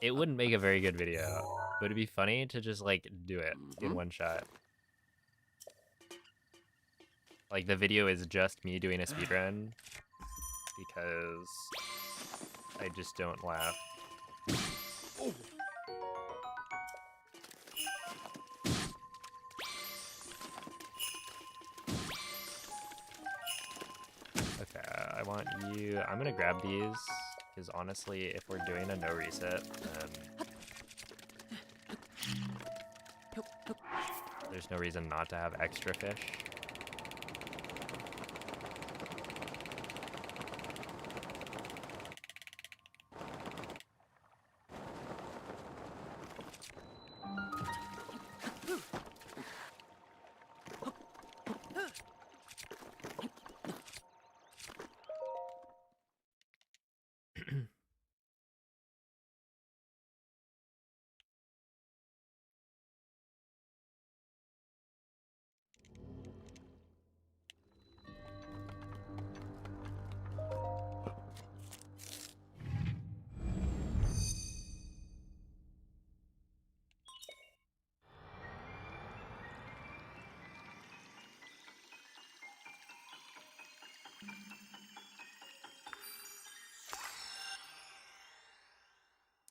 It wouldn't make a very good video, but it'd be funny to just like do it in one shot. Like the video is just me doing a speedrun because I just don't laugh. Okay, I want you. I'm gonna grab these because honestly, if we're doing a no reset, then there's no reason not to have extra fish.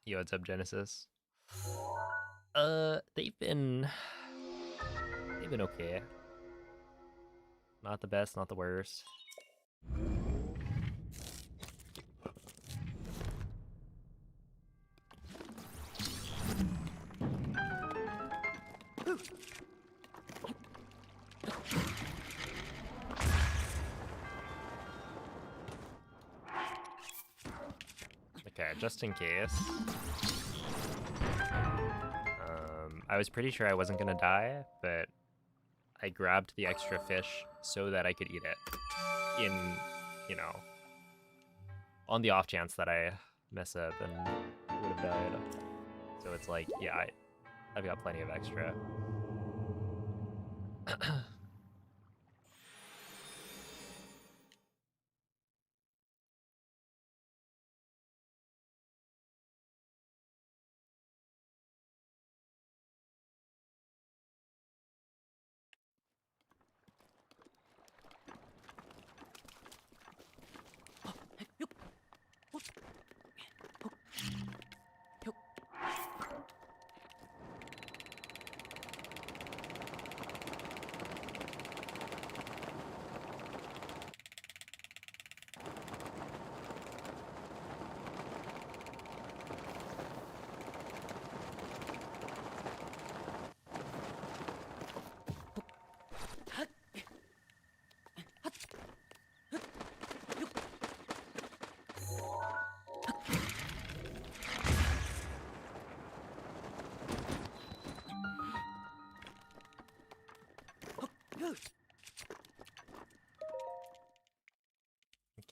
Yo, what's up, Genesis? They've been okay. Not the best, not the worst. Okay, just in case. I was pretty sure I wasn't gonna die, but I grabbed the extra fish so that I could eat it. In, you know, on the off chance that I mess up and would have died. So it's like, yeah, I've got plenty of extra.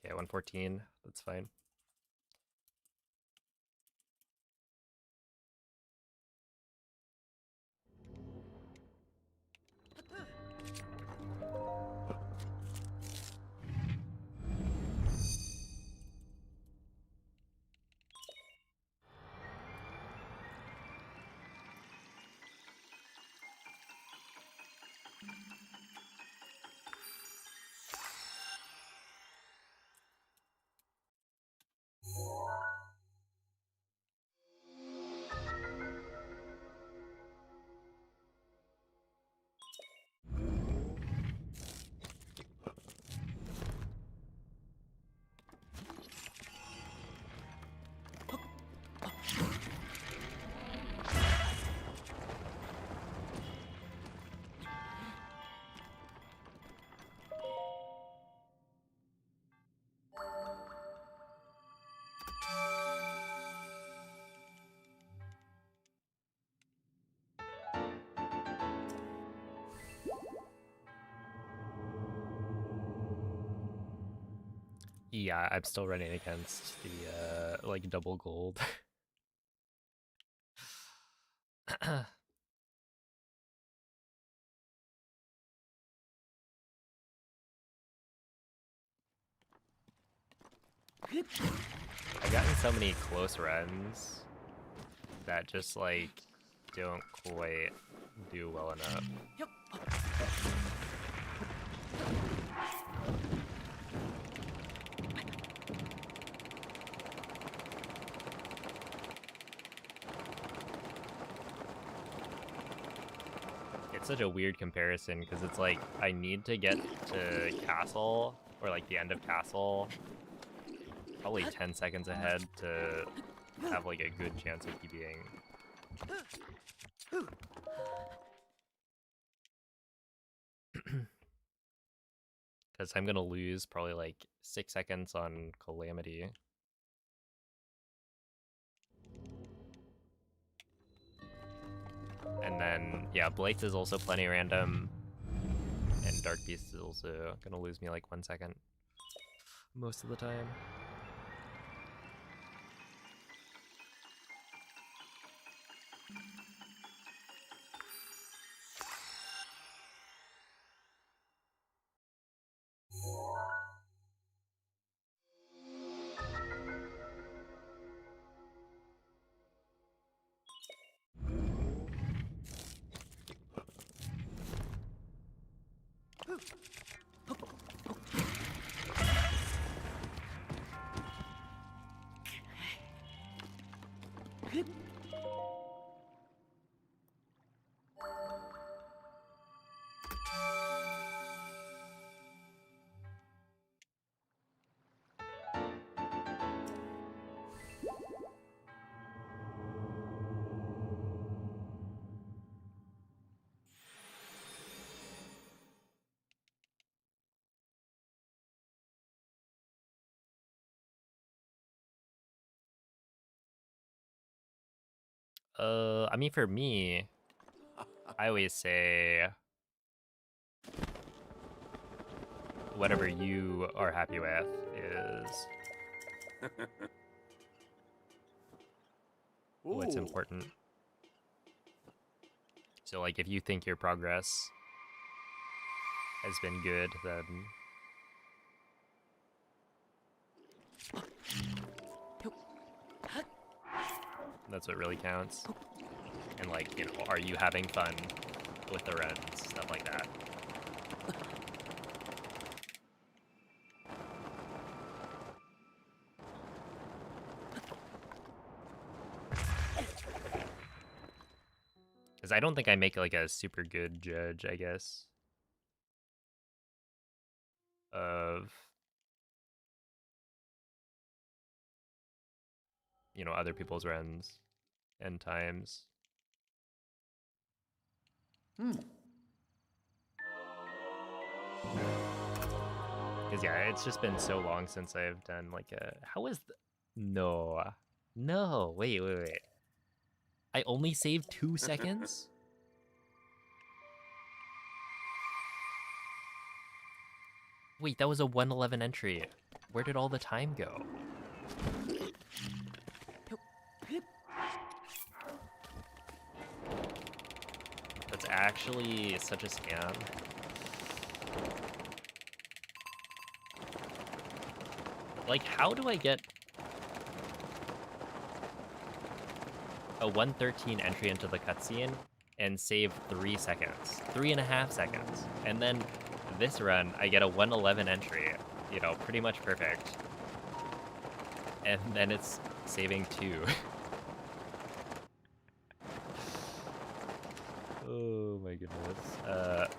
Okay, 114. That's fine. Yeah, I'm still running against the like double gold. I've gotten so many close runs that just like don't quite do well enough. It's such a weird comparison because it's like I need to get to castle or like the end of castle probably 10 seconds ahead to have like a good chance of PBing. Because I'm gonna lose probably like 6 seconds on Calamity. And then, yeah, Blights is also plenty random. And Dark Beast is also gonna lose me like 1 second most of the time. I mean, for me, I always say whatever you are happy with is what's important. So, like, if you think your progress has been good, then that's what really counts. And, like, you know, are you having fun with the runs, stuff like that. Because I don't think I make, like, a super good judge, I guess, of, you know, other people's runs and times. Because, yeah, it's just been so long since I've done, like, a... How is... No. No, wait. I only saved 2 seconds? Wait, that was a 1:11 entry. Where did all the time go? That's actually such a scam. Like, how do I get a 1:13 entry into the cutscene and save 3 seconds? 3.5 seconds. And then this run, I get a 1:11 entry. You know, pretty much perfect. And then it's saving 2. Oh my goodness.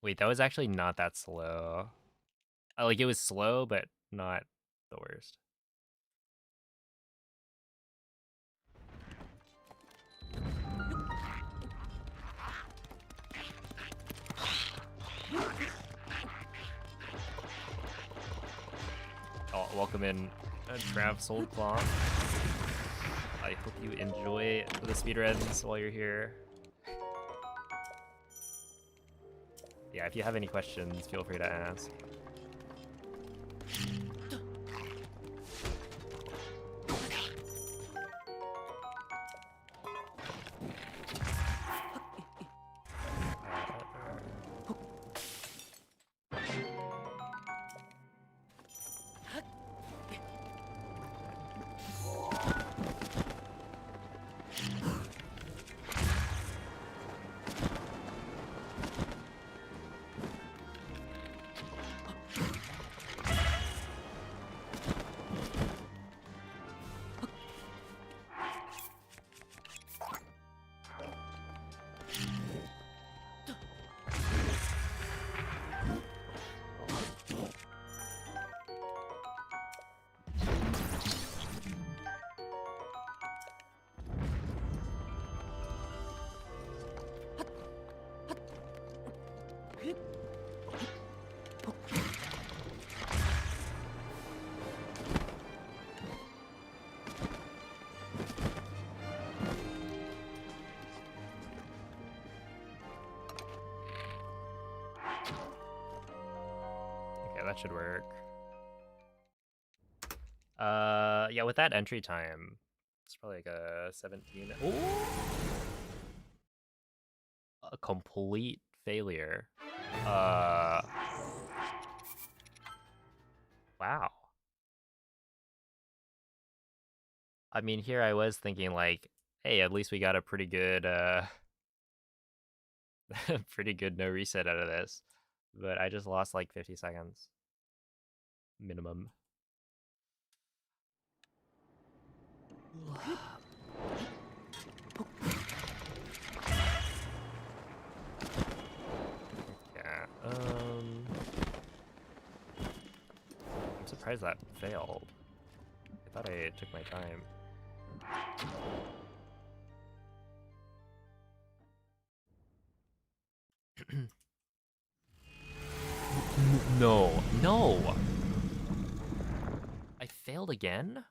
Wait, that was actually not that slow. Like, it was slow, but not the worst. welcome in Trav Soldclaw. I hope you enjoy the speedruns while you're here. Yeah, if you have any questions, feel free to ask. That should work. Yeah, with that entry time, it's probably like a 17. Ooh! A complete failure. Wow. I mean, here I was thinking like, hey, at least we got a pretty good, pretty good no reset out of this. But I just lost like 50 seconds. Minimum. Yeah, I'm surprised that failed. I thought I took my time. No, no! I failed again?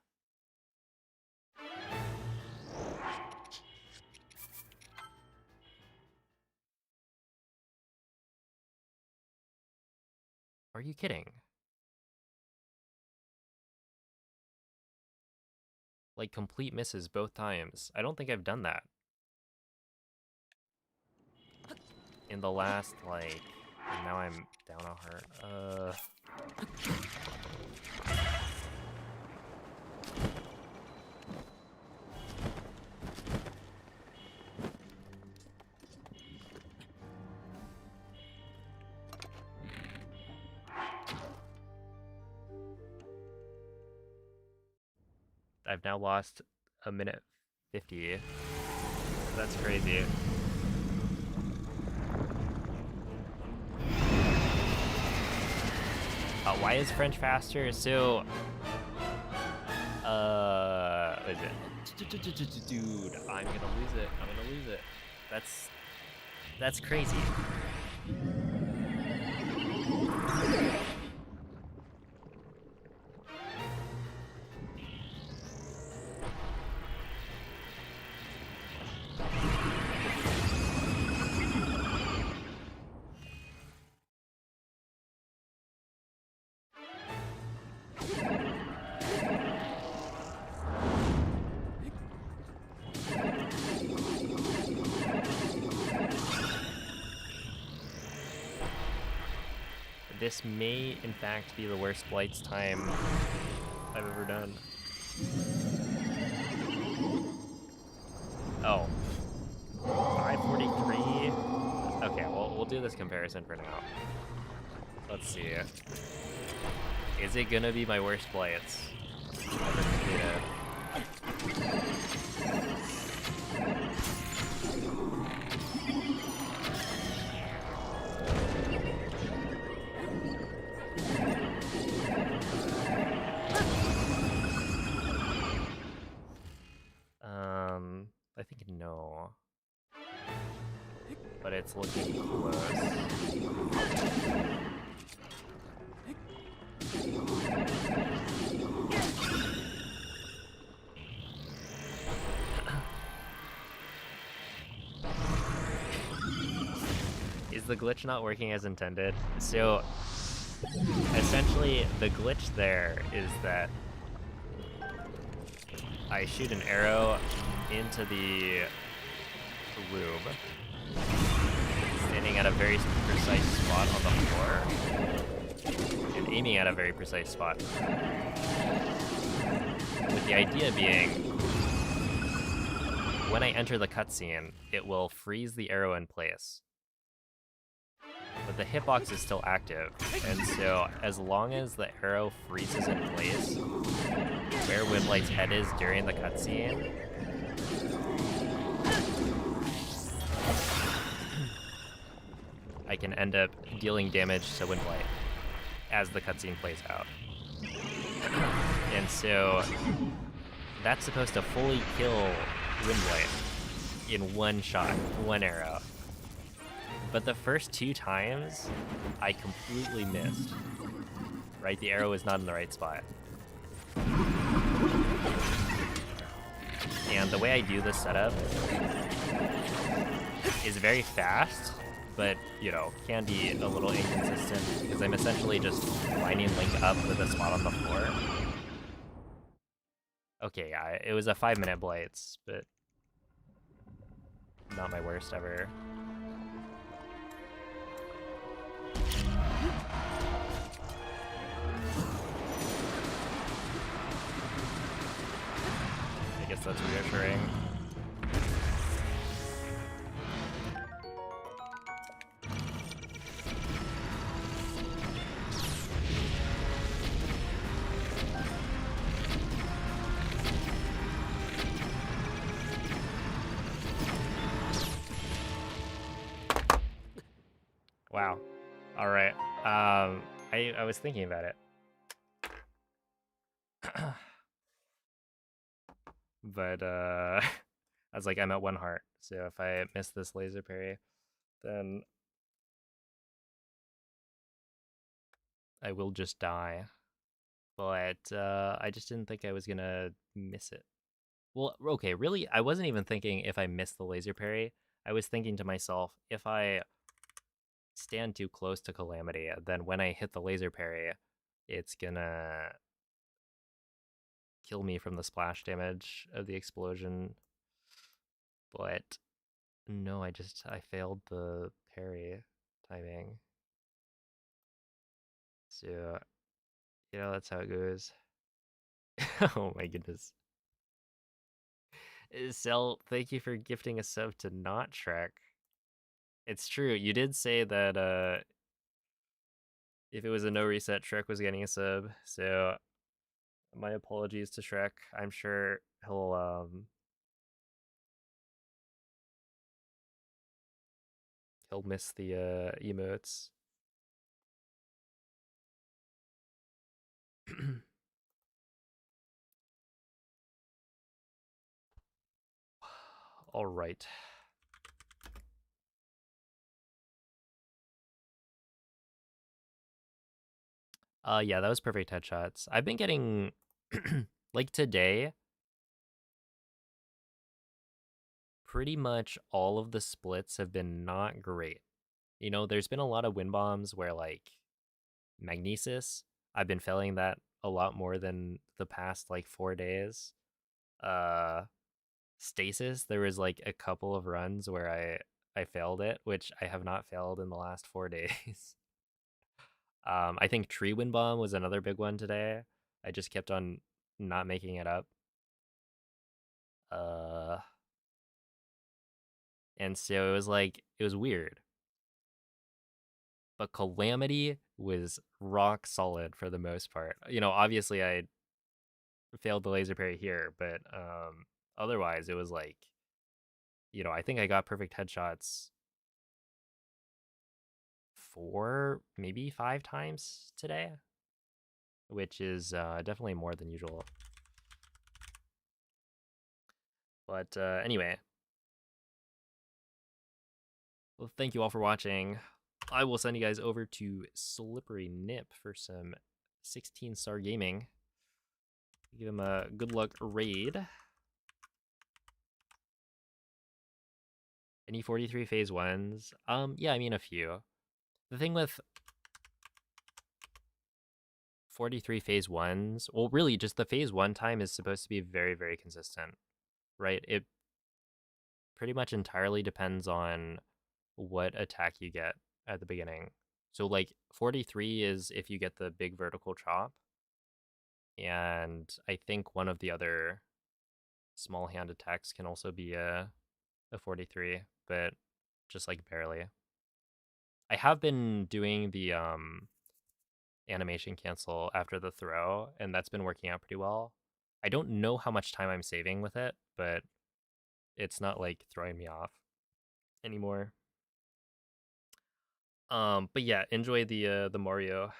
Are you kidding? Like, complete misses both times. I don't think I've done that. In the last, like... And now I'm down a heart. I've now lost a minute 50. That's crazy. Why is French faster? So, what is it? Dude, I'm gonna lose it. I'm gonna lose it. That's crazy. This may, in fact, be the worst Blights time I've ever done. Oh. 543? Okay, well, we'll do this comparison for now. Let's see. Is it gonna be my worst Blights ever completed? I think no. But it's looking close. the glitch not working as intended? So, essentially, the glitch there is that I shoot an arrow into the room, standing at a very precise spot on the floor, and aiming at a very precise spot. With the idea being, when I enter the cutscene, it will freeze the arrow in place. But the hitbox is still active, and so as long as the arrow freezes in place, where Windlight's head is during the cutscene, I can end up dealing damage to Windlight as the cutscene plays out. And so that's supposed to fully kill Windlight in one shot, one arrow. But the first 2 times, I completely missed. Right, the arrow was not in the right spot. And the way I do this setup is very fast, but, you know, can be a little inconsistent, because I'm essentially just lining Link up with a spot on the floor. Okay, yeah, it was a 5-minute Blights, but not my worst ever. I guess that's reassuring. Wow. All right. I was thinking about it. But I was like, I'm at 1 heart, so if I miss this laser parry, then I will just die. But I just didn't think I was gonna miss it. Well, okay, really, I wasn't even thinking if I missed the laser parry. I was thinking to myself, if I stand too close to Calamity, then when I hit the laser parry, it's gonna kill me from the splash damage of the explosion. But no, I failed the parry timing. So, you know, that's how it goes. Oh my goodness. Cell, thank you for gifting a sub to not Shrek. It's true, you did say that if it was a no reset, Shrek was getting a sub, so my apologies to Shrek. I'm sure he'll miss the emotes. All right. Yeah, that was perfect headshots. I've been getting like today, pretty much all of the splits have been not great. You know, there's been a lot of wind bombs where like Magnesis, I've been failing that a lot more than the past like 4 days. Stasis, there was like a couple of runs where I failed it, which I have not failed in the last 4 days. I think Tree Wind Bomb was another big one today. I just kept on not making it up. And so it was like, it was weird. But Calamity was rock solid for the most part. You know, obviously I failed the laser parry here, but otherwise it was like, you know, I think I got perfect headshots 4, maybe 5 times today, which is definitely more than usual. But anyway, well, thank you all for watching. I will send you guys over to Slippery Nip for some 16-star gaming. Give him a good luck raid. Any 43 phase 1s? Yeah, I mean a few. The thing with 43 phase 1s, well, really just the phase 1 time is supposed to be very, very consistent, right? It pretty much entirely depends on what attack you get at the beginning. So like 43 is if you get the big vertical chop, and I think one of the other small hand attacks can also be a 43, but just like barely. I have been doing the animation cancel after the throw, and that's been working out pretty well. I don't know how much time I'm saving with it, but it's not like throwing me off anymore. But yeah, enjoy the Mario,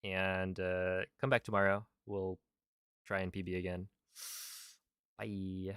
and come back tomorrow. We'll try and PB again. Bye.